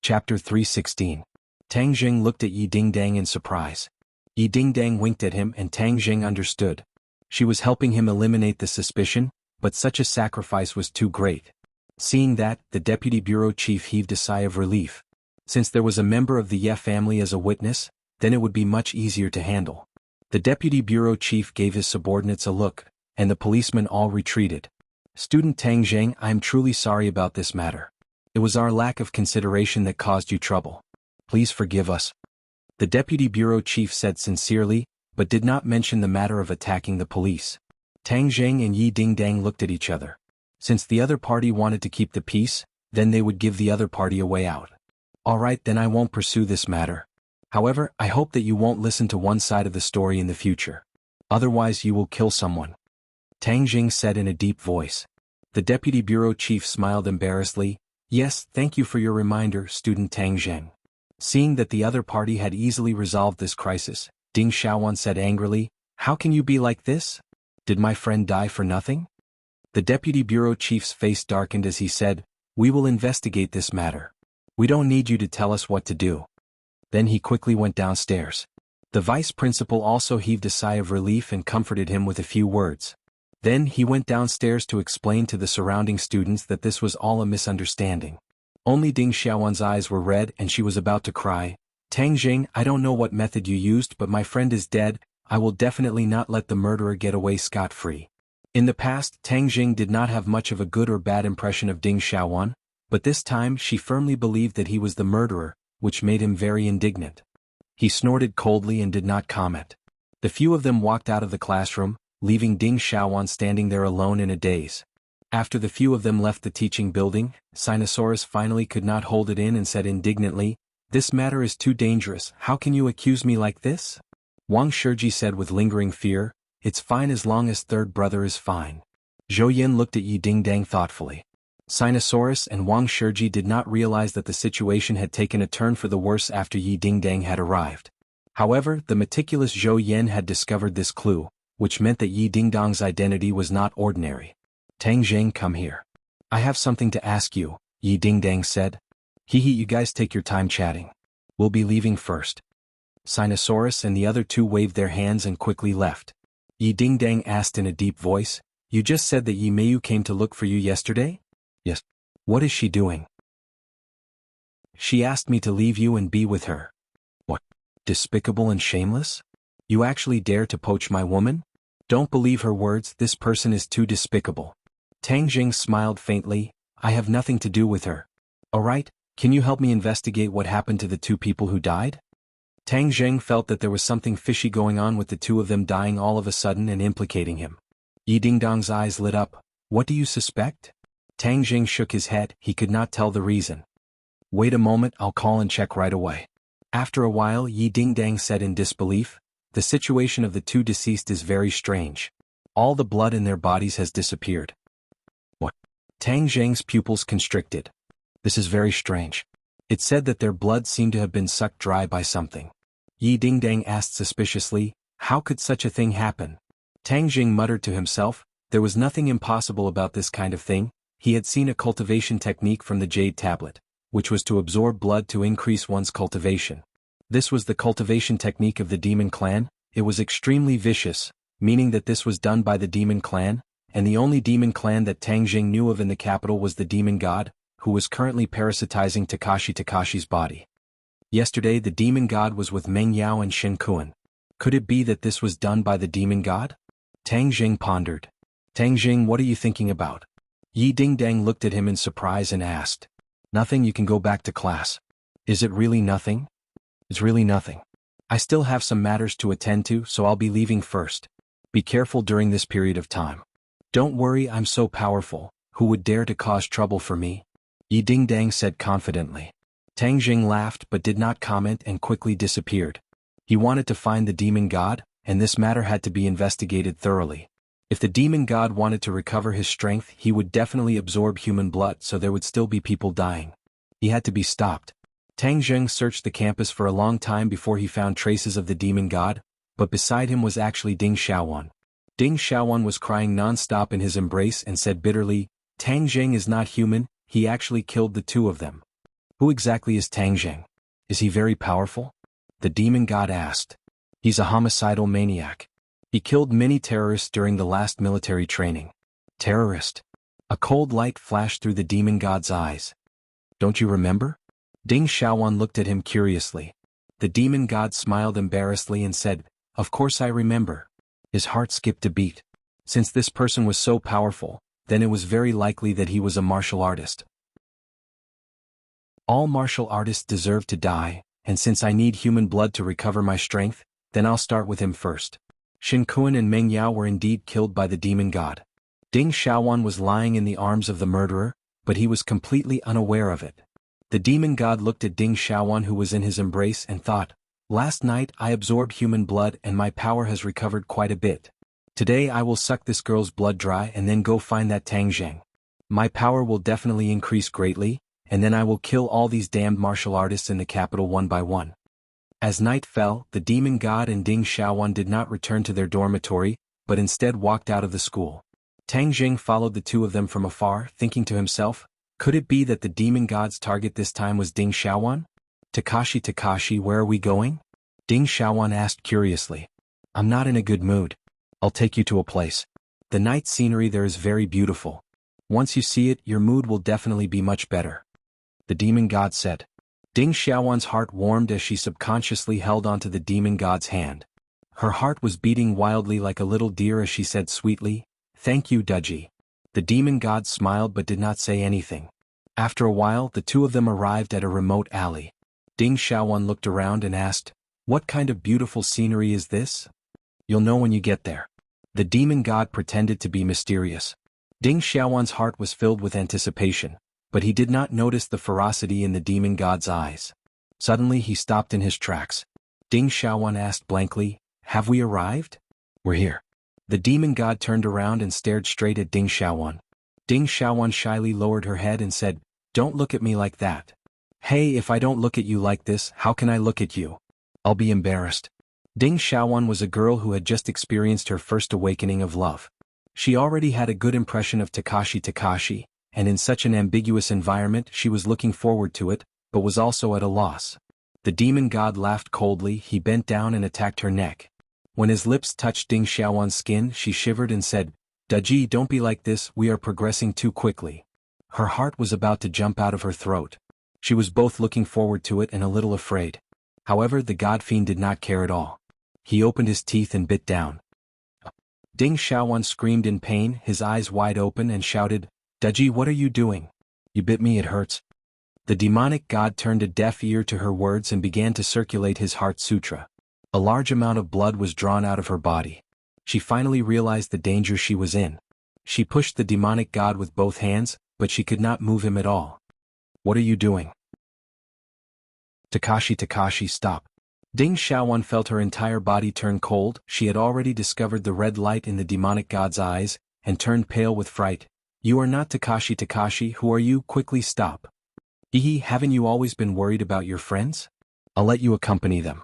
Chapter 316. Tang Jing looked at Yi Dingdang in surprise. Yi Dingdang winked at him and Tang Jing understood. She was helping him eliminate the suspicion, but such a sacrifice was too great. Seeing that, the deputy bureau chief heaved a sigh of relief. Since there was a member of the Ye family as a witness, then it would be much easier to handle. The deputy bureau chief gave his subordinates a look, and the policemen all retreated. Student Tang Jing, I am truly sorry about this matter. It was our lack of consideration that caused you trouble. Please forgive us. The deputy bureau chief said sincerely, but did not mention the matter of attacking the police. Tang Jing and Yi Dingdang looked at each other. Since the other party wanted to keep the peace, then they would give the other party a way out. Alright, then I won't pursue this matter. However, I hope that you won't listen to one side of the story in the future. Otherwise you will kill someone. Tang Jing said in a deep voice. The deputy bureau chief smiled embarrassedly. Yes, thank you for your reminder, student Tang Jing. Seeing that the other party had easily resolved this crisis, Ding Xiaowan said angrily, How can you be like this? Did my friend die for nothing? The deputy bureau chief's face darkened as he said, We will investigate this matter. We don't need you to tell us what to do. Then he quickly went downstairs. The vice principal also heaved a sigh of relief and comforted him with a few words. Then he went downstairs to explain to the surrounding students that this was all a misunderstanding. Only Ding Xiaowan's eyes were red and she was about to cry. Tang Jing, I don't know what method you used, but my friend is dead. I will definitely not let the murderer get away scot-free. In the past, Tang Jing did not have much of a good or bad impression of Ding Xiaowan, but this time she firmly believed that he was the murderer, which made him very indignant. He snorted coldly and did not comment. The few of them walked out of the classroom, leaving Ding Xiaowan standing there alone in a daze. After the few of them left the teaching building, Sinosaurus finally could not hold it in and said indignantly, This matter is too dangerous. How can you accuse me like this? Wang Shiji said with lingering fear, It's fine as long as third brother is fine. Zhou Yin looked at Yi Dingdang thoughtfully. Sinosaurus and Wang Shiji did not realize that the situation had taken a turn for the worse after Yi Dingdang had arrived. However, the meticulous Zhou Yin had discovered this clue, which meant that Yi Dingdang's identity was not ordinary. Tang Jing, come here. I have something to ask you, Yi Dingdang said. You guys take your time chatting. We'll be leaving first. Sinosaurus and the other two waved their hands and quickly left. Yi Dingdang asked in a deep voice, You just said that Yi Meiyu came to look for you yesterday? Yes. What is she doing? She asked me to leave you and be with her. What? Despicable and shameless? You actually dare to poach my woman? Don't believe her words, this person is too despicable. Tang Jing smiled faintly, I have nothing to do with her. Alright, can you help me investigate what happened to the two people who died? Tang Jing felt that there was something fishy going on with the two of them dying all of a sudden and implicating him. Yi Dingdang's eyes lit up. What do you suspect? Tang Jing shook his head, he could not tell the reason. Wait a moment, I'll call and check right away. After a while, Yi Dingdang said in disbelief, The situation of the two deceased is very strange. All the blood in their bodies has disappeared. What? Tang Jing's pupils constricted. This is very strange. It said that their blood seemed to have been sucked dry by something. Yi Dingdang asked suspiciously, How could such a thing happen? Tang Jing muttered to himself, There was nothing impossible about this kind of thing. He had seen a cultivation technique from the Jade Tablet, which was to absorb blood to increase one's cultivation. This was the cultivation technique of the Demon Clan. It was extremely vicious, meaning that this was done by the Demon Clan, and the only Demon Clan that Tang Jing knew of in the capital was the Demon God, who was currently parasitizing Takashi's body. Yesterday the Demon God was with Meng Yao and Shen Kuan. Could it be that this was done by the Demon God? Tang Jing pondered. Tang Jing, what are you thinking about? Yi Dingdang looked at him in surprise and asked. Nothing, you can go back to class. Is it really nothing? It's really nothing. I still have some matters to attend to, so I'll be leaving first. Be careful during this period of time. Don't worry, I'm so powerful. Who would dare to cause trouble for me? Yi Dingdang said confidently. Tang Jing laughed but did not comment and quickly disappeared. He wanted to find the Demon God, and this matter had to be investigated thoroughly. If the Demon God wanted to recover his strength, he would definitely absorb human blood, so there would still be people dying. He had to be stopped. Tang Jing searched the campus for a long time before he found traces of the Demon God, but beside him was actually Ding Xiaowan. Ding Xiaowan was crying non-stop in his embrace and said bitterly, Tang Jing is not human, he actually killed the two of them. Who exactly is Tang Zheng? Is he very powerful? The demon god asked. He's a homicidal maniac. He killed many terrorists during the last military training. Terrorist? A cold light flashed through the demon god's eyes. Don't you remember? Ding Xiaowan looked at him curiously. The demon god smiled embarrassedly and said, Of course I remember. His heart skipped a beat. Since this person was so powerful, then it was very likely that he was a martial artist. All martial artists deserve to die, and since I need human blood to recover my strength, then I'll start with him first. Shen Kuan and Meng Yao were indeed killed by the demon god. Ding Xiaowan was lying in the arms of the murderer, but he was completely unaware of it. The demon god looked at Ding Xiaowan who was in his embrace and thought, Last night I absorbed human blood and my power has recovered quite a bit. Today I will suck this girl's blood dry and then go find that Tang Zheng. My power will definitely increase greatly, and then I will kill all these damned martial artists in the capital one by one. As night fell, the demon god and Ding Xiaowan did not return to their dormitory, but instead walked out of the school. Tang Zheng followed the two of them from afar, thinking to himself, could it be that the demon god's target this time was Ding Xiaowan? Takashi, where are we going? Ding Xiaowan asked curiously. I'm not in a good mood. I'll take you to a place. The night scenery there is very beautiful. Once you see it, your mood will definitely be much better. The demon god said. Ding Xiaowan's heart warmed as she subconsciously held onto the demon god's hand. Her heart was beating wildly like a little deer as she said sweetly, Thank you, Duji. The demon god smiled but did not say anything. After a while, the two of them arrived at a remote alley. Ding Xiaowan looked around and asked, What kind of beautiful scenery is this? You'll know when you get there. The demon god pretended to be mysterious. Ding Xiaowan's heart was filled with anticipation, but he did not notice the ferocity in the demon god's eyes. Suddenly he stopped in his tracks. Ding Xiaowan asked blankly, Have we arrived? We're here. The demon god turned around and stared straight at Ding Xiaowan. Ding Xiaowan shyly lowered her head and said, Don't look at me like that. Hey, if I don't look at you like this, how can I look at you? I'll be embarrassed. Ding Xiaowan was a girl who had just experienced her first awakening of love. She already had a good impression of Takashi, and in such an ambiguous environment she was looking forward to it, but was also at a loss. The demon god laughed coldly. He bent down and attacked her neck. When his lips touched Ding Xiaowan's skin, she shivered and said, Daji, don't be like this, we are progressing too quickly. Her heart was about to jump out of her throat. She was both looking forward to it and a little afraid. However, the god fiend did not care at all. He opened his teeth and bit down. Ding Xiaowan screamed in pain, his eyes wide open, and shouted, Daji, what are you doing? You bit me, it hurts. The demonic god turned a deaf ear to her words and began to circulate his heart sutra. A large amount of blood was drawn out of her body. She finally realized the danger she was in. She pushed the demonic god with both hands, but she could not move him at all. What are you doing? Takashi, stop. Ding Xiaowan felt her entire body turn cold. She had already discovered the red light in the demonic god's eyes, and turned pale with fright. You are not Takashi, who are you? Quickly stop. Hehe, haven't you always been worried about your friends? I'll let you accompany them.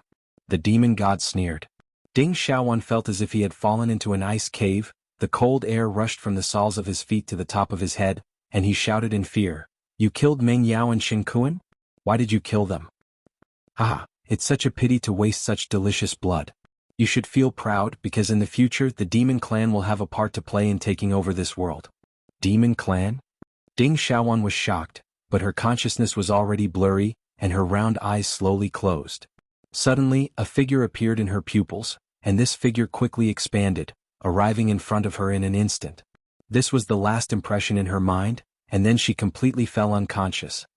The demon god sneered. Ding Xiaowan felt as if he had fallen into an ice cave. The cold air rushed from the soles of his feet to the top of his head, and he shouted in fear. You killed Meng Yao and Shen Kuan? Why did you kill them? Haha, it's such a pity to waste such delicious blood. You should feel proud because in the future the demon clan will have a part to play in taking over this world. Demon clan? Ding Xiaowan was shocked, but her consciousness was already blurry, and her round eyes slowly closed. Suddenly, a figure appeared in her pupils, and this figure quickly expanded, arriving in front of her in an instant. This was the last impression in her mind, and then she completely fell unconscious.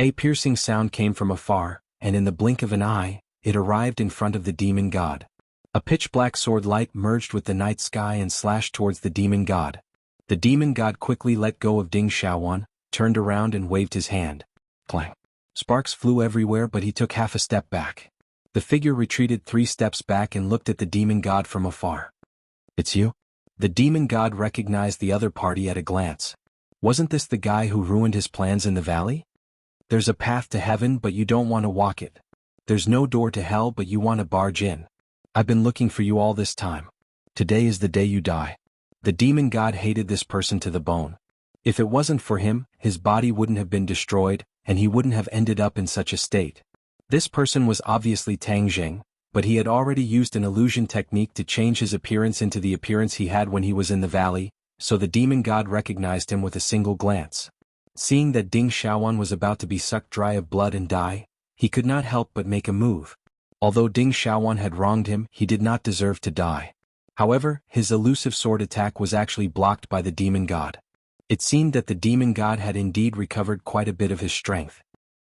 A piercing sound came from afar, and in the blink of an eye, it arrived in front of the demon god. A pitch-black sword light merged with the night sky and slashed towards the demon god. The demon god quickly let go of Ding Xiaowan, turned around and waved his hand. Clang. Sparks flew everywhere, but he took half a step back. The figure retreated 3 steps back and looked at the demon god from afar. It's you? The demon god recognized the other party at a glance. Wasn't this the guy who ruined his plans in the valley? There's a path to heaven, but you don't want to walk it. There's no door to hell, but you want to barge in. I've been looking for you all this time. Today is the day you die. The demon god hated this person to the bone. If it wasn't for him, his body wouldn't have been destroyed, and he wouldn't have ended up in such a state. This person was obviously Tang Jing, but he had already used an illusion technique to change his appearance into the appearance he had when he was in the valley, so the demon god recognized him with a single glance. Seeing that Ding Xiaowan was about to be sucked dry of blood and die, he could not help but make a move. Although Ding Xiaowan had wronged him, he did not deserve to die. However, his elusive sword attack was actually blocked by the demon god. It seemed that the demon god had indeed recovered quite a bit of his strength.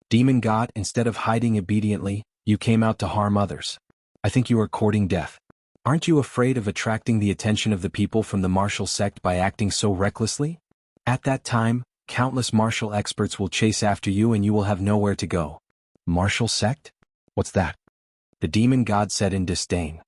Demon god, instead of hiding obediently, you came out to harm others. I think you are courting death. Aren't you afraid of attracting the attention of the people from the martial sect by acting so recklessly? At that time, countless martial experts will chase after you and you will have nowhere to go. Martial sect? What's that? The demon god said in disdain.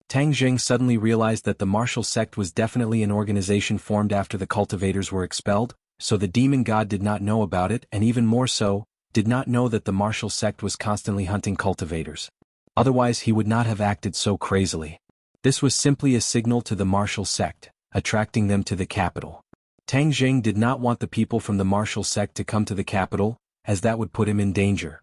Tang Jing suddenly realized that the martial sect was definitely an organization formed after the cultivators were expelled, so the demon god did not know about it, and even more so, did not know that the martial sect was constantly hunting cultivators. Otherwise he would not have acted so crazily. This was simply a signal to the martial sect, attracting them to the capital. Tang Jing did not want the people from the martial sect to come to the capital, as that would put him in danger.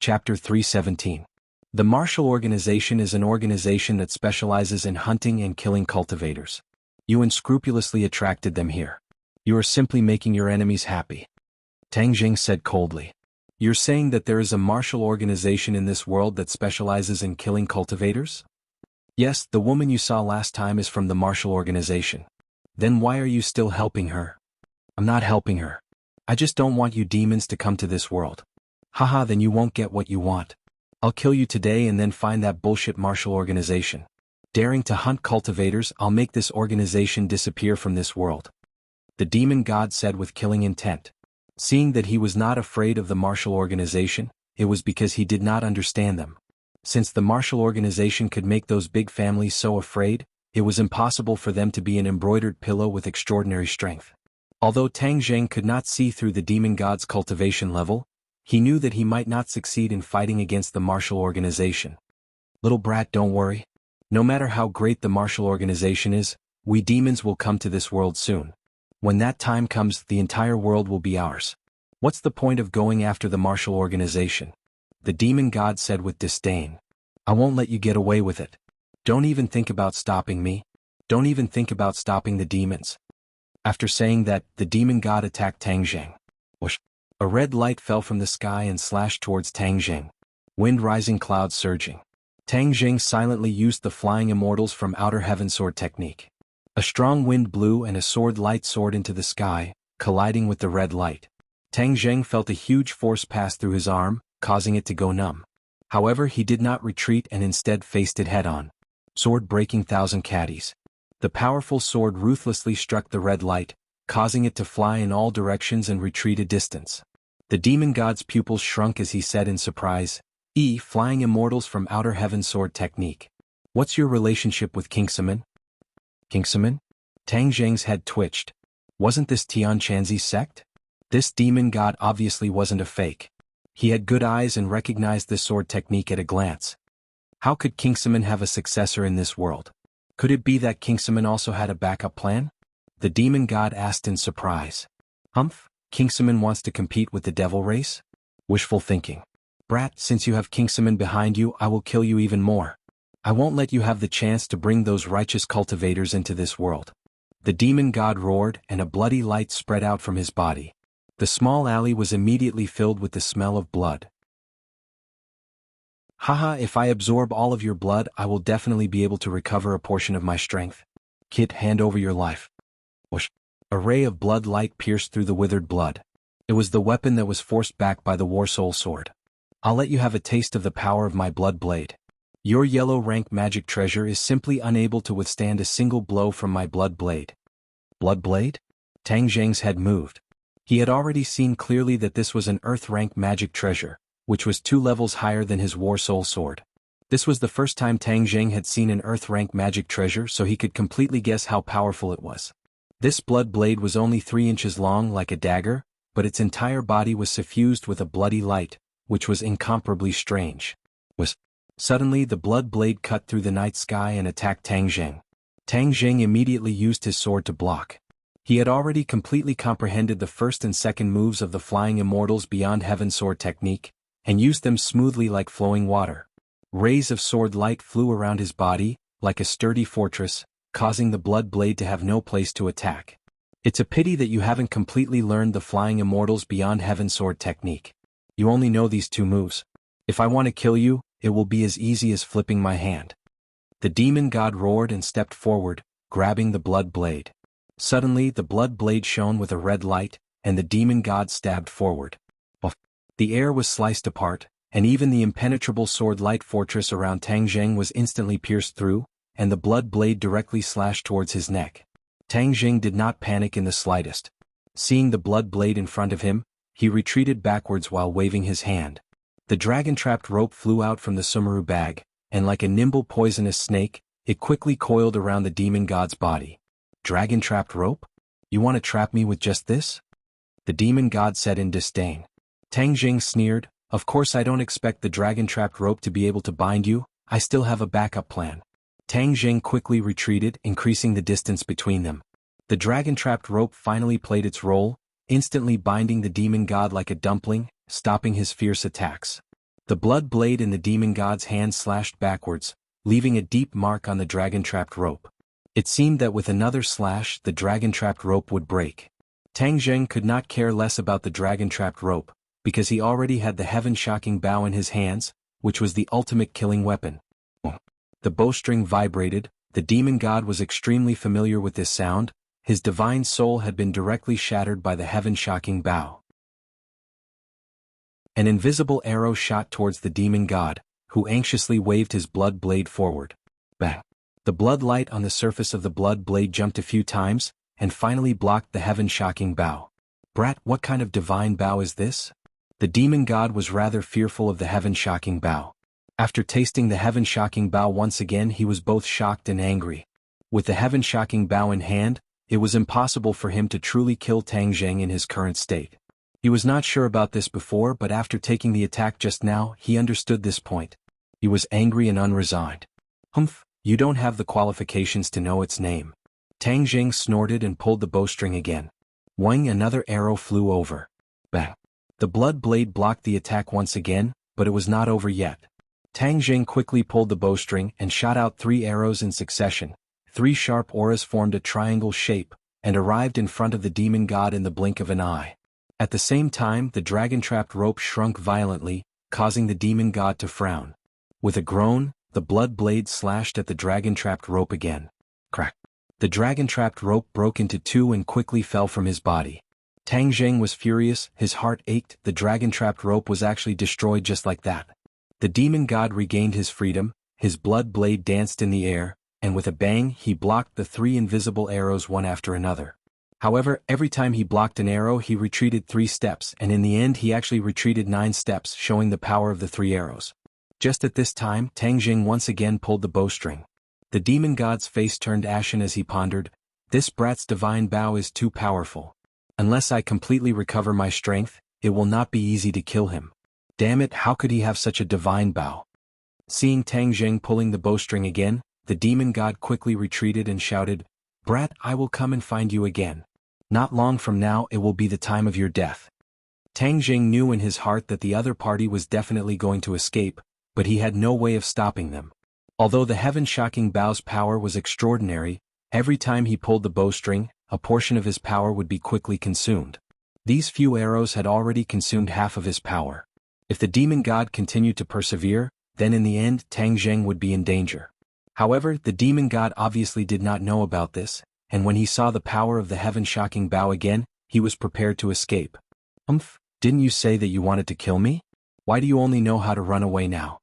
Chapter 317. The martial organization is an organization that specializes in hunting and killing cultivators. You unscrupulously attracted them here. You are simply making your enemies happy. Tang Jing said coldly. You're saying that there is a martial organization in this world that specializes in killing cultivators? Yes, the woman you saw last time is from the martial organization. Then why are you still helping her? I'm not helping her. I just don't want you demons to come to this world. Haha, then you won't get what you want. I'll kill you today and then find that bullshit martial organization. Daring to hunt cultivators, I'll make this organization disappear from this world. The demon god said with killing intent. Seeing that he was not afraid of the martial organization, it was because he did not understand them. Since the martial organization could make those big families so afraid, it was impossible for them to be an embroidered pillow with extraordinary strength. Although Tang Jing could not see through the demon god's cultivation level, he knew that he might not succeed in fighting against the martial organization. Little brat, don't worry. No matter how great the martial organization is, we demons will come to this world soon. When that time comes, the entire world will be ours. What's the point of going after the martial organization? The demon god said with disdain. I won't let you get away with it. Don't even think about stopping me. Don't even think about stopping the demons. After saying that, the demon god attacked Tang Jing. Whoosh! A red light fell from the sky and slashed towards Tang Jing. Wind rising, clouds surging. Tang Jing silently used the flying immortals from outer heaven sword technique. A strong wind blew and a sword light soared into the sky, colliding with the red light. Tang Jing felt a huge force pass through his arm, causing it to go numb. However, he did not retreat and instead faced it head-on. Sword breaking thousand caddies. The powerful sword ruthlessly struck the red light, causing it to fly in all directions and retreat a distance. The demon god's pupils shrunk as he said in surprise, Flying immortals from outer heaven sword technique. What's your relationship with Kingsaman? Kingsaman? Tang Jing's head twitched. Wasn't this Tian Chanzi's sect? This demon god obviously wasn't a fake. He had good eyes and recognized this sword technique at a glance. How could Kingsaman have a successor in this world? Could it be that Kingsaman also had a backup plan? The demon god asked in surprise. Humph, Kingsaman wants to compete with the devil race? Wishful thinking. Brat, since you have Kingsaman behind you, I will kill you even more. I won't let you have the chance to bring those righteous cultivators into this world. The demon god roared and a bloody light spread out from his body. The small alley was immediately filled with the smell of blood. Haha, if I absorb all of your blood, I will definitely be able to recover a portion of my strength. Kid, hand over your life. Whoosh. A ray of blood light pierced through the withered blood. It was the weapon that was forced back by the War Soul sword. I'll let you have a taste of the power of my blood blade. Your yellow rank magic treasure is simply unable to withstand a single blow from my blood blade. Blood blade? Tang Jing's head moved. He had already seen clearly that this was an earth rank magic treasure, which was 2 levels higher than his War Soul sword. This was the first time Tang Jing had seen an earth rank magic treasure, so he could completely guess how powerful it was. This blood blade was only 3 inches long like a dagger, but its entire body was suffused with a bloody light, which was incomparably strange. Suddenly the blood blade cut through the night sky and attacked Tang Jing. Tang Jing immediately used his sword to block. He had already completely comprehended the first and second moves of the Flying Immortals Beyond Heaven sword technique, and used them smoothly like flowing water. Rays of sword light flew around his body, like a sturdy fortress, causing the blood blade to have no place to attack. It's a pity that you haven't completely learned the Flying Immortals Beyond Heaven sword technique. You only know these two moves. If I want to kill you, it will be as easy as flipping my hand. The demon god roared and stepped forward, grabbing the blood blade. Suddenly the blood blade shone with a red light, and the demon god stabbed forward. The air was sliced apart, and even the impenetrable sword light fortress around Tang Zheng was instantly pierced through, and the blood blade directly slashed towards his neck. Tang Zheng did not panic in the slightest. Seeing the blood blade in front of him, he retreated backwards while waving his hand. The dragon-trapped rope flew out from the Sumeru bag, and like a nimble poisonous snake, it quickly coiled around the demon god's body. Dragon-trapped rope? You want to trap me with just this? The demon god said in disdain. Tang Zheng sneered, of course I don't expect the dragon-trapped rope to be able to bind you, I still have a backup plan. Tang Zheng quickly retreated, increasing the distance between them. The dragon-trapped rope finally played its role, instantly binding the demon god like a dumpling, stopping his fierce attacks. The blood blade in the demon god's hand slashed backwards, leaving a deep mark on the dragon-trapped rope. It seemed that with another slash the dragon-trapped rope would break. Tang Zheng could not care less about the dragon-trapped rope, because he already had the heaven-shocking bow in his hands, which was the ultimate killing weapon. The bowstring vibrated. The demon god was extremely familiar with this sound. His divine soul had been directly shattered by the heaven-shocking bow. An invisible arrow shot towards the demon god, who anxiously waved his blood blade forward. Bang! The blood light on the surface of the blood blade jumped a few times, and finally blocked the heaven-shocking bow. Brat, what kind of divine bow is this? The demon god was rather fearful of the heaven-shocking bow. After tasting the heaven-shocking bow once again, he was both shocked and angry. With the heaven-shocking bow in hand, it was impossible for him to truly kill Tang Zheng in his current state. He was not sure about this before, but after taking the attack just now, he understood this point. He was angry and unresigned. Humph, you don't have the qualifications to know its name. Tang Zheng snorted and pulled the bowstring again. Wang, another arrow flew over. Bang! The blood blade blocked the attack once again, but it was not over yet. Tang Zheng quickly pulled the bowstring and shot out 3 arrows in succession. 3 sharp auras formed a triangle shape, and arrived in front of the demon god in the blink of an eye. At the same time, the dragon-trapped rope shrunk violently, causing the demon god to frown. With a groan, the blood blade slashed at the dragon-trapped rope again. Crack! The dragon-trapped rope broke into 2 and quickly fell from his body. Tang Zheng was furious, his heart ached. The dragon-trapped rope was actually destroyed just like that. The demon god regained his freedom, his blood blade danced in the air, and with a bang he blocked the 3 invisible arrows one after another. However, every time he blocked an arrow he retreated 3 steps, and in the end he actually retreated 9 steps, showing the power of the 3 arrows. Just at this time, Tang Zheng once again pulled the bowstring. The demon god's face turned ashen as he pondered, this brat's divine bow is too powerful. Unless I completely recover my strength, it will not be easy to kill him. Damn it, how could he have such a divine bow? Seeing Tang Zheng pulling the bowstring again, the demon god quickly retreated and shouted, Brat, I will come and find you again. Not long from now it will be the time of your death. Tang Zheng knew in his heart that the other party was definitely going to escape, but he had no way of stopping them. Although the heaven-shocking bow's power was extraordinary, every time he pulled the bowstring, a portion of his power would be quickly consumed. These few arrows had already consumed half of his power. If the demon god continued to persevere, then in the end Tang Zheng would be in danger. However, the demon god obviously did not know about this, and when he saw the power of the heaven-shocking bow again, he was prepared to escape. Didn't you say that you wanted to kill me? Why do you only know how to run away now?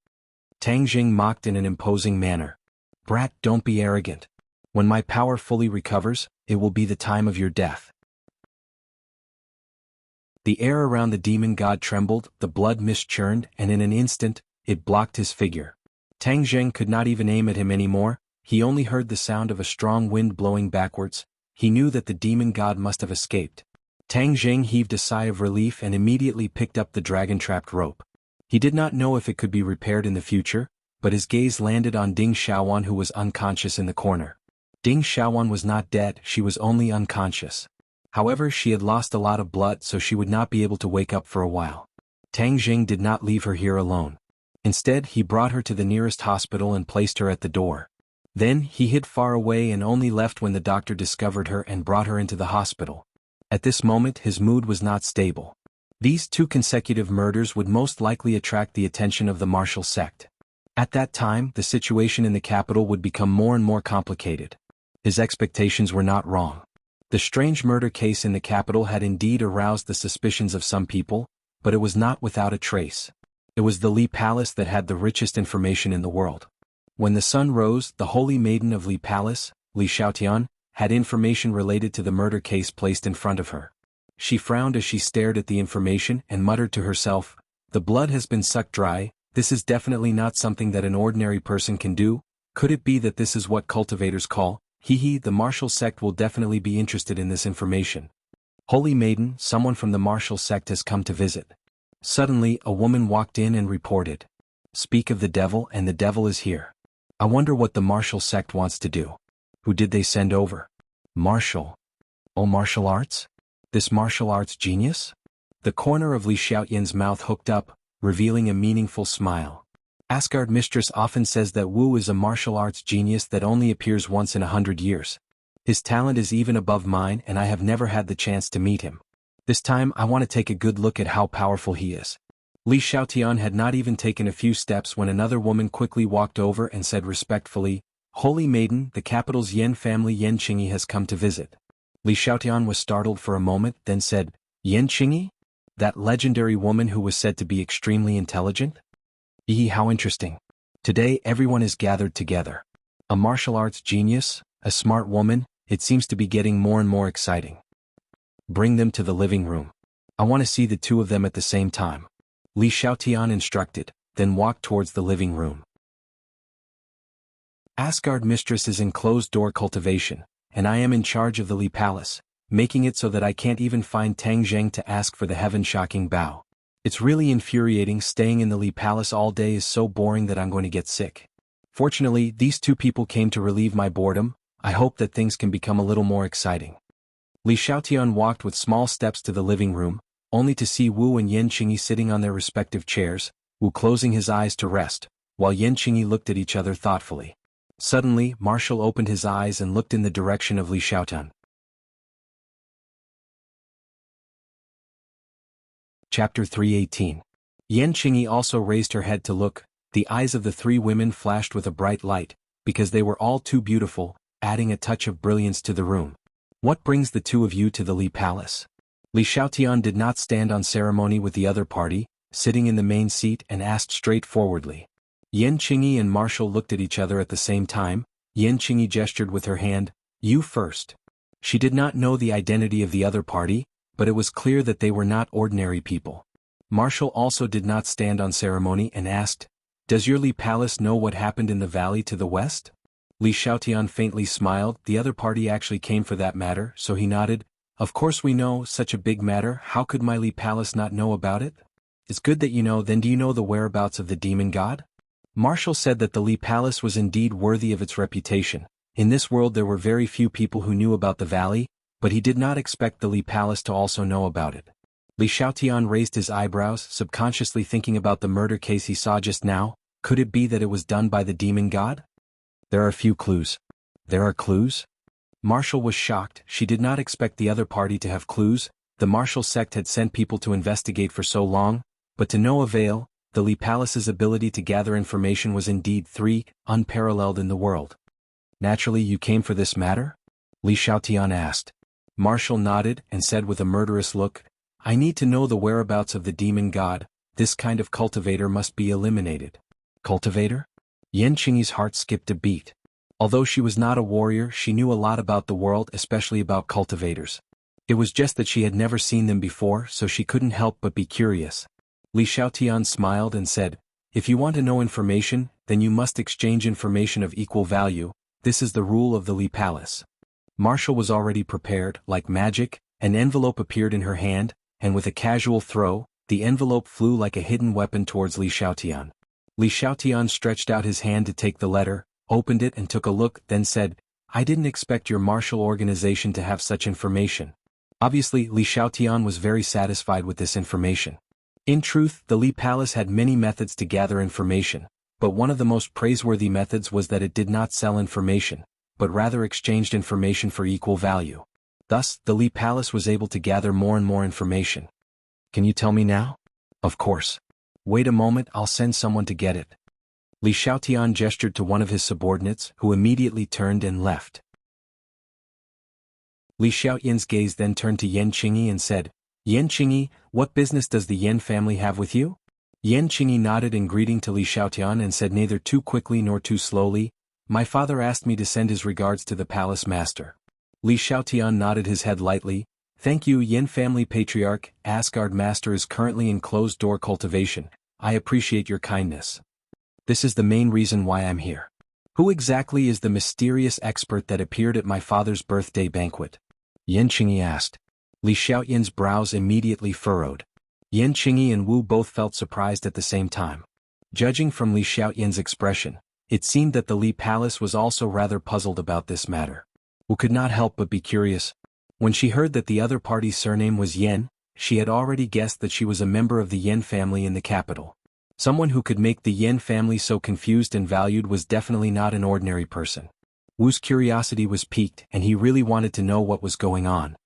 Tang Zheng mocked in an imposing manner. Brat, don't be arrogant. When my power fully recovers, it will be the time of your death. The air around the demon god trembled, the blood mist churned, and in an instant, it blocked his figure. Tang Zheng could not even aim at him anymore, he only heard the sound of a strong wind blowing backwards. He knew that the demon god must have escaped. Tang Zheng heaved a sigh of relief and immediately picked up the dragon-trapped rope. He did not know if it could be repaired in the future, but his gaze landed on Ding Xiaowan, who was unconscious in the corner. Ding Xiaowan was not dead, she was only unconscious. However, she had lost a lot of blood, so she would not be able to wake up for a while. Tang Jing did not leave her here alone. Instead, he brought her to the nearest hospital and placed her at the door. Then, he hid far away and only left when the doctor discovered her and brought her into the hospital. At this moment, his mood was not stable. These 2 consecutive murders would most likely attract the attention of the martial sect. At that time, the situation in the capital would become more and more complicated. His expectations were not wrong. The strange murder case in the capital had indeed aroused the suspicions of some people, but it was not without a trace. It was the Li Palace that had the richest information in the world. When the sun rose, the holy maiden of Li Palace, Li Xiaotian, had information related to the murder case placed in front of her. She frowned as she stared at the information and muttered to herself, "The blood has been sucked dry. This is definitely not something that an ordinary person can do. Could it be that this is what cultivators call? The martial sect will definitely be interested in this information. Holy maiden, someone from the martial sect has come to visit." Suddenly, a woman walked in and reported, "Speak of the devil, and the devil is here. I wonder what the martial sect wants to do. Who did they send over? Martial. Oh, martial arts? This martial arts genius?" The corner of Li Xiaotian's mouth hooked up, revealing a meaningful smile. Asgard Mistress often says that Wu is a martial arts genius that only appears once in 100 years. His talent is even above mine, and I have never had the chance to meet him. This time I want to take a good look at how powerful he is. Li Xiaotian had not even taken a few steps when another woman quickly walked over and said respectfully, "Holy maiden, the capital's Yan family Yan Qingyi has come to visit." Li Xiaotian was startled for a moment, then said, "Yan Qingyi? That legendary woman who was said to be extremely intelligent? How interesting. Today everyone is gathered together. A martial arts genius, a smart woman, it seems to be getting more and more exciting. Bring them to the living room. I want to see the 2 of them at the same time." Li Xiaotian instructed, then walked towards the living room. Asgard Mistress is in closed-door cultivation, and I am in charge of the Li Palace, making it so that I can't even find Tang Zheng to ask for the heaven-shocking bow. It's really infuriating. Staying in the Li Palace all day is so boring that I'm going to get sick. Fortunately, these 2 people came to relieve my boredom. I hope that things can become a little more exciting. Li Xiaotian walked with small steps to the living room, only to see Wu and Yan Qingyi sitting on their respective chairs, Wu closing his eyes to rest, while Yan Qingyi looked at each other thoughtfully. Suddenly, Marshall opened his eyes and looked in the direction of Li Xiaotian. Chapter 318. Yan Qingyi also raised her head to look. The eyes of the 3 women flashed with a bright light, because they were all too beautiful, adding a touch of brilliance to the room. "What brings the 2 of you to the Li Palace?" Li Xiaotian did not stand on ceremony with the other party, sitting in the main seat, and asked straightforwardly. Yan Qingyi and Marshall looked at each other at the same time. Yan Qingyi gestured with her hand, "You first." She did not know the identity of the other party, but it was clear that they were not ordinary people. Marshall also did not stand on ceremony and asked, "Does your Li Palace know what happened in the valley to the west?" Li Xiaotian faintly smiled. The other party actually came for that matter, so he nodded. "Of course we know, such a big matter. How could my Li Palace not know about it?" "It's good that you know. Then do you know the whereabouts of the demon god?" Marshall said that the Li Palace was indeed worthy of its reputation. In this world there were very few people who knew about the valley, but he did not expect the Li Palace to also know about it. Li Xiaotian raised his eyebrows, subconsciously thinking about the murder case he saw just now. Could it be that it was done by the demon god? "There are few clues." "There are clues?" Marshall was shocked. She did not expect the other party to have clues. The martial sect had sent people to investigate for so long, but to no avail. The Li Palace's ability to gather information was indeed unparalleled in the world. "Naturally you came for this matter?" Li Xiaotian asked. Marshall nodded and said with a murderous look, "I need to know the whereabouts of the demon god. This kind of cultivator must be eliminated." "Cultivator?" Yan Qingyi's heart skipped a beat. Although she was not a warrior, she knew a lot about the world, especially about cultivators. It was just that she had never seen them before, so she couldn't help but be curious. Li Xiaotian smiled and said, "If you want to know information, then you must exchange information of equal value. This is the rule of the Li Palace." Marshall was already prepared. Like magic, an envelope appeared in her hand, and with a casual throw, the envelope flew like a hidden weapon towards Li Xiaotian. Li Xiaotian stretched out his hand to take the letter, opened it and took a look, then said, "I didn't expect your martial organization to have such information." Obviously, Li Xiaotian was very satisfied with this information. In truth, the Li Palace had many methods to gather information, but one of the most praiseworthy methods was that it did not sell information, but rather exchanged information for equal value. Thus, the Li Palace was able to gather more and more information. Can you tell me now? Of course. Wait a moment, I'll send someone to get it. Li Xiaotian gestured to one of his subordinates, who immediately turned and left. Li Xiaotian's gaze then turned to Yan Qingyi and said, Yan Qingyi, what business does the Yan family have with you? Yan Qingyi nodded in greeting to Li Xiaotian and said neither too quickly nor too slowly, My father asked me to send his regards to the palace master. Li Xiaotian nodded his head lightly. Thank you, Yan family patriarch. Asgard master is currently in closed-door cultivation. I appreciate your kindness. This is the main reason why I'm here. Who exactly is the mysterious expert that appeared at my father's birthday banquet? Yan Qingyi asked. Li Xiaotian's brows immediately furrowed. Yan Qingyi and Wu both felt surprised at the same time. Judging from Li Xiaotian's expression, it seemed that the Li Palace was also rather puzzled about this matter. Wu could not help but be curious. When she heard that the other party's surname was Yan, she had already guessed that she was a member of the Yan family in the capital. Someone who could make the Yan family so confused and valued was definitely not an ordinary person. Wu's curiosity was piqued and he really wanted to know what was going on.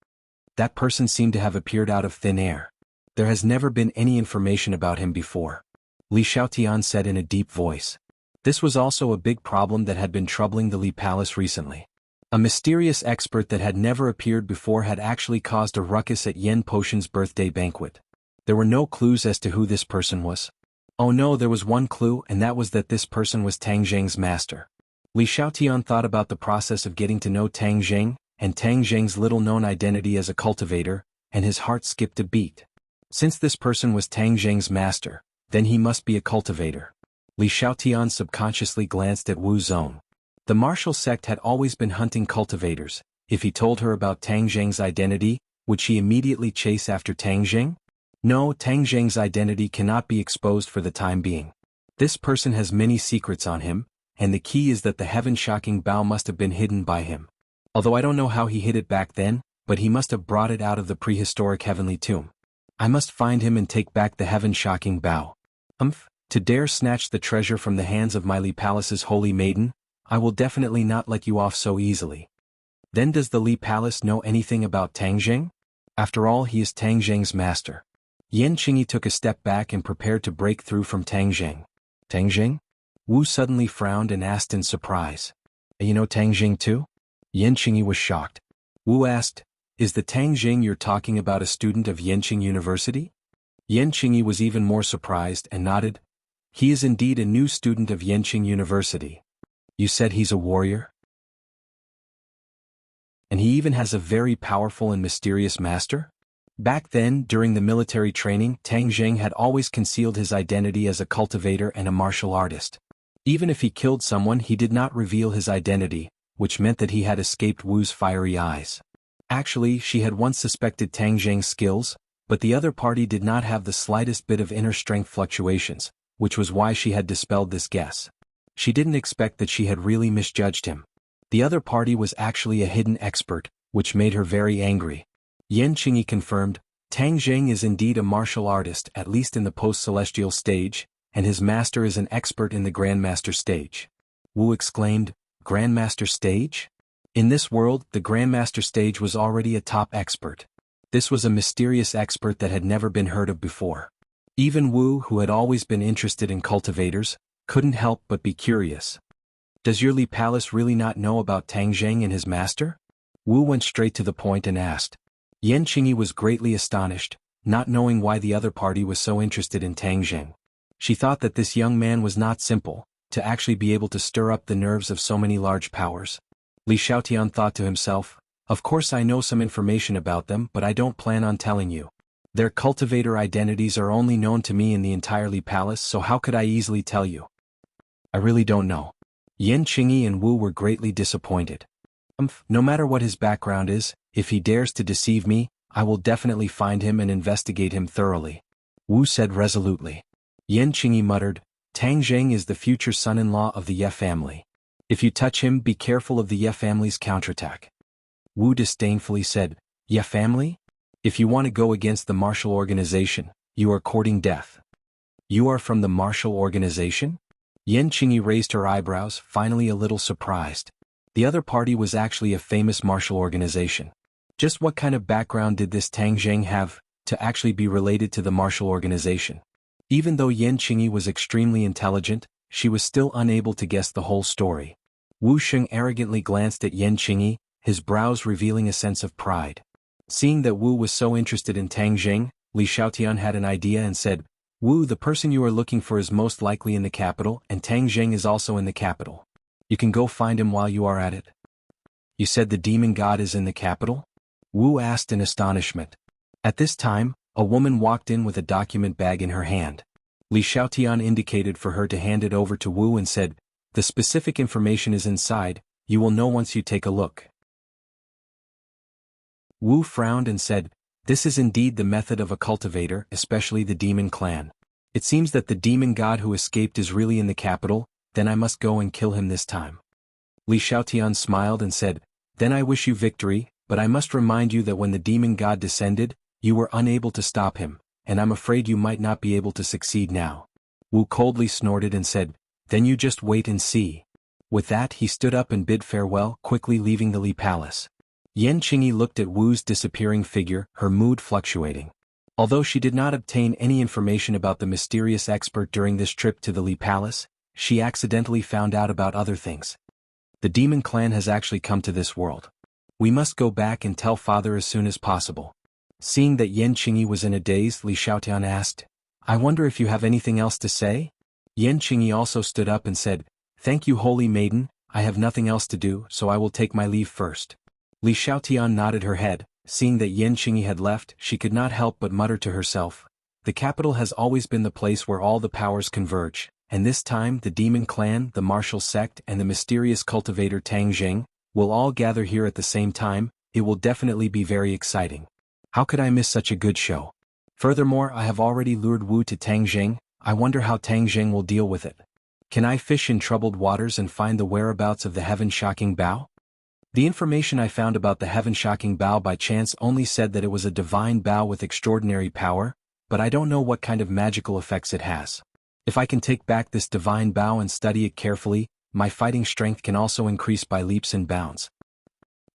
That person seemed to have appeared out of thin air. There has never been any information about him before. Li Xiaotian said in a deep voice. This was also a big problem that had been troubling the Li Palace recently. A mysterious expert that had never appeared before had actually caused a ruckus at Yan Potion's birthday banquet. There were no clues as to who this person was. Oh no, there was one clue, and that was that this person was Tang Zheng's master. Li Xiaotian thought about the process of getting to know Tang Zheng, and Tang Zheng's little-known identity as a cultivator, and his heart skipped a beat. Since this person was Tang Zheng's master, then he must be a cultivator. Li Xiaotian subconsciously glanced at Wu's own. The martial sect had always been hunting cultivators. If he told her about Tang Zheng's identity, would she immediately chase after Tang Zheng? No, Tang Zheng's identity cannot be exposed for the time being. This person has many secrets on him, and the key is that the heaven-shocking bow must have been hidden by him. Although I don't know how he hid it back then, but he must have brought it out of the prehistoric heavenly tomb. I must find him and take back the heaven-shocking bow. To dare snatch the treasure from the hands of my Li Palace's holy maiden, I will definitely not let you off so easily. Then does the Li Palace know anything about Tang Zheng? After all, he is Tang Zheng's master. Yan Qingyi took a step back and prepared to break through from Tang Zheng. Tang Zheng? Wu suddenly frowned and asked in surprise. You know Tang Zheng too? Yan Qingyi was shocked. Wu asked, Is the Tang Zheng you're talking about a student of Yanqing University? Yan Qingyi was even more surprised and nodded. He is indeed a new student of Yanqing University. You said he's a warrior? And he even has a very powerful and mysterious master? Back then, during the military training, Tang Zheng had always concealed his identity as a cultivator and a martial artist. Even if he killed someone, he did not reveal his identity, which meant that he had escaped Wu's fiery eyes. Actually, she had once suspected Tang Zheng's skills, but the other party did not have the slightest bit of inner strength fluctuations, which was why she had dispelled this guess. She didn't expect that she had really misjudged him. The other party was actually a hidden expert, which made her very angry. Yan Qingyi confirmed, Tang Zheng is indeed a martial artist, at least in the post-celestial stage, and his master is an expert in the Grandmaster stage. Wu exclaimed, Grandmaster stage? In this world, the Grandmaster stage was already a top expert. This was a mysterious expert that had never been heard of before. Even Wu, who had always been interested in cultivators, couldn't help but be curious. Does your Li Palace really not know about Tang Zheng and his master? Wu went straight to the point and asked. Yan Qingyi was greatly astonished, not knowing why the other party was so interested in Tang Zheng. She thought that this young man was not simple, to actually be able to stir up the nerves of so many large powers. Li Xiaotian thought to himself, Of course I know some information about them, but I don't plan on telling you. Their cultivator identities are only known to me in the entire Li Palace, so how could I easily tell you? I really don't know. Yan Qingyi and Wu were greatly disappointed. No matter what his background is, if he dares to deceive me, I will definitely find him and investigate him thoroughly. Wu said resolutely. Yan Qingyi muttered, Tang Zheng is the future son-in-law of the Ye family. If you touch him, be careful of the Ye family's counterattack. Wu disdainfully said, Ye family? If you want to go against the martial organization, you are courting death. You are from the martial organization? Yan Qingyi raised her eyebrows, finally a little surprised. The other party was actually a famous martial organization. Just what kind of background did this Tang Zheng have to actually be related to the martial organization? Even though Yan Qingyi was extremely intelligent, she was still unable to guess the whole story. Wu Sheng arrogantly glanced at Yan Qingyi, his brows revealing a sense of pride. Seeing that Wu was so interested in Tang Zheng, Li Xiaotian had an idea and said, "Wu, the person you are looking for is most likely in the capital, and Tang Zheng is also in the capital. You can go find him while you are at it." "You said the demon god is in the capital?" Wu asked in astonishment. At this time, a woman walked in with a document bag in her hand. Li Xiaotian indicated for her to hand it over to Wu and said, "The specific information is inside, you will know once you take a look." Wu frowned and said, "This is indeed the method of a cultivator, especially the demon clan. It seems that the demon god who escaped is really in the capital, then I must go and kill him this time." Li Xiaotian smiled and said, "Then I wish you victory, but I must remind you that when the demon god descended, you were unable to stop him, and I'm afraid you might not be able to succeed now." Wu coldly snorted and said, "Then you just wait and see." With that he stood up and bid farewell, quickly leaving the Li Palace. Yan Qingyi looked at Wu's disappearing figure, her mood fluctuating. Although she did not obtain any information about the mysterious expert during this trip to the Li Palace, she accidentally found out about other things. The demon clan has actually come to this world. We must go back and tell father as soon as possible. Seeing that Yan Qingyi was in a daze, Li Xiaotian asked, "I wonder if you have anything else to say?" Yan Qingyi also stood up and said, "Thank you, holy maiden, I have nothing else to do, so I will take my leave first." Li Xiaotian nodded her head. Seeing that Yan Qingyi had left, she could not help but mutter to herself, "The capital has always been the place where all the powers converge, and this time the demon clan, the martial sect and the mysterious cultivator Tang Zheng will all gather here at the same time. It will definitely be very exciting. How could I miss such a good show? Furthermore, I have already lured Wu to Tang Zheng. I wonder how Tang Zheng will deal with it. Can I fish in troubled waters and find the whereabouts of the heaven-shocking bow?" The information I found about the heaven-shocking bow by chance only said that it was a divine bow with extraordinary power, but I don't know what kind of magical effects it has. If I can take back this divine bow and study it carefully, my fighting strength can also increase by leaps and bounds.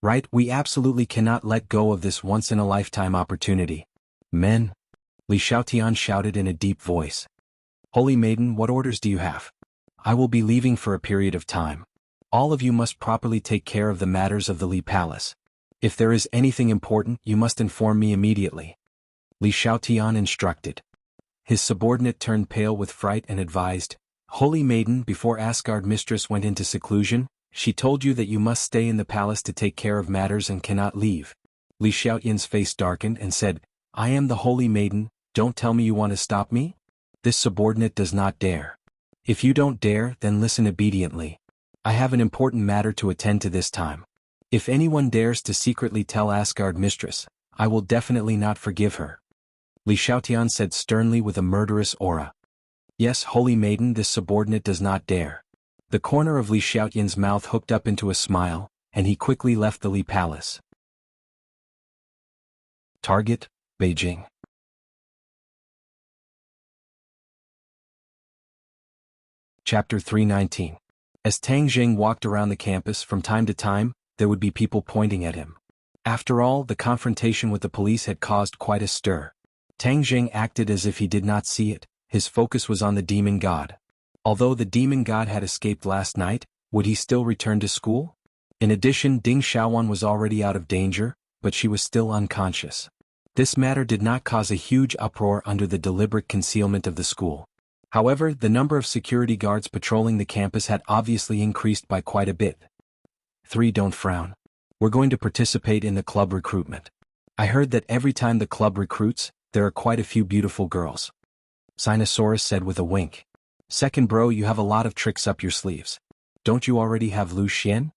Right, we absolutely cannot let go of this once-in-a-lifetime opportunity. Men! Li Xiaotian shouted in a deep voice. "Holy maiden, what orders do you have? I will be leaving for a period of time. All of you must properly take care of the matters of the Li Palace. If there is anything important, you must inform me immediately." Li Xiaotian instructed. His subordinate turned pale with fright and advised, "Holy maiden, before Asgard mistress went into seclusion, she told you that you must stay in the palace to take care of matters and cannot leave." Li Xiaotian's face darkened and said, "I am the holy maiden, don't tell me you want to stop me?" This subordinate does not dare. "If you don't dare, then listen obediently. I have an important matter to attend to this time. If anyone dares to secretly tell Asgard mistress, I will definitely not forgive her." Li Xiaotian said sternly with a murderous aura. "Yes, holy maiden, this subordinate does not dare." The corner of Li Xiaotian's mouth hooked up into a smile, and he quickly left the Li Palace. Target, Beijing. Chapter 319. As Tang Zheng walked around the campus from time to time, there would be people pointing at him. After all, the confrontation with the police had caused quite a stir. Tang Zheng acted as if he did not see it. His focus was on the demon god. Although the demon god had escaped last night, would he still return to school? In addition, Ding Xiaowan was already out of danger, but she was still unconscious. This matter did not cause a huge uproar under the deliberate concealment of the school. However, the number of security guards patrolling the campus had obviously increased by quite a bit. 3. Don't frown. We're going to participate in the club recruitment. I heard that every time the club recruits, there are quite a few beautiful girls. Sinosaurus said with a wink. Second bro, you have a lot of tricks up your sleeves. Don't you already have Lu Xian?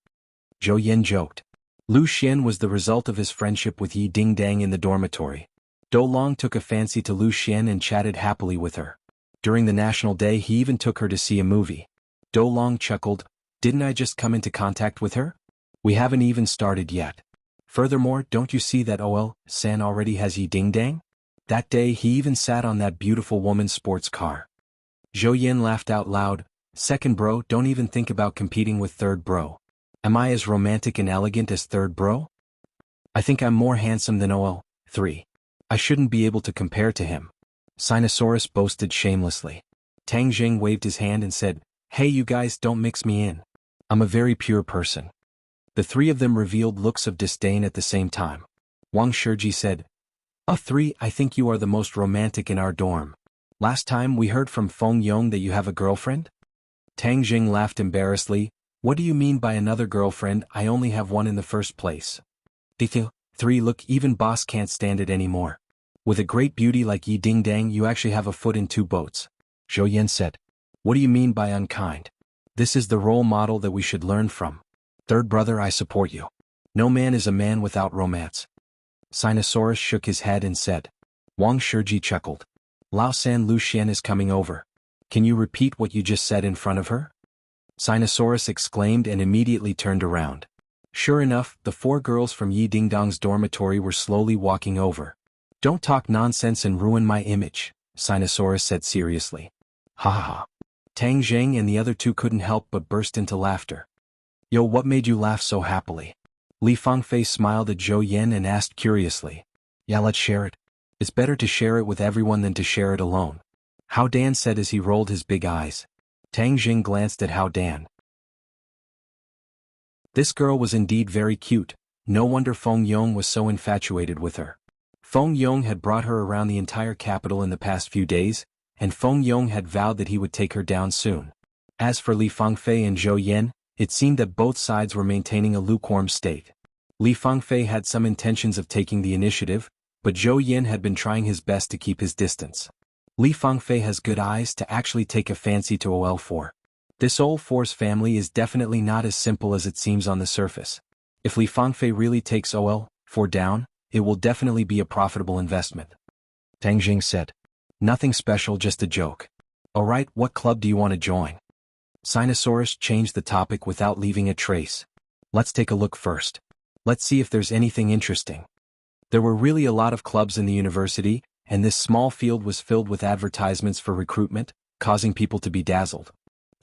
Zhou Yin joked. Lu Xian was the result of his friendship with Yi Dingdang in the dormitory. Dou Long took a fancy to Lu Xian and chatted happily with her. During the National Day he even took her to see a movie. Dou Long chuckled, "Didn't I just come into contact with her? We haven't even started yet." Furthermore, don't you see that San already has Yi Dingdang? That day he even sat on that beautiful woman's sports car. Zhou Yin laughed out loud. Second bro, don't even think about competing with third bro. Am I as romantic and elegant as third bro? I think I'm more handsome than 3. I shouldn't be able to compare to him. Sinosaurus boasted shamelessly. Tang Jing waved his hand and said, hey you guys, don't mix me in. I'm a very pure person. The three of them revealed looks of disdain at the same time. Wang Shiji said, 3, I think you are the most romantic in our dorm. Last time we heard from Feng Yong that you have a girlfriend? Tang Jing laughed embarrassedly. What do you mean by another girlfriend? I only have one in the first place. 3, look, even boss can't stand it anymore. With a great beauty like Yi Dingdang, you actually have a foot in two boats. Zhou Yin said. What do you mean by unkind? This is the role model that we should learn from. Third brother, I support you. No man is a man without romance. Sinosaurus shook his head and said. Wang Shiji chuckled. Lao San Luxian is coming over. Can you repeat what you just said in front of her? Sinosaurus exclaimed and immediately turned around. Sure enough, the 4 girls from Yi Dingdang's dormitory were slowly walking over. Don't talk nonsense and ruin my image, Sinosaurus said seriously. Ha ha ha. Tang Jing and the other 2 couldn't help but burst into laughter. Yo, what made you laugh so happily? Li Fangfei smiled at Zhou Yin and asked curiously. Yeah, let's share it. It's better to share it with everyone than to share it alone. Hao Dan said as he rolled his big eyes. Tang Jing glanced at Hao Dan. This girl was indeed very cute. No wonder Feng Yong was so infatuated with her. Feng Yong had brought her around the entire capital in the past few days, and Feng Yong had vowed that he would take her down soon. As for Li Fangfei and Zhou Yin, it seemed that both sides were maintaining a lukewarm state. Li Fangfei had some intentions of taking the initiative, but Zhou Yin had been trying his best to keep his distance. Li Fangfei has good eyes to actually take a fancy to OL4. This OL4's family is definitely not as simple as it seems on the surface. If Li Fangfei really takes OL4 down, it will definitely be a profitable investment. Tang Jing said. Nothing special, just a joke. Alright, what club do you want to join? Sinosaurus changed the topic without leaving a trace. Let's take a look first. Let's see if there's anything interesting. There were really a lot of clubs in the university, and this small field was filled with advertisements for recruitment, causing people to be dazzled.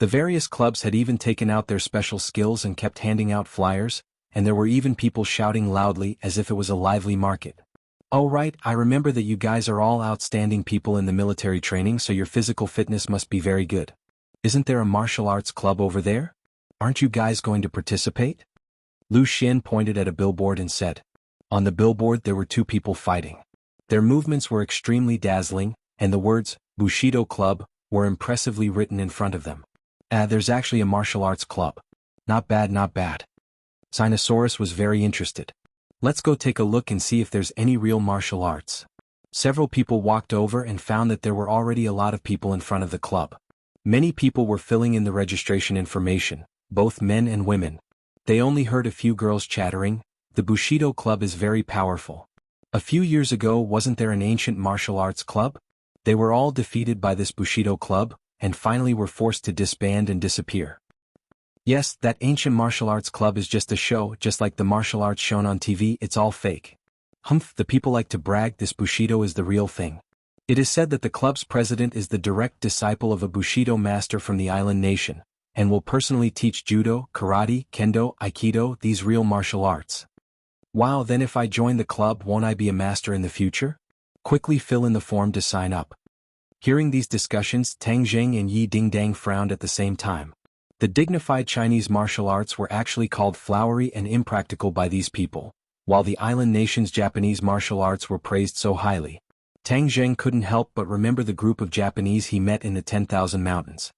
The various clubs had even taken out their special skills and kept handing out flyers, and there were even people shouting loudly as if it was a lively market. Oh right, I remember that you guys are all outstanding people in the military training, so your physical fitness must be very good. Isn't there a martial arts club over there? Aren't you guys going to participate? Lu Xin pointed at a billboard and said. On the billboard there were 2 people fighting. Their movements were extremely dazzling, and the words, Bushido Club, were impressively written in front of them. There's actually a martial arts club. Not bad, not bad. Sinosaurus was very interested. Let's go take a look and see if there's any real martial arts. Several people walked over and found that there were already a lot of people in front of the club. Many people were filling in the registration information, both men and women. They only heard a few girls chattering. The Bushido Club is very powerful. A few years ago, wasn't there an ancient martial arts club? They were all defeated by this Bushido Club, and finally were forced to disband and disappear. Yes, that ancient martial arts club is just a show, just like the martial arts shown on TV, it's all fake. Humph, the people like to brag, this Bushido is the real thing. It is said that the club's president is the direct disciple of a Bushido master from the island nation, and will personally teach judo, karate, kendo, aikido, these real martial arts. Wow, then if I join the club, won't I be a master in the future? Quickly fill in the form to sign up. Hearing these discussions, Tang Jing and Yi Dingdang frowned at the same time. The dignified Chinese martial arts were actually called flowery and impractical by these people, while the island nation's Japanese martial arts were praised so highly. Tang Jing couldn't help but remember the group of Japanese he met in the 10,000 mountains.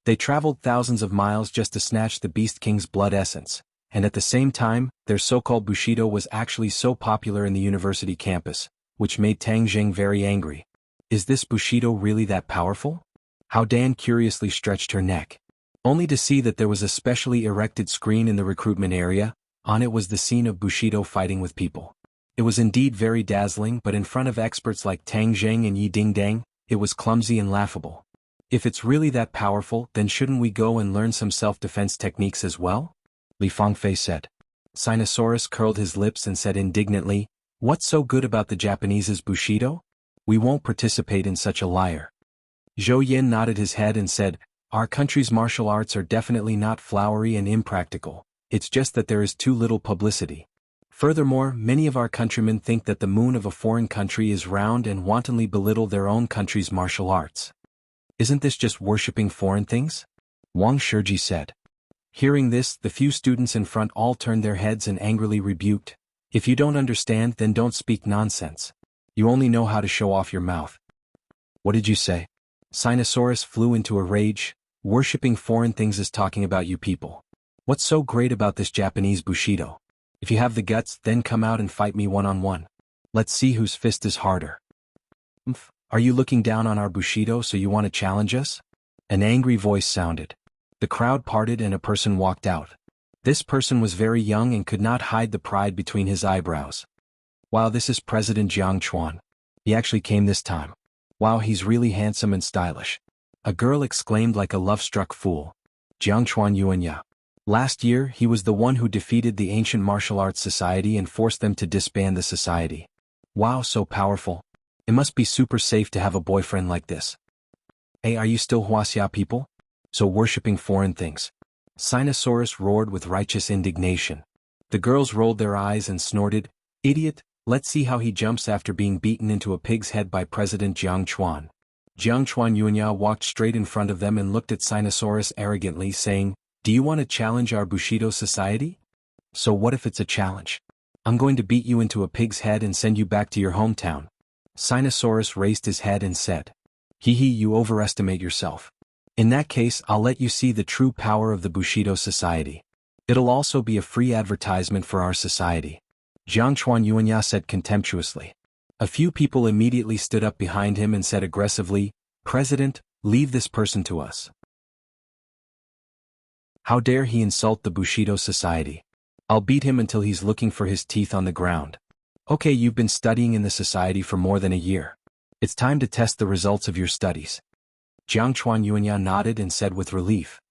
They traveled thousands of miles just to snatch the Beast King's blood essence, and at the same time, their so-called Bushido was actually so popular in the university campus, which made Tang Jing very angry. Is this Bushido really that powerful? Hao Dan curiously stretched her neck. Only to see that there was a specially erected screen in the recruitment area. On it was the scene of Bushido fighting with people. It was indeed very dazzling, but in front of experts like Tang Jing and Yi Dingdang, it was clumsy and laughable. If it's really that powerful, then shouldn't we go and learn some self-defense techniques as well? Li Fangfei said. Sinosaurus curled his lips and said indignantly, "What's so good about the Japanese's Bushido? We won't participate in such a liar." Zhou Yin nodded his head and said, "Our country's martial arts are definitely not flowery and impractical, it's just that there is too little publicity. Furthermore, many of our countrymen think that the moon of a foreign country is round and wantonly belittle their own country's martial arts. Isn't this just worshipping foreign things?" Wang Shiji said. Hearing this, the few students in front all turned their heads and angrily rebuked, "If you don't understand, then don't speak nonsense. You only know how to show off your mouth." "What did you say?" Sinosaurus flew into a rage. "Worshipping foreign things is talking about you people. What's so great about this Japanese Bushido? If you have the guts, then come out and fight me one-on-one. Let's see whose fist is harder." Are you looking down on our Bushido so you want to challenge us?" An angry voice sounded. The crowd parted and a person walked out. This person was very young and could not hide the pride between his eyebrows. "Wow, this is President Jianghu. He actually came this time. Wow, he's really handsome and stylish." A girl exclaimed like a love-struck fool. "Jianghu Yuanya. Last year, he was the one who defeated the ancient martial arts society and forced them to disband the society. Wow, so powerful. It must be super safe to have a boyfriend like this. Hey, are you still Wuxia people? So worshipping foreign things?" Sinosaurus roared with righteous indignation. The girls rolled their eyes and snorted, "Idiot, let's see how he jumps after being beaten into a pig's head by President Jianghu." Jianghu Yuanya walked straight in front of them and looked at Sinosaurus arrogantly, saying, "Do you want to challenge our Bushido society? So what if it's a challenge? I'm going to beat you into a pig's head and send you back to your hometown." Sinosaurus raised his head and said, "Hee hee, you overestimate yourself. In that case, I'll let you see the true power of the Bushido society. It'll also be a free advertisement for our society." Jianghu Yuanya said contemptuously. A few people immediately stood up behind him and said aggressively, "President, leave this person to us. How dare he insult the Bushido society? I'll beat him until he's looking for his teeth on the ground." "Okay, you've been studying in the society for more than a year. It's time to test the results of your studies." Jianghu Yuanya nodded and said with relief,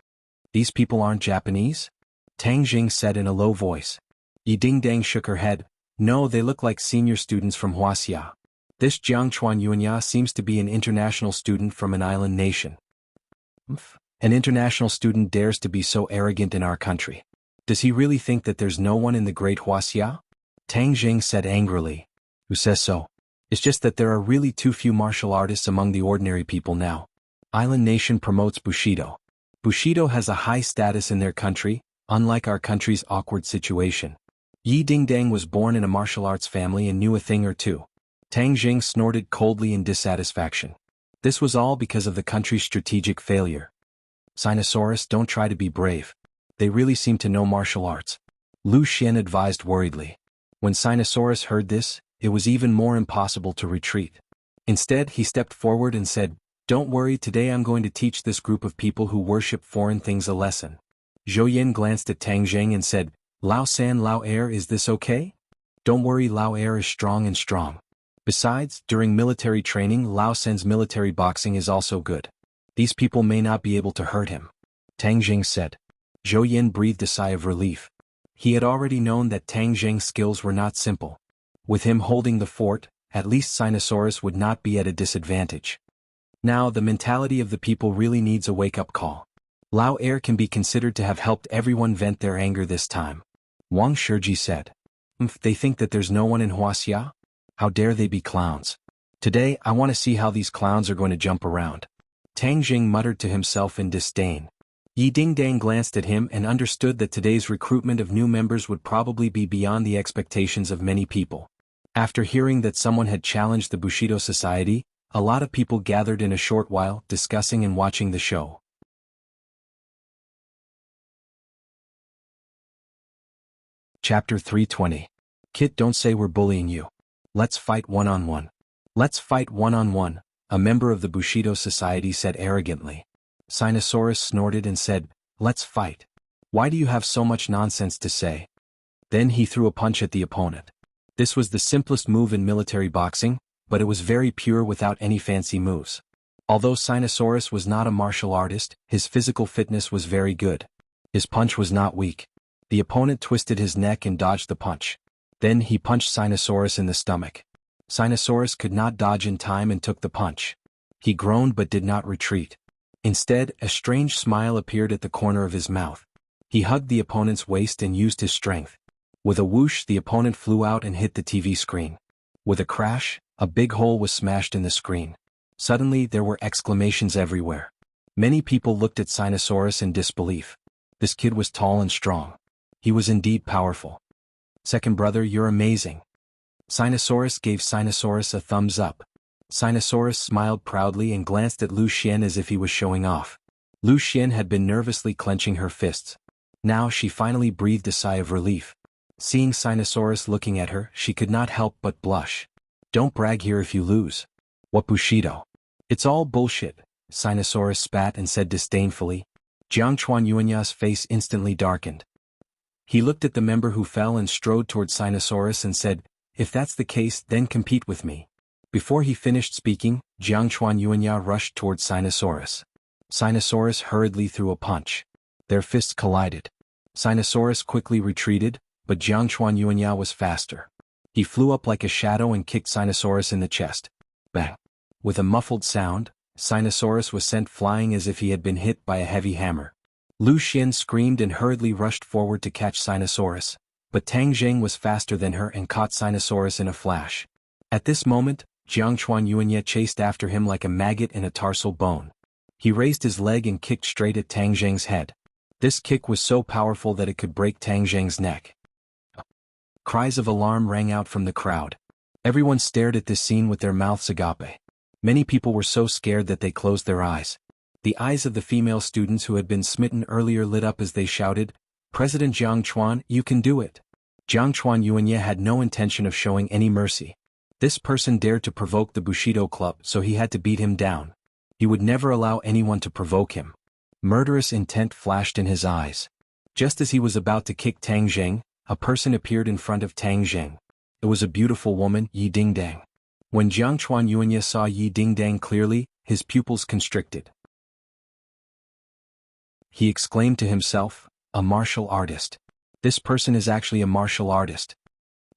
"These people aren't Japanese?" Tang Jing said in a low voice. Yi Dingdang shook her head. "No, they look like senior students from Wuxia. This Jianghu Yuanya seems to be an international student from an island nation." "An international student dares to be so arrogant in our country. Does he really think that there's no one in the great Wuxia?" Tang Jing said angrily. "Who says so? It's just that there are really too few martial artists among the ordinary people now. Island nation promotes Bushido. Bushido has a high status in their country, unlike our country's awkward situation. Yi Dingdang was born in a martial arts family and knew a thing or two." Tang Jing snorted coldly in dissatisfaction. This was all because of the country's strategic failure. "Sinosaurus, don't try to be brave. They really seem to know martial arts," Lu Xian advised worriedly. When Sinosaurus heard this, it was even more impossible to retreat. Instead, he stepped forward and said, "Don't worry, today I'm going to teach this group of people who worship foreign things a lesson." Zhou Yin glanced at Tang Jing and said, "Lao San Lao Air, is this okay?" "Don't worry, Lao Air is strong and strong. Besides, during military training, Lao San's military boxing is also good. These people may not be able to hurt him," Tang Jing said. Zhou Yin breathed a sigh of relief. He had already known that Tang Jing's skills were not simple. With him holding the fort, at least Sinosaurus would not be at a disadvantage. Now the mentality of the people really needs a wake-up call. Lao Air can be considered to have helped everyone vent their anger this time. Wang Shiji said. They think that there's no one in Wuxia? How dare they be clowns? Today I want to see how these clowns are going to jump around." Tang Jing muttered to himself in disdain. Yi Dingdang glanced at him and understood that today's recruitment of new members would probably be beyond the expectations of many people. After hearing that someone had challenged the Bushido Society, a lot of people gathered in a short while, discussing and watching the show. Chapter 320. Kit, don't say we're bullying you. Let's fight one-on-one. Let's fight one-on-one, a member of the Bushido Society said arrogantly. Sinosaurus snorted and said, "Let's fight. Why do you have so much nonsense to say?" Then he threw a punch at the opponent. This was the simplest move in military boxing, but it was very pure without any fancy moves. Although Sinosaurus was not a martial artist, his physical fitness was very good. His punch was not weak. The opponent twisted his neck and dodged the punch. Then he punched Sinosaurus in the stomach. Sinosaurus could not dodge in time and took the punch. He groaned but did not retreat. Instead, a strange smile appeared at the corner of his mouth. He hugged the opponent's waist and used his strength. With a whoosh, the opponent flew out and hit the TV screen. With a crash, a big hole was smashed in the screen. Suddenly, there were exclamations everywhere. Many people looked at Sinosaurus in disbelief. This kid was tall and strong. He was indeed powerful. Second brother, you're amazing. Sinosaurus gave Sinosaurus a thumbs up. Sinosaurus smiled proudly and glanced at Lu Xian as if he was showing off. Lu Xian had been nervously clenching her fists. Now she finally breathed a sigh of relief. Seeing Sinosaurus looking at her, she could not help but blush. Don't brag here if you lose. What Bushido? It's all bullshit, Sinosaurus spat and said disdainfully. Jiang Chuanyuanya's face instantly darkened. He looked at the member who fell and strode toward Sinosaurus and said, if that's the case, then compete with me. Before he finished speaking, Jiang Chuanyuanya rushed toward Sinosaurus. Sinosaurus hurriedly threw a punch. Their fists collided. Sinosaurus quickly retreated, but Jiang Chuanyuanya was faster. He flew up like a shadow and kicked Sinosaurus in the chest. Bang! With a muffled sound, Sinosaurus was sent flying as if he had been hit by a heavy hammer. Lu Xian screamed and hurriedly rushed forward to catch Sinosaurus, but Tang Zheng was faster than her and caught Sinosaurus in a flash. At this moment, Jiang Chuanyuanya chased after him like a maggot in a tarsal bone. He raised his leg and kicked straight at Tang Zheng's head. This kick was so powerful that it could break Tang Zheng's neck. Cries of alarm rang out from the crowd. Everyone stared at this scene with their mouths agape. Many people were so scared that they closed their eyes. The eyes of the female students who had been smitten earlier lit up as they shouted, President Jiang Chuan, you can do it. Jiang Chuanyuanya had no intention of showing any mercy. This person dared to provoke the Bushido Club, so he had to beat him down. He would never allow anyone to provoke him. Murderous intent flashed in his eyes. Just as he was about to kick Tang Zheng, a person appeared in front of Tang Zheng. It was a beautiful woman, Yi Dingdang. When Jiang Chuanyuanya saw Yi Dingdang clearly, his pupils constricted. He exclaimed to himself, a martial artist. This person is actually a martial artist.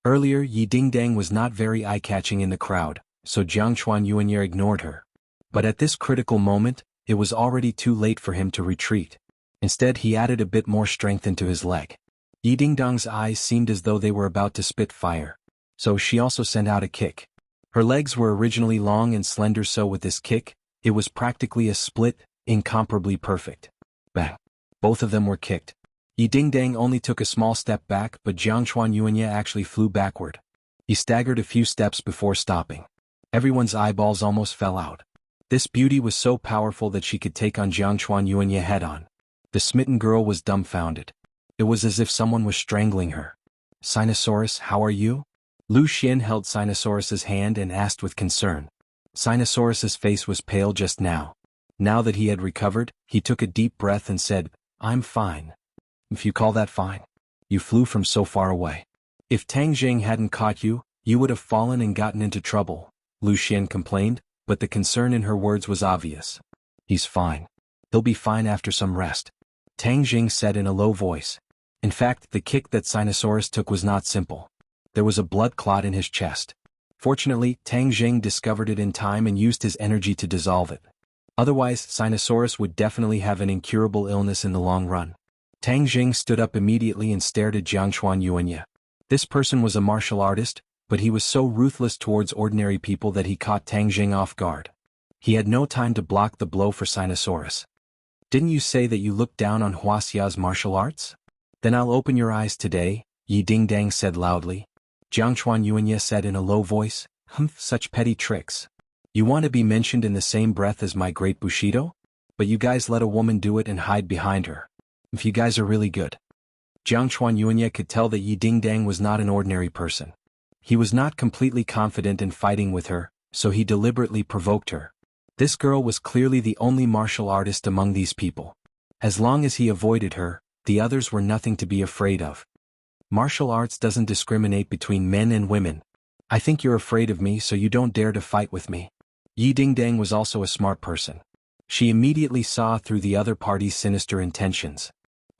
Earlier, Yi Dingdang was not very eye-catching in the crowd, so Jiang Chuanyuanya ignored her. But at this critical moment, it was already too late for him to retreat. Instead, he added a bit more strength into his leg. Yi Dingdang's eyes seemed as though they were about to spit fire. So she also sent out a kick. Her legs were originally long and slender, so with this kick, it was practically a split, incomparably perfect. Bang! Both of them were kicked. Yi Dingdang only took a small step back, but Jiang Chuanyuanya actually flew backward. He staggered a few steps before stopping. Everyone's eyeballs almost fell out. This beauty was so powerful that she could take on Jiang Chuanyuanya head-on. The smitten girl was dumbfounded. It was as if someone was strangling her. Sinosaurus, how are you? Lu Xian held Sinosaurus's hand and asked with concern. Sinosaurus's face was pale just now. Now that he had recovered, he took a deep breath and said, I'm fine. If you call that fine. You flew from so far away. If Tang Zheng hadn't caught you, you would have fallen and gotten into trouble, Lu Xian complained, but the concern in her words was obvious. He's fine. He'll be fine after some rest. Tang Zheng said in a low voice. In fact, the kick that Sinosaurus took was not simple. There was a blood clot in his chest. Fortunately, Tang Zheng discovered it in time and used his energy to dissolve it. Otherwise, Sinosaurus would definitely have an incurable illness in the long run. Tang Zheng stood up immediately and stared at Jiang Chuanyuanya. This person was a martial artist, but he was so ruthless towards ordinary people that he caught Tang Zheng off guard. He had no time to block the blow for Sinosaurus. Didn't you say that you looked down on Wuxia's martial arts? Then I'll open your eyes today, Yi Dingdang said loudly. Jiang Chuanyuanya said in a low voice, such petty tricks. You want to be mentioned in the same breath as my great Bushido? But you guys let a woman do it and hide behind her. If you guys are really good. Jiang Chuanyuanya could tell that Yi Dingdang was not an ordinary person. He was not completely confident in fighting with her, so he deliberately provoked her. This girl was clearly the only martial artist among these people. As long as he avoided her, the others were nothing to be afraid of. Martial arts doesn't discriminate between men and women. I think you're afraid of me, so you don't dare to fight with me. Yi Dingdang was also a smart person. She immediately saw through the other party's sinister intentions.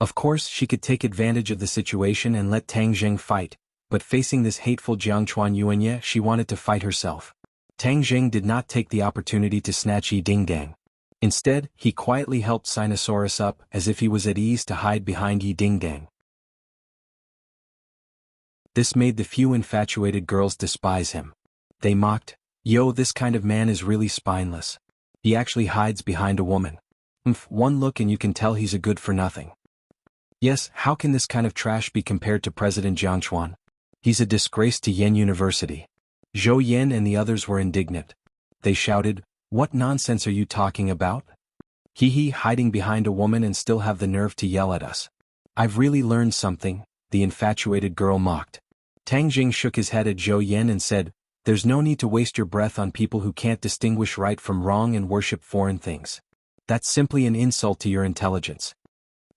Of course she could take advantage of the situation and let Tang Jing fight, but facing this hateful Jiangchuan Yuanye she wanted to fight herself. Tang Jing did not take the opportunity to snatch Yi Dingdang. Instead, he quietly helped Sinosaurus up as if he was at ease to hide behind Yi Dingdang. This made the few infatuated girls despise him. They mocked, "Yo, this kind of man is really spineless. He actually hides behind a woman. One look and you can tell he's a good for nothing. Yes, how can this kind of trash be compared to President Jiangchuan? He's a disgrace to Yen University." Zhou Yen and the others were indignant. They shouted, "What nonsense are you talking about? He hiding behind a woman and still have the nerve to yell at us. I've really learned something," the infatuated girl mocked. Tang Jing shook his head at Zhou Yen and said, "There's no need to waste your breath on people who can't distinguish right from wrong and worship foreign things. That's simply an insult to your intelligence."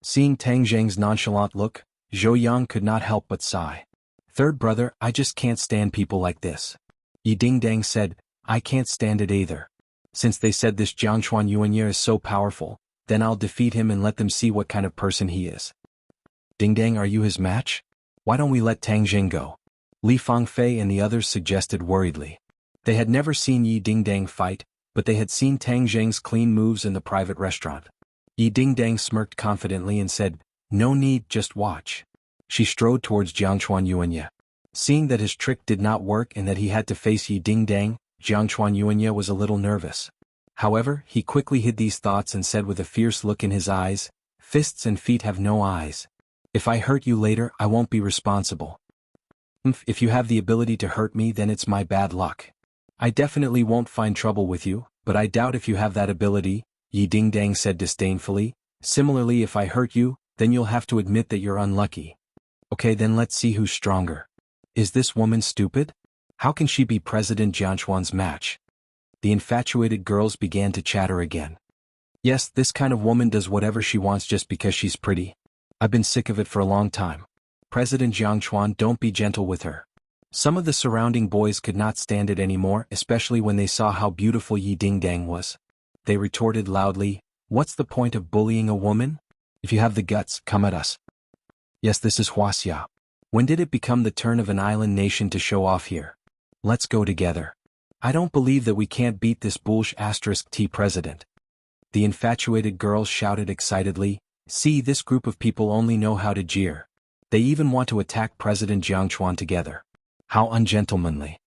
Seeing Tang Jing's nonchalant look, Zhou Yang could not help but sigh. "Third brother, I just can't stand people like this." Yi Dingdang said, "I can't stand it either. Since they said this Jiangchuan Yuanye is so powerful, then I'll defeat him and let them see what kind of person he is." "Dingdang, are you his match? Why don't we let Tang Jing go?" Li Fangfei and the others suggested worriedly. They had never seen Yi Dingdang fight, but they had seen Tang Jing's clean moves in the private restaurant. Yi Dingdang smirked confidently and said, "No need, just watch." She strode towards Jiangchuan Yuanye. Seeing that his trick did not work and that he had to face Yi Dingdang, Jiangchuan Yuanye was a little nervous. However, he quickly hid these thoughts and said with a fierce look in his eyes, "Fists and feet have no eyes. If I hurt you later, I won't be responsible. If you have the ability to hurt me, then it's my bad luck. I definitely won't find trouble with you, but I doubt if you have that ability," Yi Dingdang said disdainfully. "Similarly, if I hurt you, then you'll have to admit that you're unlucky. Okay, then let's see who's stronger. Is this woman stupid? How can she be President Jiangchuan's match?" The infatuated girls began to chatter again. "Yes, this kind of woman does whatever she wants just because she's pretty. I've been sick of it for a long time. President Jiangchuan, don't be gentle with her." Some of the surrounding boys could not stand it anymore, especially when they saw how beautiful Yi Dingdang was. They retorted loudly, "What's the point of bullying a woman? If you have the guts, come at us." "Yes, this is Wuxia. When did it become the turn of an island nation to show off here? Let's go together. I don't believe that we can't beat this *T president." The infatuated girls shouted excitedly, "See, this group of people only know how to jeer. They even want to attack President Jiangchuan together. How ungentlemanly.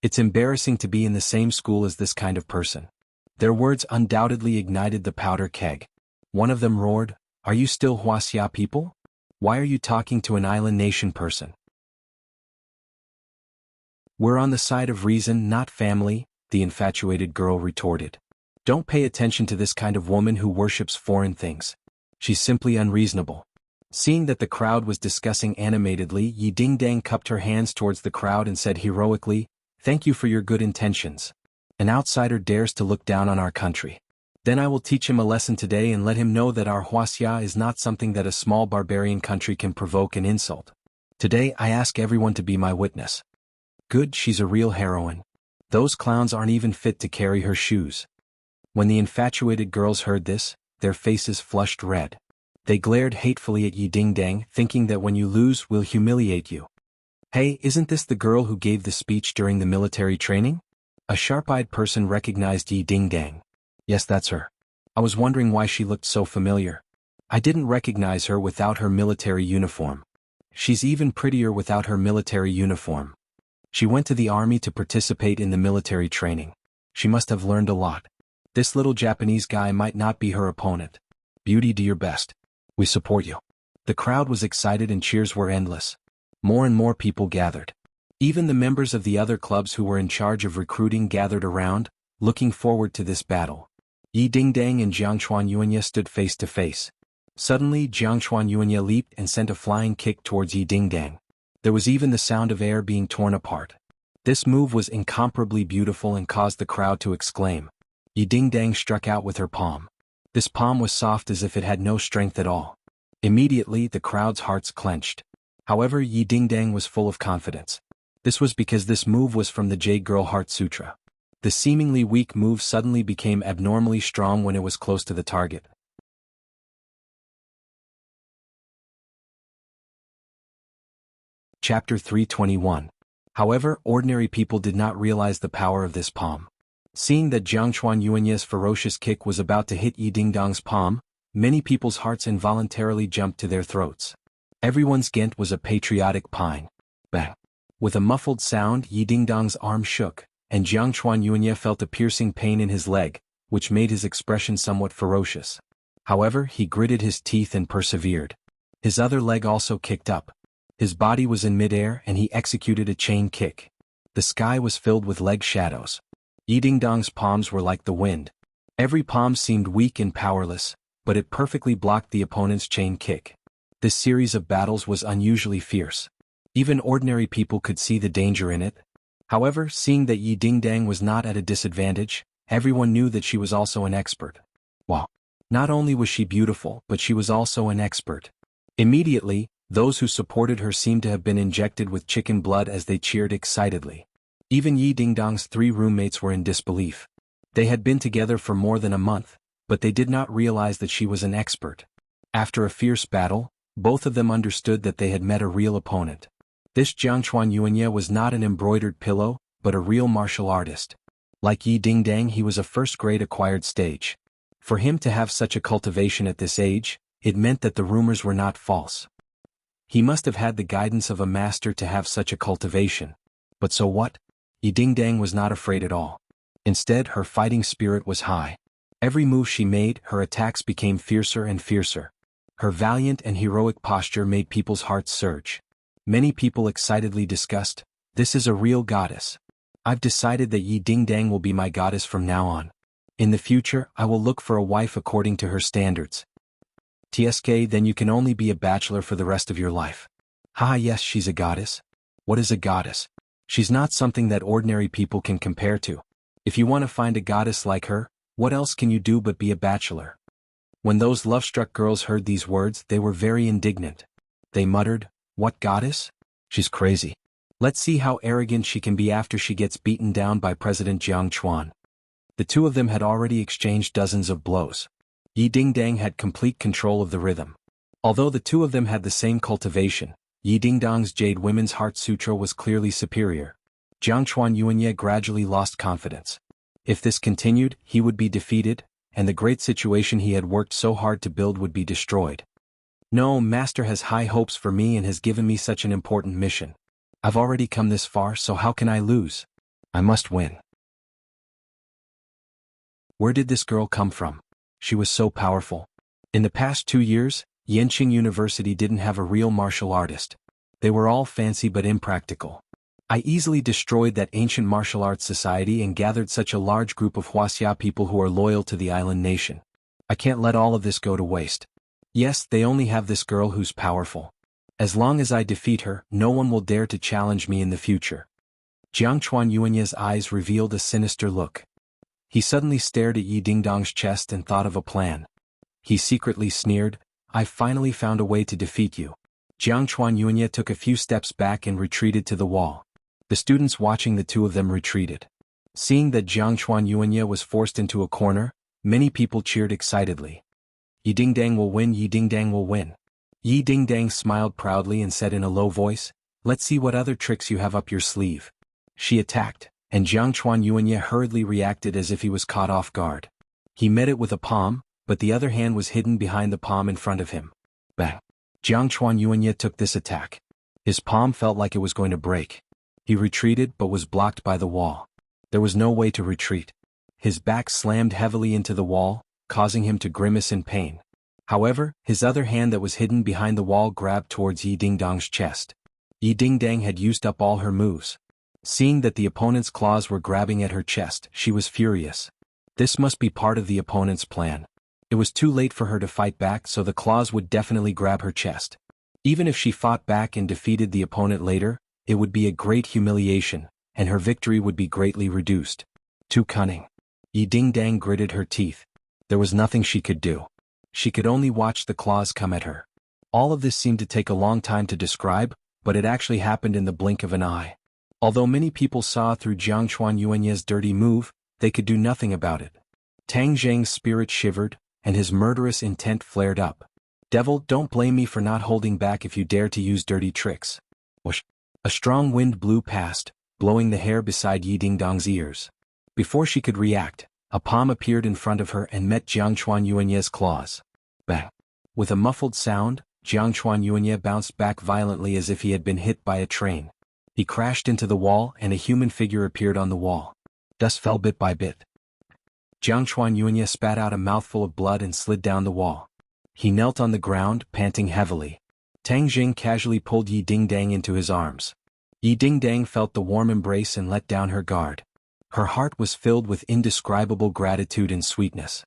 It's embarrassing to be in the same school as this kind of person." Their words undoubtedly ignited the powder keg. One of them roared, "Are you still Wuxia people? Why are you talking to an island nation person?" "We're on the side of reason, not family," the infatuated girl retorted. "Don't pay attention to this kind of woman who worships foreign things. She's simply unreasonable." Seeing that the crowd was discussing animatedly, Yi Dingdang cupped her hands towards the crowd and said heroically, "Thank you for your good intentions. An outsider dares to look down on our country. Then I will teach him a lesson today and let him know that our Wuxia is not something that a small barbarian country can provoke and insult. Today I ask everyone to be my witness." Good, she's a real heroine. Those clowns aren't even fit to carry her shoes. When the infatuated girls heard this, their faces flushed red. They glared hatefully at Yi Dingdang, thinking that when you lose, we'll humiliate you. "Hey, isn't this the girl who gave the speech during the military training?" A sharp-eyed person recognized Yi Dingdang. "Yes, that's her. I was wondering why she looked so familiar. I didn't recognize her without her military uniform. She's even prettier without her military uniform. She went to the army to participate in the military training. She must have learned a lot. This little Japanese guy might not be her opponent. Beauty, do your best. We support you." The crowd was excited and cheers were endless. More and more people gathered. Even the members of the other clubs who were in charge of recruiting gathered around, looking forward to this battle. Yi Dingdang and Jiangchuan Yuanye stood face to face. Suddenly Jiangchuan Yuanye leaped and sent a flying kick towards Yi Dingdang. There was even the sound of air being torn apart. This move was incomparably beautiful and caused the crowd to exclaim. Yi Dingdang struck out with her palm. This palm was soft as if it had no strength at all. Immediately the crowd's hearts clenched. However, Yi Dingdang was full of confidence. This was because this move was from the Jade Girl Heart Sutra. The seemingly weak move suddenly became abnormally strong when it was close to the target. Chapter 321. However, ordinary people did not realize the power of this palm. Seeing that Jiangchuan Yuanye's ferocious kick was about to hit Yi Dingdong's palm, many people's hearts involuntarily jumped to their throats. Everyone's gent was a patriotic pine. Bang! With a muffled sound, Yi Dingdong's arm shook, and Jiangchuan Yuanye felt a piercing pain in his leg, which made his expression somewhat ferocious. However, he gritted his teeth and persevered. His other leg also kicked up. His body was in midair and he executed a chain kick. The sky was filled with leg shadows. Yi Dingdong's palms were like the wind. Every palm seemed weak and powerless, but it perfectly blocked the opponent's chain kick. This series of battles was unusually fierce. Even ordinary people could see the danger in it. However, seeing that Yi Dingdong was not at a disadvantage, everyone knew that she was also an expert. Wow! Not only was she beautiful, but she was also an expert. Immediately, those who supported her seemed to have been injected with chicken blood as they cheered excitedly. Even Yi Dingdong's 3 roommates were in disbelief. They had been together for more than a month, but they did not realize that she was an expert. After a fierce battle, both of them understood that they had met a real opponent. This Jiangchuan Yuanye was not an embroidered pillow, but a real martial artist. Like Yi Dingdong, he was a first-grade acquired stage. For him to have such a cultivation at this age, it meant that the rumors were not false. He must have had the guidance of a master to have such a cultivation. But so what? Yi Dingdong was not afraid at all. Instead, her fighting spirit was high. Every move she made, her attacks became fiercer and fiercer. Her valiant and heroic posture made people's hearts surge. Many people excitedly discussed, "This is a real goddess. I've decided that Yi Dingdong will be my goddess from now on. In the future, I will look for a wife according to her standards. TSK, then you can only be a bachelor for the rest of your life." Haha, yes, she's a goddess. What is a goddess? She's not something that ordinary people can compare to. If you want to find a goddess like her, what else can you do but be a bachelor? When those love-struck girls heard these words, they were very indignant. They muttered, "What goddess? She's crazy. Let's see how arrogant she can be after she gets beaten down by President Jiang Chuan." The two of them had already exchanged dozens of blows. Yi Dingdong had complete control of the rhythm. Although the two of them had the same cultivation, Yi Dingdong's Jade Women's Heart Sutra was clearly superior. Jiangchuan Yuanye gradually lost confidence. If this continued, he would be defeated, and the great situation he had worked so hard to build would be destroyed. No, Master has high hopes for me and has given me such an important mission. I've already come this far, so how can I lose? I must win. Where did this girl come from? She was so powerful. In the past 2 years, Yenqing University didn't have a real martial artist. They were all fancy but impractical. I easily destroyed that ancient martial arts society and gathered such a large group of Wuxia people who are loyal to the island nation. I can't let all of this go to waste. Yes, they only have this girl who's powerful. As long as I defeat her, no one will dare to challenge me in the future. Jiangchuan Yuanye's eyes revealed a sinister look. He suddenly stared at Yi Dingdong's chest and thought of a plan. He secretly sneered, "I've finally found a way to defeat you." Jiangchuan Yuanye took a few steps back and retreated to the wall. The students watching the two of them retreated. Seeing that Jiangchuan Yuanye was forced into a corner, many people cheered excitedly. "Yi Dingdong will win, Yi Dingdong will win." Yi Dingdong smiled proudly and said in a low voice, "Let's see what other tricks you have up your sleeve." She attacked, and Jiangchuan Yuanye hurriedly reacted as if he was caught off guard. He met it with a palm, but the other hand was hidden behind the palm in front of him. Bang! Jiangchuan Yuanye took this attack. His palm felt like it was going to break. He retreated but was blocked by the wall. There was no way to retreat. His back slammed heavily into the wall, causing him to grimace in pain. However, his other hand that was hidden behind the wall grabbed towards Yi Dingdong's chest. Yi Dingdong had used up all her moves. Seeing that the opponent's claws were grabbing at her chest, she was furious. This must be part of the opponent's plan. It was too late for her to fight back, so the claws would definitely grab her chest. Even if she fought back and defeated the opponent later, it would be a great humiliation, and her victory would be greatly reduced. Too cunning. Yi Dingdong gritted her teeth. There was nothing she could do. She could only watch the claws come at her. All of this seemed to take a long time to describe, but it actually happened in the blink of an eye. Although many people saw through Jiangchuan Yuanye's dirty move, they could do nothing about it. Tang Zheng's spirit shivered, and his murderous intent flared up. "Devil, don't blame me for not holding back if you dare to use dirty tricks." Whoosh! A strong wind blew past, blowing the hair beside Yi Dingdong's ears. Before she could react, a palm appeared in front of her and met Jiang Chuanyuanye's claws. Bang! With a muffled sound, Jiang Chuanyuanye bounced back violently as if he had been hit by a train. He crashed into the wall and a human figure appeared on the wall. Dust fell bit by bit. Jiang Chuanyuanye spat out a mouthful of blood and slid down the wall. He knelt on the ground, panting heavily. Tang Jing casually pulled Yi Dingdang into his arms. Yi Dingdang felt the warm embrace and let down her guard. Her heart was filled with indescribable gratitude and sweetness.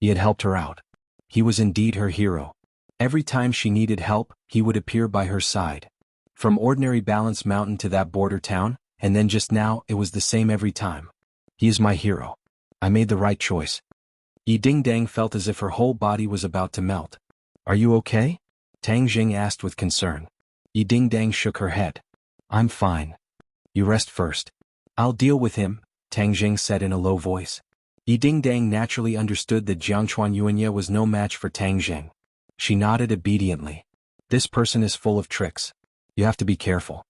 He had helped her out. He was indeed her hero. Every time she needed help, he would appear by her side. From ordinary Balance Mountain to that border town, and then just now it was the same every time. He is my hero. I made the right choice. Yi Dingdang felt as if her whole body was about to melt. Are you okay? Tang Jing asked with concern. Yi Dingdang shook her head. I'm fine. You rest first. I'll deal with him, Tang Jing said in a low voice. Yi Dingdang naturally understood that Jiang Chuanyuanye was no match for Tang Jing. She nodded obediently. This person is full of tricks. You have to be careful.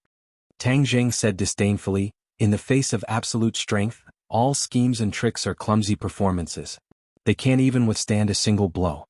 Tang Jing said disdainfully, in the face of absolute strength, all schemes and tricks are clumsy performances. They can't even withstand a single blow.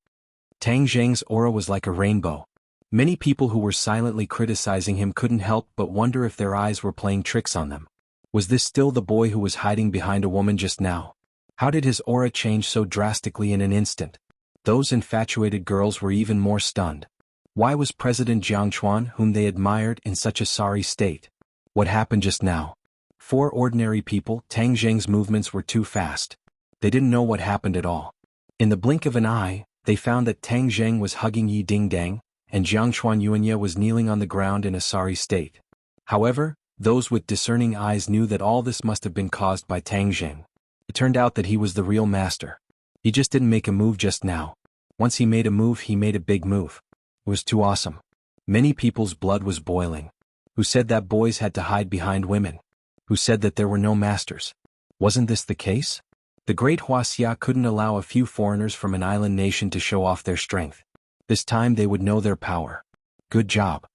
Tang Jing's aura was like a rainbow. Many people who were silently criticizing him couldn't help but wonder if their eyes were playing tricks on them. Was this still the boy who was hiding behind a woman just now? How did his aura change so drastically in an instant? Those infatuated girls were even more stunned. Why was President Jiang Chuan, whom they admired, in such a sorry state? What happened just now? For ordinary people, Tang Jing's movements were too fast. They didn't know what happened at all. In the blink of an eye, they found that Tang Jing was hugging Yi Dingdang, and Jiang Chuanyuanye was kneeling on the ground in a sorry state. However, those with discerning eyes knew that all this must have been caused by Tang Jing. It turned out that he was the real master. He just didn't make a move just now. Once he made a move, he made a big move. It was too awesome. Many people's blood was boiling. Who said that boys had to hide behind women? Who said that there were no masters? Wasn't this the case? The great Wuxia couldn't allow a few foreigners from an island nation to show off their strength. This time they would know their power. Good job.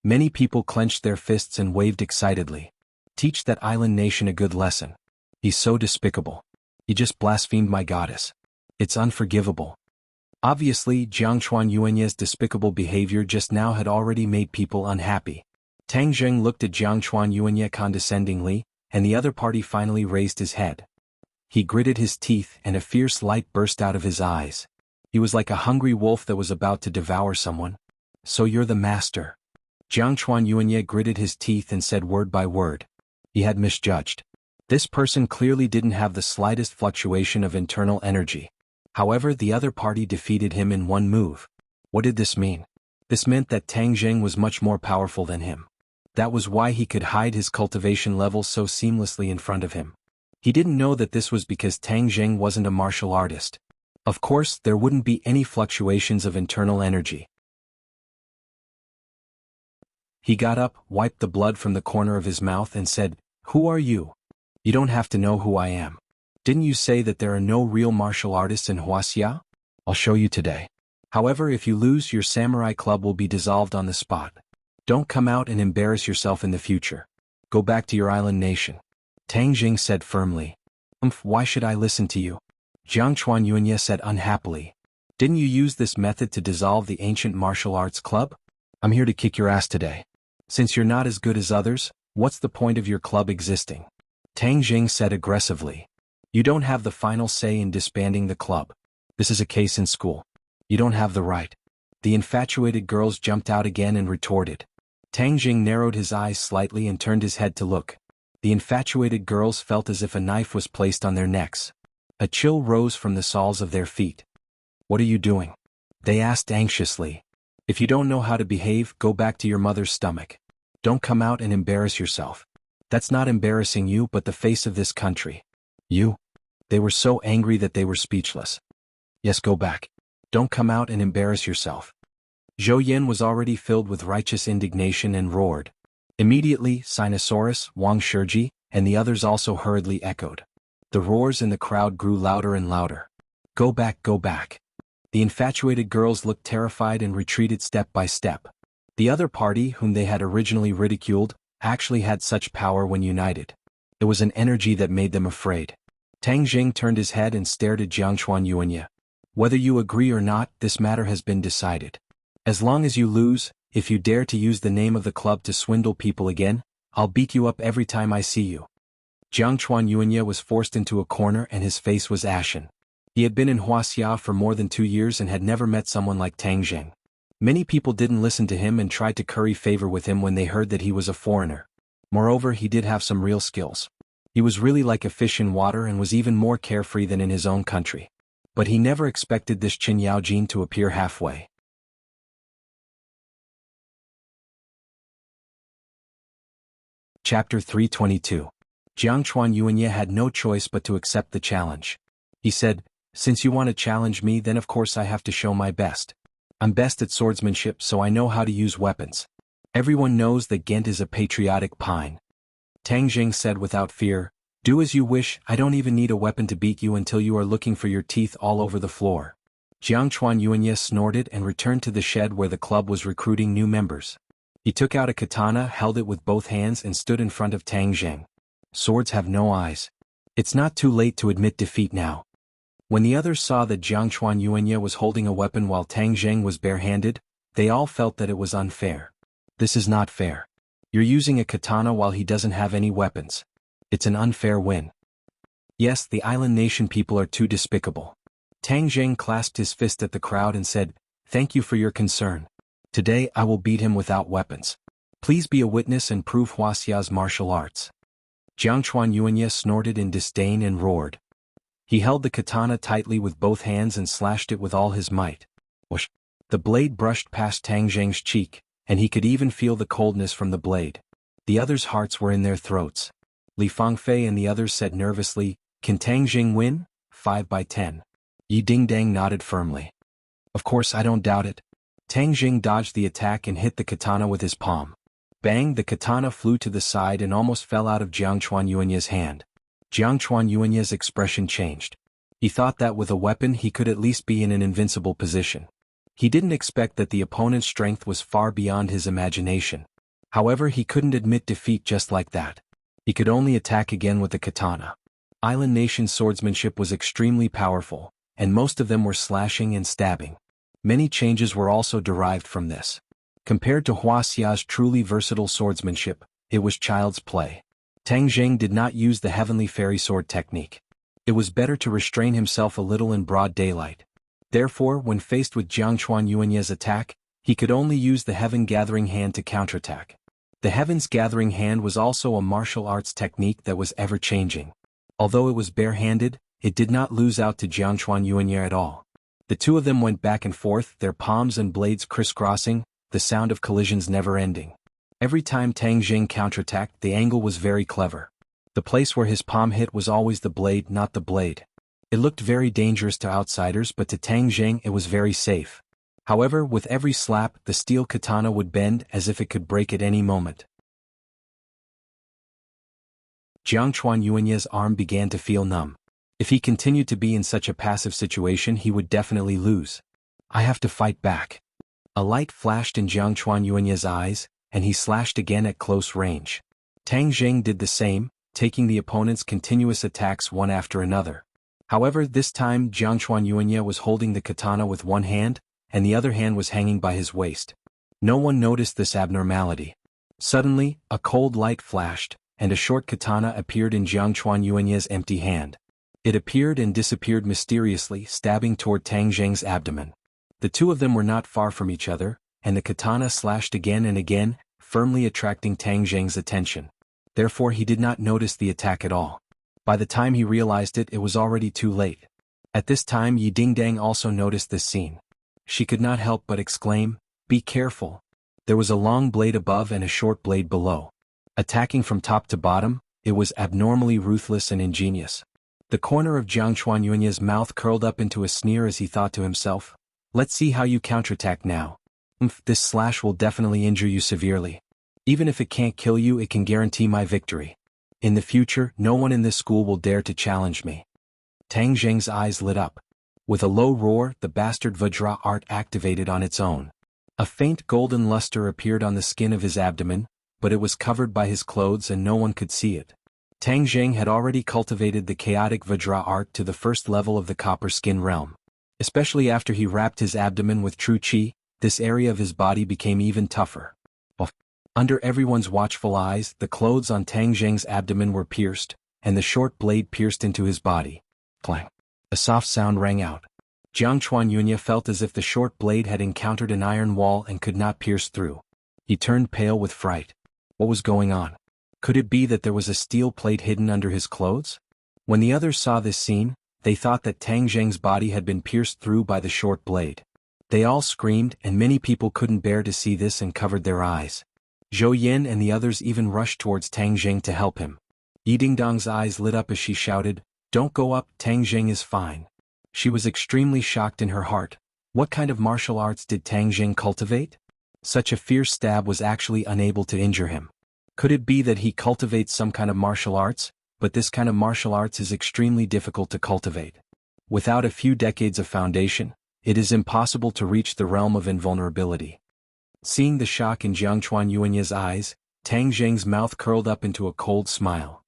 Many people clenched their fists and waved excitedly. Teach that island nation a good lesson. He's so despicable. He just blasphemed my goddess. It's unforgivable. Obviously, Jiang Chuanyuanye's despicable behavior just now had already made people unhappy. Tang Jing looked at Jiang Chuanyuanye condescendingly, and the other party finally raised his head. He gritted his teeth and a fierce light burst out of his eyes. He was like a hungry wolf that was about to devour someone. So you're the master. Jiang Chuanyuanye gritted his teeth and said word by word. He had misjudged. This person clearly didn't have the slightest fluctuation of internal energy. However, the other party defeated him in one move. What did this mean? This meant that Tang Jing was much more powerful than him. That was why he could hide his cultivation level so seamlessly in front of him. He didn't know that this was because Tang Jing wasn't a martial artist. Of course, there wouldn't be any fluctuations of internal energy. He got up, wiped the blood from the corner of his mouth and said, "Who are you? You don't have to know who I am. Didn't you say that there are no real martial artists in Wuxia? I'll show you today. However, if you lose, your samurai club will be dissolved on the spot. Don't come out and embarrass yourself in the future. Go back to your island nation." Tang Jing said firmly. Why should I listen to you?" Jiang Chuanyuanye said unhappily. "Didn't you use this method to dissolve the ancient martial arts club? I'm here to kick your ass today. Since you're not as good as others, what's the point of your club existing?" Tang Jing said aggressively. "You don't have the final say in disbanding the club. This is a case in school. You don't have the right." The infatuated girls jumped out again and retorted. Tang Jing narrowed his eyes slightly and turned his head to look. The infatuated girls felt as if a knife was placed on their necks. A chill rose from the soles of their feet. "What are you doing?" they asked anxiously. "If you don't know how to behave, go back to your mother's stomach. Don't come out and embarrass yourself. That's not embarrassing you but the face of this country. You." They were so angry that they were speechless. "Yes, go back. Don't come out and embarrass yourself." Zhou Yin was already filled with righteous indignation and roared. Immediately, Sinosaurus, Wang Shiji, and the others also hurriedly echoed. The roars in the crowd grew louder and louder. "Go back, go back." The infatuated girls looked terrified and retreated step by step. The other party, whom they had originally ridiculed, actually had such power when united. It was an energy that made them afraid. Tang Jing turned his head and stared at Jiangchuan Yuanya. Whether you agree or not, this matter has been decided. As long as you lose, if you dare to use the name of the club to swindle people again, I'll beat you up every time I see you. Jiangchuan Yuanya was forced into a corner and his face was ashen. He had been in Wuxia for more than 2 years and had never met someone like Tang Jing. Many people didn't listen to him and tried to curry favor with him when they heard that he was a foreigner. Moreover, he did have some real skills. He was really like a fish in water and was even more carefree than in his own country. But he never expected this Qin Yaojin to appear halfway. Chapter 322. Jiangchuan Yuanya had no choice but to accept the challenge. He said, "Since you want to challenge me, then of course I have to show my best. I'm best at swordsmanship, so I know how to use weapons. Everyone knows that Ghent is a patriotic pine." Tang Jing said without fear, "Do as you wish, I don't even need a weapon to beat you until you are looking for your teeth all over the floor." Jiangchuan Yuanya snorted and returned to the shed where the club was recruiting new members. He took out a katana, held it with both hands and stood in front of Tang Jing. Swords have no eyes. It's not too late to admit defeat now. When the others saw that Jiangchuan Yuanya was holding a weapon while Tang Jing was barehanded, they all felt that it was unfair. This is not fair. You're using a katana while he doesn't have any weapons. It's an unfair win. Yes, the island nation people are too despicable. Tang Jing clasped his fist at the crowd and said, "Thank you for your concern. Today I will beat him without weapons. Please be a witness and prove Wuxia's martial arts." Jiangchuan Yuanya snorted in disdain and roared. He held the katana tightly with both hands and slashed it with all his might. Whoosh! The blade brushed past Tang Jing's cheek, and he could even feel the coldness from the blade. The others' hearts were in their throats. Li Fangfei and the others said nervously, "Can Tang Jing win? 5 by 10. Yi Dingdang nodded firmly. "Of course, I don't doubt it." Tang Jing dodged the attack and hit the katana with his palm. Bang! The katana flew to the side and almost fell out of Jiangchuan Yuanya's hand. Jiangchuan Yuanya's expression changed. He thought that with a weapon he could at least be in an invincible position. He didn't expect that the opponent's strength was far beyond his imagination. However, he couldn't admit defeat just like that. He could only attack again with the katana. Island Nation's swordsmanship was extremely powerful, and most of them were slashing and stabbing. Many changes were also derived from this. Compared to Wuxia's truly versatile swordsmanship, it was child's play. Tang Jing did not use the heavenly fairy sword technique. It was better to restrain himself a little in broad daylight. Therefore, when faced with Jiangchuan Yuanya's attack, he could only use the Heaven Gathering Hand to counterattack. The Heaven's Gathering Hand was also a martial arts technique that was ever-changing. Although it was barehanded, it did not lose out to Jiangchuan Yuanya at all. The two of them went back and forth, their palms and blades crisscrossing, the sound of collisions never ending. Every time Tang Jing counterattacked, the angle was very clever. The place where his palm hit was always the blade, not the blade. It looked very dangerous to outsiders, but to Tang Jing it was very safe. However, with every slap, the steel katana would bend as if it could break at any moment. Jiangchuan Yuanya's arm began to feel numb. If he continued to be in such a passive situation, he would definitely lose. "I have to fight back." A light flashed in Jiangchuan Yuanya's eyes, and he slashed again at close range. Tang Jing did the same, taking the opponent's continuous attacks one after another. However, this time Jiangchuan Yuanya was holding the katana with one hand, and the other hand was hanging by his waist. No one noticed this abnormality. Suddenly, a cold light flashed, and a short katana appeared in Jiangchuan Yuanya's empty hand. It appeared and disappeared mysteriously, stabbing toward Tang Jing's abdomen. The two of them were not far from each other, and the katana slashed again and again, firmly attracting Tang Jing's attention. Therefore he did not notice the attack at all. By the time he realized it, it was already too late. At this time Yi Dingdang also noticed this scene. She could not help but exclaim, "Be careful." There was a long blade above and a short blade below. Attacking from top to bottom, it was abnormally ruthless and ingenious. The corner of Jiangchuan Yuanya's mouth curled up into a sneer as he thought to himself, "Let's see how you counterattack now. This slash will definitely injure you severely. Even if it can't kill you, it can guarantee my victory. In the future, no one in this school will dare to challenge me." Tang Jing's eyes lit up. With a low roar, the bastard Vajra art activated on its own. A faint golden luster appeared on the skin of his abdomen, but it was covered by his clothes and no one could see it. Tang Jing had already cultivated the chaotic Vajra art to the first level of the copper skin realm. Especially after he wrapped his abdomen with true qi, this area of his body became even tougher. Under everyone's watchful eyes, the clothes on Tang Jing's abdomen were pierced, and the short blade pierced into his body. Clang. A soft sound rang out. Jiang Chuanyunya felt as if the short blade had encountered an iron wall and could not pierce through. He turned pale with fright. What was going on? Could it be that there was a steel plate hidden under his clothes? When the others saw this scene, they thought that Tang Jing's body had been pierced through by the short blade. They all screamed, and many people couldn't bear to see this and covered their eyes. Zhou Yin and the others even rushed towards Tang Jing to help him. Yi Dingdong's eyes lit up as she shouted, "Don't go up, Tang Jing is fine." She was extremely shocked in her heart. What kind of martial arts did Tang Jing cultivate? Such a fierce stab was actually unable to injure him. Could it be that he cultivates some kind of martial arts? But this kind of martial arts is extremely difficult to cultivate. Without a few decades of foundation, it is impossible to reach the realm of invulnerability. Seeing the shock in Jiang Chuanyuanya's eyes, Tang Jing's mouth curled up into a cold smile.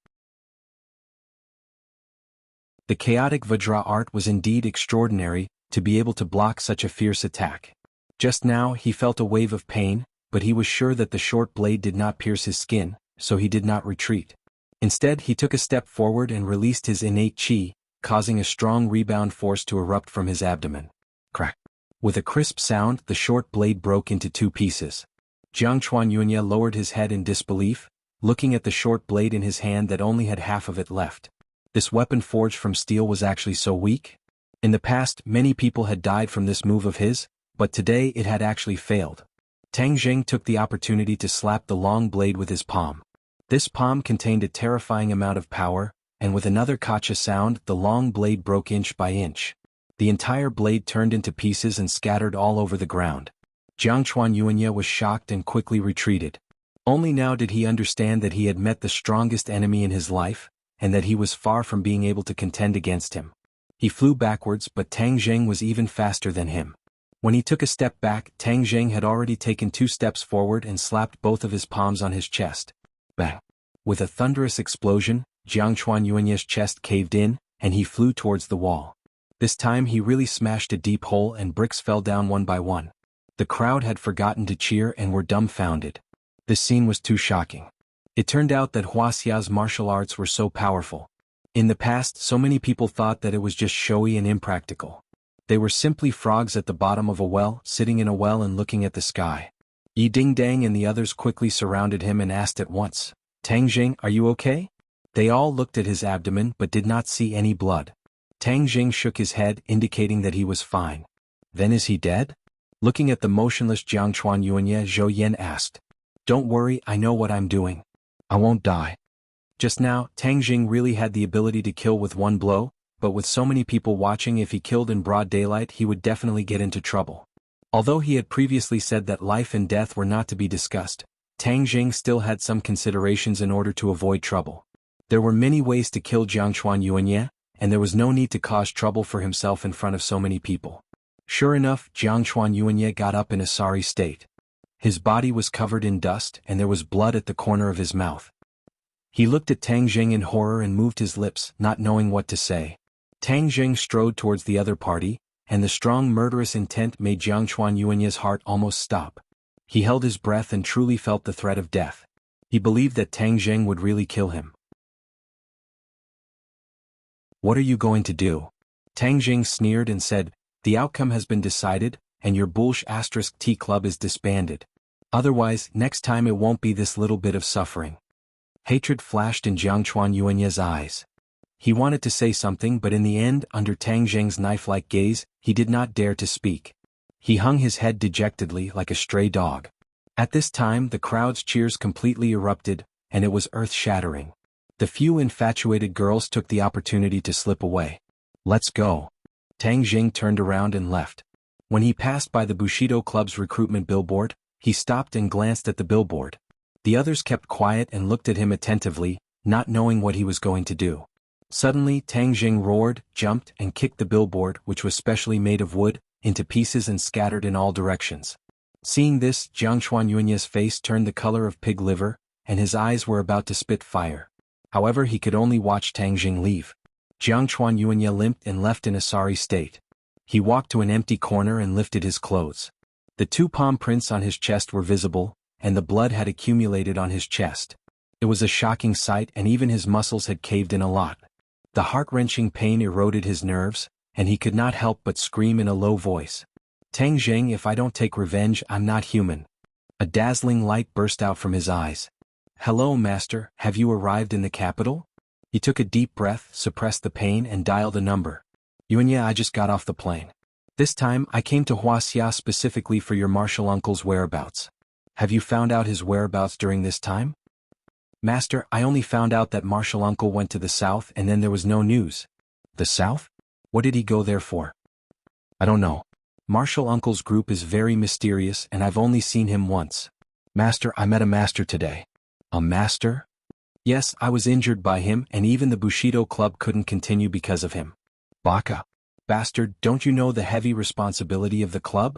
The chaotic Vajra art was indeed extraordinary, to be able to block such a fierce attack. Just now he felt a wave of pain, but he was sure that the short blade did not pierce his skin, so he did not retreat. Instead he took a step forward and released his innate qi, causing a strong rebound force to erupt from his abdomen. Crack. With a crisp sound, the short blade broke into two pieces. Jiang Chuanyunya lowered his head in disbelief, looking at the short blade in his hand that only had half of it left. This weapon forged from steel was actually so weak? In the past, many people had died from this move of his, but today it had actually failed. Tang Jing took the opportunity to slap the long blade with his palm. This palm contained a terrifying amount of power, and with another kacha sound, the long blade broke inch by inch. The entire blade turned into pieces and scattered all over the ground. Jiang Chuanyuanya was shocked and quickly retreated. Only now did he understand that he had met the strongest enemy in his life, and that he was far from being able to contend against him. He flew backwards, but Tang Jing was even faster than him. When he took a step back, Tang Jing had already taken 2 steps forward and slapped both of his palms on his chest. Bang! With a thunderous explosion, Jiang Chuanyuanya's chest caved in, and he flew towards the wall. This time he really smashed a deep hole and bricks fell down one by one. The crowd had forgotten to cheer and were dumbfounded. This scene was too shocking. It turned out that Wuxia's martial arts were so powerful. In the past, so many people thought that it was just showy and impractical. They were simply frogs at the bottom of a well, sitting in a well and looking at the sky. Yi Dingdang and the others quickly surrounded him and asked at once, "Tang Jing, are you okay?" They all looked at his abdomen but did not see any blood. Tang Jing shook his head, indicating that he was fine. Then is he dead? Looking at the motionless Jiang Chuanyuanya, Zhou Yin asked, "Don't worry, I know what I'm doing. I won't die." Just now, Tang Jing really had the ability to kill with one blow, but with so many people watching, if he killed in broad daylight he would definitely get into trouble. Although he had previously said that life and death were not to be discussed, Tang Jing still had some considerations in order to avoid trouble. There were many ways to kill Jiang Chuanyuanya, and there was no need to cause trouble for himself in front of so many people. Sure enough, Jiang Chuanyuanya got up in a sorry state. His body was covered in dust and there was blood at the corner of his mouth. He looked at Tang Jing in horror and moved his lips, not knowing what to say. Tang Jing strode towards the other party, and the strong murderous intent made Jiang Chuanyuanya's heart almost stop. He held his breath and truly felt the threat of death. He believed that Tang Jing would really kill him. "What are you going to do?" Tang Jing sneered and said, "The outcome has been decided, and your Bullsh*T club is disbanded. Otherwise, next time it won't be this little bit of suffering." Hatred flashed in Jiang Chuanyuanya's eyes. He wanted to say something, but in the end, under Tang Jing's knife-like gaze, he did not dare to speak. He hung his head dejectedly like a stray dog. At this time the crowd's cheers completely erupted, and it was earth-shattering. The few infatuated girls took the opportunity to slip away. "Let's go." Tang Jing turned around and left. When he passed by the Bushido Club's recruitment billboard, he stopped and glanced at the billboard. The others kept quiet and looked at him attentively, not knowing what he was going to do. Suddenly Tang Jing roared, jumped, and kicked the billboard, which was specially made of wood, into pieces and scattered in all directions. Seeing this, Jiang Chuanyuanya's face turned the color of pig liver, and his eyes were about to spit fire. However, he could only watch Tang Jing leave. Jiang Chuanyuanya limped and left in a sorry state. He walked to an empty corner and lifted his clothes. The 2 palm prints on his chest were visible, and the blood had accumulated on his chest. It was a shocking sight, and even his muscles had caved in a lot. The heart-wrenching pain eroded his nerves, and he could not help but scream in a low voice. Tang Jing, if I don't take revenge, I'm not human. A dazzling light burst out from his eyes. Hello, master, have you arrived in the capital? He took a deep breath, suppressed the pain, and dialed a number. Yuanya, I just got off the plane. This time, I came to Wuxia specifically for your martial uncle's whereabouts. Have you found out his whereabouts during this time? Master, I only found out that martial uncle went to the south and then there was no news. The south? What did he go there for? I don't know. Martial uncle's group is very mysterious and I've only seen him once. Master, I met a master today. A master? Yes, I was injured by him and even the Bushido club couldn't continue because of him. Baka. Bastard, don't you know the heavy responsibility of the club?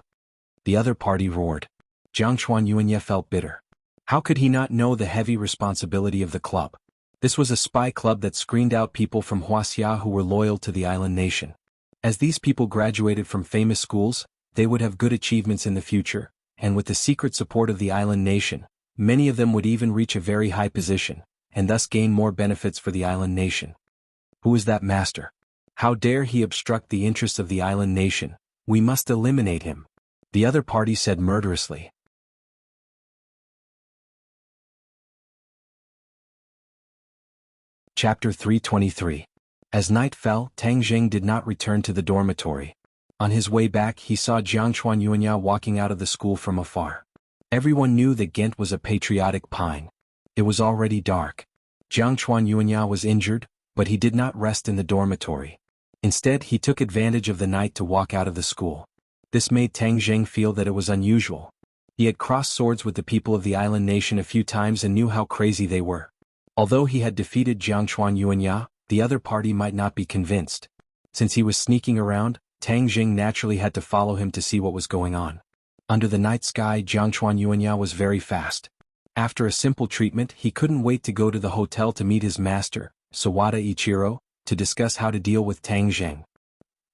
The other party roared. Jiang Chuanyuanya felt bitter. How could he not know the heavy responsibility of the club? This was a spy club that screened out people from Wuxia who were loyal to the island nation. As these people graduated from famous schools, they would have good achievements in the future, and with the secret support of the island nation, many of them would even reach a very high position, and thus gain more benefits for the island nation. Who is that master? How dare he obstruct the interests of the island nation? We must eliminate him. The other party said murderously. Chapter 323. As night fell, Tang Jing did not return to the dormitory. On his way back, he saw Jiang Chuanyuanya walking out of the school from afar. Everyone knew that Ghent was a patriotic pine. It was already dark. Jiang Chuanyuanya was injured, but he did not rest in the dormitory. Instead, he took advantage of the night to walk out of the school. This made Tang Jing feel that it was unusual. He had crossed swords with the people of the island nation a few times and knew how crazy they were. Although he had defeated Jiang Chuanyuanya, the other party might not be convinced. Since he was sneaking around, Tang Jing naturally had to follow him to see what was going on. Under the night sky, Jiang Chuanyuanya was very fast. After a simple treatment, he couldn't wait to go to the hotel to meet his master, Sawada Ichiro, to discuss how to deal with Tang Jing.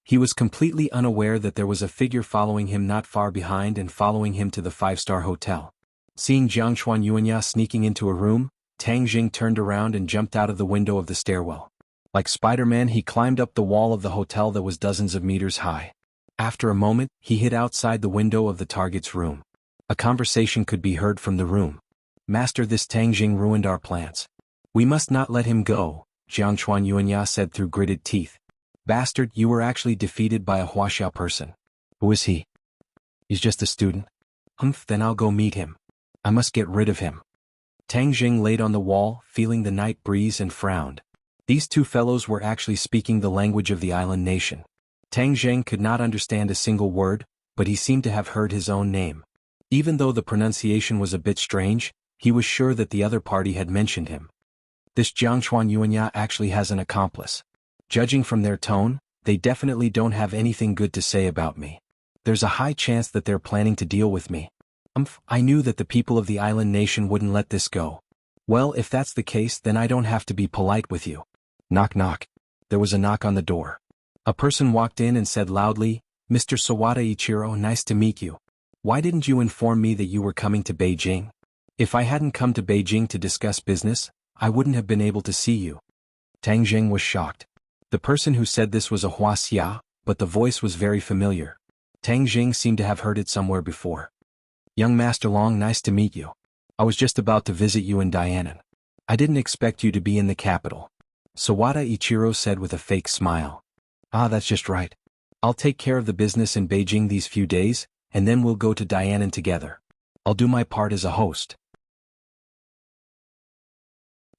He was completely unaware that there was a figure following him not far behind and following him to the 5-star hotel. Seeing Jiang Chuanyuanya sneaking into a room, Tang Jing turned around and jumped out of the window of the stairwell. Like Spider-Man, he climbed up the wall of the hotel that was dozens of meters high. After a moment, he hid outside the window of the target's room. A conversation could be heard from the room. Master, this Tang Jing ruined our plans. We must not let him go, Jiang Chuanyuanya said through gritted teeth. Bastard, you were actually defeated by a Wuxia person. Who is he? He's just a student. Then I'll go meet him. I must get rid of him. Tang Jing laid on the wall, feeling the night breeze and frowned. These two fellows were actually speaking the language of the island nation. Tang Jing could not understand a single word, but he seemed to have heard his own name. Even though the pronunciation was a bit strange, he was sure that the other party had mentioned him. This Jiang Chuanyuanya actually has an accomplice. Judging from their tone, they definitely don't have anything good to say about me. There's a high chance that they're planning to deal with me. I knew that the people of the island nation wouldn't let this go. Well, if that's the case, then I don't have to be polite with you. Knock knock. There was a knock on the door. A person walked in and said loudly, Mr. Sawada Ichiro, nice to meet you. Why didn't you inform me that you were coming to Beijing? If I hadn't come to Beijing to discuss business, I wouldn't have been able to see you. Tang Jing was shocked. The person who said this was a Wuxia, but the voice was very familiar. Tang Jing seemed to have heard it somewhere before. Young Master Long, nice to meet you. I was just about to visit you in Dianan. I didn't expect you to be in the capital. Sawada Ichiro said with a fake smile. Ah, that's just right. I'll take care of the business in Beijing these few days, and then we'll go to Dianan together. I'll do my part as a host.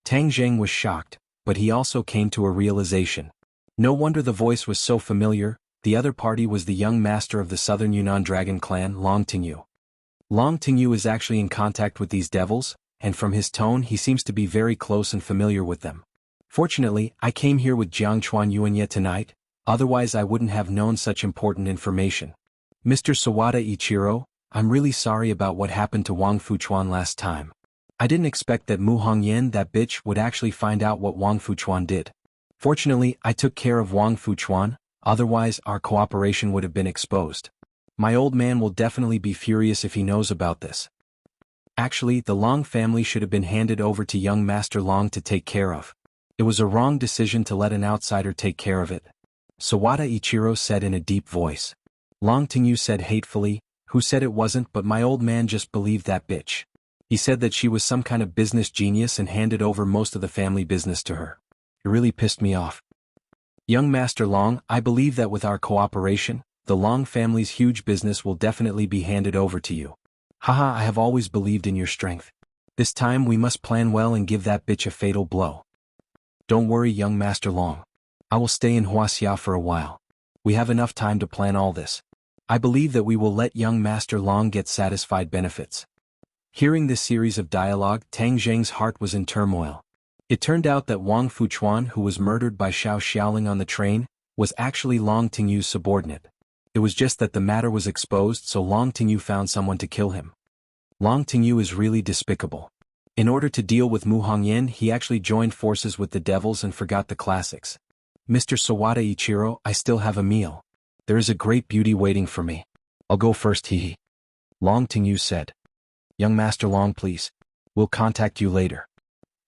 Tang Jing was shocked, but he also came to a realization. No wonder the voice was so familiar. The other party was the young master of the Southern Yunnan Dragon clan, Long Tingyu. Long Tingyu is actually in contact with these devils, and from his tone he seems to be very close and familiar with them. Fortunately, I came here with Jiang Chuanyuanya tonight, otherwise I wouldn't have known such important information. Mr. Sawada Ichiro, I'm really sorry about what happened to Wang Fuchuan last time. I didn't expect that Mu Hongyan, that bitch, would actually find out what Wang Fuchuan did. Fortunately, I took care of Wang Fuchuan, otherwise our cooperation would have been exposed. My old man will definitely be furious if he knows about this. Actually, the Long family should have been handed over to young Master Long to take care of. It was a wrong decision to let an outsider take care of it. Sawada Ichiro said in a deep voice. Long Tingyu said hatefully, who said it wasn't, but my old man just believed that bitch. He said that she was some kind of business genius and handed over most of the family business to her. It really pissed me off. Young Master Long, I believe that with our cooperation, the Long family's huge business will definitely be handed over to you. Haha, I have always believed in your strength. This time we must plan well and give that bitch a fatal blow. Don't worry, young Master Long. I will stay in Wuxia for a while. We have enough time to plan all this. I believe that we will let young Master Long get satisfied benefits. Hearing this series of dialogue, Tang Zheng's heart was in turmoil. It turned out that Wang Fuchuan, who was murdered by Xiao Xiaoling on the train, was actually Long Tingyu's subordinate. It was just that the matter was exposed, so Long Tingyu found someone to kill him. Long Tingyu is really despicable. In order to deal with Mu Hongyan, he actually joined forces with the devils and forgot the classics. Mr. Sawada Ichiro, I still have a meal. There is a great beauty waiting for me. I'll go first, hee. Long Tingyu said. Young Master Long, please. We'll contact you later.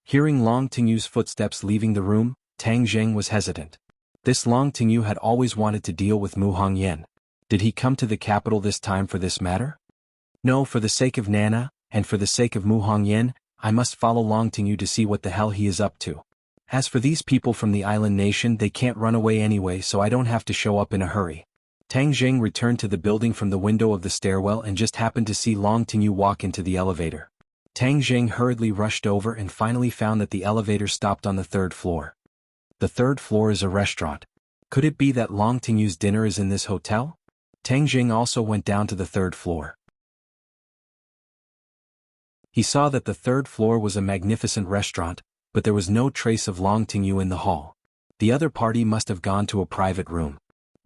Hearing Long Tingyu's footsteps leaving the room, Tang Zheng was hesitant. This Long Tingyu had always wanted to deal with Mu Hongyan. Did he come to the capital this time for this matter? No, for the sake of Nana, and for the sake of Mu Hongyan, I must follow Long Tingyu to see what the hell he is up to. As for these people from the island nation, they can't run away anyway, so I don't have to show up in a hurry. Tang Zheng returned to the building from the window of the stairwell and just happened to see Long Tingyu walk into the elevator. Tang Zheng hurriedly rushed over and finally found that the elevator stopped on the 3rd floor. The 3rd floor is a restaurant. Could it be that Long Tingyu's dinner is in this hotel? Tang Zheng also went down to the 3rd floor. He saw that the 3rd floor was a magnificent restaurant, but there was no trace of Long Tingyu in the hall. The other party must have gone to a private room.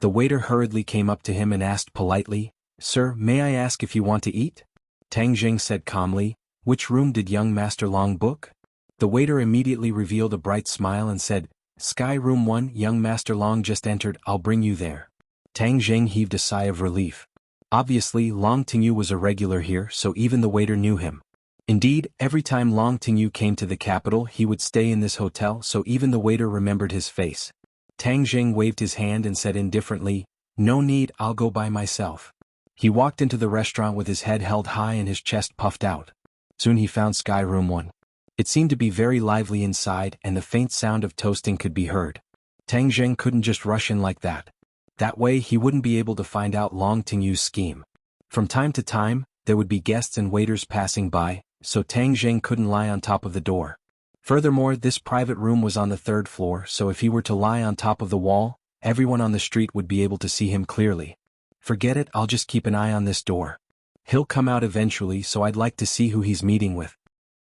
The waiter hurriedly came up to him and asked politely, Sir, may I ask if you want to eat? Tang Zheng said calmly, Which room did young Master Long book? The waiter immediately revealed a bright smile and said, Sky Room 1, young Master Long just entered, I'll bring you there. Tang Zheng heaved a sigh of relief. Obviously, Long Tingyu was a regular here, so even the waiter knew him. Indeed, every time Long Tingyu came to the capital he would stay in this hotel, so even the waiter remembered his face. Tang Zheng waved his hand and said indifferently, No need, I'll go by myself. He walked into the restaurant with his head held high and his chest puffed out. Soon he found Sky Room 1. It seemed to be very lively inside and the faint sound of toasting could be heard. Tang Zheng couldn't just rush in like that. That way he wouldn't be able to find out Long Tingyu's scheme. From time to time, there would be guests and waiters passing by, so Tang Zheng couldn't lie on top of the door. Furthermore, this private room was on the 3rd floor, so if he were to lie on top of the wall, everyone on the street would be able to see him clearly. Forget it, I'll just keep an eye on this door. He'll come out eventually, so I'd like to see who he's meeting with.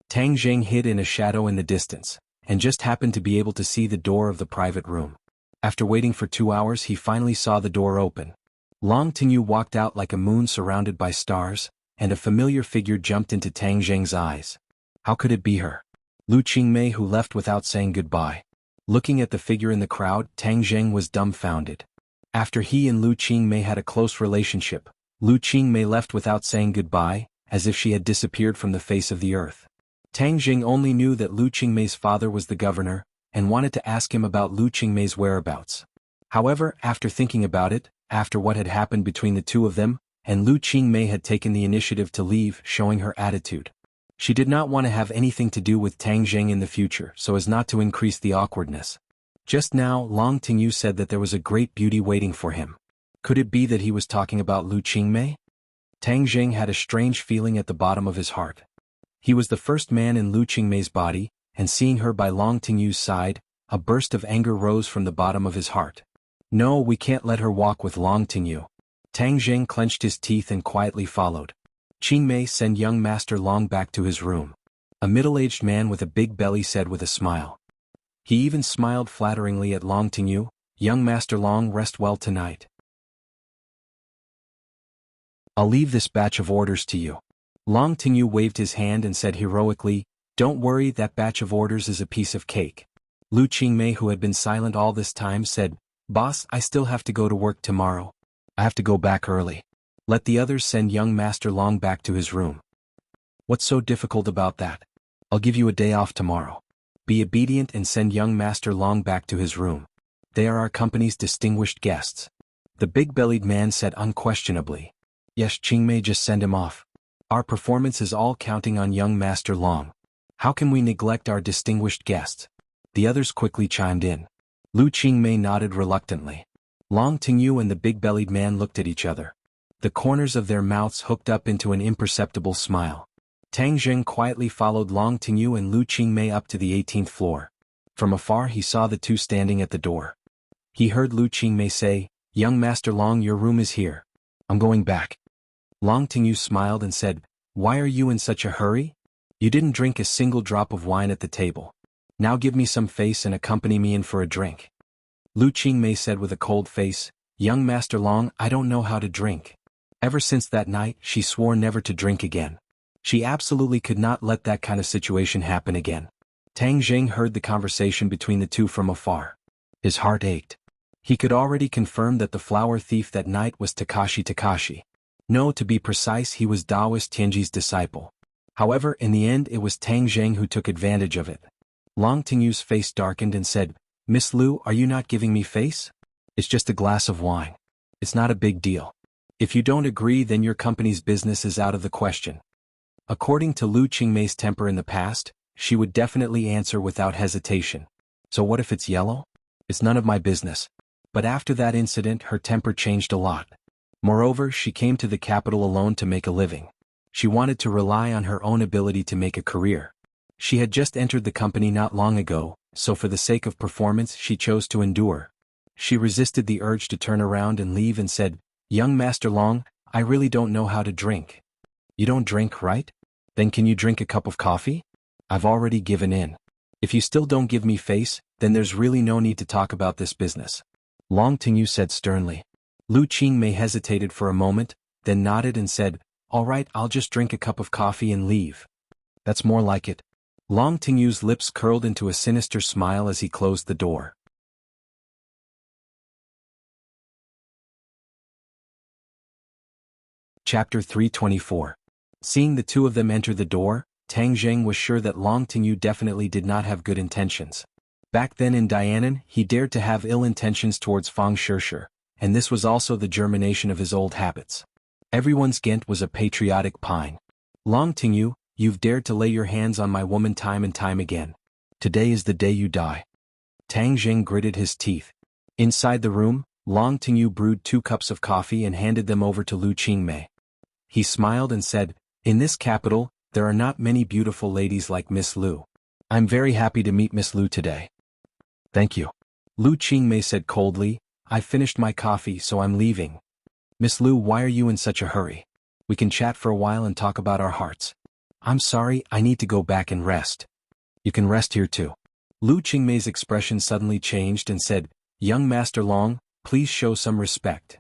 Tang Zheng hid in a shadow in the distance, and just happened to be able to see the door of the private room. After waiting for 2 hours he finally saw the door open. Long Tingyu walked out like a moon surrounded by stars, and a familiar figure jumped into Tang Zheng's eyes. How could it be her? Lu Qingmei, who left without saying goodbye. Looking at the figure in the crowd, Tang Zheng was dumbfounded. After he and Lu Qingmei had a close relationship, Lu Qingmei left without saying goodbye, as if she had disappeared from the face of the earth. Tang Zheng only knew that Lu Qingmei's father was the governor, and wanted to ask him about Lu Qingmei's whereabouts. However, after thinking about it, after what had happened between the two of them, and Lu Qingmei had taken the initiative to leave, showing her attitude. She did not want to have anything to do with Tang Zheng in the future so as not to increase the awkwardness. Just now, Long Tingyu said that there was a great beauty waiting for him. Could it be that he was talking about Lu Qingmei? Tang Zheng had a strange feeling at the bottom of his heart. He was the first man in Lu Qingmei's body, and seeing her by Long Tingyu's side, a burst of anger rose from the bottom of his heart. No, we can't let her walk with Long Tingyu. Tang Zheng clenched his teeth and quietly followed. Qingmei, send young Master Long back to his room. A middle-aged man with a big belly said with a smile. He even smiled flatteringly at Long Tingyu. Young Master Long, rest well tonight. I'll leave this batch of orders to you. Long Tingyu waved his hand and said heroically, "Don't worry, that batch of orders is a piece of cake." Lu Qingmei, who had been silent all this time, said, "Boss, I still have to go to work tomorrow. I have to go back early. Let the others send young Master Long back to his room." "What's so difficult about that? I'll give you a day off tomorrow. Be obedient and send young Master Long back to his room. They are our company's distinguished guests." The big-bellied man said unquestionably. "Yes, Qingmei, just send him off. Our performance is all counting on young Master Long. How can we neglect our distinguished guests?" The others quickly chimed in. Lu Qingmei nodded reluctantly. Long Tingyu and the big-bellied man looked at each other. The corners of their mouths hooked up into an imperceptible smile. Tang Zheng quietly followed Long Tingyu and Lu Qingmei up to the 18th floor. From afar he saw the two standing at the door. He heard Lu Qingmei say, "Young Master Long, your room is here. I'm going back." Long Tingyu smiled and said, "Why are you in such a hurry? You didn't drink a single drop of wine at the table. Now give me some face and accompany me in for a drink." Lu Qingmei said with a cold face, "Young Master Long, I don't know how to drink." Ever since that night, she swore never to drink again. She absolutely could not let that kind of situation happen again. Tang Zheng heard the conversation between the two from afar. His heart ached. He could already confirm that the flower thief that night was Takashi. No, to be precise, he was Daoist Tianji's disciple. However, in the end it was Tang Zheng who took advantage of it. Long Tingyu's face darkened and said, "Miss Lu, are you not giving me face? It's just a glass of wine. It's not a big deal. If you don't agree, then your company's business is out of the question." According to Lu Qingmei's temper in the past, she would definitely answer without hesitation. "So what if it's yellow? It's none of my business." But after that incident, her temper changed a lot. Moreover, she came to the capital alone to make a living. She wanted to rely on her own ability to make a career. She had just entered the company not long ago, so for the sake of performance she chose to endure. She resisted the urge to turn around and leave and said, "Young Master Long, I really don't know how to drink." "You don't drink, right? Then can you drink a cup of coffee?" "I've already given in. If you still don't give me face, then there's really no need to talk about this business," Long Tingyu said sternly. Lu Qingmei hesitated for a moment, then nodded and said, "All right, I'll just drink a cup of coffee and leave." "That's more like it." Long Tingyu's lips curled into a sinister smile as he closed the door. Chapter 324. Seeing the two of them enter the door, Tang Zheng was sure that Long Tingyu definitely did not have good intentions. Back then in Dianan, he dared to have ill intentions towards Fang Shishir, and this was also the germination of his old habits. Everyone's Ghent was a patriotic pine. "Long Tingyu, you've dared to lay your hands on my woman time and time again. Today is the day you die." Tang Zheng gritted his teeth. Inside the room, Long Tingyu brewed 2 cups of coffee and handed them over to Lu Qingmei. He smiled and said, "In this capital, there are not many beautiful ladies like Miss Lu. I'm very happy to meet Miss Lu today." "Thank you." Lu Qingmei said coldly, "I finished my coffee, so I'm leaving." "Miss Lu, why are you in such a hurry? We can chat for a while and talk about our hearts." "I'm sorry, I need to go back and rest." "You can rest here too." Lu Qingmei's expression suddenly changed and said, "Young Master Long, please show some respect."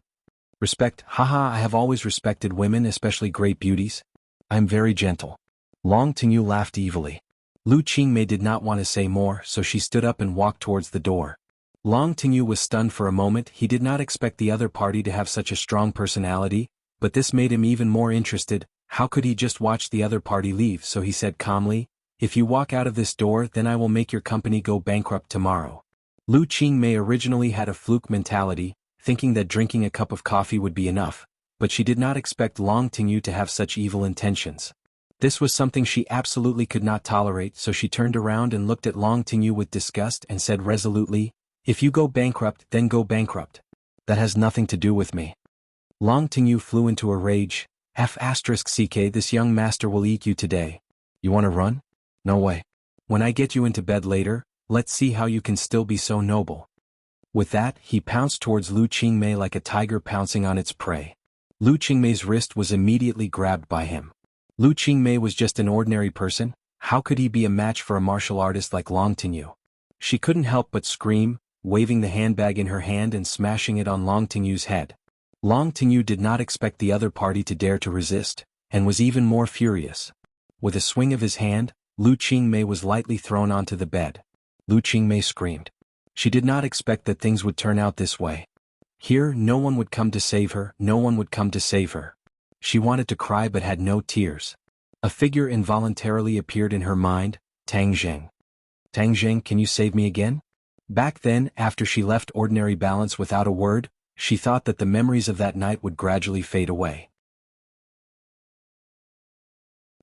"Respect? Haha, I have always respected women, especially great beauties. I'm very gentle." Long Tingyu laughed evilly. Lu Qingmei did not want to say more, so she stood up and walked towards the door. Long Tingyu was stunned for a moment. He did not expect the other party to have such a strong personality, but this made him even more interested. How could he just watch the other party leave? So he said calmly, "If you walk out of this door, then I will make your company go bankrupt tomorrow." Lu Qingmei originally had a fluke mentality, thinking that drinking a cup of coffee would be enough, but she did not expect Long Tingyu to have such evil intentions. This was something she absolutely could not tolerate, so she turned around and looked at Long Tingyu with disgust and said resolutely, "If you go bankrupt, then go bankrupt. That has nothing to do with me." Long Tingyu flew into a rage. F***ck, this young master will eat you today. You want to run? No way. When I get you into bed later, let's see how you can still be so noble. With that, he pounced towards Lu Qingmei like a tiger pouncing on its prey. Lu Qingmei's wrist was immediately grabbed by him. Lu Qingmei was just an ordinary person. How could he be a match for a martial artist like Long Tingyu? She couldn't help but scream, waving the handbag in her hand and smashing it on Long Tingyu's head. Long Tingyu did not expect the other party to dare to resist, and was even more furious. With a swing of his hand, Lu Qingmei was lightly thrown onto the bed. Lu Qingmei screamed. She did not expect that things would turn out this way. Here, no one would come to save her, no one would come to save her. She wanted to cry but had no tears. A figure involuntarily appeared in her mind, Tang Zheng. Tang Zheng, can you save me again? Back then, after she left ordinary balance without a word, she thought that the memories of that night would gradually fade away.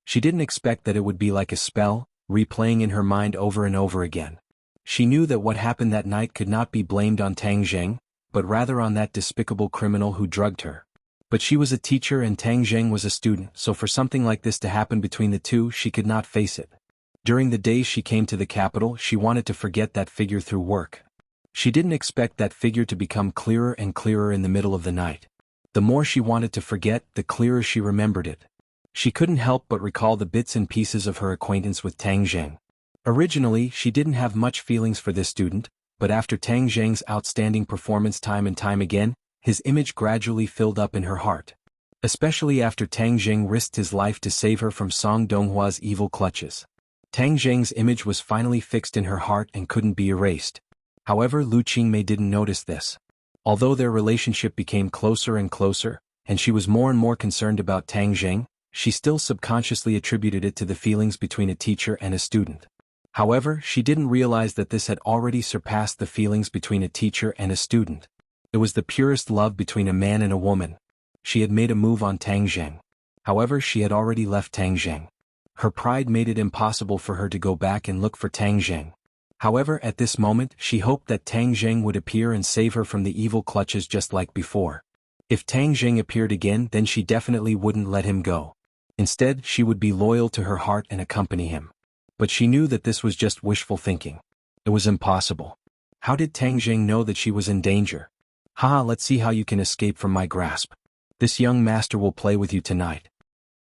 She didn't expect that it would be like a spell, replaying in her mind over and over again. She knew that what happened that night could not be blamed on Tang Zheng, but rather on that despicable criminal who drugged her. But she was a teacher and Tang Zheng was a student, so for something like this to happen between the two, she could not face it. During the days she came to the capital, she wanted to forget that figure through work. She didn't expect that figure to become clearer and clearer in the middle of the night. The more she wanted to forget, the clearer she remembered it. She couldn't help but recall the bits and pieces of her acquaintance with Tang Zheng. Originally, she didn't have much feelings for this student, but after Tang Zheng's outstanding performance time and time again, his image gradually filled up in her heart. Especially after Tang Zheng risked his life to save her from Song Donghua's evil clutches. Tang Zheng's image was finally fixed in her heart and couldn't be erased. However, Lu Qingmei didn't notice this. Although their relationship became closer and closer, and she was more and more concerned about Tang Zheng, she still subconsciously attributed it to the feelings between a teacher and a student. However, she didn't realize that this had already surpassed the feelings between a teacher and a student. It was the purest love between a man and a woman. She had made a move on Tang Zheng. However, she had already left Tang Zheng. Her pride made it impossible for her to go back and look for Tang Zheng. However, at this moment, she hoped that Tang Zheng would appear and save her from the evil clutches just like before. If Tang Zheng appeared again, then she definitely wouldn't let him go. Instead, she would be loyal to her heart and accompany him. But she knew that this was just wishful thinking. It was impossible. How did Tang Zheng know that she was in danger? Haha, let's see how you can escape from my grasp. This young master will play with you tonight.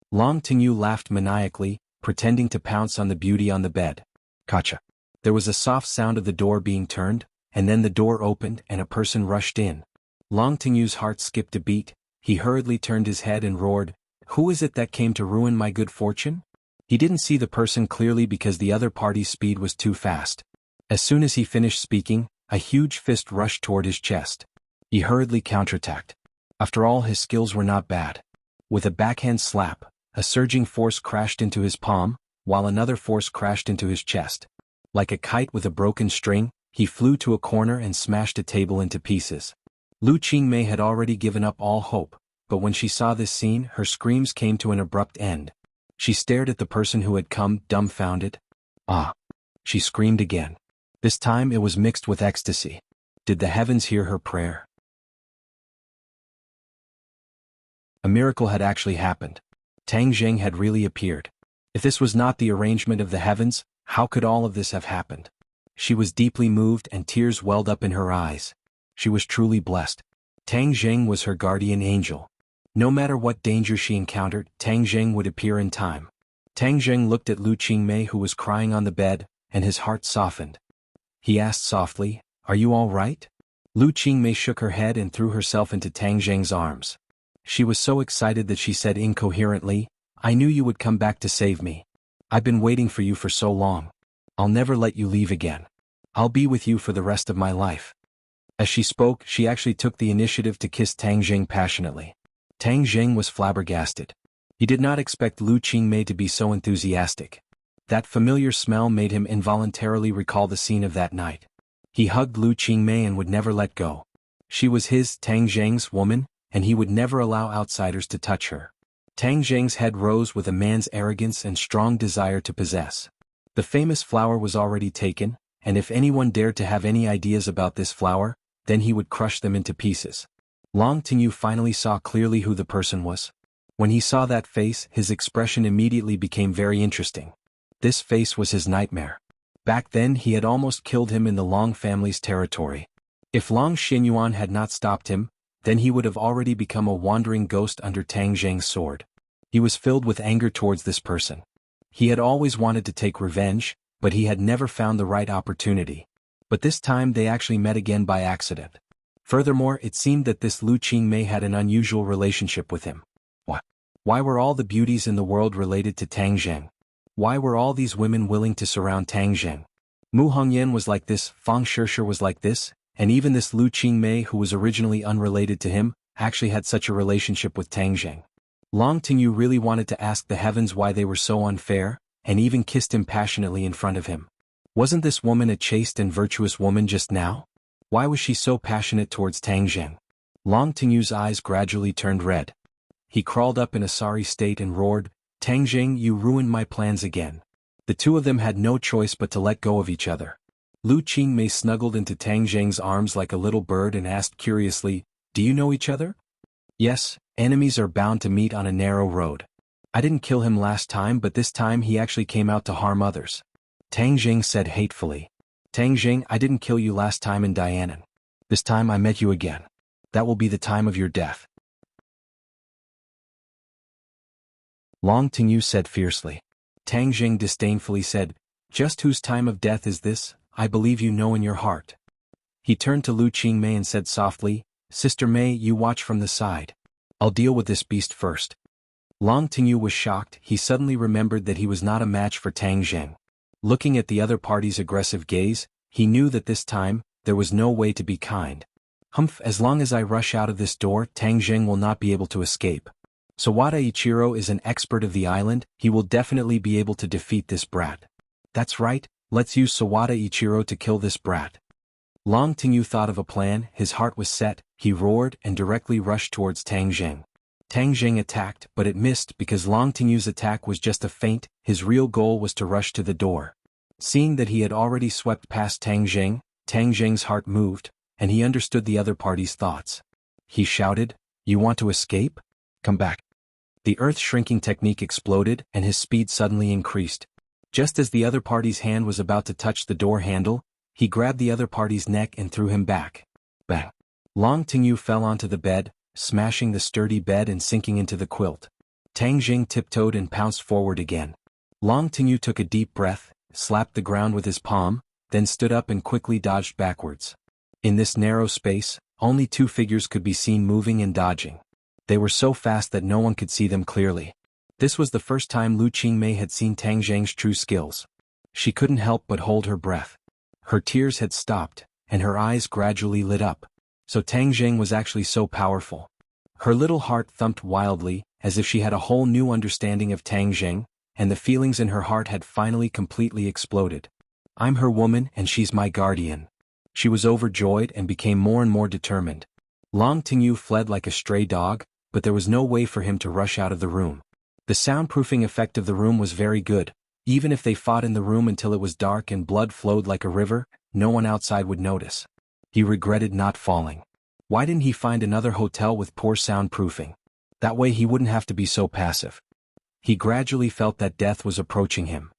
Long Tingyu laughed maniacally, pretending to pounce on the beauty on the bed. Gotcha. There was a soft sound of the door being turned, and then the door opened and a person rushed in. Long Tingyu's heart skipped a beat. He hurriedly turned his head and roared, "Who is it that came to ruin my good fortune?" He didn't see the person clearly because the other party's speed was too fast. As soon as he finished speaking, a huge fist rushed toward his chest. He hurriedly counterattacked. After all, his skills were not bad. With a backhand slap, a surging force crashed into his palm, while another force crashed into his chest. Like a kite with a broken string, he flew to a corner and smashed a table into pieces. Lu Qingmei had already given up all hope, but when she saw this scene, her screams came to an abrupt end. She stared at the person who had come, dumbfounded. "Ah!" She screamed again. This time it was mixed with ecstasy. Did the heavens hear her prayer? A miracle had actually happened. Tang Zheng had really appeared. If this was not the arrangement of the heavens, how could all of this have happened? She was deeply moved and tears welled up in her eyes. She was truly blessed. Tang Zheng was her guardian angel. No matter what danger she encountered, Tang Zheng would appear in time. Tang Zheng looked at Lu Qingmei who was crying on the bed, and his heart softened. He asked softly, "Are you all right?" Lu Qingmei shook her head and threw herself into Tang Zheng's arms. She was so excited that she said incoherently, "I knew you would come back to save me. I've been waiting for you for so long. I'll never let you leave again. I'll be with you for the rest of my life." As she spoke, she actually took the initiative to kiss Tang Zheng passionately. Tang Zheng was flabbergasted. He did not expect Lu Qingmei to be so enthusiastic. That familiar smell made him involuntarily recall the scene of that night. He hugged Lu Qingmei and would never let go. She was his, Tang Zheng's, woman, and he would never allow outsiders to touch her. Tang Zheng's head rose with a man's arrogance and strong desire to possess. The famous flower was already taken, and if anyone dared to have any ideas about this flower, then he would crush them into pieces. Long Tingyu finally saw clearly who the person was. When he saw that face, his expression immediately became very interesting. This face was his nightmare. Back then he had almost killed him in the Long family's territory. If Long Xinyuan had not stopped him, then he would have already become a wandering ghost under Tang Zheng's sword. He was filled with anger towards this person. He had always wanted to take revenge, but he had never found the right opportunity. But this time they actually met again by accident. Furthermore, it seemed that this Lu Qingmei had an unusual relationship with him. Why were all the beauties in the world related to Tang Zheng? Why were all these women willing to surround Tang Zheng? Mu Hongyan was like this, Fang Shishir was like this, and even this Lu Qingmei, who was originally unrelated to him, actually had such a relationship with Tang Zheng. Long Tingyu really wanted to ask the heavens why they were so unfair, and even kissed him passionately in front of him. Wasn't this woman a chaste and virtuous woman just now? Why was she so passionate towards Tang Zheng? Long Tingyu's eyes gradually turned red. He crawled up in a sorry state and roared, "Tang Zheng, you ruined my plans again." The two of them had no choice but to let go of each other. Lu Qingmei snuggled into Tang Zheng's arms like a little bird and asked curiously, "Do you know each other?" "Yes, enemies are bound to meet on a narrow road. I didn't kill him last time, but this time he actually came out to harm others," Tang Zheng said hatefully. "Tang Zheng, I didn't kill you last time in Dianan. This time I met you again. That will be the time of your death." Long Tingyu said fiercely. Tang Zheng disdainfully said, "Just whose time of death is this? I believe you know in your heart." He turned to Lu Qingmei and said softly, "Sister Mei, you watch from the side. I'll deal with this beast first." Long Tingyu was shocked. He suddenly remembered that he was not a match for Tang Zheng. Looking at the other party's aggressive gaze, he knew that this time, there was no way to be kind. "Humph, as long as I rush out of this door, Tang Zheng will not be able to escape. Sawada Ichiro is an expert of the island, he will definitely be able to defeat this brat. That's right, let's use Sawada Ichiro to kill this brat." Long Tingyu thought of a plan, his heart was set, he roared and directly rushed towards Tang Zheng. Tang Zheng attacked, but it missed because Long Tingyu's attack was just a feint, his real goal was to rush to the door. Seeing that he had already swept past Tang Zheng's heart moved, and he understood the other party's thoughts. He shouted, "You want to escape? Come back." The earth-shrinking technique exploded, and his speed suddenly increased. Just as the other party's hand was about to touch the door handle, he grabbed the other party's neck and threw him back. Bang! Long Tingyu fell onto the bed, smashing the sturdy bed and sinking into the quilt. Tang Zheng tiptoed and pounced forward again. Long Tingyu took a deep breath, slapped the ground with his palm, then stood up and quickly dodged backwards. In this narrow space, only two figures could be seen moving and dodging. They were so fast that no one could see them clearly. This was the first time Lu Qingmei had seen Tang Zheng's true skills. She couldn't help but hold her breath. Her tears had stopped, and her eyes gradually lit up. So Tang Zheng was actually so powerful. Her little heart thumped wildly, as if she had a whole new understanding of Tang Zheng, and the feelings in her heart had finally completely exploded. "I'm her woman and she's my guardian." She was overjoyed and became more and more determined. Long Tingyu fled like a stray dog, but there was no way for him to rush out of the room. The soundproofing effect of the room was very good. Even if they fought in the room until it was dark and blood flowed like a river, no one outside would notice. He regretted not falling. Why didn't he find another hotel with poor soundproofing? That way he wouldn't have to be so passive. He gradually felt that death was approaching him.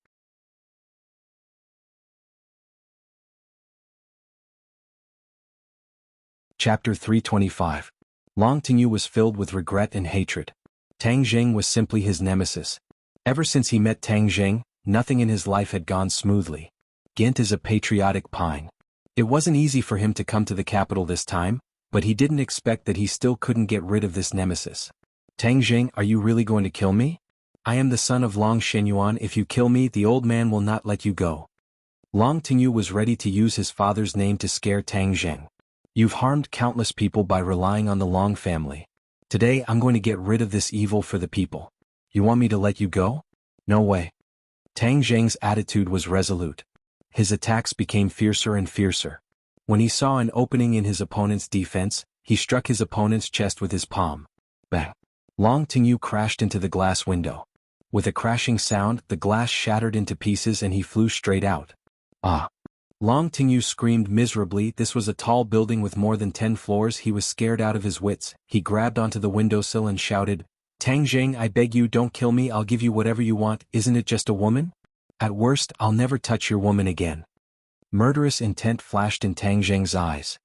Chapter 325. Long Tingyu was filled with regret and hatred. Tang Zheng was simply his nemesis. Ever since he met Tang Zheng, nothing in his life had gone smoothly. Ghent is a patriotic pine. It wasn't easy for him to come to the capital this time, but he didn't expect that he still couldn't get rid of this nemesis. "Tang Zheng, are you really going to kill me? I am the son of Long Shenyuan. If you kill me, the old man will not let you go." Long Tingyu was ready to use his father's name to scare Tang Zheng. "You've harmed countless people by relying on the Long family. Today I'm going to get rid of this evil for the people. You want me to let you go? No way." Tang Zheng's attitude was resolute. His attacks became fiercer and fiercer. When he saw an opening in his opponent's defense, he struck his opponent's chest with his palm. Bang! Long Tingyu crashed into the glass window. With a crashing sound, the glass shattered into pieces and he flew straight out. Ah! Long Tingyu screamed miserably. This was a tall building with more than 10 floors. He was scared out of his wits. He grabbed onto the windowsill and shouted, "Tang Zheng, I beg you, don't kill me. I'll give you whatever you want. Isn't it just a woman? At worst, I'll never touch your woman again." Murderous intent flashed in Tang Zheng's eyes.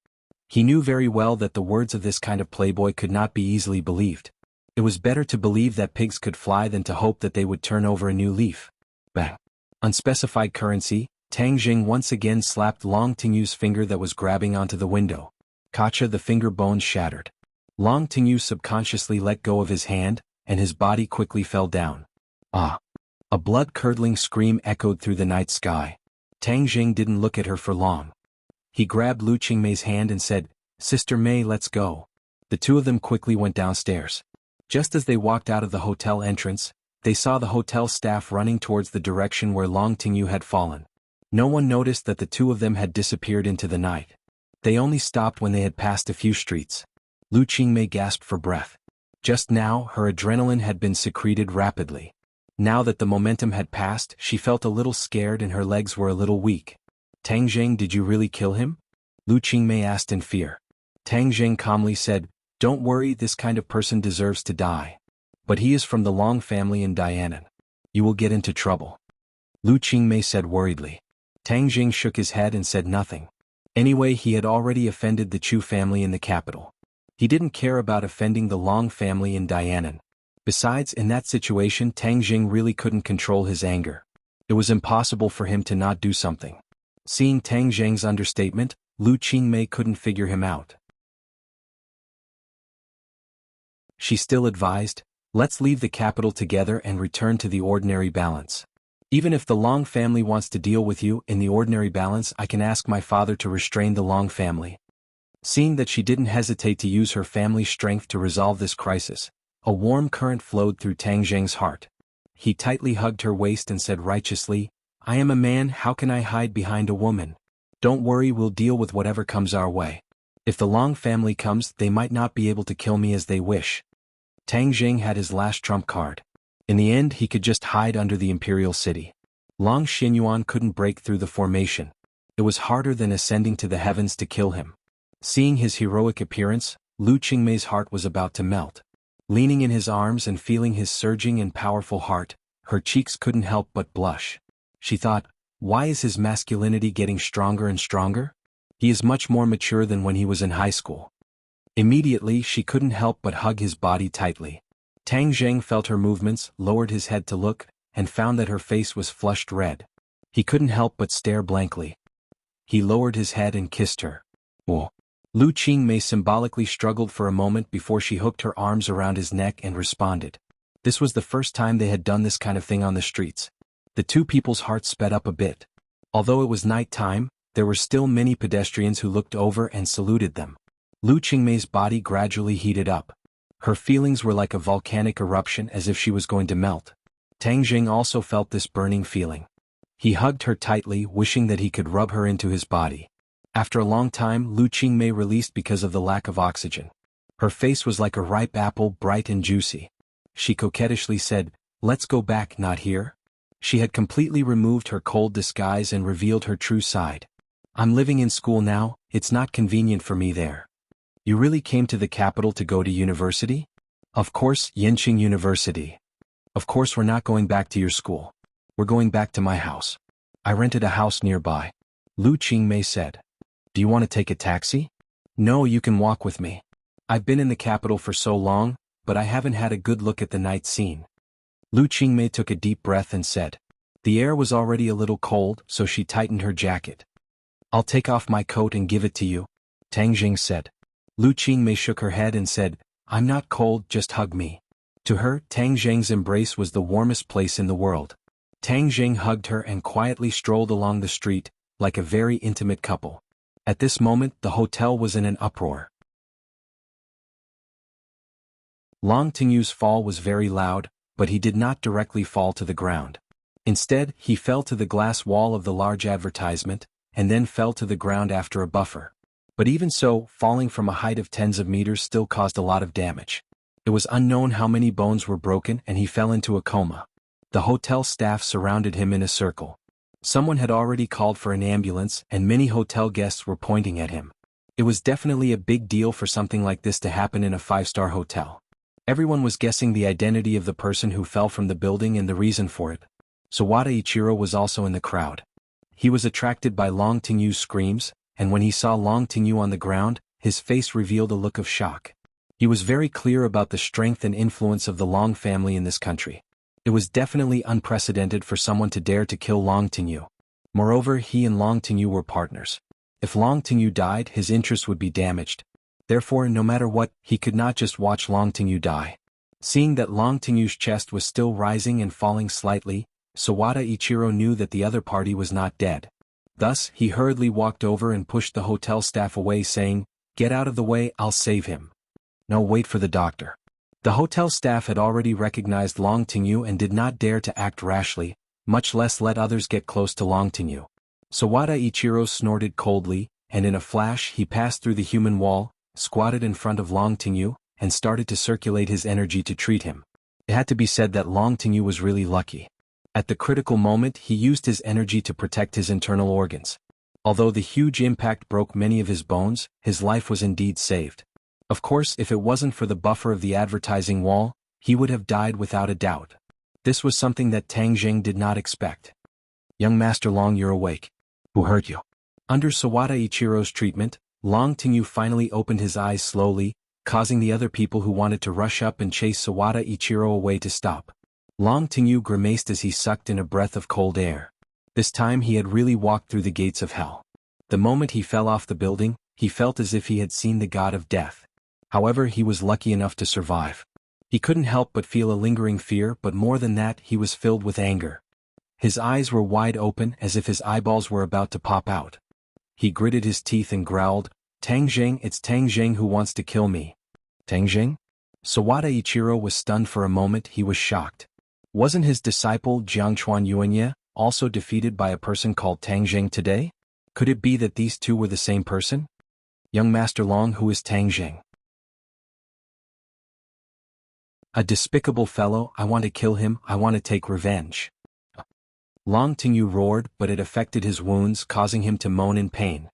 He knew very well that the words of this kind of playboy could not be easily believed. It was better to believe that pigs could fly than to hope that they would turn over a new leaf. Bang! Unspecified currency. Tang Zheng once again slapped Long Tingyu's finger that was grabbing onto the window. Kacha, the finger bones shattered. Long Tingyu subconsciously let go of his hand, and his body quickly fell down. Ah! A blood-curdling scream echoed through the night sky. Tang Jing didn't look at her for long. He grabbed Lu Qingmei's hand and said, "Sister Mei, let's go." The two of them quickly went downstairs. Just as they walked out of the hotel entrance, they saw the hotel staff running towards the direction where Long Tingyu had fallen. No one noticed that the two of them had disappeared into the night. They only stopped when they had passed a few streets. Lu Qingmei gasped for breath. Just now, her adrenaline had been secreted rapidly. Now that the momentum had passed, she felt a little scared and her legs were a little weak. "Tang Jing, did you really kill him?" Lu Qingmei asked in fear. Tang Jing calmly said, "Don't worry, this kind of person deserves to die. But he is from the Long family in Dianan. You will get into trouble." Lu Qingmei said worriedly. Tang Jing shook his head and said nothing. Anyway, he had already offended the Chu family in the capital. He didn't care about offending the Long family in Dianan. Besides, in that situation, Tang Jing really couldn't control his anger. It was impossible for him to not do something. Seeing Tang Jing's understatement, Lu Qingmei couldn't figure him out. She still advised, "Let's leave the capital together and return to the ordinary balance. Even if the Long family wants to deal with you in the ordinary balance, I can ask my father to restrain the Long family." Seeing that she didn't hesitate to use her family's strength to resolve this crisis, a warm current flowed through Tang Jing's heart. He tightly hugged her waist and said righteously, "I am a man, how can I hide behind a woman? Don't worry, we'll deal with whatever comes our way. If the Long family comes, they might not be able to kill me as they wish." Tang Jing had his last trump card. In the end, he could just hide under the imperial city. Long Xinyuan couldn't break through the formation. It was harder than ascending to the heavens to kill him. Seeing his heroic appearance, Lu Qingmei's heart was about to melt. Leaning in his arms and feeling his surging and powerful heart, her cheeks couldn't help but blush. She thought, why is his masculinity getting stronger and stronger? He is much more mature than when he was in high school. Immediately, she couldn't help but hug his body tightly. Tang Jing felt her movements, lowered his head to look, and found that her face was flushed red. He couldn't help but stare blankly. He lowered his head and kissed her. "Oh." Lu Qingmei symbolically struggled for a moment before she hooked her arms around his neck and responded. This was the first time they had done this kind of thing on the streets. The two people's hearts sped up a bit. Although it was night time, there were still many pedestrians who looked over and saluted them. Lu Qingmei's body gradually heated up. Her feelings were like a volcanic eruption, as if she was going to melt. Tang Jing also felt this burning feeling. He hugged her tightly, wishing that he could rub her into his body. After a long time, Lu Qingmei released because of the lack of oxygen. Her face was like a ripe apple, bright and juicy. She coquettishly said, "Let's go back, not here." She had completely removed her cold disguise and revealed her true side. "I'm living in school now, it's not convenient for me there." "You really came to the capital to go to university?" "Of course, Yenqing University." "Of course we're not going back to your school. We're going back to my house. I rented a house nearby," Lu Qingmei said. "Do you want to take a taxi?" "No, you can walk with me. I've been in the capital for so long, but I haven't had a good look at the night scene." Lu Qingmei took a deep breath and said. The air was already a little cold, so she tightened her jacket. "I'll take off my coat and give it to you," Tang Jing said. Lu Qingmei shook her head and said, "I'm not cold, just hug me." To her, Tang Jing's embrace was the warmest place in the world. Tang Jing hugged her and quietly strolled along the street, like a very intimate couple. At this moment, the hotel was in an uproar. Long Tingyu's fall was very loud, but he did not directly fall to the ground. Instead, he fell to the glass wall of the large advertisement, and then fell to the ground after a buffer. But even so, falling from a height of tens of meters still caused a lot of damage. It was unknown how many bones were broken, and he fell into a coma. The hotel staff surrounded him in a circle. Someone had already called for an ambulance, and many hotel guests were pointing at him. It was definitely a big deal for something like this to happen in a five-star hotel. Everyone was guessing the identity of the person who fell from the building and the reason for it. Sawada Ichiro was also in the crowd. He was attracted by Long Tingyu's screams, and when he saw Long Tingyu on the ground, his face revealed a look of shock. He was very clear about the strength and influence of the Long family in this country. It was definitely unprecedented for someone to dare to kill Long Tingyu. Moreover, he and Long Tingyu were partners. If Long Tingyu died, his interest would be damaged. Therefore, no matter what, he could not just watch Long Tingyu die. Seeing that Long Tingyu's chest was still rising and falling slightly, Sawada Ichiro knew that the other party was not dead. Thus, he hurriedly walked over and pushed the hotel staff away, saying, "Get out of the way, I'll save him." "No, wait for the doctor." The hotel staff had already recognized Long Tingyu and did not dare to act rashly, much less let others get close to Long Tingyu. Sawada Ichiro snorted coldly, and in a flash he passed through the human wall, squatted in front of Long Tingyu, and started to circulate his energy to treat him. It had to be said that Long Tingyu was really lucky. At the critical moment he used his energy to protect his internal organs. Although the huge impact broke many of his bones, his life was indeed saved. Of course, if it wasn't for the buffer of the advertising wall, he would have died without a doubt. This was something that Tang Jing did not expect. "Young Master Long, you're awake. Who hurt you?" Under Sawada Ichiro's treatment, Long Tingyu finally opened his eyes slowly, causing the other people who wanted to rush up and chase Sawada Ichiro away to stop. Long Tingyu grimaced as he sucked in a breath of cold air. This time he had really walked through the gates of hell. The moment he fell off the building, he felt as if he had seen the god of death. However, he was lucky enough to survive. He couldn't help but feel a lingering fear, but more than that, he was filled with anger. His eyes were wide open as if his eyeballs were about to pop out. He gritted his teeth and growled, "Tang Jing, it's Tang Jing who wants to kill me." Tang Jing? Sawada Ichiro was stunned for a moment. He was shocked. Wasn't his disciple Jiangchuan Yuanye also defeated by a person called Tang Jing today? Could it be that these two were the same person? "Young Master Long, who is Tang Jing?" "A despicable fellow, I want to kill him, I want to take revenge." Long Tingyu roared, but it affected his wounds, causing him to moan in pain.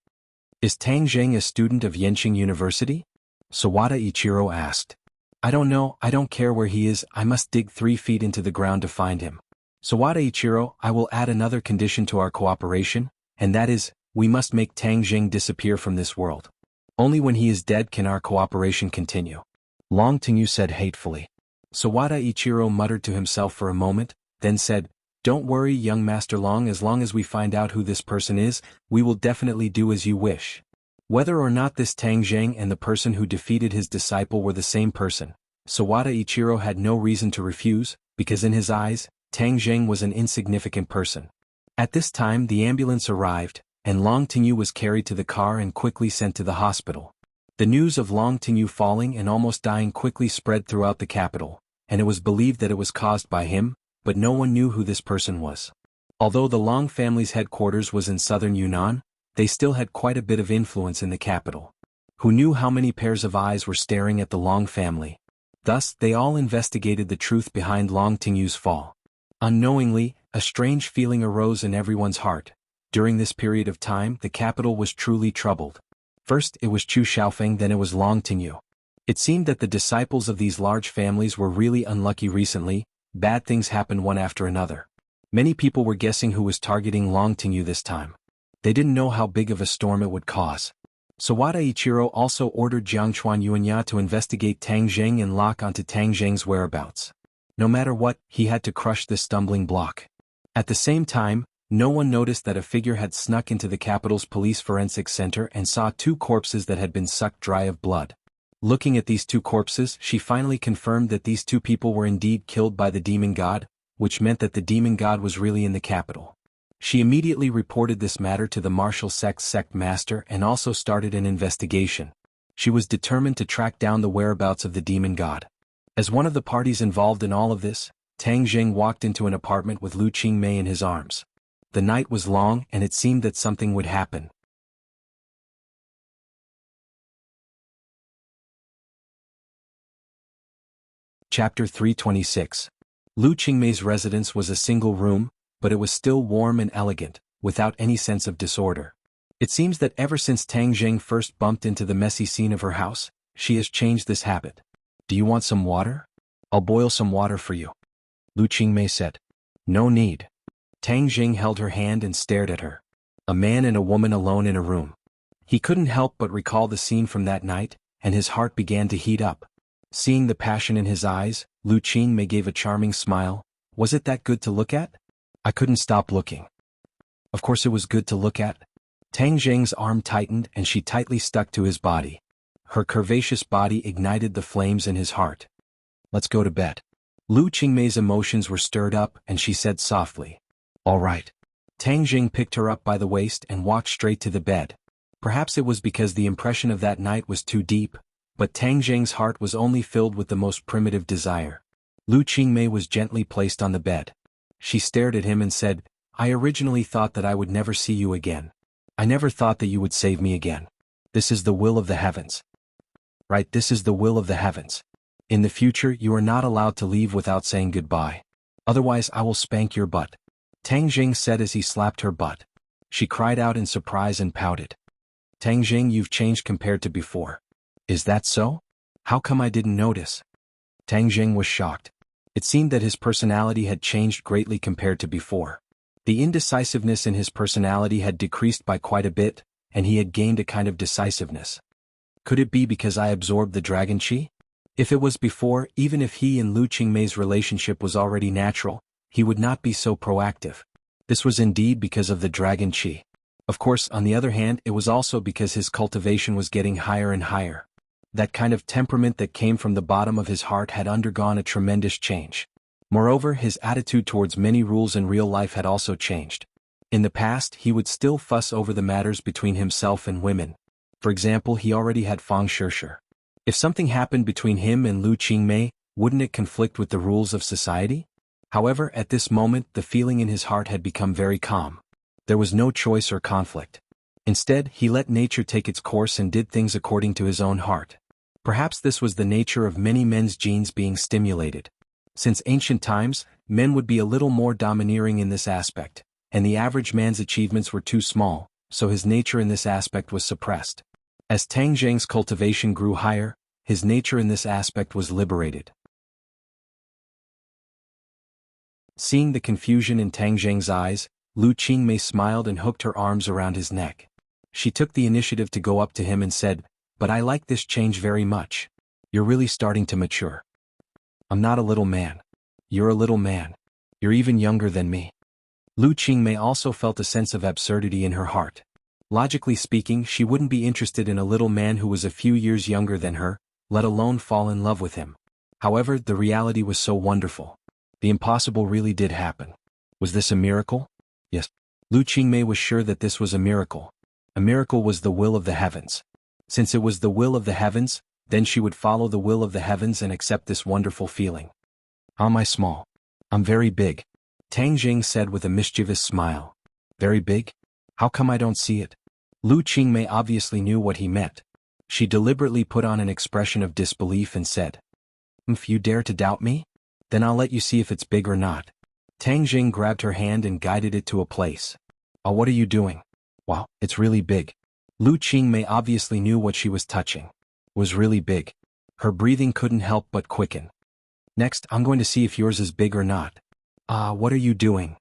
"Is Tang Jing a student of Yenching University?" Sawada Ichiro asked. "I don't know, I don't care where he is, I must dig 3 feet into the ground to find him." "Sawada Ichiro, I will add another condition to our cooperation, and that is, we must make Tang Jing disappear from this world. Only when he is dead can our cooperation continue," Long Tingyu said hatefully. Sawada Ichiro muttered to himself for a moment, then said, "Don't worry, young Master Long, as we find out who this person is, we will definitely do as you wish." Whether or not this Tang Jing and the person who defeated his disciple were the same person, Sawada Ichiro had no reason to refuse, because in his eyes, Tang Jing was an insignificant person. At this time the ambulance arrived, and Long Tingyu was carried to the car and quickly sent to the hospital. The news of Long Tingyu falling and almost dying quickly spread throughout the capital, and it was believed that it was caused by him, but no one knew who this person was. Although the Long family's headquarters was in southern Yunnan, they still had quite a bit of influence in the capital. Who knew how many pairs of eyes were staring at the Long family? Thus, they all investigated the truth behind Long Tingyu's fall. Unknowingly, a strange feeling arose in everyone's heart. During this period of time, the capital was truly troubled. First it was Chu Xiaofeng, then it was Long Tingyu. It seemed that the disciples of these large families were really unlucky recently. Bad things happened one after another. Many people were guessing who was targeting Long Tingyu this time. They didn't know how big of a storm it would cause. Sawada Ichiro also ordered Jiangchuan Yuanya to investigate Tang Jing and lock onto Tang Jing's whereabouts. No matter what, he had to crush this stumbling block. At the same time, no one noticed that a figure had snuck into the capital's police forensic center and saw 2 corpses that had been sucked dry of blood. Looking at these 2 corpses, she finally confirmed that these 2 people were indeed killed by the demon god, which meant that the demon god was really in the capital. She immediately reported this matter to the martial sect master and also started an investigation. She was determined to track down the whereabouts of the demon god. As one of the parties involved in all of this, Tang Jing walked into an apartment with Lu Qingmei in his arms. The night was long and it seemed that something would happen. Chapter 326. Lu Qingmei's residence was a single room, but it was still warm and elegant, without any sense of disorder. It seems that ever since Tang Jing first bumped into the messy scene of her house, she has changed this habit. "Do you want some water? I'll boil some water for you," Lu Qingmei said. "No need." Tang Jing held her hand and stared at her. A man and a woman alone in a room. He couldn't help but recall the scene from that night, and his heart began to heat up. Seeing the passion in his eyes, Lu Qingmei gave a charming smile. "Was it that good to look at?" "I couldn't stop looking." "Of course it was good to look at." Tang Jing's arm tightened and she tightly stuck to his body. Her curvaceous body ignited the flames in his heart. Let's go to bed. Lu Qingmei's emotions were stirred up and she said softly. All right. Tang Jing picked her up by the waist and walked straight to the bed. Perhaps it was because the impression of that night was too deep, but Tang Jing's heart was only filled with the most primitive desire. Lu Qingmei was gently placed on the bed. She stared at him and said, I originally thought that I would never see you again. I never thought that you would save me again. This is the will of the heavens. Right, this is the will of the heavens. In the future you are not allowed to leave without saying goodbye. Otherwise I will spank your butt. Tang Jing said as he slapped her butt. She cried out in surprise and pouted. Tang Jing, you've changed compared to before. Is that so? How come I didn't notice? Tang Jing was shocked. It seemed that his personality had changed greatly compared to before. The indecisiveness in his personality had decreased by quite a bit, and he had gained a kind of decisiveness. Could it be because I absorbed the dragon qi? If it was before, even if he and Lu Qingmei's relationship was already natural, he would not be so proactive. This was indeed because of the dragon qi. Of course, on the other hand, it was also because his cultivation was getting higher and higher. That kind of temperament that came from the bottom of his heart had undergone a tremendous change. Moreover, his attitude towards many rules in real life had also changed. In the past, he would still fuss over the matters between himself and women. For example, he already had Fang Shishir. If something happened between him and Lu Qingmei, wouldn't it conflict with the rules of society? However, at this moment, the feeling in his heart had become very calm. There was no choice or conflict. Instead, he let nature take its course and did things according to his own heart. Perhaps this was the nature of many men's genes being stimulated. Since ancient times, men would be a little more domineering in this aspect, and the average man's achievements were too small, so his nature in this aspect was suppressed. As Tang Jing's cultivation grew higher, his nature in this aspect was liberated. Seeing the confusion in Tang Jing's eyes, Lu Qingmei smiled and hooked her arms around his neck. She took the initiative to go up to him and said, But I like this change very much. You're really starting to mature. I'm not a little man. You're a little man. You're even younger than me. Lu Qingmei also felt a sense of absurdity in her heart. Logically speaking, she wouldn't be interested in a little man who was a few years younger than her, let alone fall in love with him. However, the reality was so wonderful. The impossible really did happen. Was this a miracle? Yes. Lu Qingmei was sure that this was a miracle. A miracle was the will of the heavens. Since it was the will of the heavens, then she would follow the will of the heavens and accept this wonderful feeling. How am I small? I'm very big. Tang Jing said with a mischievous smile. Very big? How come I don't see it? Lu Qingmei obviously knew what he meant. She deliberately put on an expression of disbelief and said, If you dare to doubt me? Then I'll let you see if it's big or not. Tang Jing grabbed her hand and guided it to a place. Oh, what are you doing? Wow, it's really big. Lu Qingmei obviously knew what she was touching. It was really big. Her breathing couldn't help but quicken. Next, I'm going to see if yours is big or not. What are you doing?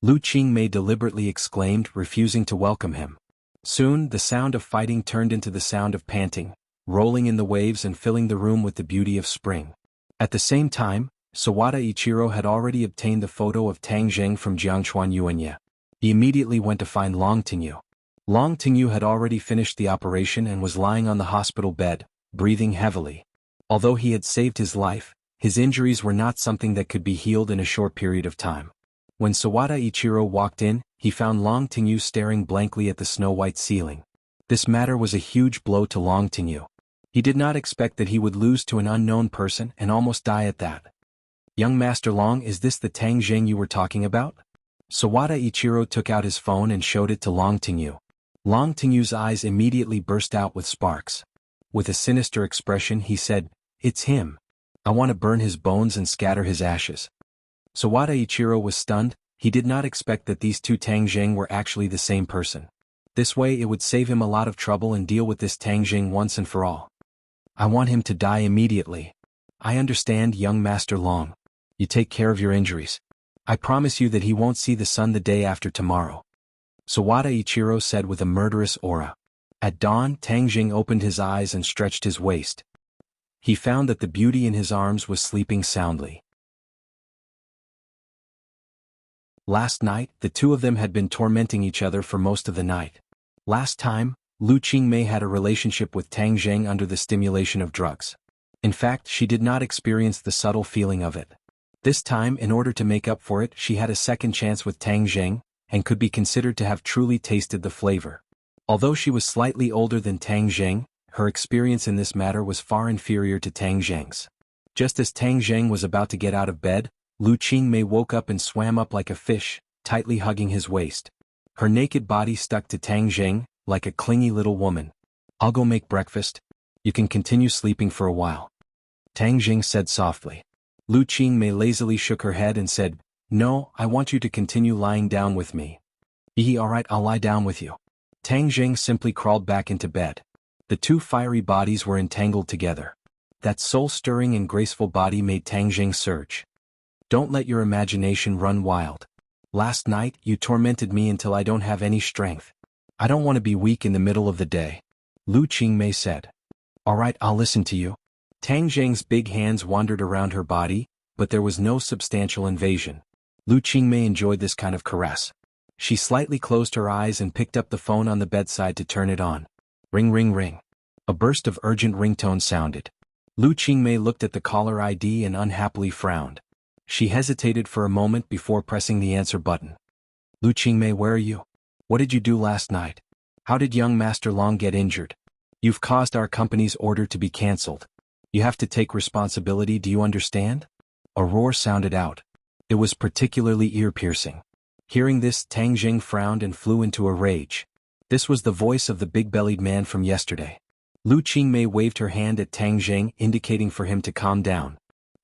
Lu Qingmei deliberately exclaimed, refusing to welcome him. Soon, the sound of fighting turned into the sound of panting, rolling in the waves and filling the room with the beauty of spring. At the same time, Sawada Ichiro had already obtained the photo of Tang Jing from Jiangchuan Yuanya. He immediately went to find Long Tingyu. Long Tingyu had already finished the operation and was lying on the hospital bed, breathing heavily. Although he had saved his life, his injuries were not something that could be healed in a short period of time. When Sawada Ichiro walked in, he found Long Tingyu staring blankly at the snow-white ceiling. This matter was a huge blow to Long Tingyu. He did not expect that he would lose to an unknown person and almost die at that. Young Master Long, is this the Tang Jing you were talking about? Sawada Ichiro took out his phone and showed it to Long Tingyu. Long Tingyu's eyes immediately burst out with sparks. With a sinister expression he said, It's him. I want to burn his bones and scatter his ashes. Sawada Ichiro was stunned. He did not expect that these two Tang Jing were actually the same person. This way it would save him a lot of trouble and deal with this Tang Jing once and for all. I want him to die immediately. I understand, young Master Long. You take care of your injuries. I promise you that he won't see the sun the day after tomorrow. Sawada Ichiro said with a murderous aura. At dawn, Tang Jing opened his eyes and stretched his waist. He found that the beauty in his arms was sleeping soundly. Last night, the two of them had been tormenting each other for most of the night. Last time, Lu Qingmei had a relationship with Tang Zheng under the stimulation of drugs. In fact, she did not experience the subtle feeling of it. This time, in order to make up for it, she had a second chance with Tang Zheng, and could be considered to have truly tasted the flavor. Although she was slightly older than Tang Zheng, her experience in this matter was far inferior to Tang Zheng's. Just as Tang Zheng was about to get out of bed, Lu Qingmei woke up and swam up like a fish, tightly hugging his waist. Her naked body stuck to Tang Zheng, like a clingy little woman. "I'll go make breakfast. You can continue sleeping for a while," Tang Zheng said softly. Lu Qingmei lazily shook her head and said, "No, I want you to continue lying down with me." Alright, I'll lie down with you." Tang Zheng simply crawled back into bed. The two fiery bodies were entangled together. That soul-stirring and graceful body made Tang Zheng surge. "Don't let your imagination run wild. Last night, you tormented me until I don't have any strength. I don't want to be weak in the middle of the day," Lu Qingmei said. "Alright, I'll listen to you." Tang Zheng's big hands wandered around her body, but there was no substantial invasion. Lu Qingmei enjoyed this kind of caress. She slightly closed her eyes and picked up the phone on the bedside to turn it on. Ring ring ring. A burst of urgent ringtone sounded. Lu Qingmei looked at the caller ID and unhappily frowned. She hesitated for a moment before pressing the answer button. "Lu Qingmei, where are you? What did you do last night? How did young Master Long get injured? You've caused our company's order to be cancelled. You have to take responsibility, do you understand?" A roar sounded out. It was particularly ear-piercing. Hearing this, Tang Zheng frowned and flew into a rage. This was the voice of the big-bellied man from yesterday. Lu Qingmei waved her hand at Tang Zheng, indicating for him to calm down.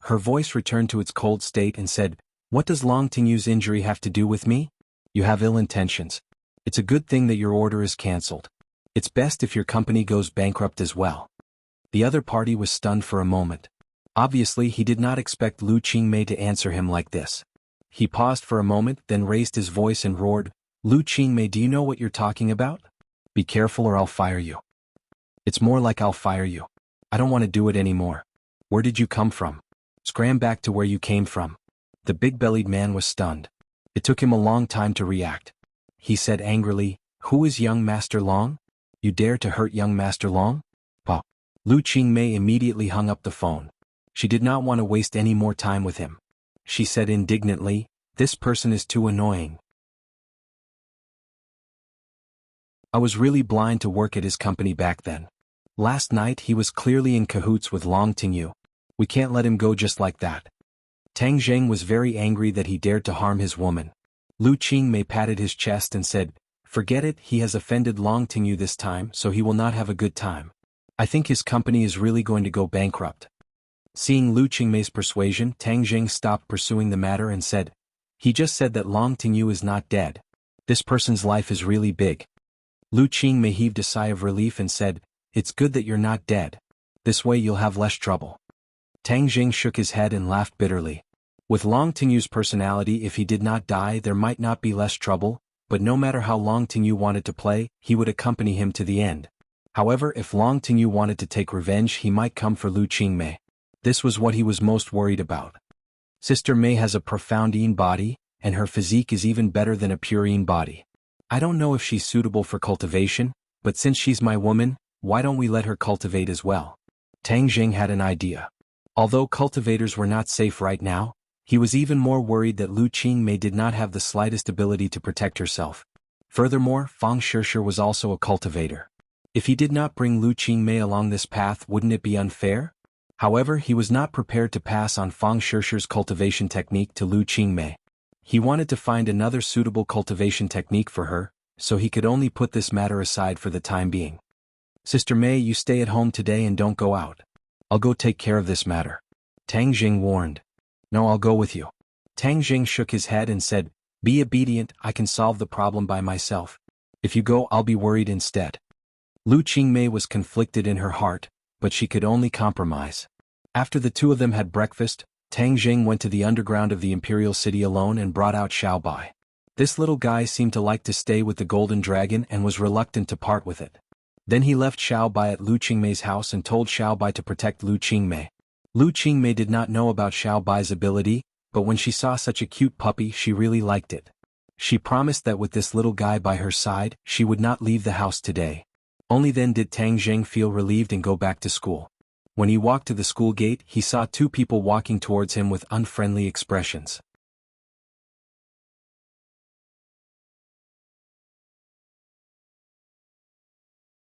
Her voice returned to its cold state and said, "What does Long Tingyu's injury have to do with me? You have ill intentions. It's a good thing that your order is cancelled. It's best if your company goes bankrupt as well." The other party was stunned for a moment. Obviously, he did not expect Lu Qingmei to answer him like this. He paused for a moment, then raised his voice and roared, "Lu Qingmei, do you know what you're talking about? Be careful or I'll fire you." "It's more like I'll fire you. I don't want to do it anymore. Where did you come from? Scram back to where you came from." The big-bellied man was stunned. It took him a long time to react. He said angrily, "Who is young Master Long? You dare to hurt young Master Long?" "Pah." Lu Qingmei immediately hung up the phone. She did not want to waste any more time with him. She said indignantly, "This person is too annoying. I was really blind to work at his company back then. Last night he was clearly in cahoots with Long Tingyu. We can't let him go just like that." Tang Zheng was very angry that he dared to harm his woman. Lu Qingmei patted his chest and said, "Forget it, he has offended Long Tingyu this time, so he will not have a good time. I think his company is really going to go bankrupt." Seeing Lu Qingmei's persuasion, Tang Zheng stopped pursuing the matter and said, "He just said that Long Tingyu is not dead. This person's life is really big." Lu Qingmei heaved a sigh of relief and said, "It's good that you're not dead. This way you'll have less trouble." Tang Zheng shook his head and laughed bitterly. With Long Tingyu's personality, if he did not die there might not be less trouble, but no matter how Long Tingyu wanted to play, he would accompany him to the end. However, if Long Tingyu wanted to take revenge, he might come for Lu Qingmei. This was what he was most worried about. Sister Mei has a profound Yin body, and her physique is even better than a pure Yin body. I don't know if she's suitable for cultivation, but since she's my woman, why don't we let her cultivate as well?" Tang Zheng had an idea. Although cultivators were not safe right now, he was even more worried that Lu Qingmei did not have the slightest ability to protect herself. Furthermore, Fang Shishir was also a cultivator. If he did not bring Lu Qingmei along this path, wouldn't it be unfair? However, he was not prepared to pass on Fang Shishir's cultivation technique to Lu Qingmei. He wanted to find another suitable cultivation technique for her, so he could only put this matter aside for the time being. "Sister Mei, you stay at home today and don't go out. I'll go take care of this matter," Tang Zheng warned. "No, I'll go with you." Tang Zheng shook his head and said, "Be obedient, I can solve the problem by myself. If you go, I'll be worried instead." Lu Qingmei was conflicted in her heart, but she could only compromise. After the two of them had breakfast, Tang Zheng went to the underground of the imperial city alone and brought out Xiaobai. This little guy seemed to like to stay with the golden dragon and was reluctant to part with it. Then he left Xiaobai at Lu Qingmei's house and told Xiaobai to protect Lu Qingmei. Lu Qingmei did not know about Xiaobai's ability, but when she saw such a cute puppy she really liked it. She promised that with this little guy by her side, she would not leave the house today. Only then did Tang Jing feel relieved and go back to school. When he walked to the school gate, he saw two people walking towards him with unfriendly expressions.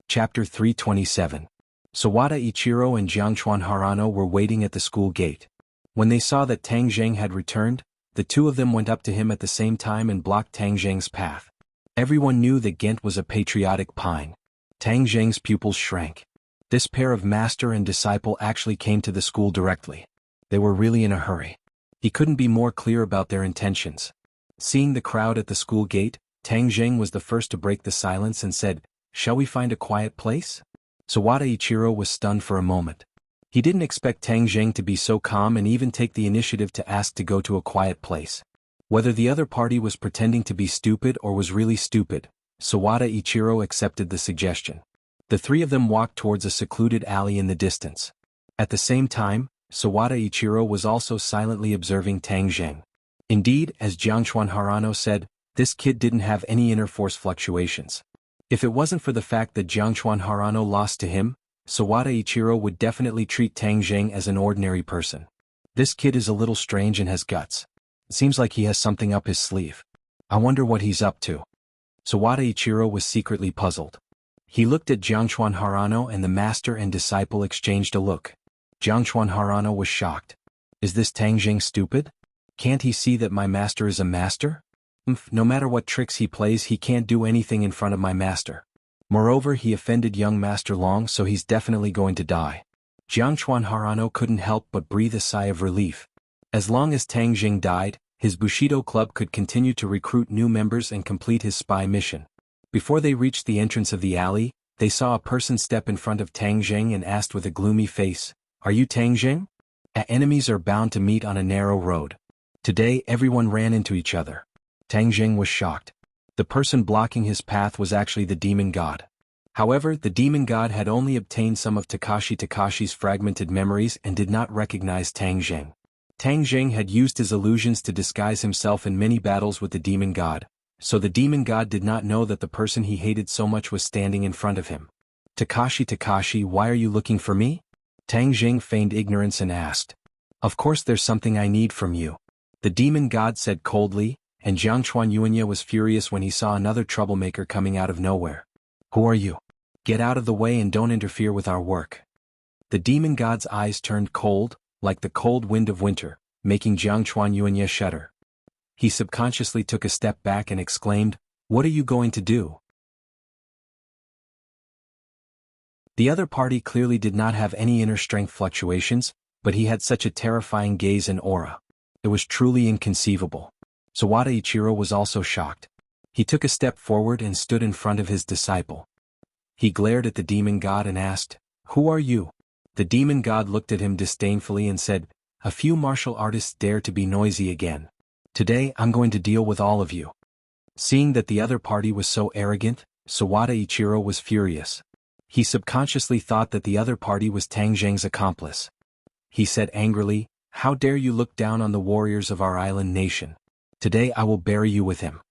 Chapter 327. Sawada Ichiro and Jiangchuan Harano were waiting at the school gate. When they saw that Tang Jing had returned, the two of them went up to him at the same time and blocked Tang Jing's path. Everyone knew that Ghent was a patriotic pine. Tang Jing's pupils shrank. This pair of master and disciple actually came to the school directly. They were really in a hurry. He couldn't be more clear about their intentions. Seeing the crowd at the school gate, Tang Jing was the first to break the silence and said, "Shall we find a quiet place?" Sawada Ichiro was stunned for a moment. He didn't expect Tang Jing to be so calm and even take the initiative to ask to go to a quiet place. Whether the other party was pretending to be stupid or was really stupid, Sawada Ichiro accepted the suggestion. The three of them walked towards a secluded alley in the distance. At the same time, Sawada Ichiro was also silently observing Tang Jing. Indeed, as Jiangchuan Harano said, this kid didn't have any inner force fluctuations. If it wasn't for the fact that Jiangchuan Harano lost to him, Sawada Ichiro would definitely treat Tang Jing as an ordinary person. This kid is a little strange and has guts. It seems like he has something up his sleeve. I wonder what he's up to. Sawada Ichiro was secretly puzzled. He looked at Jiangchuan Harano and the master and disciple exchanged a look. Jiangchuan Harano was shocked. Is this Tang Jing stupid? Can't he see that my master is a master? No matter what tricks he plays, he can't do anything in front of my master. Moreover, he offended young Master Long, so he's definitely going to die. Jiangchuan Harano couldn't help but breathe a sigh of relief. As long as Tang Jing died, his Bushido club could continue to recruit new members and complete his spy mission. Before they reached the entrance of the alley, they saw a person step in front of Tang Jing and asked with a gloomy face, "Are you Tang Jing?" Enemies are bound to meet on a narrow road. Today everyone ran into each other. Tang Jing was shocked. The person blocking his path was actually the demon god. However, the demon god had only obtained some of Takashi's fragmented memories and did not recognize Tang Jing. Tang Jing had used his illusions to disguise himself in many battles with the demon god, so the demon god did not know that the person he hated so much was standing in front of him. Takashi, why are you looking for me?" Tang Jing feigned ignorance and asked. "Of course there's something I need from you," the demon god said coldly, and Jiangchuan Yuanya was furious when he saw another troublemaker coming out of nowhere. "Who are you? Get out of the way and don't interfere with our work." The demon god's eyes turned cold, like the cold wind of winter, making Jiangchuan Yuanya shudder. He subconsciously took a step back and exclaimed, "What are you going to do?" The other party clearly did not have any inner strength fluctuations, but he had such a terrifying gaze and aura. It was truly inconceivable. Sawada Ichiro was also shocked. He took a step forward and stood in front of his disciple. He glared at the demon god and asked, "Who are you?" The demon god looked at him disdainfully and said, "A few martial artists dare to be noisy again. Today I'm going to deal with all of you." Seeing that the other party was so arrogant, Sawada Ichiro was furious. He subconsciously thought that the other party was Tang Jing's accomplice. He said angrily, "How dare you look down on the warriors of our island nation? Today I will bury you with him."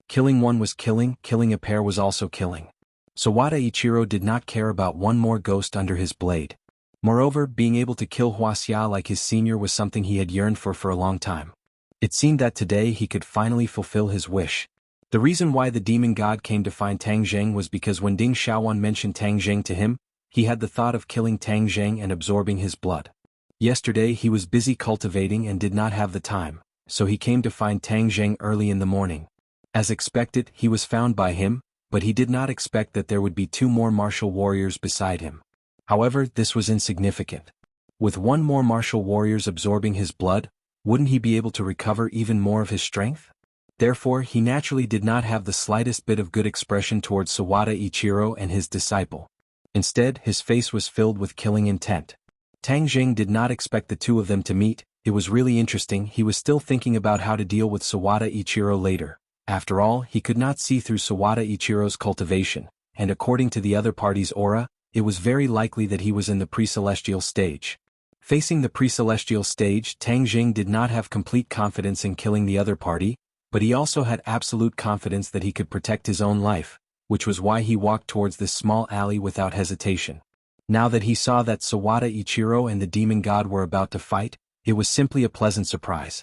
Killing one was killing a pair was also killing. Sawada Ichiro did not care about one more ghost under his blade. Moreover, being able to kill Wuxia like his senior was something he had yearned for a long time. It seemed that today he could finally fulfill his wish. The reason why the demon god came to find Tang Jing was because when Ding Xiaowan mentioned Tang Jing to him, he had the thought of killing Tang Jing and absorbing his blood. Yesterday he was busy cultivating and did not have the time, so he came to find Tang Jing early in the morning. As expected, he was found by him, but he did not expect that there would be two more martial warriors beside him. However, this was insignificant. With one more martial warriors absorbing his blood, wouldn't he be able to recover even more of his strength? Therefore, he naturally did not have the slightest bit of good expression towards Sawada Ichiro and his disciple. Instead, his face was filled with killing intent. Tang Jing did not expect the two of them to meet. It was really interesting. He was still thinking about how to deal with Sawada Ichiro later. After all, he could not see through Sawada Ichiro's cultivation, and according to the other party's aura, it was very likely that he was in the pre-celestial stage. Facing the pre-celestial stage, Tang Jing did not have complete confidence in killing the other party, But he also had absolute confidence that he could protect his own life, which was why he walked towards this small alley without hesitation. Now that he saw that Sawada Ichiro and the demon god were about to fight, it was simply a pleasant surprise.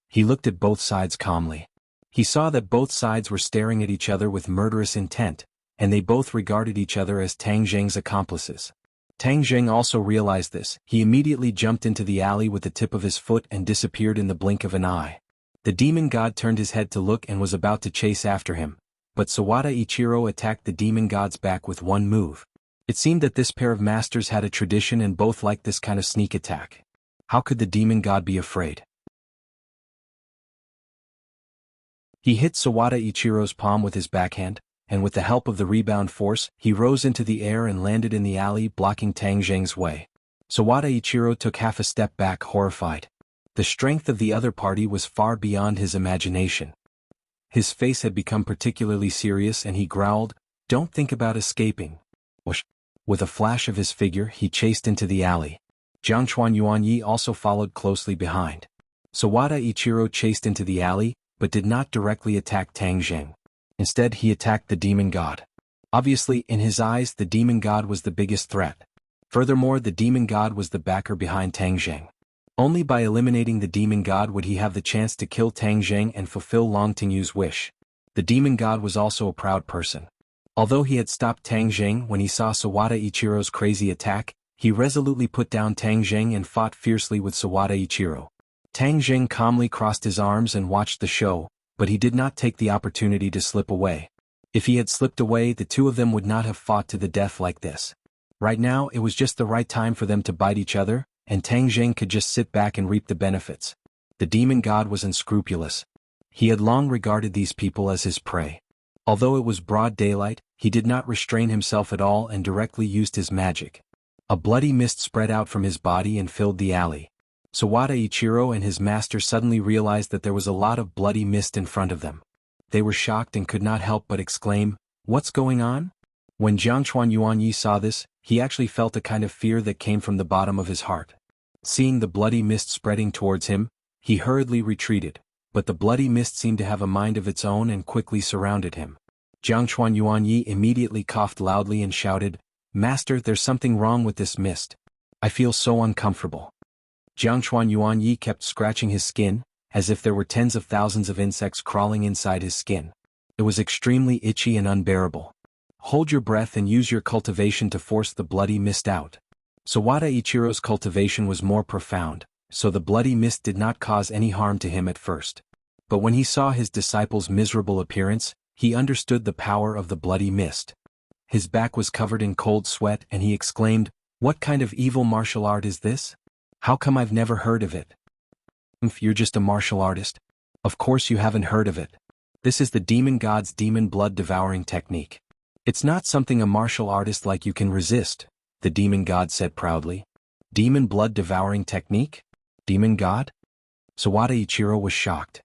He looked at both sides calmly. He saw that both sides were staring at each other with murderous intent, and they both regarded each other as Tang Zheng's accomplices. Tang Zheng also realized this. He immediately jumped into the alley with the tip of his foot and disappeared in the blink of an eye. The demon god turned his head to look and was about to chase after him, but Sawada Ichiro attacked the demon god's back with one move. It seemed that this pair of masters had a tradition and both liked this kind of sneak attack. How could the demon god be afraid? He hit Sawada Ichiro's palm with his backhand, and with the help of the rebound force, he rose into the air and landed in the alley, blocking Tang Zheng's way. Sawada Ichiro took half a step back, horrified. The strength of the other party was far beyond his imagination. His face had become particularly serious and he growled, "Don't think about escaping." Whoosh. With a flash of his figure, he chased into the alley. Jiangchuan Yuanyi also followed closely behind. Sawada Ichiro chased into the alley, but did not directly attack Tang Zheng. Instead, he attacked the demon god. Obviously, in his eyes, the demon god was the biggest threat. Furthermore, the demon god was the backer behind Tang Zheng. Only by eliminating the demon god would he have the chance to kill Tang Zheng and fulfill Long Tingyu's wish. The demon god was also a proud person. Although he had stopped Tang Zheng when he saw Sawada Ichiro's crazy attack, he resolutely put down Tang Zheng and fought fiercely with Sawada Ichiro. Tang Zheng calmly crossed his arms and watched the show, but he did not take the opportunity to slip away. If he had slipped away, the two of them would not have fought to the death like this. Right now, it was just the right time for them to bite each other, and Tang Zheng could just sit back and reap the benefits. The demon god was unscrupulous. He had long regarded these people as his prey. Although it was broad daylight, he did not restrain himself at all and directly used his magic. A bloody mist spread out from his body and filled the alley. Sawada Ichiro and his master suddenly realized that there was a lot of bloody mist in front of them. They were shocked and could not help but exclaim, "What's going on?" When Jiangchuan Yuanyi saw this, he actually felt a kind of fear that came from the bottom of his heart. Seeing the bloody mist spreading towards him, he hurriedly retreated, but the bloody mist seemed to have a mind of its own and quickly surrounded him. Jiangchuan Yuanyi immediately coughed loudly and shouted, "Master, there's something wrong with this mist. I feel so uncomfortable." Jiangchuan Yuanyi kept scratching his skin, as if there were tens of thousands of insects crawling inside his skin. It was extremely itchy and unbearable. Hold your breath and use your cultivation to force the bloody mist out. Sawada Ichiro's cultivation was more profound, so the bloody mist did not cause any harm to him at first. But when he saw his disciple's miserable appearance, he understood the power of the bloody mist. His back was covered in cold sweat and he exclaimed, "What kind of evil martial art is this? How come I've never heard of it?" "If you're just a martial artist, of course you haven't heard of it. This is the demon god's demon blood devouring technique. It's not something a martial artist like you can resist," the demon god said proudly. "Demon blood devouring technique? Demon god?" Sawada Ichiro was shocked.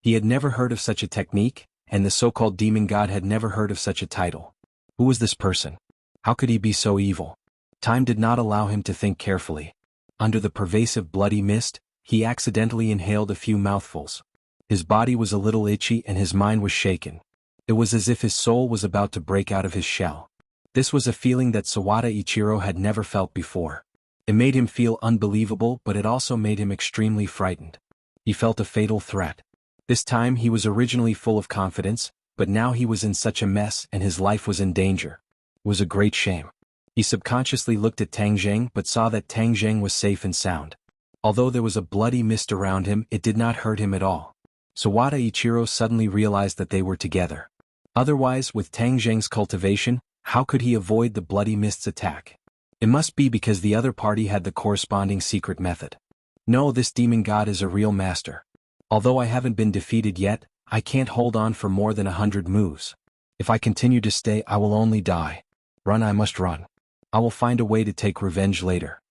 He had never heard of such a technique, and the so-called demon god had never heard of such a title. Who was this person? How could he be so evil? Time did not allow him to think carefully. Under the pervasive bloody mist, he accidentally inhaled a few mouthfuls. His body was a little itchy and his mind was shaken. It was as if his soul was about to break out of his shell. This was a feeling that Sawada Ichiro had never felt before. It made him feel unbelievable, but it also made him extremely frightened. He felt a fatal threat. This time he was originally full of confidence, but now he was in such a mess and his life was in danger. It was a great shame. He subconsciously looked at Tang Zheng but saw that Tang Zheng was safe and sound. Although there was a bloody mist around him, it did not hurt him at all. Sawada Ichiro suddenly realized that they were together. Otherwise, with Tang Zheng's cultivation, how could he avoid the bloody mist's attack? It must be because the other party had the corresponding secret method. No, this demon god is a real master. Although I haven't been defeated yet, I can't hold on for more than 100 moves. If I continue to stay, I will only die. Run, I must run. I will find a way to take revenge later.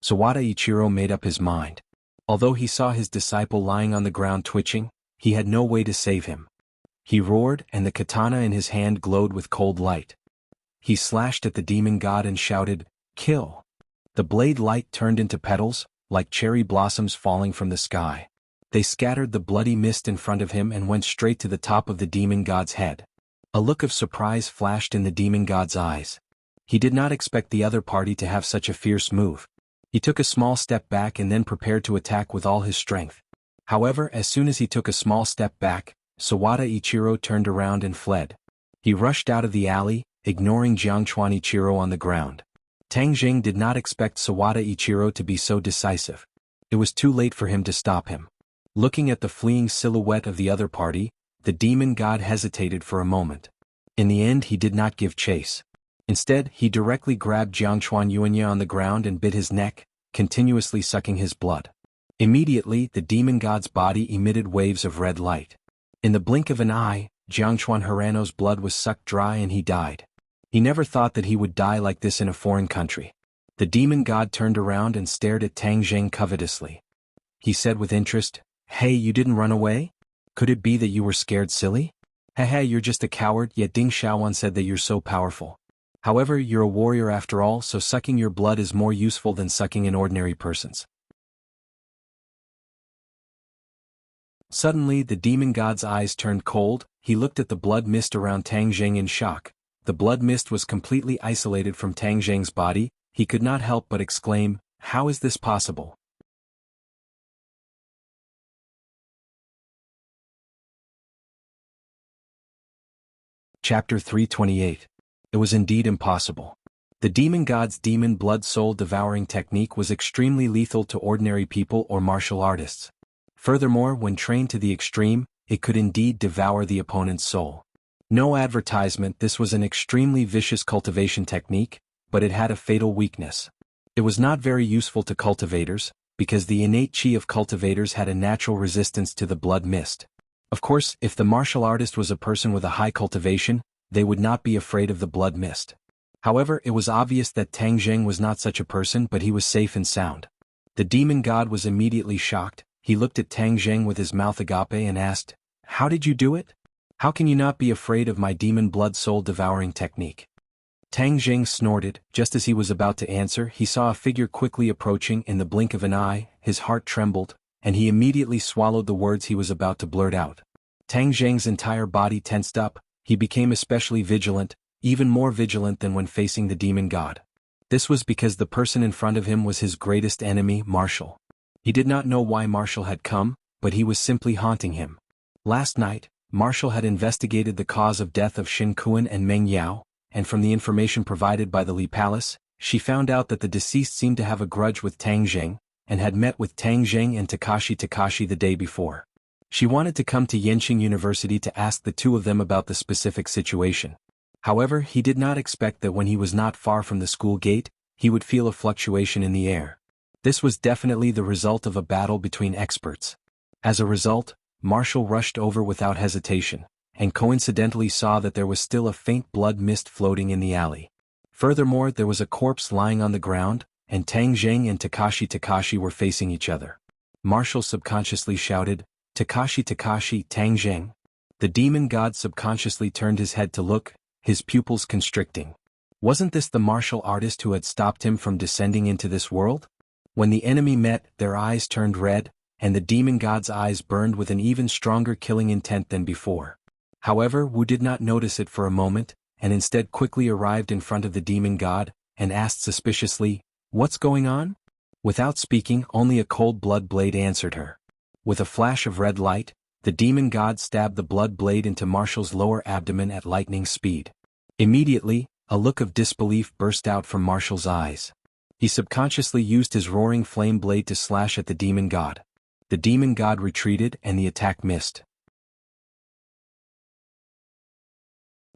Sawada Ichiro made up his mind. Although he saw his disciple lying on the ground twitching, he had no way to save him. He roared and the katana in his hand glowed with cold light. He slashed at the demon god and shouted, "Kill!" The blade light turned into petals, like cherry blossoms falling from the sky. They scattered the bloody mist in front of him and went straight to the top of the demon god's head. A look of surprise flashed in the demon god's eyes. He did not expect the other party to have such a fierce move. He took a small step back and then prepared to attack with all his strength. However, as soon as he took a small step back, Sawada Ichiro turned around and fled. He rushed out of the alley, ignoring Jiangchuan Ichiro on the ground. Tang Jing did not expect Sawada Ichiro to be so decisive. It was too late for him to stop him. Looking at the fleeing silhouette of the other party, the demon god hesitated for a moment. In the end, he did not give chase. Instead, he directly grabbed Jiangchuan Yuanya on the ground and bit his neck, continuously sucking his blood. Immediately, the demon god's body emitted waves of red light. In the blink of an eye, Jiangchuan Hirano's blood was sucked dry and he died. He never thought that he would die like this in a foreign country. The demon god turned around and stared at Tang Jing covetously. He said with interest, "Hey, you didn't run away? Could it be that you were scared silly? Hey, you're just a coward, yet Ding Xiaowan said that you're so powerful. However, you're a warrior after all, so sucking your blood is more useful than sucking an ordinary person's." Suddenly, the demon god's eyes turned cold. He looked at the blood mist around Tang Jing in shock. The blood mist was completely isolated from Tang Jing's body. He could not help but exclaim, "How is this possible?" Chapter 328. It was indeed impossible. The demon god's demon blood soul devouring technique was extremely lethal to ordinary people or martial artists. Furthermore, when trained to the extreme, it could indeed devour the opponent's soul. No advertisement, this was an extremely vicious cultivation technique, but it had a fatal weakness. It was not very useful to cultivators, because the innate chi of cultivators had a natural resistance to the blood mist. Of course, if the martial artist was a person with a high cultivation, they would not be afraid of the blood mist. However, it was obvious that Tang Jing was not such a person, but he was safe and sound. The demon god was immediately shocked. He looked at Tang Jing with his mouth agape and asked, "How did you do it? How can you not be afraid of my demon blood soul devouring technique?" Tang Jing snorted. Just as he was about to answer, he saw a figure quickly approaching. In the blink of an eye, his heart trembled, and he immediately swallowed the words he was about to blurt out. Tang Jing's entire body tensed up. He became especially vigilant, even more vigilant than when facing the demon god. This was because the person in front of him was his greatest enemy, Marshall. He did not know why Marshall had come, but he was simply haunting him. Last night, Marshall had investigated the cause of death of Shin Kuan and Meng Yao, and from the information provided by the Li Palace, she found out that the deceased seemed to have a grudge with Tang Jing, and had met with Tang Jing and Takashi the day before. She wanted to come to Yenching University to ask the two of them about the specific situation. However, he did not expect that when he was not far from the school gate, he would feel a fluctuation in the air. This was definitely the result of a battle between experts. As a result, Marshall rushed over without hesitation, and coincidentally saw that there was still a faint blood mist floating in the alley. Furthermore, there was a corpse lying on the ground, and Tang Jing and Takashi were facing each other. Marshall subconsciously shouted, Takashi, Tang Jing." The demon god subconsciously turned his head to look, his pupils constricting. Wasn't this the martial artist who had stopped him from descending into this world? When the enemy met, their eyes turned red, and the demon god's eyes burned with an even stronger killing intent than before. However, Wu did not notice it for a moment, and instead quickly arrived in front of the demon god, and asked suspiciously, "What's going on?" Without speaking, only a cold blood blade answered her. With a flash of red light, the demon god stabbed the blood blade into Marshall's lower abdomen at lightning speed. Immediately, a look of disbelief burst out from Marshall's eyes. He subconsciously used his roaring flame blade to slash at the demon god. The demon god retreated and the attack missed.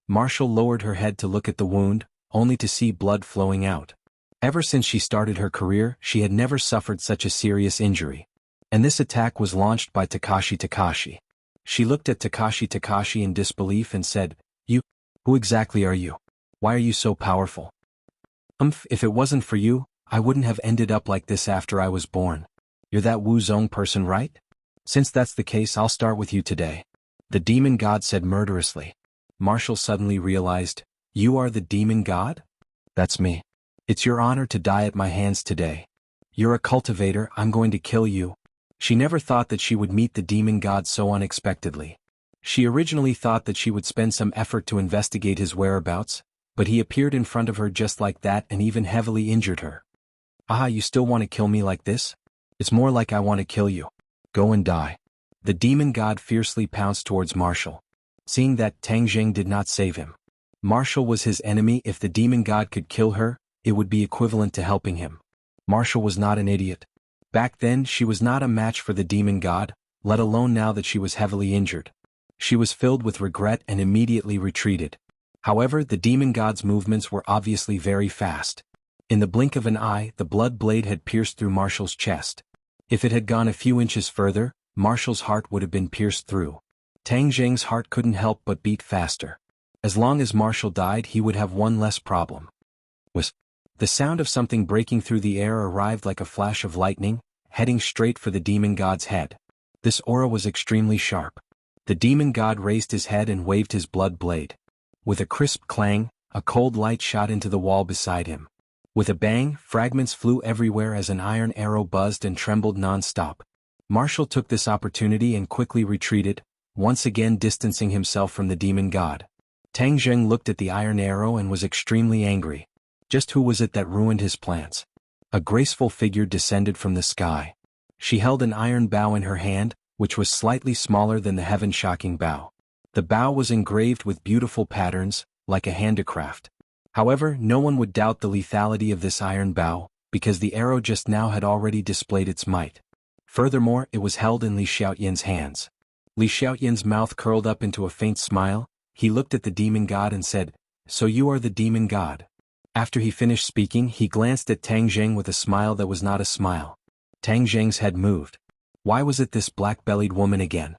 Marshall lowered her head to look at the wound, only to see blood flowing out. Ever since she started her career, she had never suffered such a serious injury. And this attack was launched by Takashi. She looked at Takashi in disbelief and said, "You? Who exactly are you? Why are you so powerful?" If it wasn't for you, I wouldn't have ended up like this after I was born. You're that Wu Zong person, right? Since that's the case, I'll start with you today." The demon god said murderously. Marshall suddenly realized, "You are the demon god? That's me. It's your honor to die at my hands today. "You're a cultivator, I'm going to kill you." She never thought that she would meet the demon god so unexpectedly. She originally thought that she would spend some effort to investigate his whereabouts, but he appeared in front of her just like that and even heavily injured her. "Ah, you still want to kill me like this? It's more like I want to kill you. Go and die." The demon god fiercely pounced towards Marshall. Seeing that Tang Jing did not save him. Marshall was his enemy. If the demon god could kill her, it would be equivalent to helping him. Marshall was not an idiot. Back then she was not a match for the demon god, let alone now that she was heavily injured. She was filled with regret and immediately retreated. However, the demon god's movements were obviously very fast. In the blink of an eye, the blood blade had pierced through Marshall's chest. If it had gone a few inches further, Marshall's heart would have been pierced through. Tang Jing's heart couldn't help but beat faster. As long as Marshall died, he would have one less problem. The sound of something breaking through the air arrived like a flash of lightning, heading straight for the demon god's head. This aura was extremely sharp. The demon god raised his head and waved his blood blade. With a crisp clang, a cold light shot into the wall beside him. With a bang, fragments flew everywhere as an iron arrow buzzed and trembled non-stop. Marshall took this opportunity and quickly retreated, once again distancing himself from the demon god. Tang Jing looked at the iron arrow and was extremely angry. Just who was it that ruined his plans? A graceful figure descended from the sky. She held an iron bow in her hand, which was slightly smaller than the heaven-shocking bow. The bow was engraved with beautiful patterns, like a handicraft. However, no one would doubt the lethality of this iron bow, because the arrow just now had already displayed its might. Furthermore, it was held in Li Xiaoyan's hands. Li Xiaoyan's mouth curled up into a faint smile. He looked at the demon god and said, "So you are the demon god?" After he finished speaking, he glanced at Tang Jing with a smile that was not a smile. Tang Jing's head moved. Why was it this black-bellied woman again?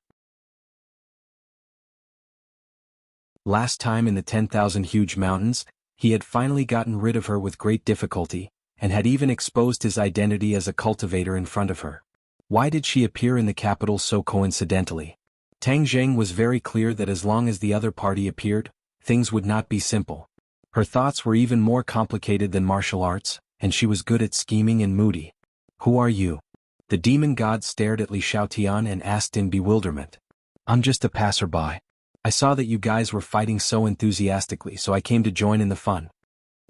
Last time in the 10,000 huge mountains, he had finally gotten rid of her with great difficulty, and had even exposed his identity as a cultivator in front of her. Why did she appear in the capital so coincidentally? Tang Jing was very clear that as long as the other party appeared, things would not be simple. Her thoughts were even more complicated than martial arts, and she was good at scheming and moody. "Who are you?" The demon god stared at Li Xiaotian and asked in bewilderment. "I'm just a passerby. I saw that you guys were fighting so enthusiastically, so I came to join in the fun."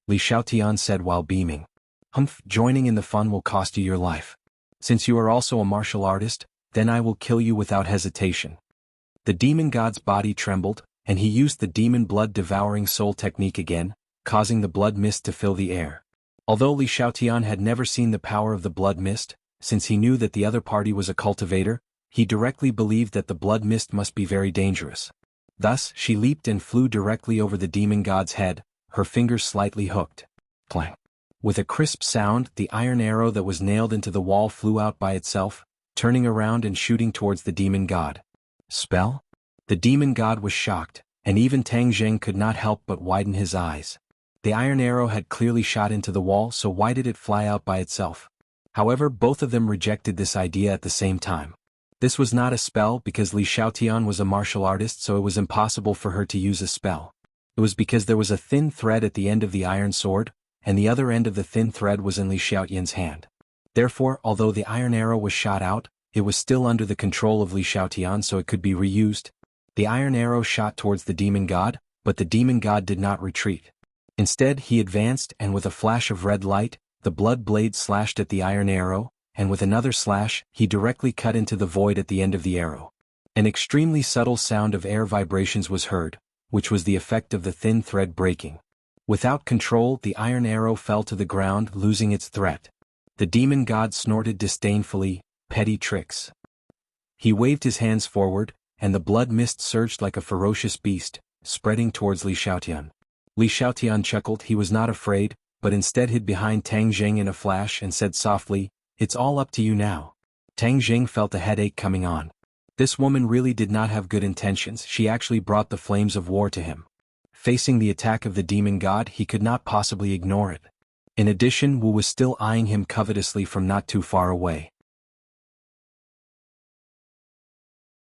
Li Xiaotian said while beaming. "Humph, joining in the fun will cost you your life. Since you are also a martial artist, then I will kill you without hesitation." The demon god's body trembled, and he used the demon blood-devouring soul technique again, causing the blood mist to fill the air. Although Li Xiaotian had never seen the power of the blood mist, since he knew that the other party was a cultivator, he directly believed that the blood mist must be very dangerous. Thus, she leaped and flew directly over the demon god's head, her fingers slightly hooked. Clang! With a crisp sound, the iron arrow that was nailed into the wall flew out by itself, turning around and shooting towards the demon god. Spell? The demon god was shocked, and even Tang Jing could not help but widen his eyes. The iron arrow had clearly shot into the wall, so why did it fly out by itself? However, both of them rejected this idea at the same time. This was not a spell because Li Xiaotian was a martial artist, so it was impossible for her to use a spell. It was because there was a thin thread at the end of the iron sword, and the other end of the thin thread was in Li Xiaotian's hand. Therefore, although the iron arrow was shot out, it was still under the control of Li Xiaotian, so it could be reused. The iron arrow shot towards the demon god, but the demon god did not retreat. Instead, he advanced, and with a flash of red light, the blood blade slashed at the iron arrow, and with another slash, he directly cut into the void at the end of the arrow. An extremely subtle sound of air vibrations was heard, which was the effect of the thin thread breaking. Without control, the iron arrow fell to the ground, losing its threat. The demon god snorted disdainfully, "Petty tricks." He waved his hands forward, and the blood mist surged like a ferocious beast, spreading towards Li Xiaotian. Li Xiaotian chuckled. He was not afraid, but instead hid behind Tang Jing in a flash and said softly, "It's all up to you now." Tang Jing felt a headache coming on. This woman really did not have good intentions. She actually brought the flames of war to him. Facing the attack of the demon god, he could not possibly ignore it. In addition, Wu was still eyeing him covetously from not too far away.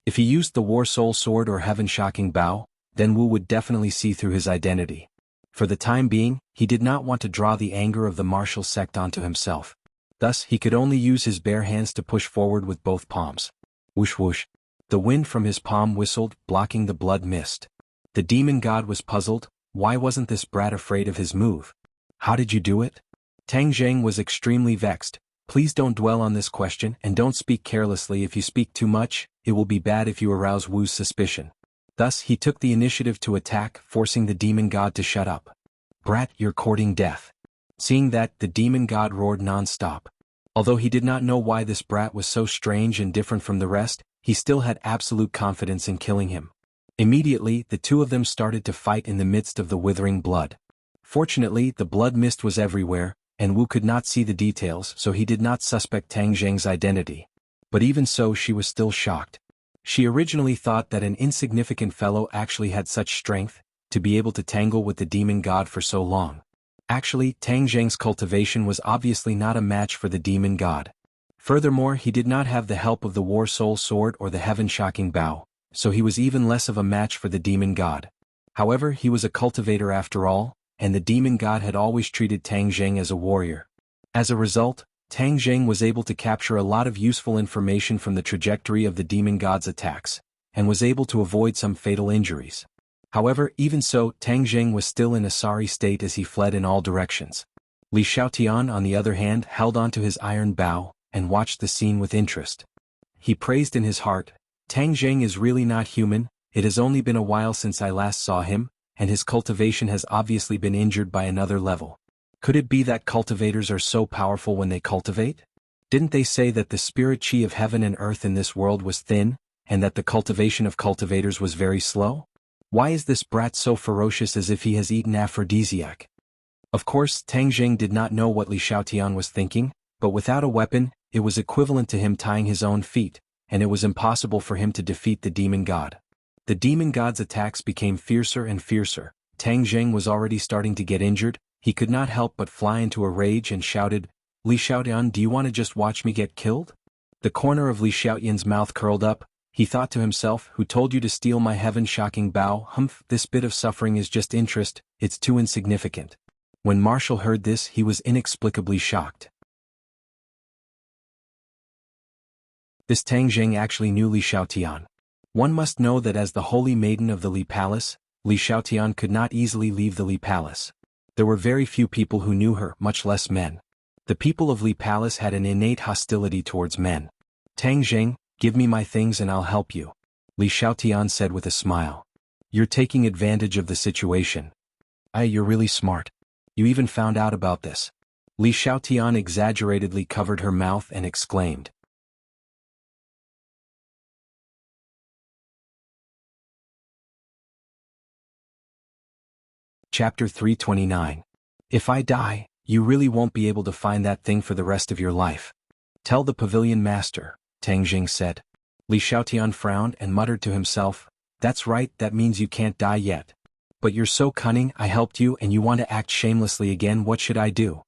If he used the War Soul Sword or Heaven-Shocking Bow, then Wu would definitely see through his identity. For the time being, he did not want to draw the anger of the martial sect onto himself. Thus he could only use his bare hands to push forward with both palms. Whoosh whoosh. The wind from his palm whistled, blocking the blood mist. The demon god was puzzled. Why wasn't this brat afraid of his move? How did you do it? Tang Zheng was extremely vexed. Please don't dwell on this question and don't speak carelessly. If you speak too much, it will be bad if you arouse Wu's suspicion. Thus he took the initiative to attack, forcing the demon god to shut up. Brat, you're courting death. Seeing that, the demon god roared non-stop. Although he did not know why this brat was so strange and different from the rest, he still had absolute confidence in killing him. Immediately, the two of them started to fight in the midst of the withering blood. Fortunately, the blood mist was everywhere, and Wu could not see the details, so he did not suspect Tang Zheng's identity. But even so, she was still shocked. She originally thought that an insignificant fellow actually had such strength, to be able to tangle with the demon god for so long. Actually, Tang Zheng's cultivation was obviously not a match for the demon god. Furthermore, he did not have the help of the War Soul Sword or the Heaven-Shocking Bow, so he was even less of a match for the demon god. However, he was a cultivator after all, and the demon god had always treated Tang Zheng as a warrior. As a result, Tang Zheng was able to capture a lot of useful information from the trajectory of the demon god's attacks, and was able to avoid some fatal injuries. However, even so, Tang Zheng was still in a sorry state as he fled in all directions. Li Xiaotian, on the other hand, held onto his iron bow, and watched the scene with interest. He praised in his heart, Tang Zheng is really not human. It has only been a while since I last saw him, and his cultivation has obviously been injured by another level. Could it be that cultivators are so powerful when they cultivate? Didn't they say that the spirit chi of heaven and earth in this world was thin, and that the cultivation of cultivators was very slow? Why is this brat so ferocious as if he has eaten aphrodisiac? Of course, Tang Zheng did not know what Li Xiaotian was thinking, but without a weapon, it was equivalent to him tying his own feet, and it was impossible for him to defeat the demon god. The demon god's attacks became fiercer and fiercer. Tang Zheng was already starting to get injured. He could not help but fly into a rage and shouted, Li Xiaotian, do you want to just watch me get killed? The corner of Li Xiaotian's mouth curled up. He thought to himself, who told you to steal my heaven-shocking bow? Humph, this bit of suffering is just interest, it's too insignificant. When Marshall heard this, he was inexplicably shocked. This Tang Zheng actually knew Li Xiaotian. One must know that as the holy maiden of the Li Palace, Li Xiaotian could not easily leave the Li Palace. There were very few people who knew her, much less men. The people of Li Palace had an innate hostility towards men. Tang Zheng, give me my things and I'll help you, Li Xiaotian said with a smile. You're taking advantage of the situation. You're really smart. You even found out about this. Li Xiaotian exaggeratedly covered her mouth and exclaimed. Chapter 329. If I die, you really won't be able to find that thing for the rest of your life. Tell the pavilion master, Tang Zheng said. Li Xiaotian frowned and muttered to himself, that's right, that means you can't die yet. But you're so cunning, I helped you and you want to act shamelessly again, what should I do?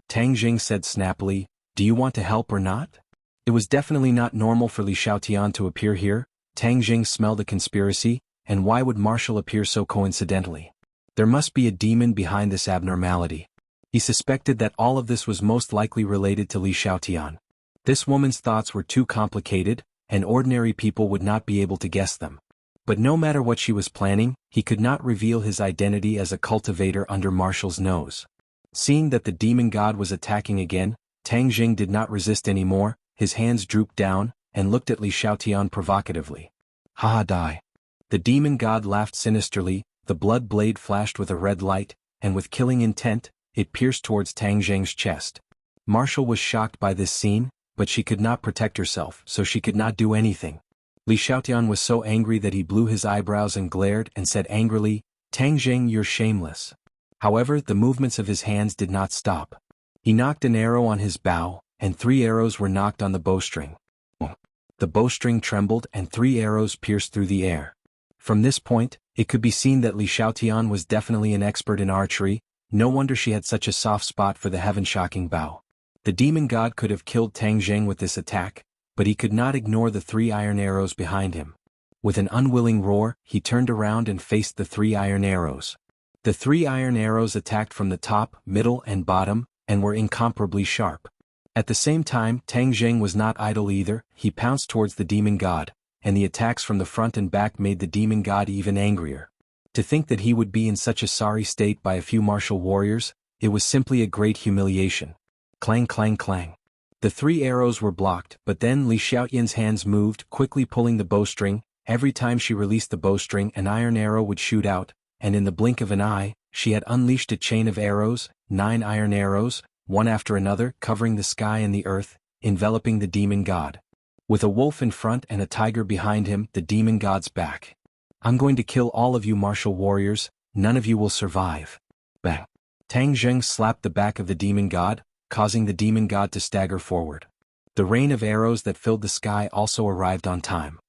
Tang Zheng said snappily, do you want to help or not? It was definitely not normal for Li Xiaotian to appear here. Tang Zheng smelled a conspiracy, and why would Marshall appear so coincidentally? There must be a demon behind this abnormality. He suspected that all of this was most likely related to Li Xiaotian. This woman's thoughts were too complicated, and ordinary people would not be able to guess them. But no matter what she was planning, he could not reveal his identity as a cultivator under Marshall's nose. Seeing that the demon god was attacking again, Tang Zheng did not resist anymore. His hands drooped down, and looked at Li Xiaotian provocatively. Ha ha, die. The demon god laughed sinisterly. The blood blade flashed with a red light, and with killing intent, it pierced towards Tang Zheng's chest. Marshall was shocked by this scene, but she could not protect herself, so she could not do anything. Li Xiaotian was so angry that he blew his eyebrows and glared and said angrily, Tang Zheng, you're shameless. However, the movements of his hands did not stop. He knocked an arrow on his bow, and 3 arrows were knocked on the bowstring. The bowstring trembled and 3 arrows pierced through the air. From this point, it could be seen that Li Xiaotian was definitely an expert in archery. No wonder she had such a soft spot for the heaven-shocking bow. The demon god could have killed Tang Zheng with this attack, but he could not ignore the 3 iron arrows behind him. With an unwilling roar, he turned around and faced the 3 iron arrows. The 3 iron arrows attacked from the top, middle and bottom, and were incomparably sharp. At the same time, Tang Zheng was not idle either. He pounced towards the demon god, and the attacks from the front and back made the demon god even angrier. To think that he would be in such a sorry state by a few martial warriors, it was simply a great humiliation. Clang clang clang. The 3 arrows were blocked, but then Li Xiaoyan's hands moved, quickly pulling the bowstring. Every time she released the bowstring, an iron arrow would shoot out, and in the blink of an eye, she had unleashed a chain of arrows, 9 iron arrows, one after another, covering the sky and the earth, enveloping the demon god. With a wolf in front and a tiger behind him, the demon god's back. I'm going to kill all of you martial warriors, none of you will survive. Bang. Tang Zheng slapped the back of the demon god, causing the demon god to stagger forward. The rain of arrows that filled the sky also arrived on time.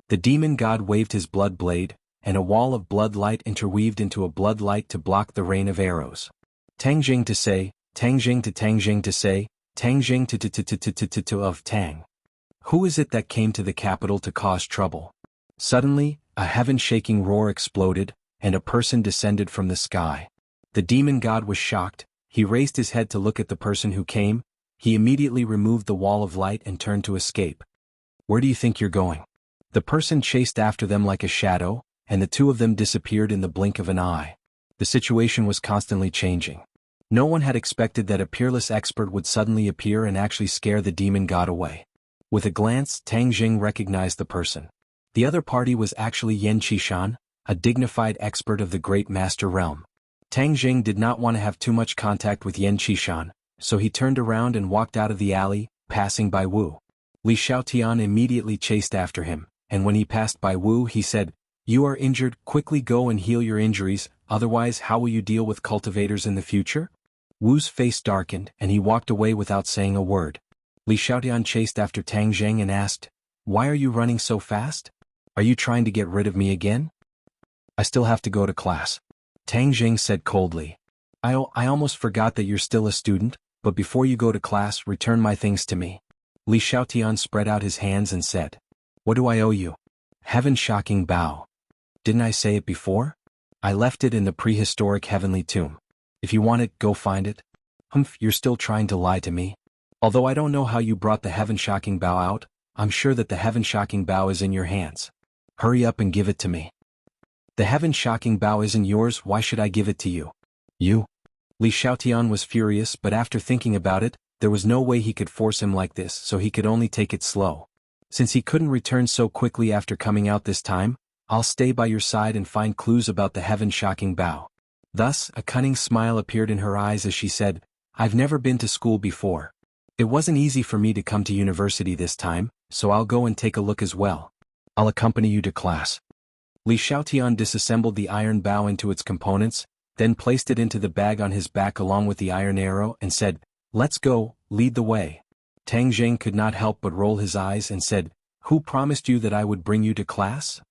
The demon god waved his blood blade, and a wall of blood light interweaved into a blood light to block the rain of arrows. Tang Jing to say, Tang Jing to Tang Jing to say, Tang Jing to of Tang. Who is it that came to the capital to cause trouble? Suddenly, a heaven-shaking roar exploded, and a person descended from the sky. The demon god was shocked. He raised his head to look at the person who came. He immediately removed the wall of light and turned to escape. Where do you think you're going? The person chased after them like a shadow, and the two of them disappeared in the blink of an eye. The situation was constantly changing. No one had expected that a peerless expert would suddenly appear and actually scare the demon god away. With a glance, Tang Jing recognized the person. The other party was actually Yan Qishan, a dignified expert of the Great Master Realm. Tang Jing did not want to have too much contact with Yan Qishan, so he turned around and walked out of the alley, passing by Wu. Li Xiaotian immediately chased after him, and when he passed by Wu he said, "You are injured, quickly go and heal your injuries, otherwise how will you deal with cultivators in the future?" Wu's face darkened, and he walked away without saying a word. Li Xiaotian chased after Tang Zheng and asked, "Why are you running so fast? Are you trying to get rid of me again?" "I still have to go to class," Tang Zheng said coldly. I almost forgot that you're still a student, but before you go to class, return my things to me." Li Xiaotian spread out his hands and said, "What do I owe you?" "Heaven-shocking bow. Didn't I say it before? I left it in the prehistoric heavenly tomb. If you want it, go find it." "Humph, you're still trying to lie to me. Although I don't know how you brought the heaven-shocking bow out, I'm sure that the heaven-shocking bow is in your hands. Hurry up and give it to me." "The heaven-shocking bow isn't yours, why should I give it to you?" "You?" Li Xiaotian was furious, but after thinking about it, there was no way he could force him like this, so he could only take it slow. "Since he couldn't return so quickly after coming out this time, I'll stay by your side and find clues about the heaven-shocking bow." Thus, a cunning smile appeared in her eyes as she said, "I've never been to school before. It wasn't easy for me to come to university this time, so I'll go and take a look as well. I'll accompany you to class." Li Xiaotian disassembled the iron bow into its components, then placed it into the bag on his back along with the iron arrow and said, "Let's go, lead the way." Tang Zheng could not help but roll his eyes and said, "Who promised you that I would bring you to class?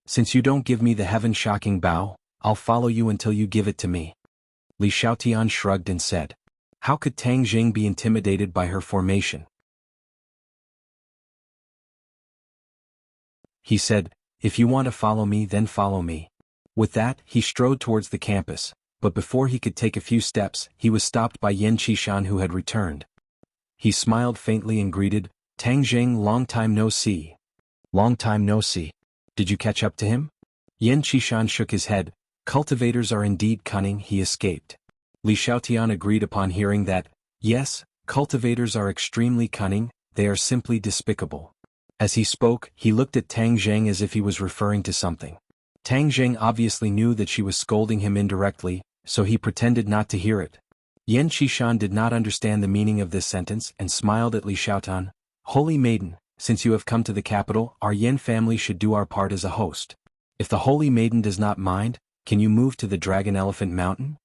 Since you don't give me the heaven-shocking bow, I'll follow you until you give it to me." Li Xiaotian shrugged and said, how could Tang Jing be intimidated by her formation? He said, "If you want to follow me, then follow me." With that, he strode towards the campus, but before he could take a few steps, he was stopped by Yan Qishan who had returned. He smiled faintly and greeted, "Tang Jing, long time no see." "Long time no see. Did you catch up to him?" Yan Qishan shook his head. "Cultivators are indeed cunning," he escaped. Li Xiaotian agreed upon hearing that, "Yes, cultivators are extremely cunning, they are simply despicable." As he spoke, he looked at Tang Zheng as if he was referring to something. Tang Zheng obviously knew that she was scolding him indirectly, so he pretended not to hear it. Yan Qishan did not understand the meaning of this sentence and smiled at Li Xiaotian. "Holy Maiden, since you have come to the capital, our Yan family should do our part as a host. If the Holy Maiden does not mind, can you move to the Dragon Elephant Mountain?"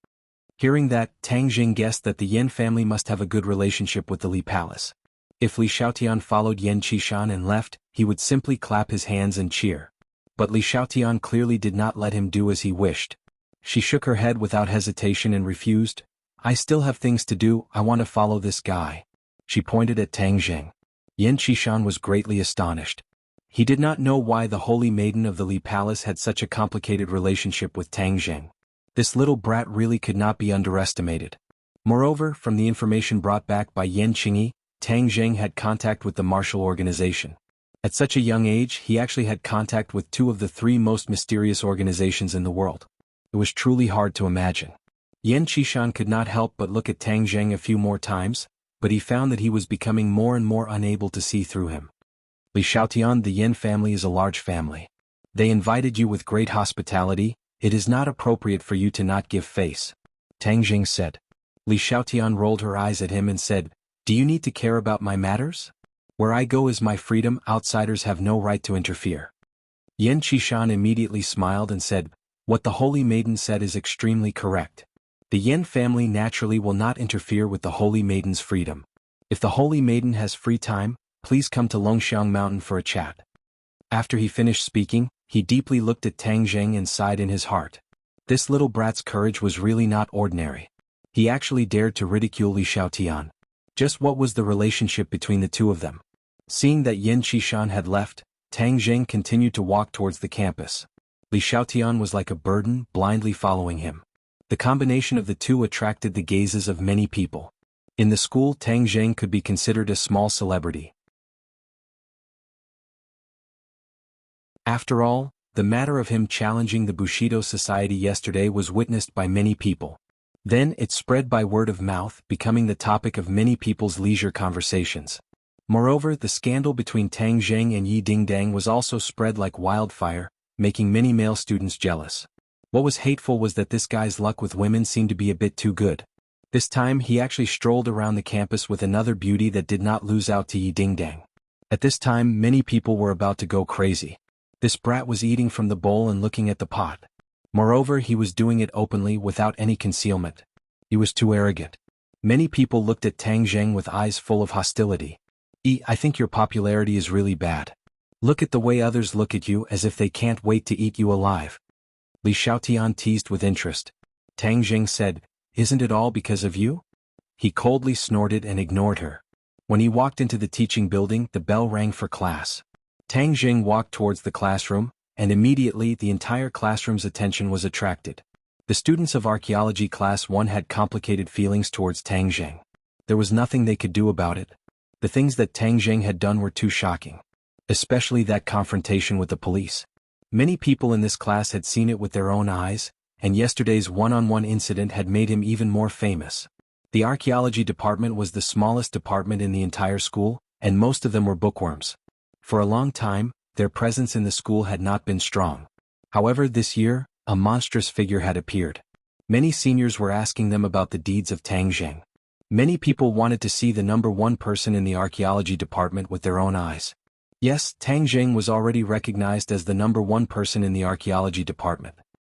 Hearing that, Tang Jing guessed that the Yan family must have a good relationship with the Li Palace. If Li Xiaotian followed Yan Qishan and left, he would simply clap his hands and cheer. But Li Xiaotian clearly did not let him do as he wished. She shook her head without hesitation and refused. "I still have things to do, I want to follow this guy." She pointed at Tang Jing. Yan Qishan was greatly astonished. He did not know why the Holy Maiden of the Li Palace had such a complicated relationship with Tang Jing. This little brat really could not be underestimated. Moreover, from the information brought back by Yan Qingyi, Tang Zheng had contact with the martial organization. At such a young age, he actually had contact with two of the three most mysterious organizations in the world. It was truly hard to imagine. Yan Qishan could not help but look at Tang Zheng a few more times, but he found that he was becoming more and more unable to see through him. Li Xiaotian, the Yan family is a large family. They invited you with great hospitality. It is not appropriate for you to not give face. Tang Zheng said. Li Xiaotian rolled her eyes at him and said, "Do you need to care about my matters? Where I go is my freedom, outsiders have no right to interfere." Yan Qishan immediately smiled and said, "What the Holy Maiden said is extremely correct. The Yan family naturally will not interfere with the Holy Maiden's freedom. If the Holy Maiden has free time, please come to Longxiang Mountain for a chat." After he finished speaking, he deeply looked at Tang Zheng and sighed in his heart. This little brat's courage was really not ordinary. He actually dared to ridicule Li Xiaotian. Just what was the relationship between the two of them? Seeing that Yan Qishan had left, Tang Zheng continued to walk towards the campus. Li Xiaotian was like a burden, blindly following him. The combination of the two attracted the gazes of many people. In the school, Tang Zheng could be considered a small celebrity. After all, the matter of him challenging the Bushido Society yesterday was witnessed by many people. Then it spread by word of mouth, becoming the topic of many people's leisure conversations. Moreover, the scandal between Tang Zheng and Yi Dingdang was also spread like wildfire, making many male students jealous. What was hateful was that this guy's luck with women seemed to be a bit too good. This time he actually strolled around the campus with another beauty that did not lose out to Yi Dingdang. At this time many people were about to go crazy. This brat was eating from the bowl and looking at the pot. Moreover, he was doing it openly without any concealment. He was too arrogant. Many people looked at Tang Zheng with eyes full of hostility. I think your popularity is really bad. Look at the way others look at you as if they can't wait to eat you alive." Li Xiaotian teased with interest. Tang Zheng said, "Isn't it all because of you?" He coldly snorted and ignored her. When he walked into the teaching building, the bell rang for class. Tang Zheng walked towards the classroom, and immediately the entire classroom's attention was attracted. The students of Archaeology Class 1 had complicated feelings towards Tang Zheng. There was nothing they could do about it. The things that Tang Zheng had done were too shocking. Especially that confrontation with the police. Many people in this class had seen it with their own eyes, and yesterday's one-on-one incident had made him even more famous. The archaeology department was the smallest department in the entire school, and most of them were bookworms. For a long time, their presence in the school had not been strong. However, this year, a monstrous figure had appeared. Many seniors were asking them about the deeds of Tang Zheng. Many people wanted to see the number one person in the archaeology department with their own eyes. Yes, Tang Zheng was already recognized as the number one person in the archaeology department.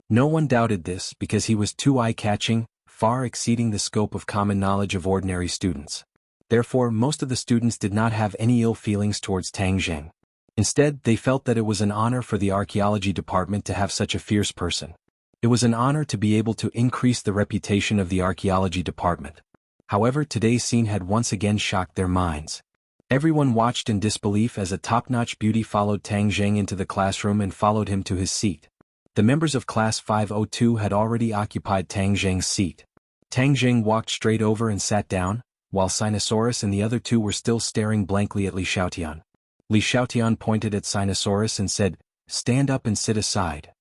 No one doubted this because he was too eye-catching, far exceeding the scope of common knowledge of ordinary students. Therefore, most of the students did not have any ill feelings towards Tang Zheng. Instead, they felt that it was an honor for the archaeology department to have such a fierce person. It was an honor to be able to increase the reputation of the archaeology department. However, today's scene had once again shocked their minds. Everyone watched in disbelief as a top-notch beauty followed Tang Zheng into the classroom and followed him to his seat. The members of Class 502 had already occupied Tang Zheng's seat. Tang Zheng walked straight over and sat down, while Sinosaurus and the other two were still staring blankly at Li Xiaotian. Li Xiaotian pointed at Sinosaurus and said, "Stand up and sit aside."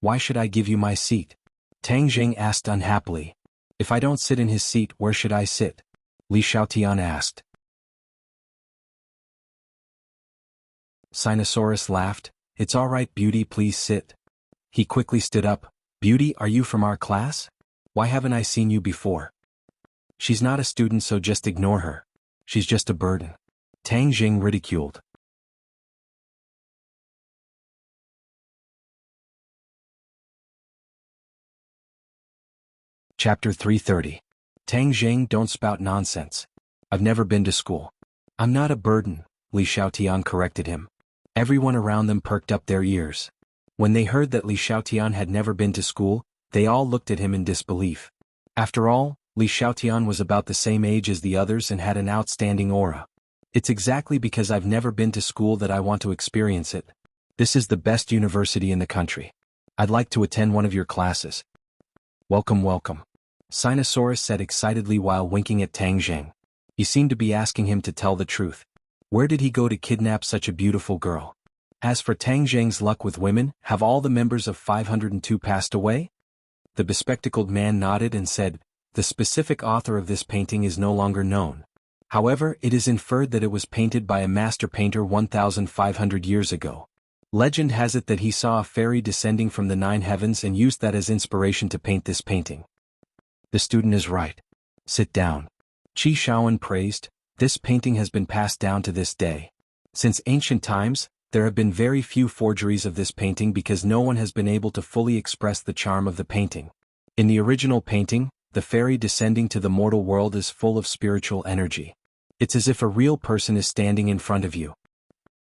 "Why should I give you my seat?" Tang Zheng asked unhappily. "If I don't sit in his seat, where should I sit?" Li Xiaotian asked. Sinosaurus laughed. "It's all right, Beauty, please sit." He quickly stood up. "Beauty, are you from our class? Why haven't I seen you before?" "She's not a student, so just ignore her. She's just a burden." Tang Zheng ridiculed. Chapter 330. Tang Zheng, don't spout nonsense. I've never been to school. I'm not a burden, Li Xiaotian corrected him. Everyone around them perked up their ears. When they heard that Li Xiaotian had never been to school, they all looked at him in disbelief. After all, Li Xiaotian was about the same age as the others and had an outstanding aura. "It's exactly because I've never been to school that I want to experience it. This is the best university in the country. I'd like to attend one of your classes." "Welcome, welcome." Sinosaurus said excitedly while winking at Tang Zheng. He seemed to be asking him to tell the truth. Where did he go to kidnap such a beautiful girl? As for Tang Zheng's luck with women, have all the members of 502 passed away? The bespectacled man nodded and said, the specific author of this painting is no longer known. However, it is inferred that it was painted by a master painter 1,500 years ago. Legend has it that he saw a fairy descending from the 9 heavens and used that as inspiration to paint this painting. The student is right. Sit down. Qi Shaoan praised, this painting has been passed down to this day. Since ancient times, there have been very few forgeries of this painting because no one has been able to fully express the charm of the painting. In the original painting, the fairy descending to the mortal world is full of spiritual energy. It's as if a real person is standing in front of you.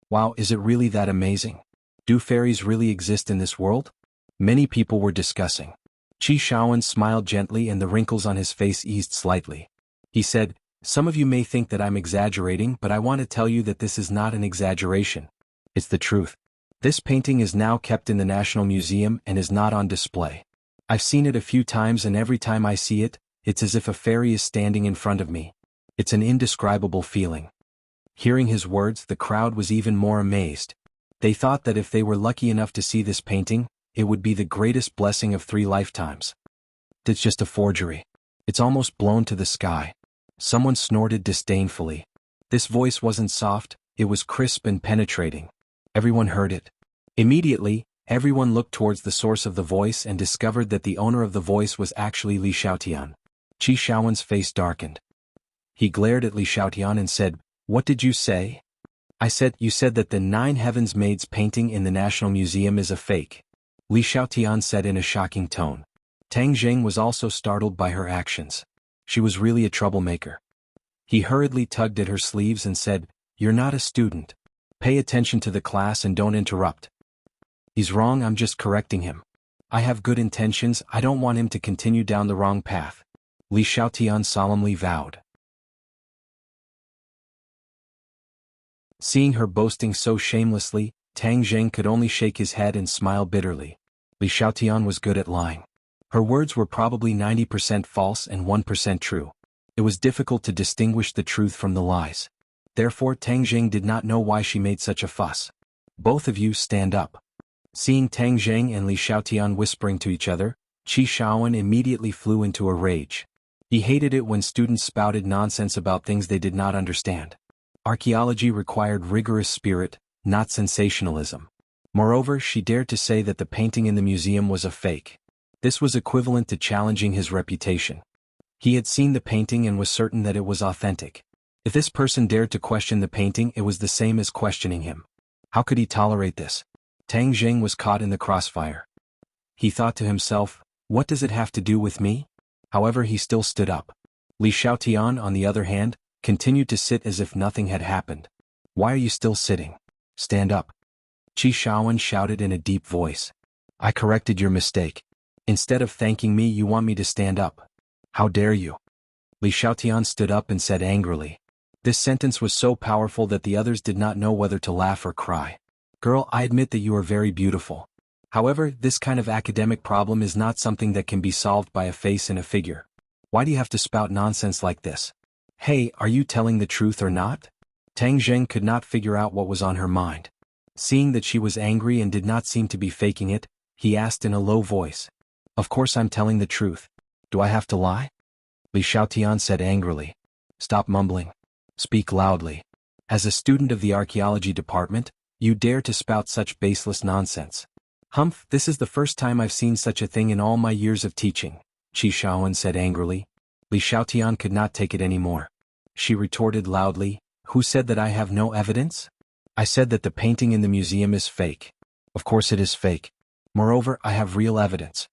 Wow, is it really that amazing? Do fairies really exist in this world? Many people were discussing. Qi Shaoan smiled gently and the wrinkles on his face eased slightly. He said, some of you may think that I'm exaggerating, but I want to tell you that this is not an exaggeration. It's the truth. This painting is now kept in the National Museum and is not on display. I've seen it a few times and every time I see it, it's as if a fairy is standing in front of me. It's an indescribable feeling. Hearing his words, the crowd was even more amazed. They thought that if they were lucky enough to see this painting, it would be the greatest blessing of 3 lifetimes. It's just a forgery. It's almost blown to the sky. Someone snorted disdainfully. This voice wasn't soft, it was crisp and penetrating. Everyone heard it. Immediately, everyone looked towards the source of the voice and discovered that the owner of the voice was actually Li Xiaotian. Qi Shaoan's face darkened. He glared at Li Xiaotian and said, what did you say? You said that the 9 Heavens Maids painting in the National Museum is a fake. Li Xiaotian said in a shocking tone. Tang Zheng was also startled by her actions. She was really a troublemaker. He hurriedly tugged at her sleeves and said, you're not a student. Pay attention to the class and don't interrupt. He's wrong, I'm just correcting him. I have good intentions, I don't want him to continue down the wrong path. Li Xiaotian solemnly vowed. Seeing her boasting so shamelessly, Tang Zheng could only shake his head and smile bitterly. Li Xiaotian was good at lying. Her words were probably 90% false and 1% true. It was difficult to distinguish the truth from the lies. Therefore Tang Zheng did not know why she made such a fuss. Both of you stand up. Seeing Tang Zheng and Li Xiaotian whispering to each other, Qi Shaoan immediately flew into a rage. He hated it when students spouted nonsense about things they did not understand. Archaeology required rigorous spirit, not sensationalism. Moreover, she dared to say that the painting in the museum was a fake. This was equivalent to challenging his reputation. He had seen the painting and was certain that it was authentic. If this person dared to question the painting, it was the same as questioning him. How could he tolerate this? Tang Zheng was caught in the crossfire. He thought to himself, what does it have to do with me? However, he still stood up. Li Xiaotian, on the other hand, continued to sit as if nothing had happened. Why are you still sitting? Stand up. Qi Shaoan shouted in a deep voice. I corrected your mistake. Instead of thanking me, you want me to stand up. How dare you? Li Xiaotian stood up and said angrily. This sentence was so powerful that the others did not know whether to laugh or cry. Girl, I admit that you are very beautiful. However, this kind of academic problem is not something that can be solved by a face and a figure. Why do you have to spout nonsense like this? Hey, are you telling the truth or not? Tang Zheng could not figure out what was on her mind. Seeing that she was angry and did not seem to be faking it, he asked in a low voice. Of course I'm telling the truth. Do I have to lie? Li Xiaotian said angrily. Stop mumbling. Speak loudly. As a student of the archaeology department, you dare to spout such baseless nonsense. Humph, this is the first time I've seen such a thing in all my years of teaching, Qi Shaoan said angrily. Li Xiaotian could not take it anymore. She retorted loudly, who said that I have no evidence? I said that the painting in the museum is fake. Of course it is fake. Moreover, I have real evidence.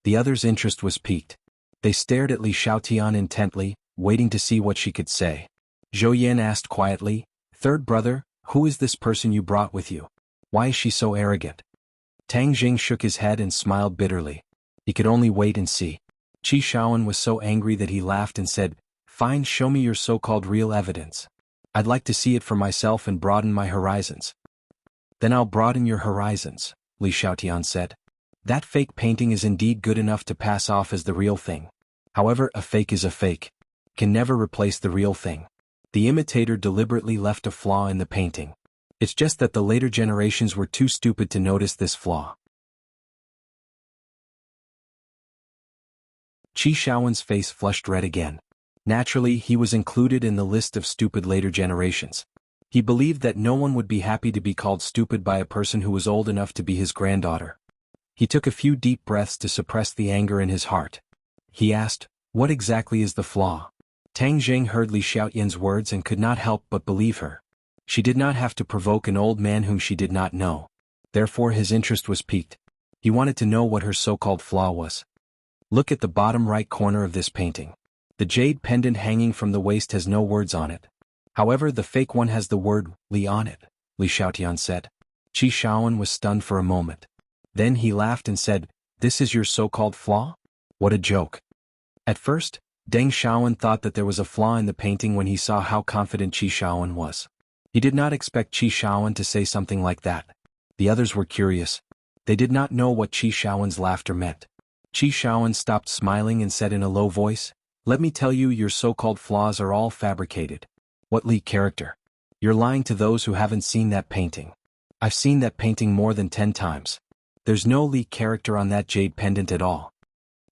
The others' interest was piqued. They stared at Li Xiaotian intently, waiting to see what she could say. Zhou Yan asked quietly, Third brother, who is this person you brought with you? Why is she so arrogant? Tang Jing shook his head and smiled bitterly. He could only wait and see. Qi Shaoan was so angry that he laughed and said, Fine, show me your so-called real evidence. I'd like to see it for myself and broaden my horizons. Then I'll broaden your horizons, Li Xiaotian said. That fake painting is indeed good enough to pass off as the real thing. However, a fake is a fake. Can never replace the real thing. The imitator deliberately left a flaw in the painting. It's just that the later generations were too stupid to notice this flaw. Qi Shaowen's face flushed red again. Naturally, he was included in the list of stupid later generations. He believed that no one would be happy to be called stupid by a person who was old enough to be his granddaughter. He took a few deep breaths to suppress the anger in his heart. He asked, "What exactly is the flaw?" Tang Jing heard Li Xiaoyan's words and could not help but believe her. She did not have to provoke an old man whom she did not know. Therefore his interest was piqued. He wanted to know what her so-called flaw was. Look at the bottom right corner of this painting. The jade pendant hanging from the waist has no words on it. However, the fake one has the word Li on it, Li Xiaotian said. Qi Shaowen was stunned for a moment. Then he laughed and said, "This is your so-called flaw? What a joke." At first, Deng Xiaowen thought that there was a flaw in the painting when he saw how confident Qi Shaowen was. He did not expect Qi Shaowen to say something like that. The others were curious. They did not know what Qi Shaowen's laughter meant. Qi Shaowen stopped smiling and said in a low voice, "Let me tell you, your so-called flaws are all fabricated." "What Li character? You're lying to those who haven't seen that painting." "I've seen that painting more than 10 times. There's no Li character on that jade pendant at all."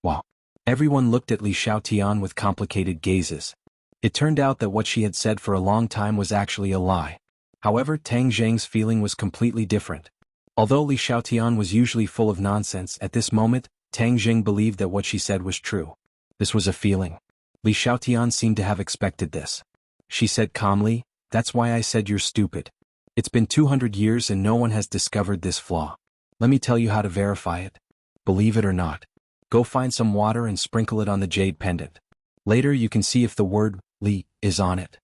Wow. Everyone looked at Li Xiaotian with complicated gazes. It turned out that what she had said for a long time was actually a lie. However, Tang Zheng's feeling was completely different. Although Li Xiaotian was usually full of nonsense, at this moment, Tang Zheng believed that what she said was true. This was a feeling. Li Xiaotian seemed to have expected this. She said calmly, "That's why I said you're stupid. It's been 200 years and no one has discovered this flaw. Let me tell you how to verify it. Believe it or not. Go find some water and sprinkle it on the jade pendant. Later you can see if the word Li is on it."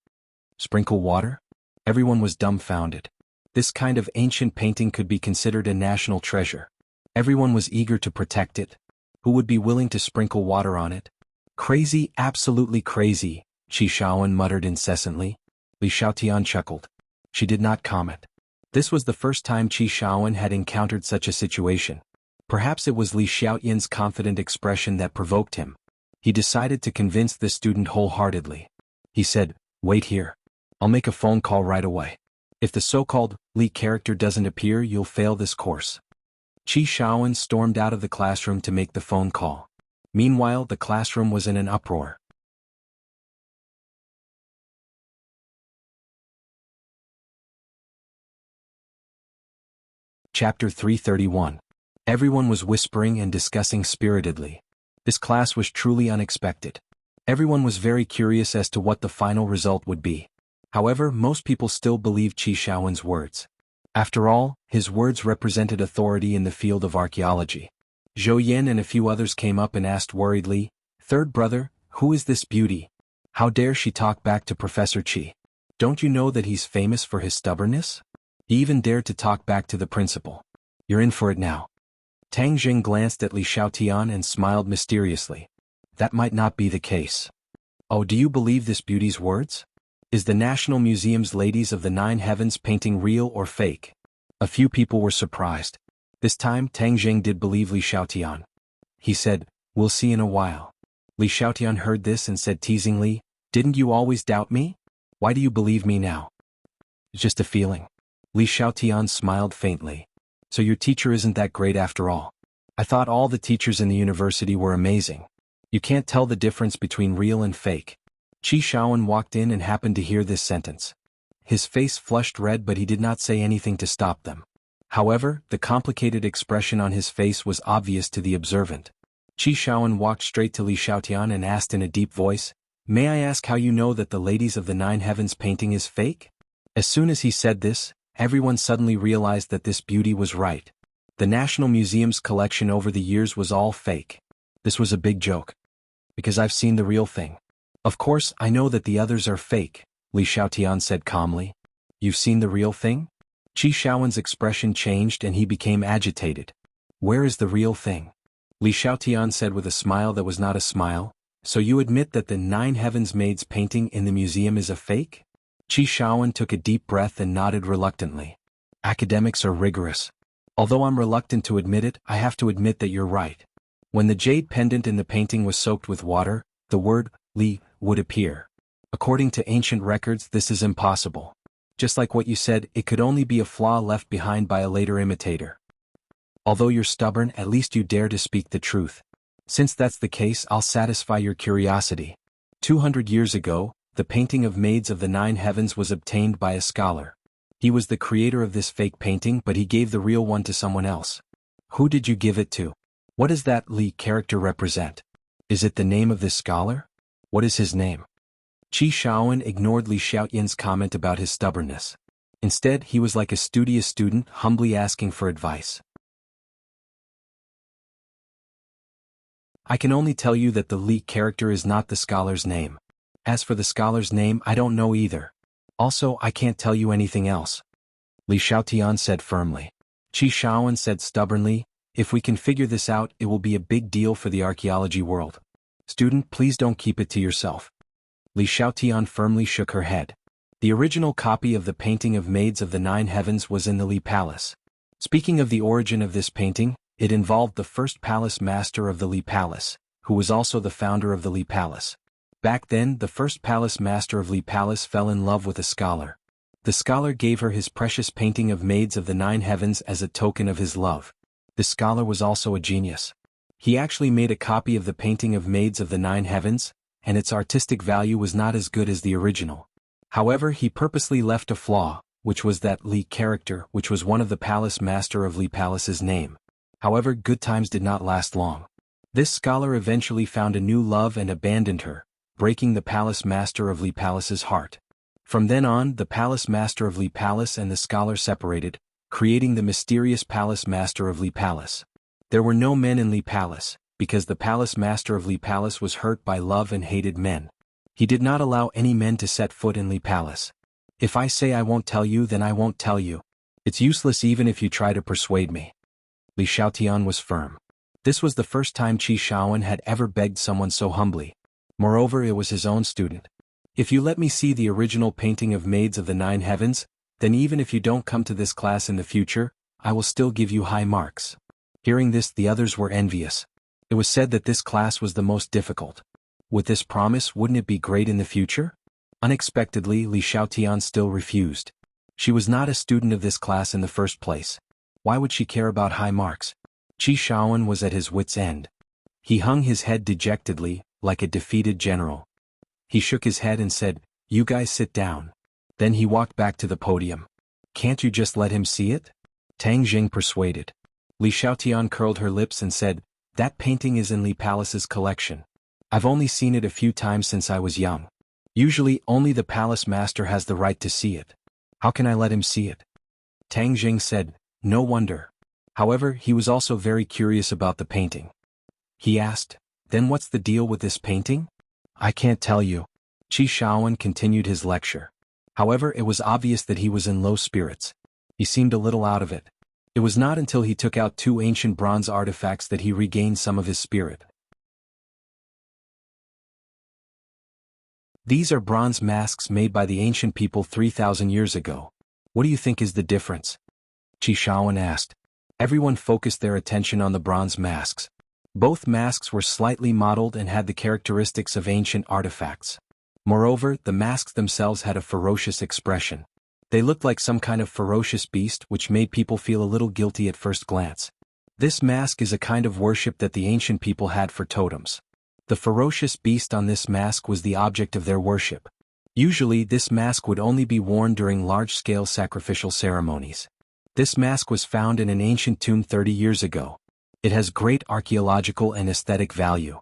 Sprinkle water? Everyone was dumbfounded. This kind of ancient painting could be considered a national treasure. Everyone was eager to protect it. Who would be willing to sprinkle water on it? "Crazy, absolutely crazy," Qi Shaowen muttered incessantly. Li Xiaotian chuckled. She did not comment. This was the first time Qi Shaowen had encountered such a situation. Perhaps it was Li Xiaoyan's confident expression that provoked him. He decided to convince the student wholeheartedly. He said, "Wait here. I'll make a phone call right away. If the so-called Li character doesn't appear, you'll fail this course." Qi Shaowen stormed out of the classroom to make the phone call. Meanwhile, the classroom was in an uproar. Chapter 331. Everyone was whispering and discussing spiritedly. This class was truly unexpected. Everyone was very curious as to what the final result would be. However, most people still believed Qi Shaowen's words. After all, his words represented authority in the field of archaeology. Zhou Yin and a few others came up and asked worriedly, "Third brother, who is this beauty? How dare she talk back to Professor Qi? Don't you know that he's famous for his stubbornness? He even dared to talk back to the principal. You're in for it now." Tang Jing glanced at Li Xiaotian and smiled mysteriously. "That might not be the case." "Oh, do you believe this beauty's words? Is the National Museum's Ladies of the Nine Heavens painting real or fake?" A few people were surprised. This time Tang Jing did believe Li Xiaotian. He said, "We'll see in a while." Li Xiaotian heard this and said teasingly, "Didn't you always doubt me? Why do you believe me now?" "It's just a feeling." Li Xiaotian smiled faintly. "So your teacher isn't that great after all? I thought all the teachers in the university were amazing. You can't tell the difference between real and fake." Qi Shaowen walked in and happened to hear this sentence. His face flushed red, but he did not say anything to stop them. However, the complicated expression on his face was obvious to the observant. Qi Shaowen walked straight to Li Xiaotian and asked in a deep voice, "May I ask how you know that the Ladies of the Nine Heavens painting is fake?" As soon as he said this, everyone suddenly realized that this beauty was right. The National Museum's collection over the years was all fake. This was a big joke. "Because I've seen the real thing." "Of course, I know that the others are fake," Li Xiaotian said calmly. "You've seen the real thing?" Qi Shaowen's expression changed and he became agitated. "Where is the real thing?" Li Xiaotian said with a smile that was not a smile, "So you admit that the Nine Heavens Maids painting in the museum is a fake?" Qi Shaowen took a deep breath and nodded reluctantly. "Academics are rigorous. Although I'm reluctant to admit it, I have to admit that you're right. When the jade pendant in the painting was soaked with water, the word Li would appear. According to ancient records, this is impossible. Just like what you said, it could only be a flaw left behind by a later imitator. Although you're stubborn, at least you dare to speak the truth. Since that's the case, I'll satisfy your curiosity. 200 years ago, the painting of Maids of the Nine Heavens was obtained by a scholar. He was the creator of this fake painting, but he gave the real one to someone else. Who did you give it to? What does that Li character represent? Is it the name of this scholar? What is his name? Qi Shaoan ignored Li Xiaotian's comment about his stubbornness. Instead, he was like a studious student, humbly asking for advice. I can only tell you that the Li character is not the scholar's name. As for the scholar's name, I don't know either. Also, I can't tell you anything else. Li Xiaotian said firmly. Qi Shaoan said stubbornly, if we can figure this out, it will be a big deal for the archaeology world. Student, please don't keep it to yourself. Li Xiaotian firmly shook her head. The original copy of the painting of Maids of the Nine Heavens was in the Li Palace. Speaking of the origin of this painting, it involved the first palace master of the Li Palace, who was also the founder of the Li Palace. Back then, the first palace master of Li Palace fell in love with a scholar. The scholar gave her his precious painting of Maids of the Nine Heavens as a token of his love. The scholar was also a genius. He actually made a copy of the painting of Maids of the Nine Heavens, and its artistic value was not as good as the original. However, he purposely left a flaw, which was that Li character, which was one of the palace master of Li Palace's name. However, good times did not last long. This scholar eventually found a new love and abandoned her, breaking the palace master of Li Palace's heart. From then on, the palace master of Li Palace and the scholar separated, creating the mysterious palace master of Li Palace. There were no men in Li Palace, because the palace master of Li Palace was hurt by love and hated men. He did not allow any men to set foot in Li Palace. If I say I won't tell you, then I won't tell you. It's useless even if you try to persuade me. Li Xiaotian was firm. This was the first time Qi Shaoan had ever begged someone so humbly. Moreover, it was his own student. If you let me see the original painting of Maids of the Nine Heavens, then even if you don't come to this class in the future, I will still give you high marks. Hearing this, the others were envious. It was said that this class was the most difficult. With this promise, wouldn't it be great in the future? Unexpectedly, Li Xiaotian still refused. She was not a student of this class in the first place. Why would she care about high marks? Qi Shaoan was at his wit's end. He hung his head dejectedly, like a defeated general. He shook his head and said, "You guys sit down." Then he walked back to the podium. "Can't you just let him see it?" Tang Jing persuaded. Li Xiaotian curled her lips and said, "That painting is in Li Palace's collection. I've only seen it a few times since I was young. Usually, only the palace master has the right to see it. How can I let him see it?" Tang Jing said, "No wonder." However, he was also very curious about the painting. He asked, "Then what's the deal with this painting?" "I can't tell you." Qi Shaoan continued his lecture. However, it was obvious that he was in low spirits. He seemed a little out of it. It was not until he took out two ancient bronze artifacts that he regained some of his spirit. These are bronze masks made by the ancient people 3,000 years ago. What do you think is the difference? Qi Shaoan asked. Everyone focused their attention on the bronze masks. Both masks were slightly modeled and had the characteristics of ancient artifacts. Moreover, the masks themselves had a ferocious expression. They looked like some kind of ferocious beast, which made people feel a little guilty at first glance. This mask is a kind of worship that the ancient people had for totems. The ferocious beast on this mask was the object of their worship. Usually, this mask would only be worn during large-scale sacrificial ceremonies. This mask was found in an ancient tomb 30 years ago. It has great archaeological and aesthetic value.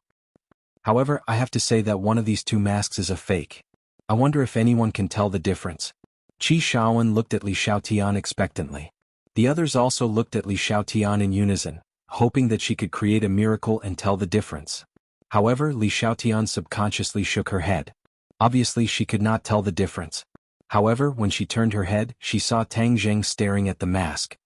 However, I have to say that one of these two masks is a fake. I wonder if anyone can tell the difference. Qi Shaoan looked at Li Xiaotian expectantly. The others also looked at Li Xiaotian in unison, hoping that she could create a miracle and tell the difference. However, Li Xiaotian subconsciously shook her head. Obviously, she could not tell the difference. However, when she turned her head, she saw Tang Jing staring at the mask.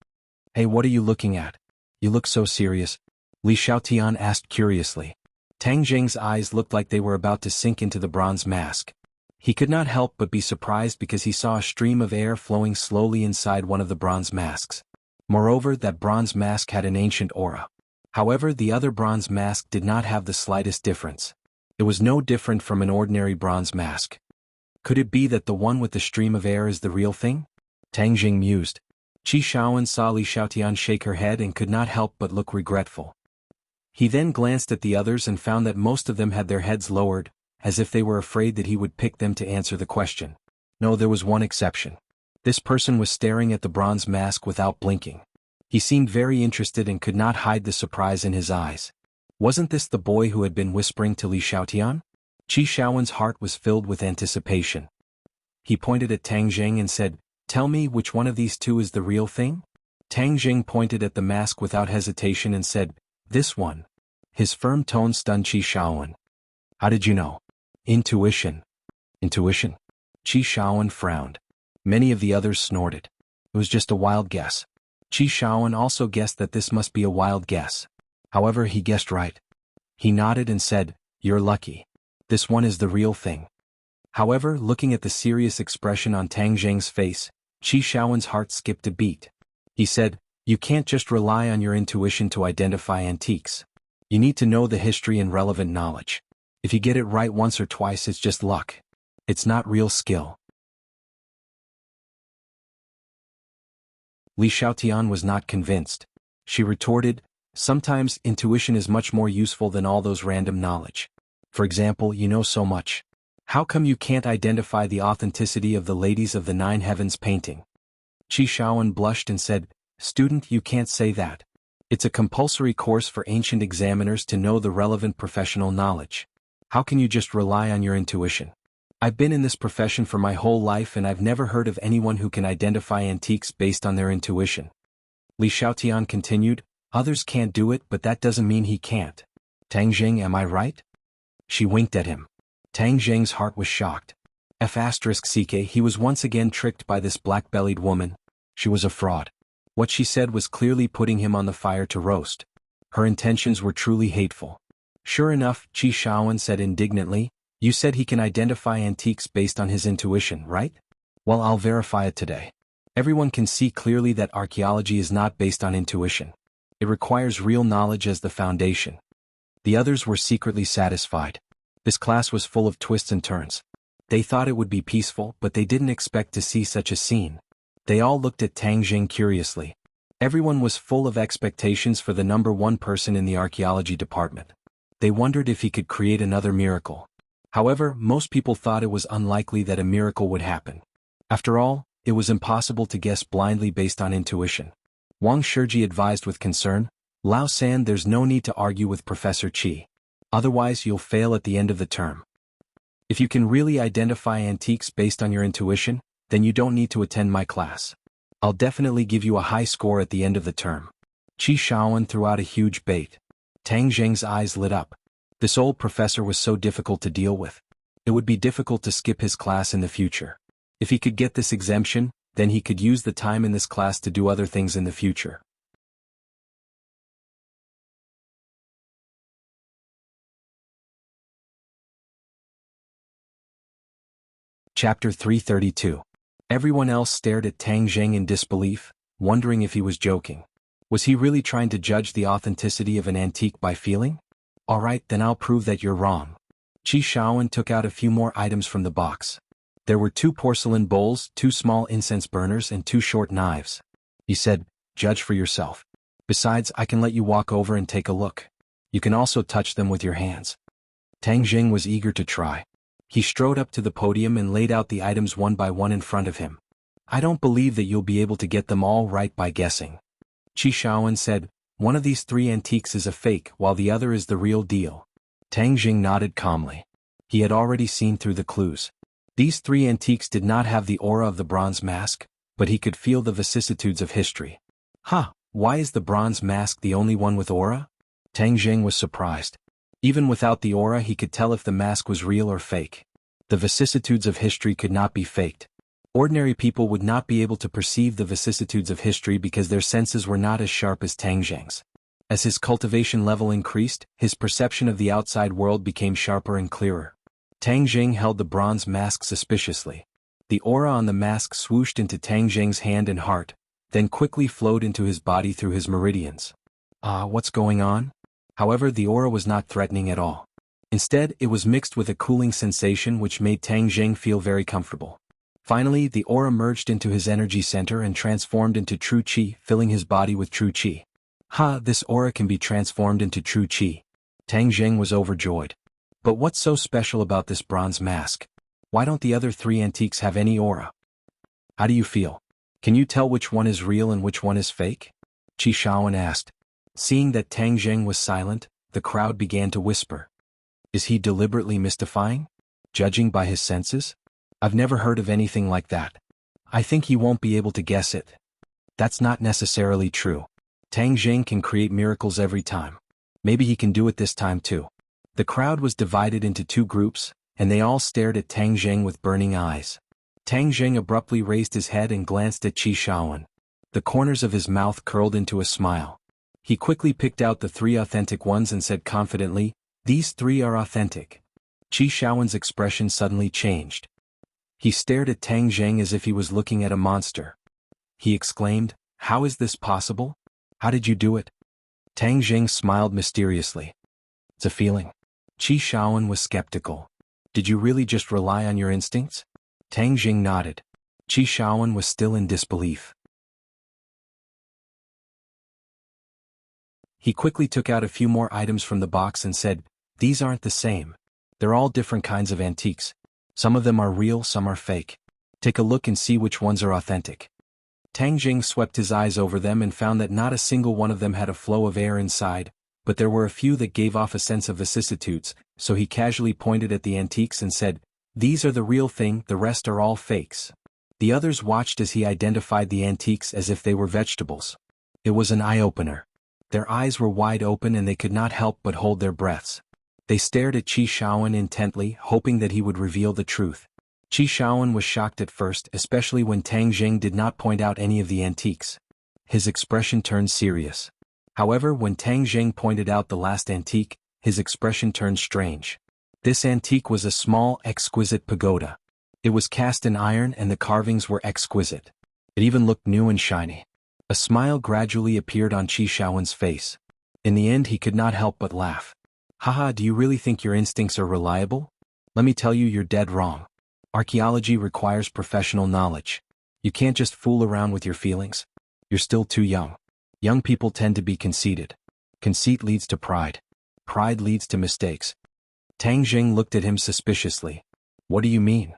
"Hey, what are you looking at? You look so serious," Li Xiaotian asked curiously. Tang Jing's eyes looked like they were about to sink into the bronze mask. He could not help but be surprised because he saw a stream of air flowing slowly inside one of the bronze masks. Moreover, that bronze mask had an ancient aura. However, the other bronze mask did not have the slightest difference. It was no different from an ordinary bronze mask. Could it be that the one with the stream of air is the real thing? Tang Jing mused. Qi Shaoan saw Li Xiaotian shake her head and could not help but look regretful. He then glanced at the others and found that most of them had their heads lowered, as if they were afraid that he would pick them to answer the question. No, there was one exception. This person was staring at the bronze mask without blinking. He seemed very interested and could not hide the surprise in his eyes. Wasn't this the boy who had been whispering to Li Xiaotian? Qi Shaoan's heart was filled with anticipation. He pointed at Tang Jing and said, "Tell me which one of these two is the real thing?" Tang Jing pointed at the mask without hesitation and said, "This one." His firm tone stunned Qi Shaoan. "How did you know?" "Intuition." "Intuition?" Qi Shaoan frowned. Many of the others snorted. It was just a wild guess. Qi Shaoan also guessed that this must be a wild guess. However, he guessed right. He nodded and said, "You're lucky. This one is the real thing." However, looking at the serious expression on Tang Jing's face, Qi Shaoan's heart skipped a beat. He said, "You can't just rely on your intuition to identify antiques. You need to know the history and relevant knowledge. If you get it right once or twice, it's just luck. It's not real skill." Li Xiaotian was not convinced. She retorted, "Sometimes intuition is much more useful than all those random knowledge. For example, you know so much. How come you can't identify the authenticity of the Ladies of the Nine Heavens painting?" Qi Shaoan blushed and said, "Student, you can't say that. It's a compulsory course for ancient examiners to know the relevant professional knowledge. How can you just rely on your intuition? I've been in this profession for my whole life and I've never heard of anyone who can identify antiques based on their intuition." Li Xiaotian continued, "Others can't do it, but that doesn't mean he can't. Tang Jing, am I right?" She winked at him. Tang Jing's heart was shocked. He was once again tricked by this black-bellied woman. She was a fraud. What she said was clearly putting him on the fire to roast. Her intentions were truly hateful. "Sure enough," Qi Shaoan said indignantly, "you said he can identify antiques based on his intuition, right? Well, I'll verify it today. Everyone can see clearly that archaeology is not based on intuition. It requires real knowledge as the foundation." The others were secretly satisfied. This class was full of twists and turns. They thought it would be peaceful, but they didn't expect to see such a scene. They all looked at Tang Jing curiously. Everyone was full of expectations for the number one person in the archaeology department. They wondered if he could create another miracle. However, most people thought it was unlikely that a miracle would happen. After all, it was impossible to guess blindly based on intuition. Wang Shiji advised with concern, "Lao San, there's no need to argue with Professor Qi. Otherwise you'll fail at the end of the term. If you can really identify antiques based on your intuition, then you don't need to attend my class. I'll definitely give you a high score at the end of the term." Qi Shaoan threw out a huge bait. Tang Jing's eyes lit up. This old professor was so difficult to deal with. It would be difficult to skip his class in the future. If he could get this exemption, then he could use the time in this class to do other things in the future. Chapter 332. Everyone else stared at Tang Jing in disbelief, wondering if he was joking. Was he really trying to judge the authenticity of an antique by feeling? Alright, then I'll prove that you're wrong. Qi Shaoan took out a few more items from the box. There were 2 porcelain bowls, 2 small incense burners and 2 short knives. He said, "Judge for yourself. Besides, I can let you walk over and take a look. You can also touch them with your hands." Tang Jing was eager to try. He strode up to the podium and laid out the items one by one in front of him. "I don't believe that you'll be able to get them all right by guessing." Qi Shaoan said, "One of these 3 antiques is a fake while the other is the real deal." Tang Jing nodded calmly. He had already seen through the clues. These 3 antiques did not have the aura of the bronze mask, but he could feel the vicissitudes of history. Why is the bronze mask the only one with aura? Tang Jing was surprised. Even without the aura he could tell if the mask was real or fake. The vicissitudes of history could not be faked. Ordinary people would not be able to perceive the vicissitudes of history because their senses were not as sharp as Tang Jing's. As his cultivation level increased, his perception of the outside world became sharper and clearer. Tang Jing held the bronze mask suspiciously. The aura on the mask swooshed into Tang Jing's hand and heart, then quickly flowed into his body through his meridians. What's going on? However, the aura was not threatening at all. Instead, it was mixed with a cooling sensation which made Tang Jing feel very comfortable. Finally, the aura merged into his energy center and transformed into true qi, filling his body with true qi. Ha, this aura can be transformed into true qi. Tang Jing was overjoyed. But what's so special about this bronze mask? Why don't the other 3 antiques have any aura? How do you feel? Can you tell which one is real and which one is fake? Qi Shaoan asked. Seeing that Tang Jing was silent, the crowd began to whisper. Is he deliberately mystifying? Judging by his senses? I've never heard of anything like that. I think he won't be able to guess it. That's not necessarily true. Tang Jing can create miracles every time. Maybe he can do it this time too. The crowd was divided into 2 groups, and they all stared at Tang Jing with burning eyes. Tang Jing abruptly raised his head and glanced at Qi Shaoan. The corners of his mouth curled into a smile. He quickly picked out the 3 authentic ones and said confidently, "These 3 are authentic." Qi Shaoan's expression suddenly changed. He stared at Tang Jing as if he was looking at a monster. He exclaimed, "How is this possible? How did you do it?" Tang Jing smiled mysteriously. "It's a feeling." Qi Shaoan was skeptical. "Did you really just rely on your instincts?" Tang Jing nodded. Qi Shaoan was still in disbelief. He quickly took out a few more items from the box and said, "These aren't the same. They're all different kinds of antiques. Some of them are real, some are fake. Take a look and see which ones are authentic." Tang Jing swept his eyes over them and found that not a single one of them had a flow of air inside, but there were a few that gave off a sense of vicissitudes, so he casually pointed at the antiques and said, "These are the real thing, the rest are all fakes." The others watched as he identified the antiques as if they were vegetables. It was an eye-opener. Their eyes were wide open and they could not help but hold their breaths. They stared at Qi Shaoan intently, hoping that he would reveal the truth. Qi Shaoan was shocked at first, especially when Tang Jing did not point out any of the antiques. His expression turned serious. However, when Tang Jing pointed out the last antique, his expression turned strange. This antique was a small, exquisite pagoda. It was cast in iron and the carvings were exquisite. It even looked new and shiny. A smile gradually appeared on Qi Shaoan's face. In the end he could not help but laugh. "Haha, do you really think your instincts are reliable? Let me tell you, you're dead wrong. Archaeology requires professional knowledge. You can't just fool around with your feelings. You're still too young. Young people tend to be conceited. Conceit leads to pride. Pride leads to mistakes." Tang Jing looked at him suspiciously. "What do you mean?"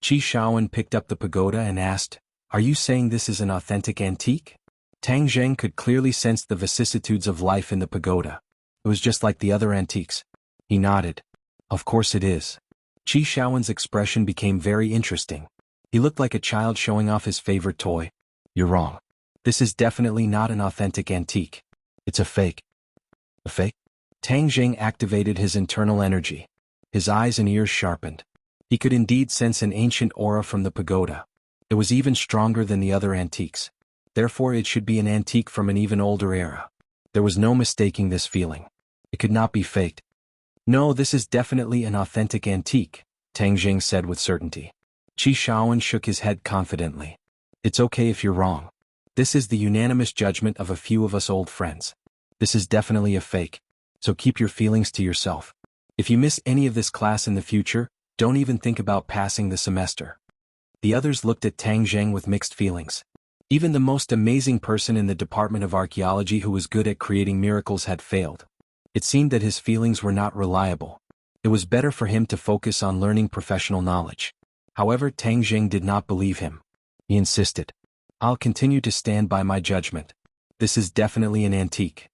Qi Shaoan picked up the pagoda and asked, "Are you saying this is an authentic antique?" Tang Jing could clearly sense the vicissitudes of life in the pagoda. It was just like the other antiques. He nodded. "Of course it is." Qi Shaoan's expression became very interesting. He looked like a child showing off his favorite toy. "You're wrong. This is definitely not an authentic antique. It's a fake." "A fake?" Tang Jing activated his internal energy. His eyes and ears sharpened. He could indeed sense an ancient aura from the pagoda. It was even stronger than the other antiques. Therefore it should be an antique from an even older era. There was no mistaking this feeling. It could not be faked. "No, this is definitely an authentic antique," Tang Jing said with certainty. Qi Shaoan shook his head confidently. "It's okay if you're wrong. This is the unanimous judgment of a few of us old friends. This is definitely a fake. So keep your feelings to yourself. If you miss any of this class in the future, don't even think about passing the semester." The others looked at Tang Jing with mixed feelings. Even the most amazing person in the Department of Archaeology who was good at creating miracles had failed. It seemed that his feelings were not reliable. It was better for him to focus on learning professional knowledge. However, Tang Jing did not believe him. He insisted. "I'll continue to stand by my judgment. This is definitely an antique.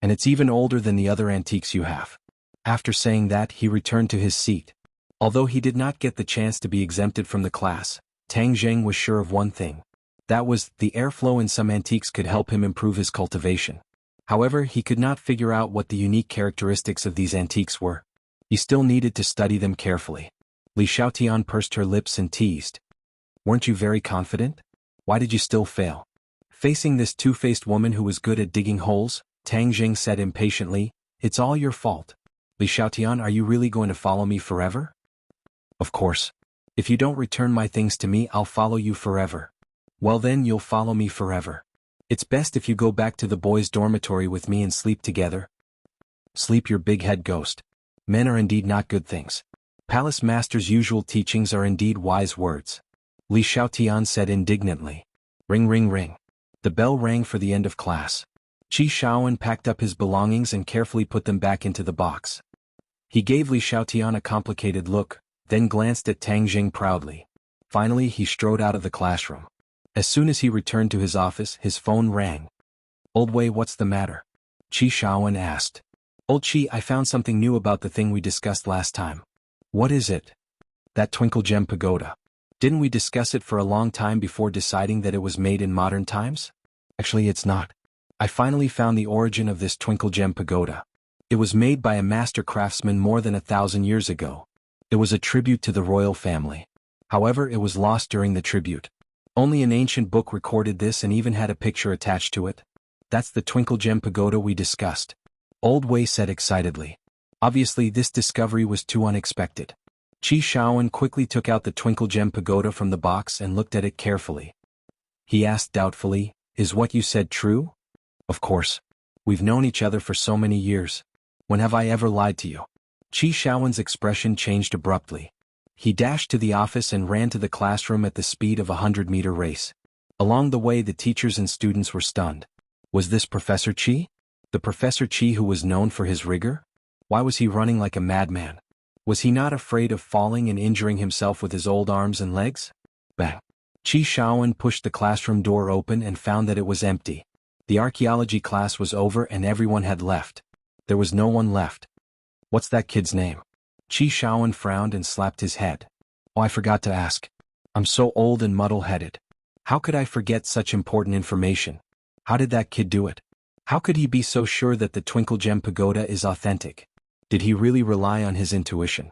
And it's even older than the other antiques you have." After saying that, he returned to his seat. Although he did not get the chance to be exempted from the class, Tang Jing was sure of one thing. That was, the airflow in some antiques could help him improve his cultivation. However, he could not figure out what the unique characteristics of these antiques were. He still needed to study them carefully. Li Xiaotian pursed her lips and teased. "Weren't you very confident? Why did you still fail?" Facing this two-faced woman who was good at digging holes, Tang Jing said impatiently, "It's all your fault. Li Xiaotian, are you really going to follow me forever?" "Of course. If you don't return my things to me, I'll follow you forever." "Well then, you'll follow me forever." It's best if you go back to the boys' dormitory with me and sleep together. Sleep your big head ghost. Men are indeed not good things. Palace Master's usual teachings are indeed wise words. Li Xiaotian said indignantly. Ring ring ring. The bell rang for the end of class. Qi Shaoan packed up his belongings and carefully put them back into the box. He gave Li Xiaotian a complicated look, then glanced at Tang Jing proudly. Finally he strode out of the classroom. As soon as he returned to his office, his phone rang. Old Wei, what's the matter? Qi Shaoan asked. Old Qi, I found something new about the thing we discussed last time. What is it? That Twinkle Gem Pagoda. Didn't we discuss it for a long time before deciding that it was made in modern times? Actually, it's not. I finally found the origin of this Twinkle Gem Pagoda. It was made by a master craftsman more than 1,000 years ago. It was a tribute to the royal family. However, it was lost during the tribute. Only an ancient book recorded this and even had a picture attached to it. That's the Twinkle Gem Pagoda we discussed. Old Wei said excitedly. Obviously, this discovery was too unexpected. Qi Shaoan quickly took out the Twinkle Gem Pagoda from the box and looked at it carefully. He asked doubtfully, Is what you said true? Of course. We've known each other for so many years. When have I ever lied to you? Qi Shaoan's expression changed abruptly. He dashed to the office and ran to the classroom at the speed of a 100-meter race. Along the way, the teachers and students were stunned. Was this Professor Qi? The Professor Qi who was known for his rigor? Why was he running like a madman? Was he not afraid of falling and injuring himself with his old arms and legs? Bang! Qi Shaoan pushed the classroom door open and found that it was empty. The archaeology class was over and everyone had left. There was no one left. What's that kid's name? Qi Shaoan frowned and slapped his head. Oh, I forgot to ask. I'm so old and muddle-headed. How could I forget such important information? How did that kid do it? How could he be so sure that the Twinkle Gem Pagoda is authentic? Did he really rely on his intuition?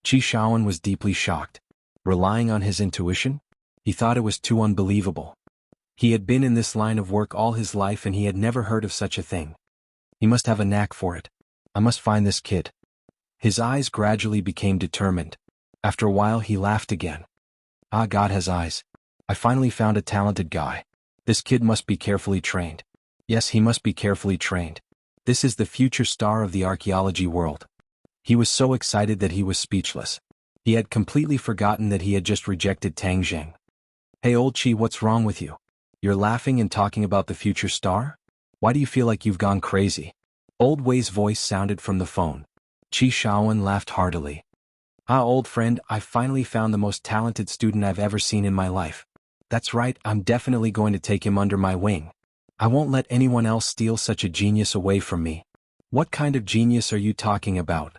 Qi Shaoan was deeply shocked. Relying on his intuition? He thought it was too unbelievable. He had been in this line of work all his life and he had never heard of such a thing. He must have a knack for it. I must find this kid. His eyes gradually became determined. After a while he laughed again. Ah, God has eyes. I finally found a talented guy. This kid must be carefully trained. Yes, he must be carefully trained. This is the future star of the archaeology world. He was so excited that he was speechless. He had completely forgotten that he had just rejected Tang Jing. Hey old Qi, what's wrong with you? You're laughing and talking about the future star? Why do you feel like you've gone crazy? Old Wei's voice sounded from the phone. Qi Shaoan laughed heartily. Ah, old friend, I finally found the most talented student I've ever seen in my life. That's right, I'm definitely going to take him under my wing. I won't let anyone else steal such a genius away from me. What kind of genius are you talking about?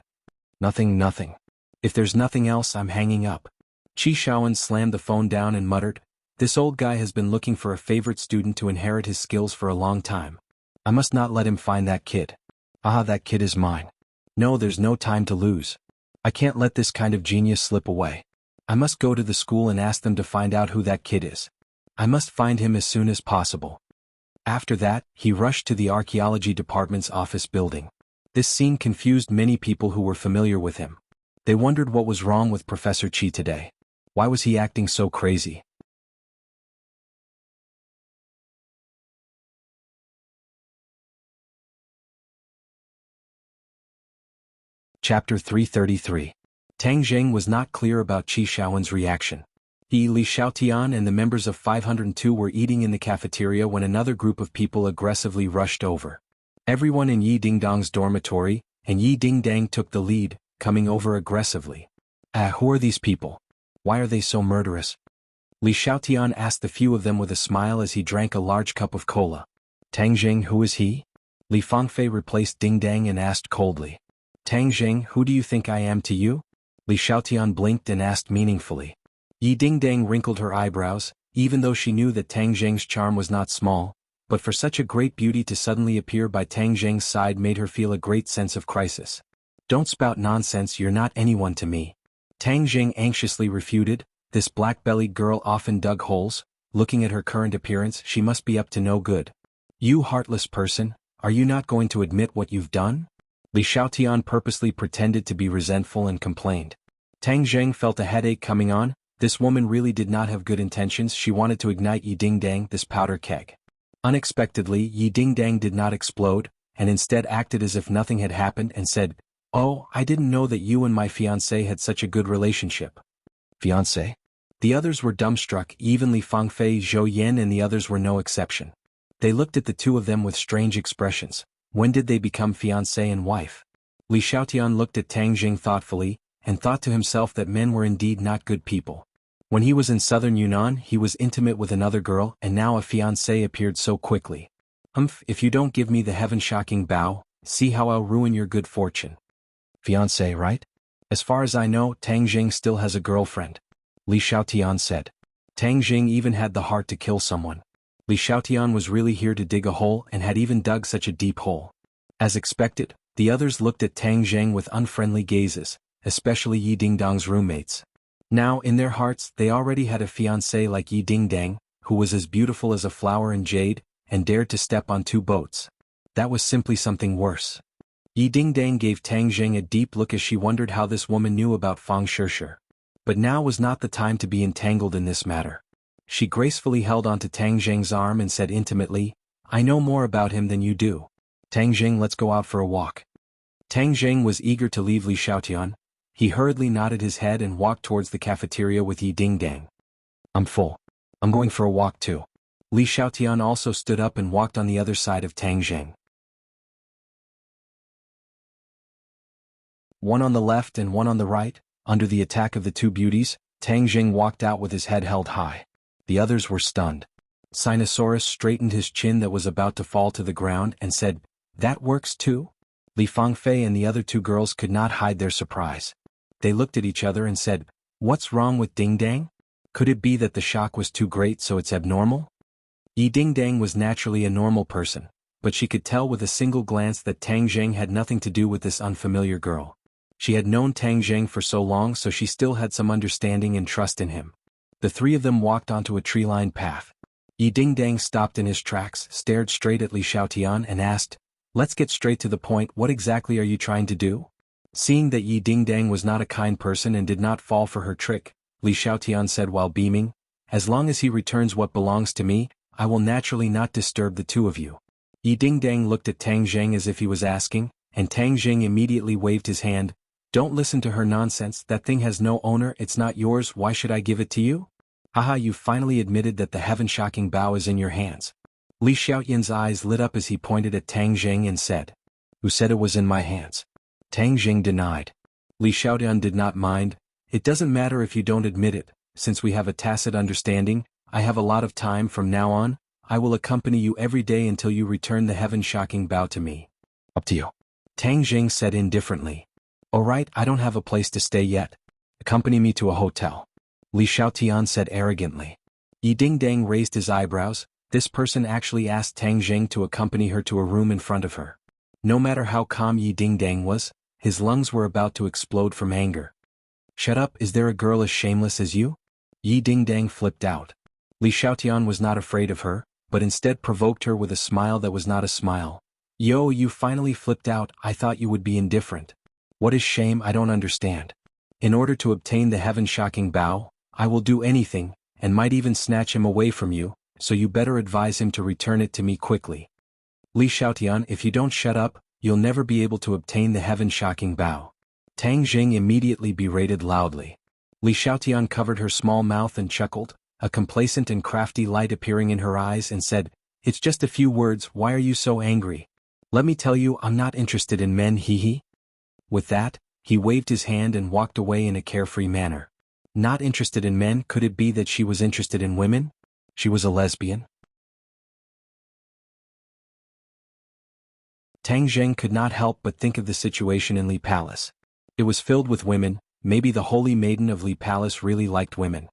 Nothing. If there's nothing else, I'm hanging up. Qi Shaoan slammed the phone down and muttered, This old guy has been looking for a favorite student to inherit his skills for a long time. I must not let him find that kid. Ah, that kid is mine. No, there's no time to lose. I can't let this kind of genius slip away. I must go to the school and ask them to find out who that kid is. I must find him as soon as possible. After that, he rushed to the archaeology department's office building. This scene confused many people who were familiar with him. They wondered what was wrong with Professor Qi today. Why was he acting so crazy? Chapter 333. Tang Jing was not clear about Qi Shaoan's reaction. He, Li Xiaotian and the members of 502 were eating in the cafeteria when another group of people aggressively rushed over. Everyone in Yi Dingdang's dormitory, and Yi Dingdang took the lead, coming over aggressively. Who are these people? Why are they so murderous? Li Xiaotian asked the few of them with a smile as he drank a large cup of cola. Tang Jing, who is he? Li Fangfei replaced Dingdang and asked coldly. Tang Jing, who do you think I am to you? Li Xiaotian blinked and asked meaningfully. Yi Dingdang wrinkled her eyebrows, even though she knew that Tang Jing's charm was not small, but for such a great beauty to suddenly appear by Tang Jing's side made her feel a great sense of crisis. Don't spout nonsense, you're not anyone to me. Tang Jing anxiously refuted, this black-bellied girl often dug holes, looking at her current appearance she must be up to no good. You heartless person, are you not going to admit what you've done? Li Xiaotian purposely pretended to be resentful and complained. Tang Jing felt a headache coming on, This woman really did not have good intentions. She wanted to ignite Yi Dingdang, this powder keg. Unexpectedly, Yi Dingdang did not explode, and instead acted as if nothing had happened and said, "Oh, I didn't know that you and my fiancé had such a good relationship." Fiancé? The others were dumbstruck, even Li Fangfei, Zhou Yin and the others were no exception. They looked at the two of them with strange expressions. When did they become fiancé and wife? Li Xiaotian looked at Tang Jing thoughtfully, and thought to himself that men were indeed not good people. When he was in southern Yunnan, he was intimate with another girl, and now a fiancé appeared so quickly. If you don't give me the heaven-shocking bow, see how I'll ruin your good fortune. Fiancé, right? As far as I know, Tang Jing still has a girlfriend. Li Xiaotian said. Tang Jing even had the heart to kill someone. Li Xiaotian was really here to dig a hole and had even dug such a deep hole. As expected, the others looked at Tang Jing with unfriendly gazes, especially Yi Dingdang's roommates. Now, in their hearts, they already had a fiancé like Yi Dingdang, who was as beautiful as a flower in jade, and dared to step on two boats. That was simply something worse. Yi Dingdang gave Tang Jing a deep look as she wondered how this woman knew about Fang Shishir. But now was not the time to be entangled in this matter. She gracefully held onto Tang Jing's arm and said intimately, "I know more about him than you do. Tang Jing, let's go out for a walk." Tang Jing was eager to leave Li Xiaotian. He hurriedly nodded his head and walked towards the cafeteria with Yi Dingdang. "I'm full. I'm going for a walk too." Li Xiaotian also stood up and walked on the other side of Tang Jing. One on the left and one on the right, under the attack of the two beauties, Tang Jing walked out with his head held high. The others were stunned. Sinosaurus straightened his chin that was about to fall to the ground and said, "That works too?" Li Fangfei and the other two girls could not hide their surprise. They looked at each other and said, "What's wrong with Dingdang? Could it be that the shock was too great so it's abnormal?" Yi Dingdang was naturally a normal person, but she could tell with a single glance that Tang Jing had nothing to do with this unfamiliar girl. She had known Tang Jing for so long, so she still had some understanding and trust in him. The three of them walked onto a tree-lined path. Yi Dingdang stopped in his tracks, stared straight at Li Xiaotian and asked, "Let's get straight to the point, what exactly are you trying to do?" Seeing that Yi Dingdang was not a kind person and did not fall for her trick, Li Xiaotian said while beaming, "As long as he returns what belongs to me, I will naturally not disturb the two of you." Yi Dingdang looked at Tang Jing as if he was asking, and Tang Jing immediately waved his hand. "Don't listen to her nonsense, that thing has no owner, it's not yours, why should I give it to you? Haha, you finally admitted that the heaven-shocking bow is in your hands." Li Xiaotian's eyes lit up as he pointed at Tang Jing and said, "Who said it was in my hands?" Tang Jing denied. Li Xiaotian did not mind. "It doesn't matter if you don't admit it, since we have a tacit understanding, I have a lot of time from now on, I will accompany you every day until you return the heaven-shocking bow to me." "Up to you," Tang Jing said indifferently. "Alright, I don't have a place to stay yet. Accompany me to a hotel," Li Xiaotian said arrogantly. Yi Dingdang raised his eyebrows. This person actually asked Tang Jing to accompany her to a room in front of her. No matter how calm Yi Dingdang was, his lungs were about to explode from anger. "Shut up, is there a girl as shameless as you?" Yi Dingdang flipped out. Li Xiaotian was not afraid of her, but instead provoked her with a smile that was not a smile. "Yo, you finally flipped out, I thought you would be indifferent. What is shame? I don't understand. In order to obtain the heaven-shocking bow, I will do anything, and might even snatch him away from you, so you better advise him to return it to me quickly." "Li Xiaotian, if you don't shut up, you'll never be able to obtain the heaven-shocking bow." Tang Jing immediately berated loudly. Li Xiaotian covered her small mouth and chuckled, a complacent and crafty light appearing in her eyes, and said, "It's just a few words, why are you so angry? Let me tell you, I'm not interested in men, hee." With that, he waved his hand and walked away in a carefree manner. Not interested in men? Could it be that she was interested in women? She was a lesbian? Tang Jing could not help but think of the situation in Li Palace. It was filled with women. Maybe the holy maiden of Li Palace really liked women.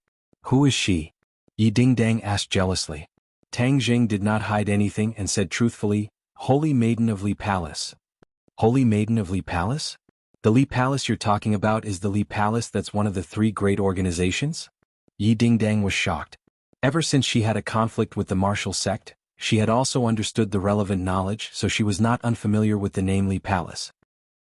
"Who is she?" Yi Dingdang asked jealously. Tang Jing did not hide anything and said truthfully, "Holy maiden of Li Palace." "Holy maiden of Li Palace? The Li Palace you're talking about is the Li Palace that's one of the three great organizations?" Yi Dingdang was shocked. Ever since she had a conflict with the martial sect, she had also understood the relevant knowledge, so she was not unfamiliar with the name Li Palace.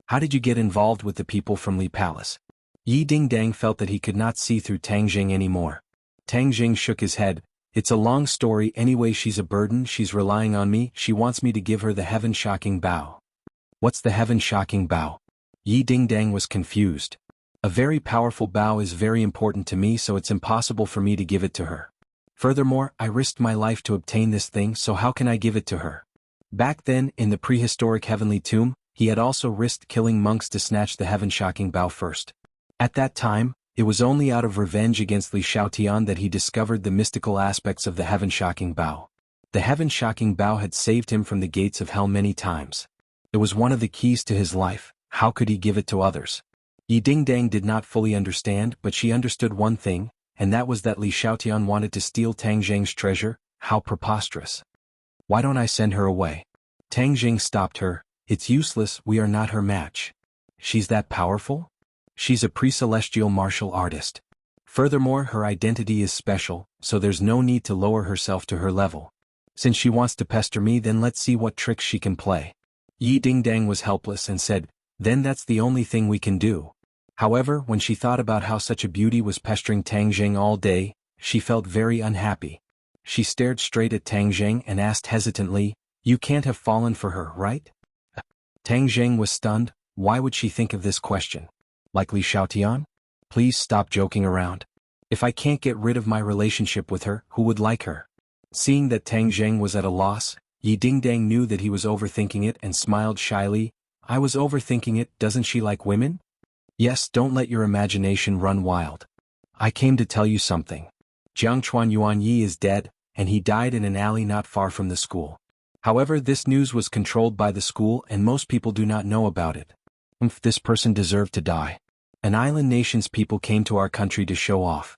"How did you get involved with the people from Li Palace?" Yi Dingdang felt that he could not see through Tang Jing anymore. Tang Jing shook his head. It's a long story anyway. She's a burden, she's relying on me, she wants me to give her the heaven-shocking bow. What's the heaven-shocking bow? Yi Dingdang was confused. A very powerful bow is very important to me, so it's impossible for me to give it to her. Furthermore, I risked my life to obtain this thing, so how can I give it to her? Back then, in the prehistoric heavenly tomb, he had also risked killing monks to snatch the heaven-shocking bow first. At that time, it was only out of revenge against Li Xiaotian that he discovered the mystical aspects of the heaven-shocking bow. The heaven-shocking bow had saved him from the gates of hell many times. It was one of the keys to his life. How could he give it to others? Yi Dingdang did not fully understand, but she understood one thing, and that was that Li Xiaotian wanted to steal Tang Jing's treasure. How preposterous. Why don't I send her away? Tang Jing stopped her. It's useless, we are not her match. She's that powerful? She's a pre-celestial martial artist. Furthermore, her identity is special, so there's no need to lower herself to her level. Since she wants to pester me, then let's see what tricks she can play. Yi Dingdang was helpless and said, then that's the only thing we can do. However, when she thought about how such a beauty was pestering Tang Jing all day, she felt very unhappy. She stared straight at Tang Jing and asked hesitantly, you can't have fallen for her, right? Tang Jing was stunned. Why would she think of this question? Like Li Xiaotian? Please stop joking around. If I can't get rid of my relationship with her, who would like her? Seeing that Tang Jing was at a loss, Yi Dingdang knew that he was overthinking it and smiled shyly. I was overthinking it, doesn't she like women? Yes, don't let your imagination run wild. I came to tell you something. Jiangchuan Yuan Yi is dead, and he died in an alley not far from the school. However, this news was controlled by the school and most people do not know about it. This person deserved to die. An island nation's people came to our country to show off.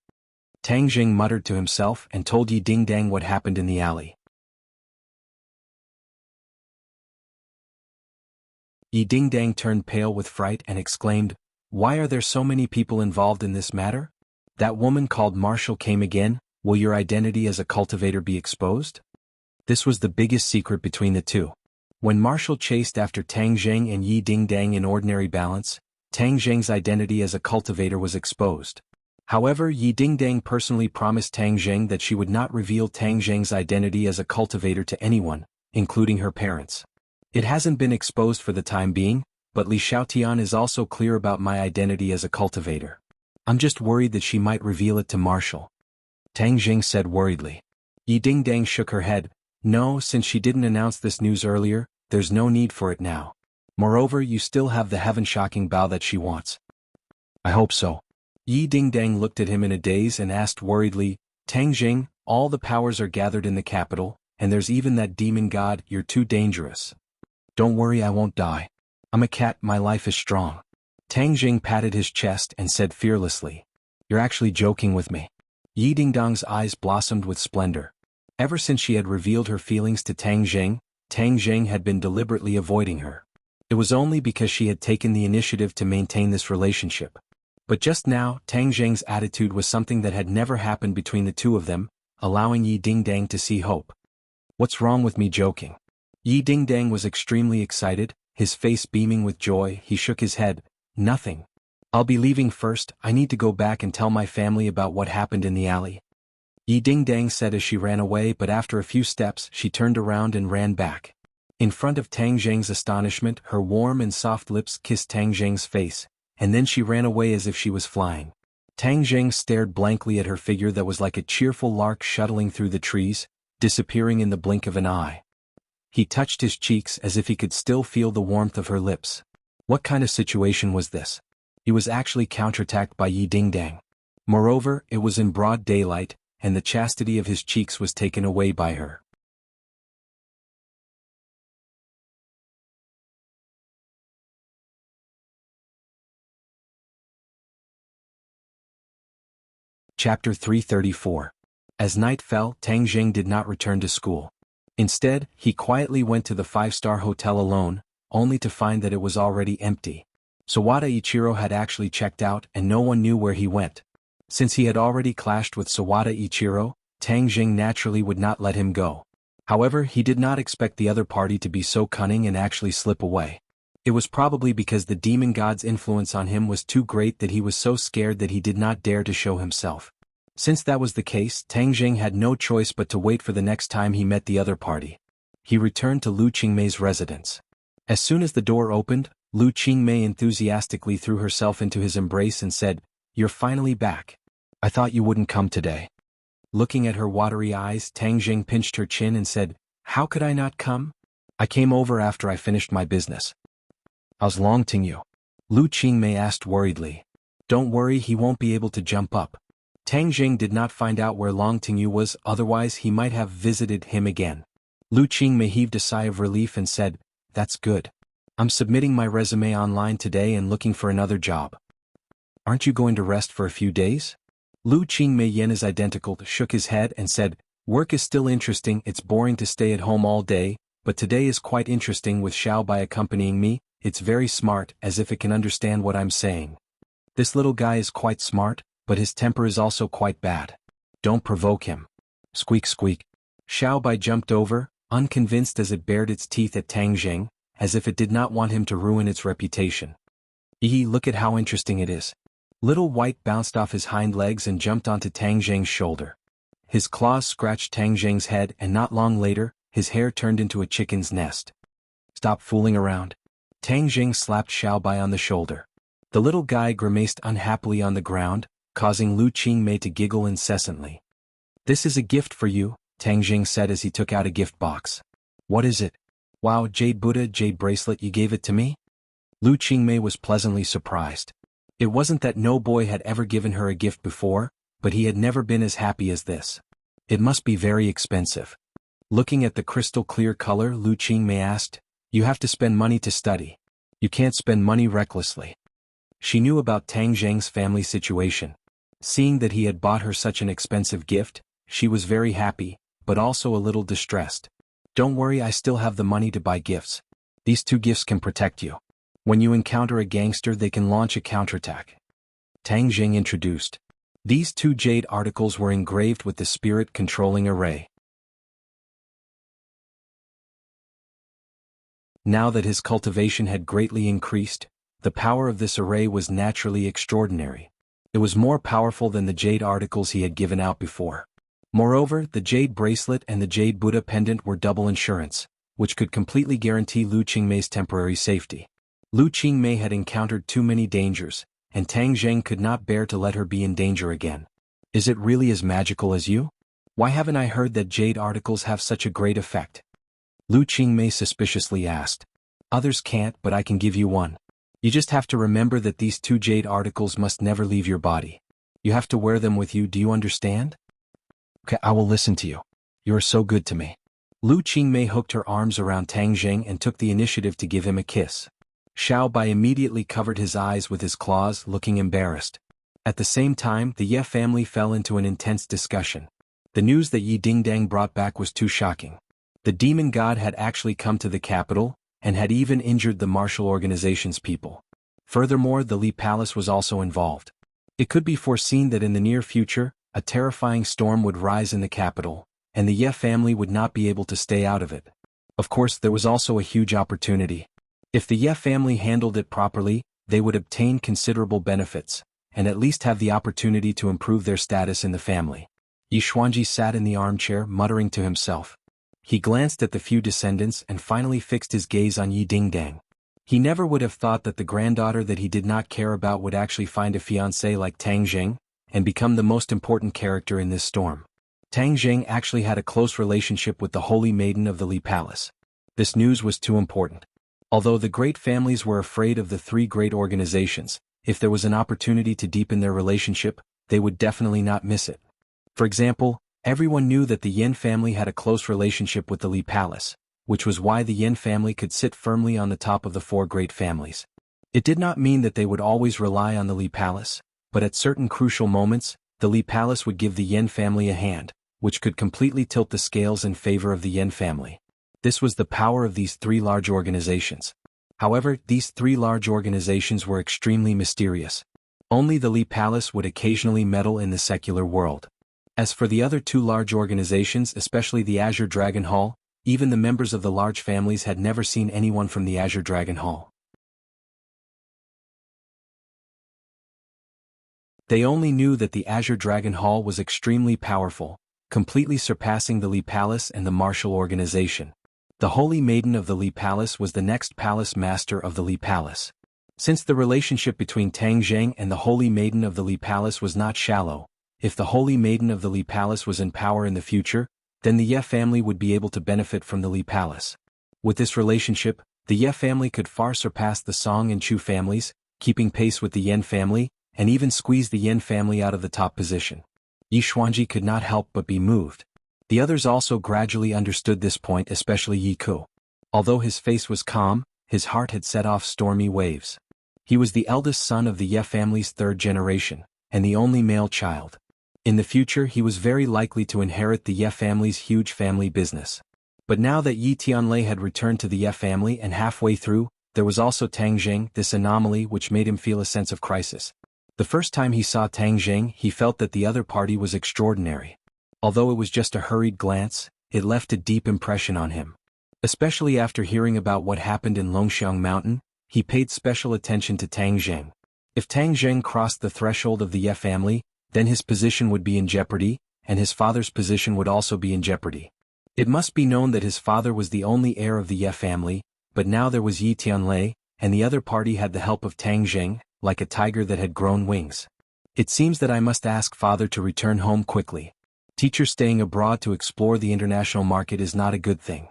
Tang Jing muttered to himself and told Yi Dingdang what happened in the alley. Yi Dingdang turned pale with fright and exclaimed, why are there so many people involved in this matter? That woman called Marshall came again. Will your identity as a cultivator be exposed? This was the biggest secret between the two. When Marshall chased after Tang Jing and Yi Dingdang in ordinary balance, Tang Jing's identity as a cultivator was exposed. However, Yi Dingdang personally promised Tang Jing that she would not reveal Tang Jing's identity as a cultivator to anyone, including her parents. It hasn't been exposed for the time being, but Li Xiaotian is also clear about my identity as a cultivator. I'm just worried that she might reveal it to Marshall. Tang Jing said worriedly. Yi Dingdang shook her head. No, since she didn't announce this news earlier, there's no need for it now. Moreover, you still have the heaven-shocking bow that she wants. I hope so. Yi Dingdang looked at him in a daze and asked worriedly, Tang Jing, all the powers are gathered in the capital, and there's even that demon god. You're too dangerous. Don't worry, I won't die. I'm a cat, my life is strong. Tang Jing patted his chest and said fearlessly, you're actually joking with me. Yi Dingdang's eyes blossomed with splendor. Ever since she had revealed her feelings to Tang Jing had been deliberately avoiding her. It was only because she had taken the initiative to maintain this relationship. But just now, Tang Jing's attitude was something that had never happened between the two of them, allowing Yi Dingdang to see hope. What's wrong with me joking? Yi Dingdang was extremely excited, his face beaming with joy. He shook his head. Nothing. I'll be leaving first. I need to go back and tell my family about what happened in the alley. Yi Dingdang said as she ran away, but after a few steps she turned around and ran back. In front of Tang Jing's astonishment, her warm and soft lips kissed Tang Jing's face, and then she ran away as if she was flying. Tang Jing stared blankly at her figure that was like a cheerful lark shuttling through the trees, disappearing in the blink of an eye. He touched his cheeks as if he could still feel the warmth of her lips. What kind of situation was this? He was actually counterattacked by Yi Dingdang. Moreover, it was in broad daylight, and the chastity of his cheeks was taken away by her. Chapter 334. As night fell, Tang Jing did not return to school. Instead, he quietly went to the five-star hotel alone, only to find that it was already empty. Sawada Ichiro had actually checked out and no one knew where he went. Since he had already clashed with Sawada Ichiro, Tang Jing naturally would not let him go. However, he did not expect the other party to be so cunning and actually slip away. It was probably because the demon god's influence on him was too great that he was so scared that he did not dare to show himself. Since that was the case, Tang Jing had no choice but to wait for the next time he met the other party. He returned to Lu Qingmei's residence. As soon as the door opened, Lu Qingmei enthusiastically threw herself into his embrace and said, "You're finally back. I thought you wouldn't come today." Looking at her watery eyes, Tang Jing pinched her chin and said, "How could I not come? I came over after I finished my business." "How's Long Tingyu?" Lu Qingmei asked worriedly. "Don't worry, he won't be able to jump up." Tang Jing did not find out where Long Tingyu was, otherwise he might have visited him again. Lu Qingmei heaved a sigh of relief and said, "That's good. I'm submitting my resume online today and looking for another job." "Aren't you going to rest for a few days?" Lu Qingmei Yen is identical, shook his head and said, "Work is still interesting, it's boring to stay at home all day, but today is quite interesting with Xiaobai accompanying me, it's very smart, as if it can understand what I'm saying. This little guy is quite smart, but his temper is also quite bad. Don't provoke him." Squeak squeak. Xiaobai jumped over, unconvinced as it bared its teeth at Tang Jing, as if it did not want him to ruin its reputation. Look at how interesting it is." Little White bounced off his hind legs and jumped onto Tang Jing's shoulder. His claws scratched Tang Jing's head and not long later, his hair turned into a chicken's nest. "Stop fooling around." Tang Jing slapped Xiaobai on the shoulder. The little guy grimaced unhappily on the ground, causing Lu Qingmei to giggle incessantly. "This is a gift for you," Tang Jing said as he took out a gift box. "What is it?" "Wow, Jade Buddha jade bracelet, you gave it to me?" Lu Qingmei was pleasantly surprised. It wasn't that no boy had ever given her a gift before, but he had never been as happy as this. "It must be very expensive." Looking at the crystal clear color, Lu Qingmei asked, "You have to spend money to study. You can't spend money recklessly." She knew about Tang Jing's family situation. Seeing that he had bought her such an expensive gift, she was very happy, but also a little distressed. "Don't worry, I still have the money to buy gifts. These 2 gifts can protect you. When you encounter a gangster, they can launch a counterattack." Tang Jing introduced. These 2 jade articles were engraved with the spirit-controlling array. Now that his cultivation had greatly increased, the power of this array was naturally extraordinary. It was more powerful than the jade articles he had given out before. Moreover, the jade bracelet and the jade Buddha pendant were double insurance, which could completely guarantee Lu Qingmei's temporary safety. Lu Qingmei had encountered too many dangers, and Tang Jing could not bear to let her be in danger again. "Is it really as magical as you? Why haven't I heard that jade articles have such a great effect?" Lu Qingmei suspiciously asked. "Others can't, but I can give you one. You just have to remember that these 2 jade articles must never leave your body. You have to wear them with you, do you understand?" "Okay, I will listen to you. You are so good to me." Lu Qingmei hooked her arms around Tang Jing and took the initiative to give him a kiss. Xiaobai immediately covered his eyes with his claws, looking embarrassed. At the same time, the Ye family fell into an intense discussion. The news that Yi Dingdang brought back was too shocking. The demon god had actually come to the capital, and had even injured the martial organization's people. Furthermore, the Li Palace was also involved. It could be foreseen that in the near future, a terrifying storm would rise in the capital, and the Ye family would not be able to stay out of it. Of course, there was also a huge opportunity. If the Ye family handled it properly, they would obtain considerable benefits, and at least have the opportunity to improve their status in the family. Yi Xuanji sat in the armchair, muttering to himself. He glanced at the few descendants and finally fixed his gaze on Yi Dingdang. He never would have thought that the granddaughter that he did not care about would actually find a fiancé like Tang Jing, and become the most important character in this storm. Tang Jing actually had a close relationship with the Holy Maiden of the Li Palace. This news was too important. Although the great families were afraid of the 3 great organizations, if there was an opportunity to deepen their relationship, they would definitely not miss it. For example, everyone knew that the Yin family had a close relationship with the Li Palace, which was why the Yin family could sit firmly on the top of the 4 great families. It did not mean that they would always rely on the Li Palace, but at certain crucial moments, the Li Palace would give the Yin family a hand, which could completely tilt the scales in favor of the Yin family. This was the power of these 3 large organizations. However, these 3 large organizations were extremely mysterious. Only the Li Palace would occasionally meddle in the secular world. As for the other 2 large organizations, especially the Azure Dragon Hall, even the members of the large families had never seen anyone from the Azure Dragon Hall. They only knew that the Azure Dragon Hall was extremely powerful, completely surpassing the Li Palace and the martial organization. The Holy Maiden of the Li Palace was the next palace master of the Li Palace. Since the relationship between Tang Zheng and the Holy Maiden of the Li Palace was not shallow, if the Holy Maiden of the Li Palace was in power in the future, then the Ye family would be able to benefit from the Li Palace. With this relationship, the Ye family could far surpass the Song and Chu families, keeping pace with the Yan family, and even squeeze the Yan family out of the top position. Yi Xuanji could not help but be moved. The others also gradually understood this point, especially Yi Ku. Although his face was calm, his heart had set off stormy waves. He was the eldest son of the Ye family's third generation, and the only male child. In the future he was very likely to inherit the Ye family's huge family business. But now that Yi Tianlei had returned to the Ye family and halfway through, there was also Tang Zheng, this anomaly which made him feel a sense of crisis. The first time he saw Tang Zheng, he felt that the other party was extraordinary. Although it was just a hurried glance, it left a deep impression on him. Especially after hearing about what happened in Longxiang Mountain, he paid special attention to Tang Zheng. If Tang Zheng crossed the threshold of the Ye family, then his position would be in jeopardy, and his father's position would also be in jeopardy. It must be known that his father was the only heir of the Ye family, but now there was Yi Tianlei, and the other party had the help of Tang Zheng, like a tiger that had grown wings. It seems that I must ask father to return home quickly. Teacher staying abroad to explore the international market is not a good thing.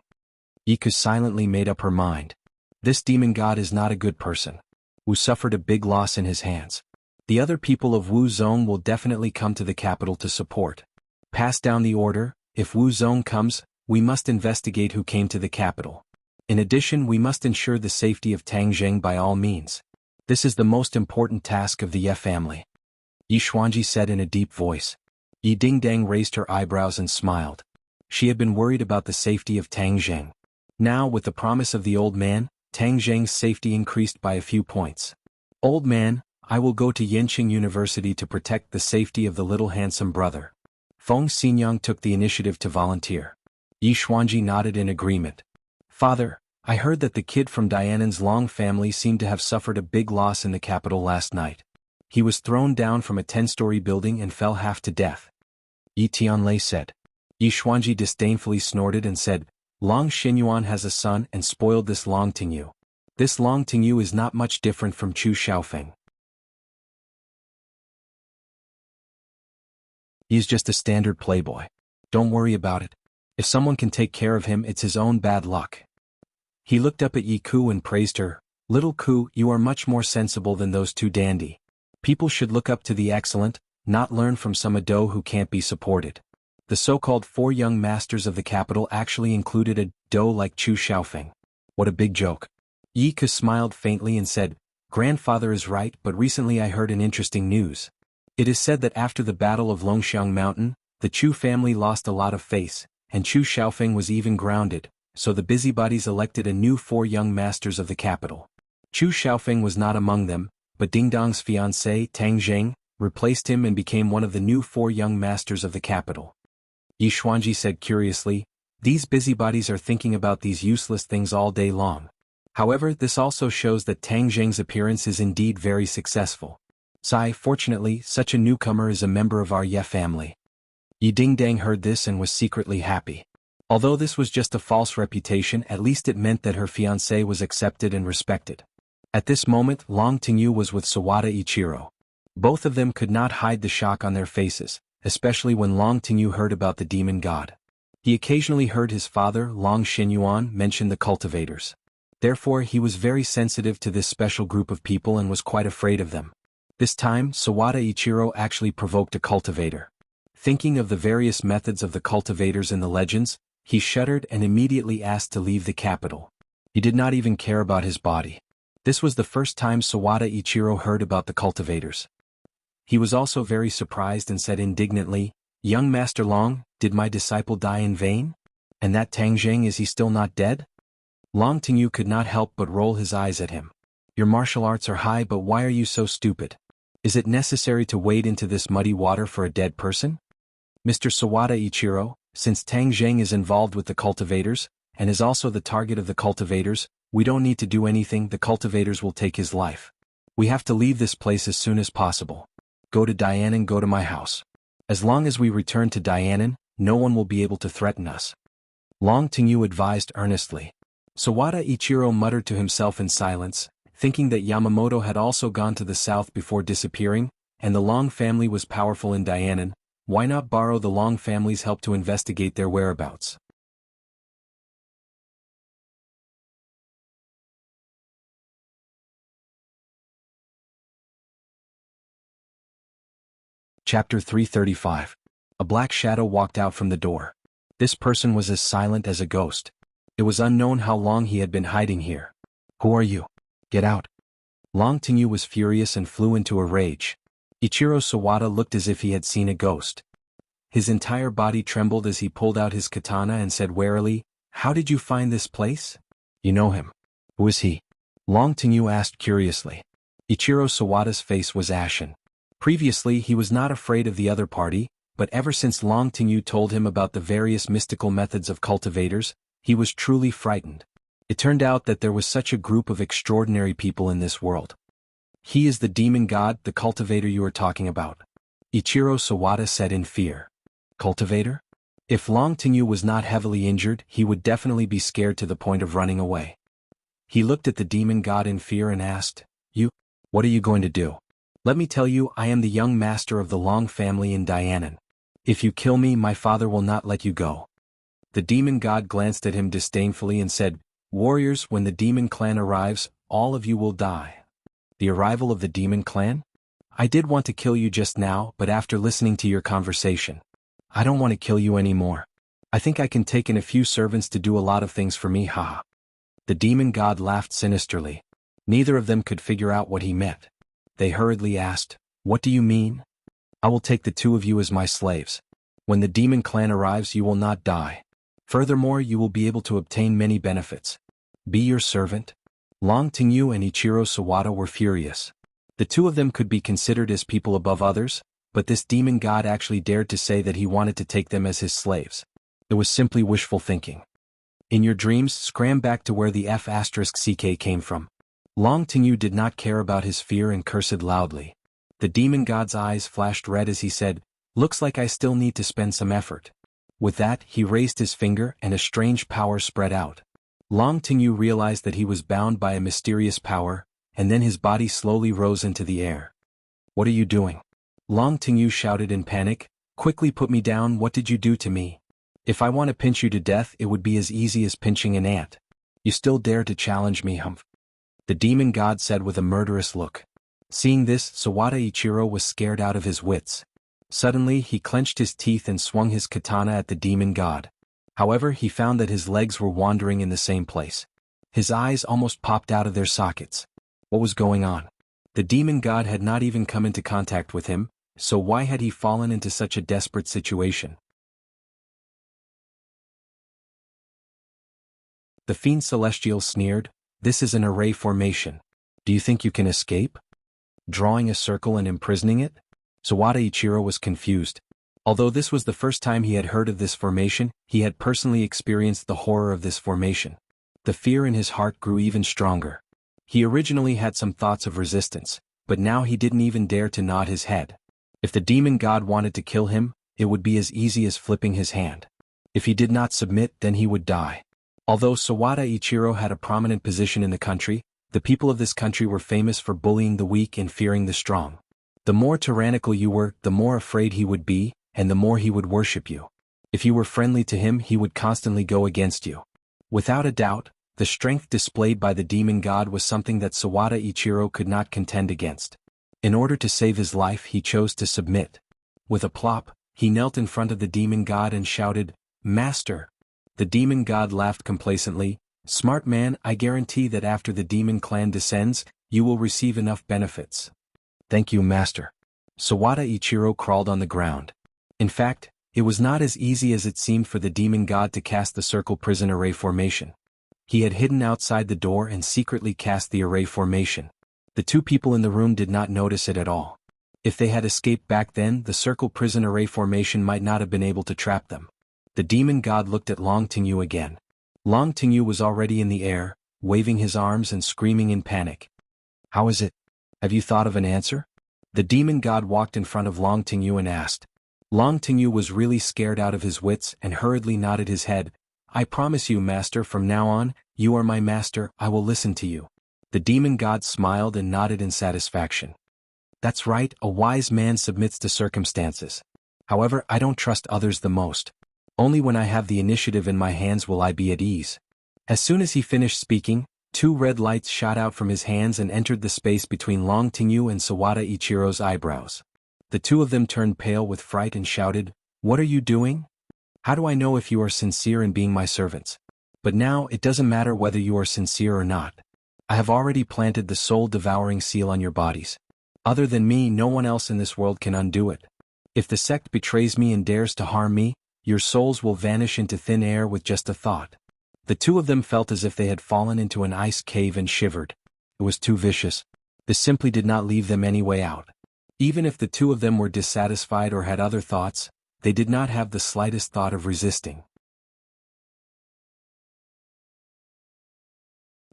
Yi Ku silently made up her mind. This demon god is not a good person. Wu suffered a big loss in his hands. The other people of Wu Zong will definitely come to the capital to support. Pass down the order. If Wu Zong comes, we must investigate who came to the capital. In addition, we must ensure the safety of Tang Zheng by all means. This is the most important task of the Ye family. Yi Xuanji said in a deep voice. Yi Dingdang raised her eyebrows and smiled. She had been worried about the safety of Tang Zheng. Now, with the promise of the old man, Tang Zheng's safety increased by a few points. Old man, I will go to Yenqing University to protect the safety of the little handsome brother. Feng Xinyang took the initiative to volunteer. Yi Xuanji nodded in agreement. Father, I heard that the kid from Dianan's Long family seemed to have suffered a big loss in the capital last night. He was thrown down from a 10-story building and fell half to death. Yi Tianlei said. Yi Xuanji disdainfully snorted and said, Long Xinyuan has a son and spoiled this Long Tingyu. This Long Tingyu is not much different from Chu Xiaofeng. He's just a standard playboy. Don't worry about it. If someone can take care of him, it's his own bad luck. He looked up at Yi Ku and praised her. Little Ku, you are much more sensible than those two dandy. People should look up to the excellent, not learn from some ado who can't be supported. The so-called 4 young masters of the capital actually included a do like Chu Xiaofeng. What a big joke. Yi Ku smiled faintly and said, Grandfather is right, but recently I heard an interesting news. It is said that after the Battle of Longxiang Mountain, the Chu family lost a lot of face, and Chu Xiaofeng was even grounded, so the busybodies elected a new 4 young masters of the capital. Chu Xiaofeng was not among them, but Ding Dong's fiancé, Tang Zheng, replaced him and became one of the new 4 young masters of the capital. Yi Xuanji said curiously, these busybodies are thinking about these useless things all day long. However, this also shows that Tang Zheng's appearance is indeed very successful. Fortunately, such a newcomer is a member of our Ye family. Yi Dingdang heard this and was secretly happy. Although this was just a false reputation, at least it meant that her fiancé was accepted and respected. At this moment, Long Tingyu was with Sawada Ichiro. Both of them could not hide the shock on their faces, especially when Long Tingyu heard about the demon god. He occasionally heard his father, Long Xinyuan, mention the cultivators. Therefore, he was very sensitive to this special group of people and was quite afraid of them. This time, Sawada Ichiro actually provoked a cultivator. Thinking of the various methods of the cultivators in the legends, he shuddered and immediately asked to leave the capital. He did not even care about his body. This was the first time Sawada Ichiro heard about the cultivators. He was also very surprised and said indignantly, Young Master Long, did my disciple die in vain? And that Tang Zheng, is he still not dead? Long Tingyu could not help but roll his eyes at him. Your martial arts are high, but why are you so stupid? Is it necessary to wade into this muddy water for a dead person? Mr. Sawada Ichiro, since Tang Zheng is involved with the cultivators, and is also the target of the cultivators, we don't need to do anything, the cultivators will take his life. We have to leave this place as soon as possible. go to Dianan, go to my house. As long as we return to Dianan, no one will be able to threaten us. Long Tingyu advised earnestly. Sawada Ichiro muttered to himself in silence, thinking that Yamamoto had also gone to the south before disappearing, and the Long family was powerful in Dianan. Why not borrow the Long family's help to investigate their whereabouts? Chapter 335. A black shadow walked out from the door. This person was as silent as a ghost. It was unknown how long he had been hiding here. Who are you? Get out. Long Tingyu was furious and flew into a rage. Ichiro Sawada looked as if he had seen a ghost. His entire body trembled as he pulled out his katana and said warily, "How did you find this place?" "You know him." "Who is he?" Long Tingyu asked curiously. Ichiro Sawada's face was ashen. Previously he was not afraid of the other party, but ever since Long Tingyu told him about the various mystical methods of cultivators, he was truly frightened. It turned out that there was such a group of extraordinary people in this world. "He is the demon god, the cultivator you are talking about," Ichiro Sawada said in fear. Cultivator? If Long Tingyu was not heavily injured, he would definitely be scared to the point of running away. He looked at the demon god in fear and asked, "You? What are you going to do?" "Let me tell you, I am the young master of the Long family in Dianan. If you kill me, my father will not let you go." The demon god glanced at him disdainfully and said, "Warriors, when the demon clan arrives, all of you will die." "The arrival of the demon clan? I did want to kill you just now, but after listening to your conversation, I don't want to kill you anymore. I think I can take in a few servants to do a lot of things for me, haha." The demon god laughed sinisterly. Neither of them could figure out what he meant. They hurriedly asked, "What do you mean?" "I will take the two of you as my slaves. When the demon clan arrives, you will not die. Furthermore, you will be able to obtain many benefits. Be your servant." Long Tingyu and Ichiro Sawada were furious. The two of them could be considered as people above others, but this demon god actually dared to say that he wanted to take them as his slaves. It was simply wishful thinking. "In your dreams, scram back to where the F***ck came from." Long Tingyu did not care about his fear and cursed loudly. The demon god's eyes flashed red as he said, "Looks like I still need to spend some effort." With that, he raised his finger and a strange power spread out. Long Tingyu realized that he was bound by a mysterious power, and then his body slowly rose into the air. "What are you doing?" Long Tingyu shouted in panic, "Quickly put me down, what did you do to me? If I want to pinch you to death, it would be as easy as pinching an ant. You still dare to challenge me, humph?" The demon god said with a murderous look. Seeing this, Sawada Ichiro was scared out of his wits. Suddenly, he clenched his teeth and swung his katana at the demon god. However, he found that his legs were wandering in the same place. His eyes almost popped out of their sockets. What was going on? The demon god had not even come into contact with him, so why had he fallen into such a desperate situation? The fiend celestial sneered, "This is an array formation. Do you think you can escape? Drawing a circle and imprisoning it?" Sawada Ichiro was confused. Although this was the first time he had heard of this formation, he had personally experienced the horror of this formation. The fear in his heart grew even stronger. He originally had some thoughts of resistance, but now he didn't even dare to nod his head. If the demon god wanted to kill him, it would be as easy as flipping his hand. If he did not submit, then he would die. Although Sawada Ichiro had a prominent position in the country, the people of this country were famous for bullying the weak and fearing the strong. The more tyrannical you were, the more afraid he would be, and the more he would worship you. If you were friendly to him, he would constantly go against you. Without a doubt, the strength displayed by the demon god was something that Sawada Ichiro could not contend against. In order to save his life, he chose to submit. With a plop, he knelt in front of the demon god and shouted, "Master!" The demon god laughed complacently, "Smart man, I guarantee that after the demon clan descends, you will receive enough benefits." "Thank you, master." Sawada Ichiro crawled on the ground. In fact, it was not as easy as it seemed for the demon god to cast the circle prison array formation. He had hidden outside the door and secretly cast the array formation. The two people in the room did not notice it at all. If they had escaped back then, the circle prison array formation might not have been able to trap them. The demon god looked at Long Tingyu again. Long Tingyu was already in the air, waving his arms and screaming in panic. "How is it? Have you thought of an answer?" The demon god walked in front of Long Tingyu and asked. Long Tingyu was really scared out of his wits and hurriedly nodded his head. I promise you, master, from now on, you are my master, I will listen to you. The demon god smiled and nodded in satisfaction. That's right, a wise man submits to circumstances. However, I don't trust others the most. Only when I have the initiative in my hands will I be at ease. As soon as he finished speaking, 2 red lights shot out from his hands and entered the space between Long Tingyu and Sawada Ichiro's eyebrows. The 2 of them turned pale with fright and shouted, What are you doing? How do I know if you are sincere in being my servants? But now it doesn't matter whether you are sincere or not. I have already planted the soul-devouring seal on your bodies. Other than me, no one else in this world can undo it. If the sect betrays me and dares to harm me, your souls will vanish into thin air with just a thought. The 2 of them felt as if they had fallen into an ice cave and shivered. It was too vicious. This simply did not leave them any way out. Even if the 2 of them were dissatisfied or had other thoughts, they did not have the slightest thought of resisting.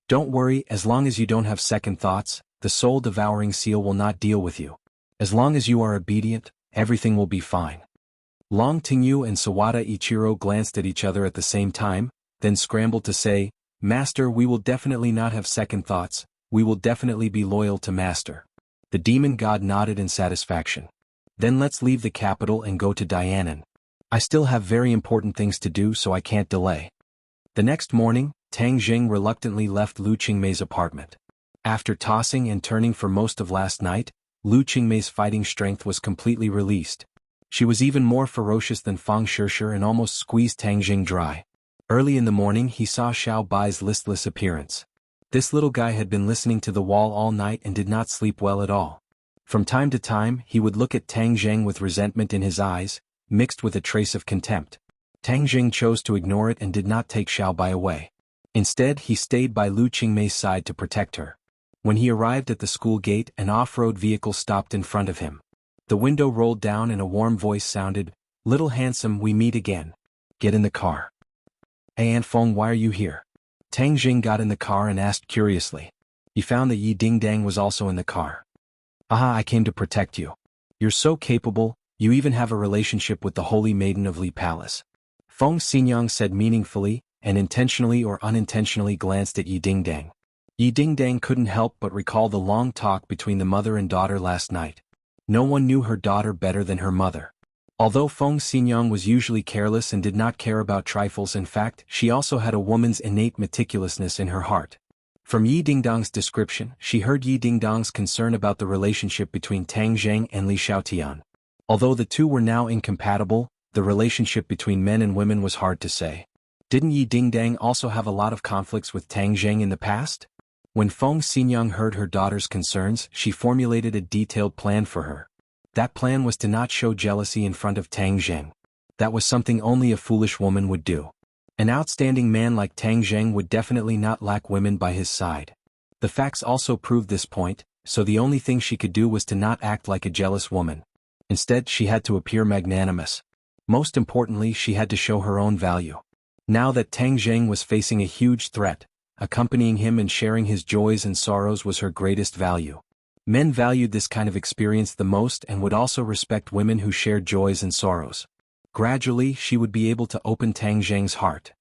Don't worry, as long as you don't have second thoughts, the soul-devouring seal will not deal with you. As long as you are obedient, everything will be fine. Long Tingyu and Sawada Ichiro glanced at each other at the same time, then scrambled to say, Master, we will definitely not have second thoughts, we will definitely be loyal to Master. The demon god nodded in satisfaction. Then let's leave the capital and go to Dianan. I still have very important things to do, so I can't delay. The next morning, Tang Jing reluctantly left Lu Qingmei's apartment. After tossing and turning for most of last night, Lu Qingmei's fighting strength was completely released. She was even more ferocious than Fang Shishir and almost squeezed Tang Jing dry. Early in the morning he saw Xiao Bai's listless appearance. This little guy had been listening to the wall all night and did not sleep well at all. From time to time he would look at Tang Jing with resentment in his eyes, mixed with a trace of contempt. Tang Jing chose to ignore it and did not take Xiao Bai away. Instead he stayed by Lu Qingmei's side to protect her. When he arrived at the school gate, an off-road vehicle stopped in front of him. The window rolled down and a warm voice sounded, Little handsome, we meet again. Get in the car. Hey Aunt Feng, why are you here? Tang Jing got in the car and asked curiously. He found that Yi Dingdang was also in the car. Aha, I came to protect you. You're so capable, you even have a relationship with the Holy Maiden of Li Palace. Feng Xinyang said meaningfully, and intentionally or unintentionally glanced at Yi Dingdang. Yi Dingdang couldn't help but recall the long talk between the mother and daughter last night. No one knew her daughter better than her mother. Although Feng Xinyang was usually careless and did not care about trifles, in fact, she also had a woman's innate meticulousness in her heart. From Yi Dingdang's description, she heard Yi Dingdang's concern about the relationship between Tang Zheng and Li Xiaotian. Although the two were now incompatible, the relationship between men and women was hard to say. Didn't Yi Dingdang also have a lot of conflicts with Tang Zheng in the past? When Feng Xinyang heard her daughter's concerns, she formulated a detailed plan for her. That plan was to not show jealousy in front of Tang Zheng. That was something only a foolish woman would do. An outstanding man like Tang Zheng would definitely not lack women by his side. The facts also proved this point, so the only thing she could do was to not act like a jealous woman. Instead, she had to appear magnanimous. Most importantly, she had to show her own value. Now that Tang Zheng was facing a huge threat, accompanying him and sharing his joys and sorrows was her greatest value. Men valued this kind of experience the most and would also respect women who shared joys and sorrows. Gradually, she would be able to open Tang Zheng's heart.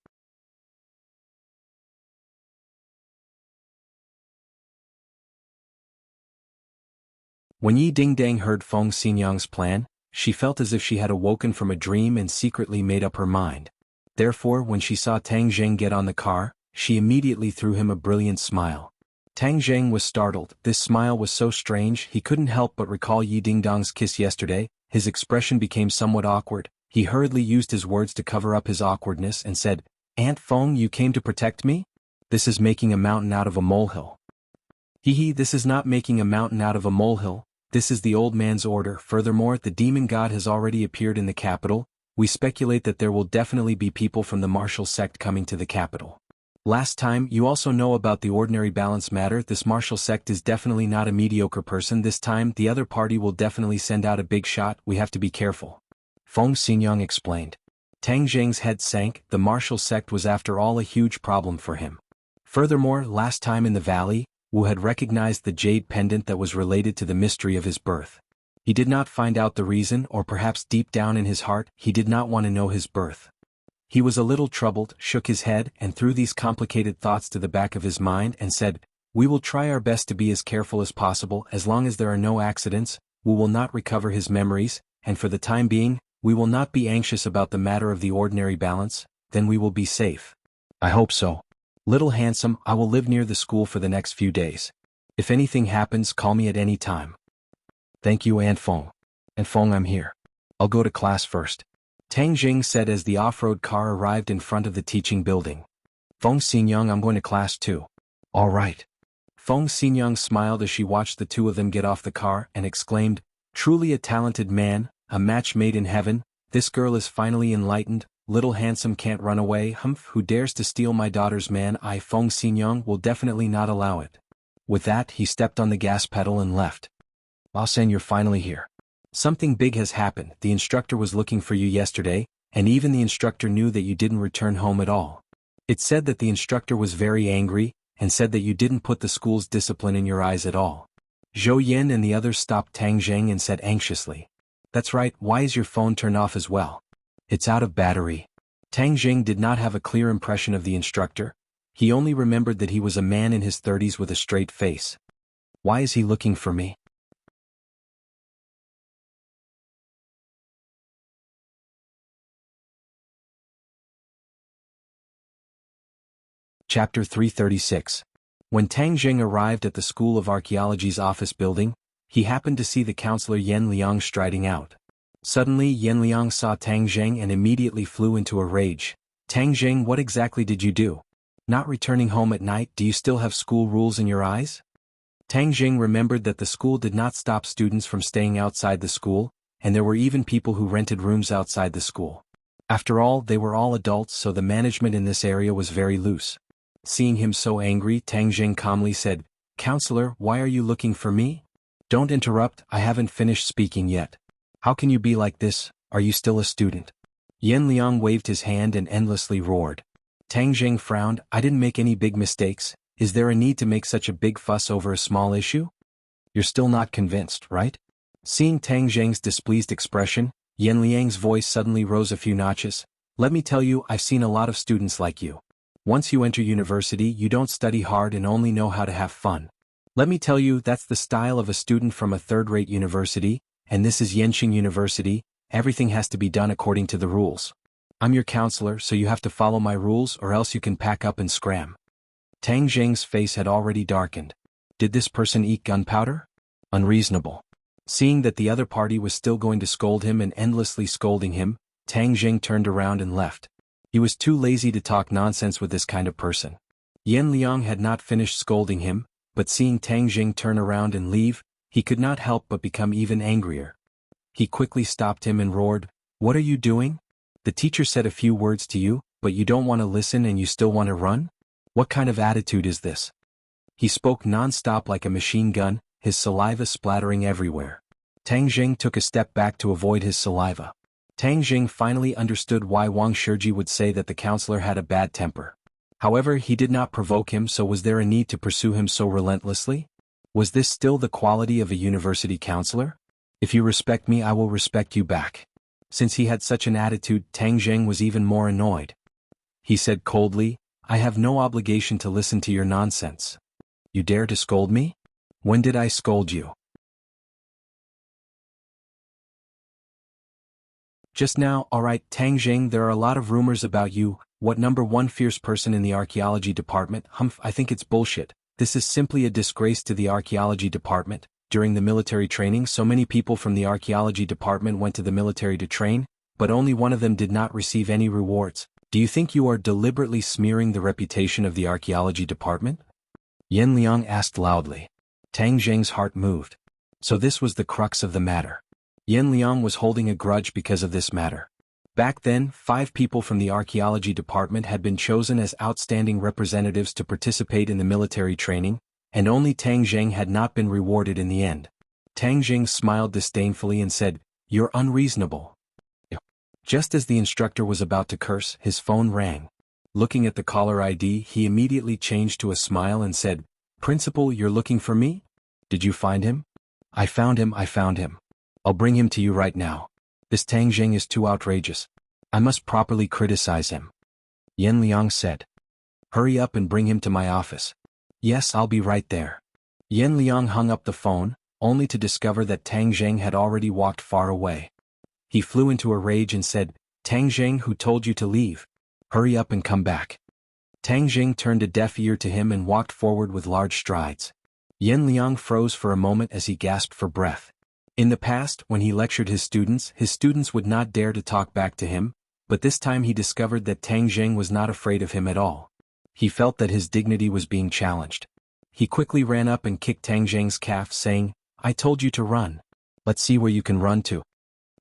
When Yi Dingdang heard Feng Xinyang's plan, she felt as if she had awoken from a dream and secretly made up her mind. Therefore, when she saw Tang Zheng get on the car, she immediately threw him a brilliant smile. Tang Zheng was startled. This smile was so strange he couldn't help but recall Yi Dingdang's kiss yesterday. His expression became somewhat awkward. He hurriedly used his words to cover up his awkwardness and said, "Aunt Feng, you came to protect me? This is making a mountain out of a molehill." Hee, this is not making a mountain out of a molehill. This is the old man's order. Furthermore, the demon god has already appeared in the capital. We speculate that there will definitely be people from the martial sect coming to the capital. Last time, you also know about the ordinary balance matter. This martial sect is definitely not a mediocre person. This time, the other party will definitely send out a big shot. We have to be careful. Feng Xinyang explained. Tang Zheng's head sank. The martial sect was after all a huge problem for him. Furthermore, last time in the valley, Wu had recognized the jade pendant that was related to the mystery of his birth. He did not find out the reason, or perhaps deep down in his heart, he did not want to know his birth. He was a little troubled, shook his head, and threw these complicated thoughts to the back of his mind and said, "We will try our best to be as careful as possible. As long as there are no accidents, we will not recover his memories, and for the time being, we will not be anxious about the matter of the ordinary balance, then we will be safe." "I hope so. Little handsome, I will live near the school for the next few days. If anything happens, call me at any time." "Thank you, Aunt Feng. Aunt Feng, I'm here. I'll go to class first," Tang Jing said as the off-road car arrived in front of the teaching building. "Feng Xinyoung, I'm going to class too." "All right." Feng Xinyoung smiled as she watched the two of them get off the car and exclaimed, "Truly a talented man, a match made in heaven. This girl is finally enlightened. Little handsome can't run away. Humph, who dares to steal my daughter's man? I, Feng Xinyoung, will definitely not allow it." With that, he stepped on the gas pedal and left. "Sen, you're finally here. Something big has happened. The instructor was looking for you yesterday, and even the instructor knew that you didn't return home at all. It said that the instructor was very angry, and said that you didn't put the school's discipline in your eyes at all." Zhou Yin and the others stopped Tang Zheng and said anxiously, "That's right, why is your phone turned off as well?" "It's out of battery." Tang Zheng did not have a clear impression of the instructor. He only remembered that he was a man in his 30s with a straight face. "Why is he looking for me?" Chapter 336. When Tang Jing arrived at the School of Archaeology's office building, he happened to see the counselor Yen Liang striding out. Suddenly Yen Liang saw Tang Jing and immediately flew into a rage. "Tang Jing, what exactly did you do? Not returning home at night? Do you still have school rules in your eyes?" Tang Jing remembered that the school did not stop students from staying outside the school, and there were even people who rented rooms outside the school. After all, they were all adults, so the management in this area was very loose. Seeing him so angry, Tang Jing calmly said, "Counselor, why are you looking for me?" "Don't interrupt, I haven't finished speaking yet. How can you be like this? Are you still a student?" Yen Liang waved his hand and endlessly roared. Tang Jing frowned. "I didn't make any big mistakes. Is there a need to make such a big fuss over a small issue?" "You're still not convinced, right?" Seeing Tang Jing's displeased expression, Yen Liang's voice suddenly rose a few notches. "Let me tell you, I've seen a lot of students like you. Once you enter university, you don't study hard and only know how to have fun. Let me tell you, that's the style of a student from a third-rate university, and this is Yenqing University. Everything has to be done according to the rules. I'm your counselor, so you have to follow my rules or else you can pack up and scram." Tang Jing's face had already darkened. Did this person eat gunpowder? Unreasonable. Seeing that the other party was still going to scold him and endlessly scolding him, Tang Jing turned around and left. He was too lazy to talk nonsense with this kind of person. Yen Liang had not finished scolding him, but seeing Tang Jing turn around and leave, he could not help but become even angrier. He quickly stopped him and roared, "What are you doing? The teacher said a few words to you, but you don't want to listen and you still want to run? What kind of attitude is this?" He spoke non-stop like a machine gun, his saliva splattering everywhere. Tang Jing took a step back to avoid his saliva. Tang Jing finally understood why Wang Shiji would say that the counselor had a bad temper. However, he did not provoke him, so was there a need to pursue him so relentlessly? Was this still the quality of a university counselor? "If you respect me, I will respect you back." Since he had such an attitude, Tang Jing was even more annoyed. He said coldly, "I have no obligation to listen to your nonsense. You dare to scold me? When did I scold you?" "Just now." "Alright, Tang Jing, there are a lot of rumors about you. What number one fierce person in the archaeology department? Humph, I think it's bullshit. This is simply a disgrace to the archaeology department. During the military training, so many people from the archaeology department went to the military to train, but only one of them did not receive any rewards. Do you think you are deliberately smearing the reputation of the archaeology department?" Yen Liang asked loudly. Tang Jing's heart moved. So this was the crux of the matter. Yen Liang was holding a grudge because of this matter. Back then, 5 people from the archaeology department had been chosen as outstanding representatives to participate in the military training, and only Tang Jing had not been rewarded in the end. Tang Jing smiled disdainfully and said, "You're unreasonable." Just as the instructor was about to curse, his phone rang. Looking at the caller ID, he immediately changed to a smile and said, "Principal, you're looking for me? Did you find him?" I found him. I'll bring him to you right now. This Tang Jing is too outrageous. I must properly criticize him. Yan Liang said. Hurry up and bring him to my office. Yes, I'll be right there. Yan Liang hung up the phone, only to discover that Tang Jing had already walked far away. He flew into a rage and said, Tang Jing, who told you to leave? Hurry up and come back. Tang Jing turned a deaf ear to him and walked forward with large strides. Yan Liang froze for a moment as he gasped for breath. In the past, when he lectured his students would not dare to talk back to him, but this time he discovered that Tang Jing was not afraid of him at all. He felt that his dignity was being challenged. He quickly ran up and kicked Tang Jing's calf, saying, I told you to run. Let's see where you can run to.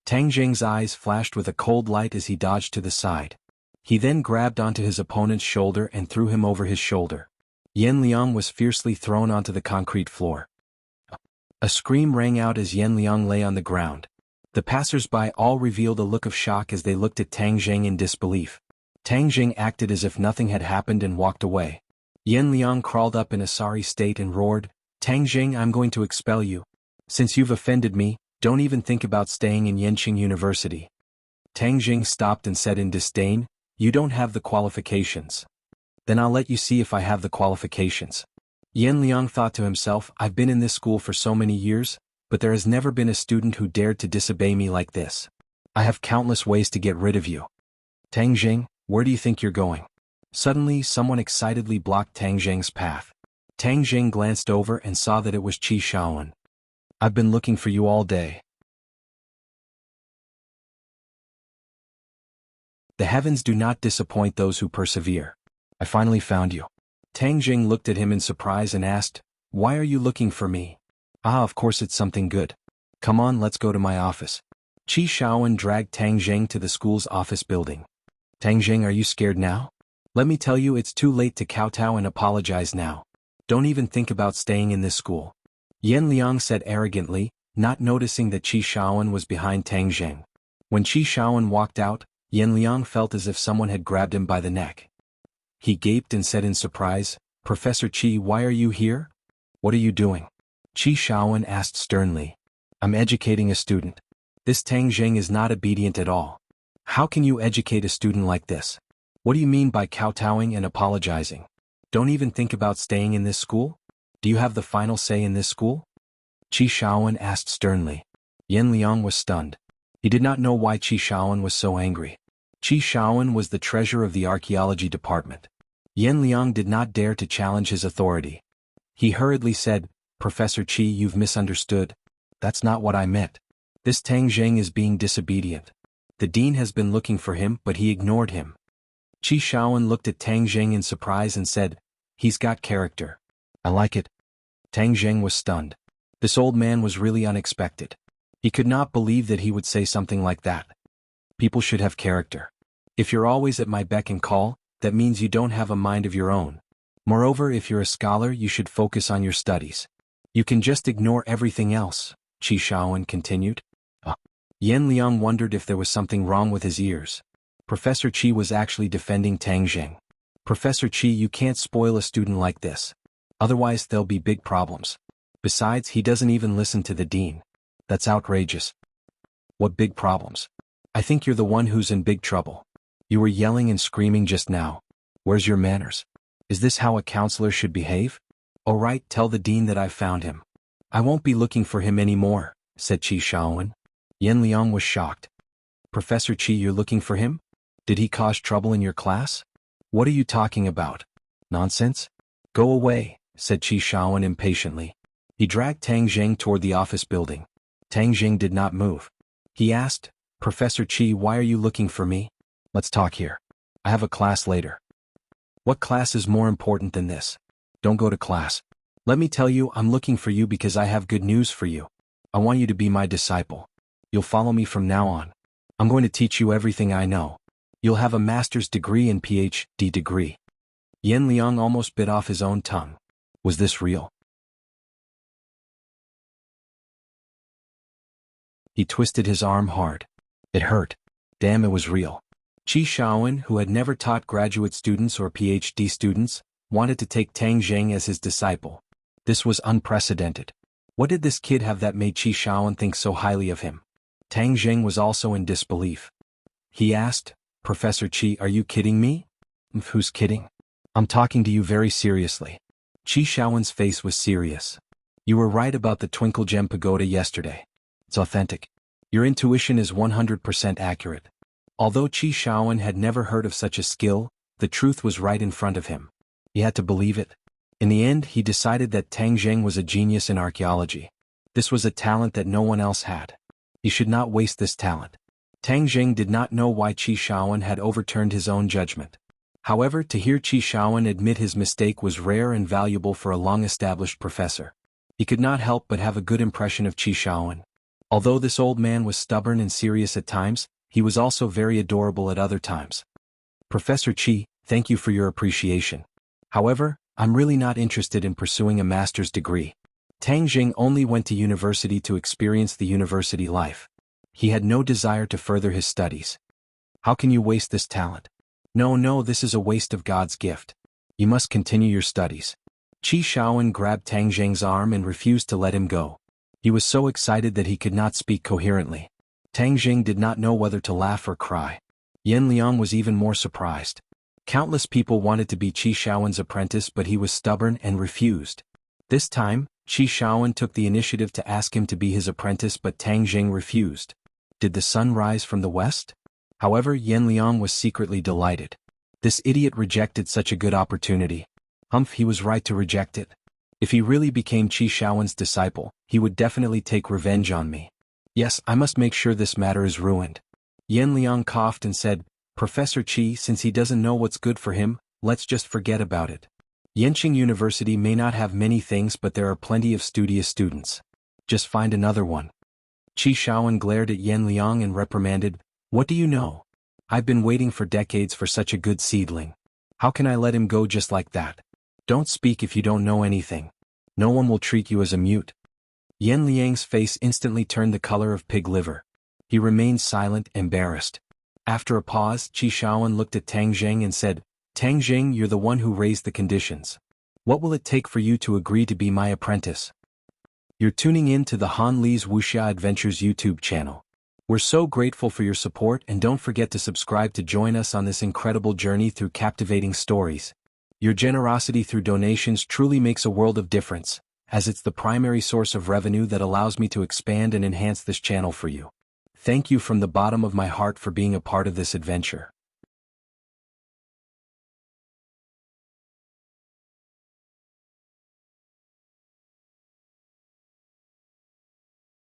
Tang Jing's eyes flashed with a cold light as he dodged to the side. He then grabbed onto his opponent's shoulder and threw him over his shoulder. Yan Liang was fiercely thrown onto the concrete floor. A scream rang out as Yan Liang lay on the ground. The passers-by all revealed a look of shock as they looked at Tang Jing in disbelief. Tang Jing acted as if nothing had happened and walked away. Yan Liang crawled up in a sorry state and roared, Tang Jing, I'm going to expel you. Since you've offended me, don't even think about staying in Yenqing University. Tang Jing stopped and said in disdain, You don't have the qualifications. Then I'll let you see if I have the qualifications. Yan Liang thought to himself, I've been in this school for so many years, but there has never been a student who dared to disobey me like this. I have countless ways to get rid of you. Tang Jing, where do you think you're going? Suddenly, someone excitedly blocked Tang Jing's path. Tang Jing glanced over and saw that it was Qi Shaowen. I've been looking for you all day. The heavens do not disappoint those who persevere. I finally found you. Tang Jing looked at him in surprise and asked, Why are you looking for me? Ah, of course it's something good. Come on, let's go to my office. Qi Shaowen dragged Tang Jing to the school's office building. Tang Jing, are you scared now? Let me tell you, it's too late to kowtow and apologize now. Don't even think about staying in this school. Yan Liang said arrogantly, not noticing that Qi Shaowen was behind Tang Jing. When Qi Shaowen walked out, Yan Liang felt as if someone had grabbed him by the neck. He gaped and said in surprise, Professor Qi, why are you here? What are you doing? Qi Shaowen asked sternly. I'm educating a student. This Tang Jing is not obedient at all. How can you educate a student like this? What do you mean by kowtowing and apologizing? Don't even think about staying in this school? Do you have the final say in this school? Qi Shaowen asked sternly. Yan Liang was stunned. He did not know why Qi Shaowen was so angry. Qi Shaowen was the treasurer of the archaeology department. Yan Liang did not dare to challenge his authority. He hurriedly said, Professor Qi, you've misunderstood. That's not what I meant. This Tang Jing is being disobedient. The dean has been looking for him, but he ignored him. Qi Shaowen looked at Tang Jing in surprise and said, He's got character. I like it. Tang Jing was stunned. This old man was really unexpected. He could not believe that he would say something like that. People should have character. If you're always at my beck and call, that means you don't have a mind of your own. Moreover, if you're a scholar, you should focus on your studies. You can just ignore everything else, Qi Shaowen continued. Yan Liang wondered if there was something wrong with his ears. Professor Qi was actually defending Tang Jing. Professor Qi, you can't spoil a student like this. Otherwise there'll be big problems. Besides, he doesn't even listen to the dean. That's outrageous. What big problems? I think you're the one who's in big trouble. You were yelling and screaming just now. Where's your manners? Is this how a counselor should behave? All right, tell the dean that I've found him. I won't be looking for him anymore, said Qi Shaowen. Yan Liang was shocked. Professor Qi, you're looking for him? Did he cause trouble in your class? What are you talking about? Nonsense? Go away, said Qi Shaowen impatiently. He dragged Tang Jing toward the office building. Tang Jing did not move. He asked, Professor Qi, why are you looking for me? Let's talk here. I have a class later. What class is more important than this? Don't go to class. Let me tell you, I'm looking for you because I have good news for you. I want you to be my disciple. You'll follow me from now on. I'm going to teach you everything I know. You'll have a master's degree and PhD degree. Yan Liang almost bit off his own tongue. Was this real? He twisted his arm hard. It hurt. Damn, it was real. Qi Shaowen, who had never taught graduate students or PhD students, wanted to take Tang Jing as his disciple. This was unprecedented. What did this kid have that made Qi Shaoan think so highly of him? Tang Jing was also in disbelief. He asked, Professor Qi, are you kidding me? Who's kidding? I'm talking to you very seriously. Qi Shaoan's face was serious. You were right about the Twinkle Gem Pagoda yesterday. It's authentic. Your intuition is 100% accurate. Although Qi Shaoan had never heard of such a skill, the truth was right in front of him. He had to believe it. In the end, he decided that Tang Jing was a genius in archaeology. This was a talent that no one else had. He should not waste this talent. Tang Jing did not know why Qi Shaoan had overturned his own judgment. However, to hear Qi Shaoan admit his mistake was rare and valuable for a long-established professor. He could not help but have a good impression of Qi Shaoan. Although this old man was stubborn and serious at times, he was also very adorable at other times. Professor Qi, thank you for your appreciation. However, I'm really not interested in pursuing a master's degree. Tang Jing only went to university to experience the university life. He had no desire to further his studies. How can you waste this talent? No, this is a waste of God's gift. You must continue your studies. Qi Shaoan grabbed Tang Jing's arm and refused to let him go. He was so excited that he could not speak coherently. Tang Jing did not know whether to laugh or cry. Yan Liang was even more surprised. Countless people wanted to be Qi Shaoan's apprentice, but he was stubborn and refused. This time, Qi Shaoan took the initiative to ask him to be his apprentice, but Tang Jing refused. Did the sun rise from the west? However, Yan Liang was secretly delighted. This idiot rejected such a good opportunity. He was right to reject it. If he really became Qi Shaoan's disciple, he would definitely take revenge on me. Yes, I must make sure this matter is ruined. Yan Liang coughed and said, Professor Qi, since he doesn't know what's good for him, let's just forget about it. Yanqing University may not have many things, but there are plenty of studious students. Just find another one. Qi Shaoan glared at Yan Liang and reprimanded, What do you know? I've been waiting for decades for such a good seedling. How can I let him go just like that? Don't speak if you don't know anything. No one will treat you as a mute. Yan Liang's face instantly turned the color of pig liver. He remained silent, embarrassed. After a pause, Qi Shaoan looked at Tang Jing and said, Tang Jing, you're the one who raised the conditions. What will it take for you to agree to be my apprentice? You're tuning in to the Han Li's Wuxia Adventures YouTube channel. We're so grateful for your support, and don't forget to subscribe to join us on this incredible journey through captivating stories. Your generosity through donations truly makes a world of difference, as it's the primary source of revenue that allows me to expand and enhance this channel for you. Thank you from the bottom of my heart for being a part of this adventure.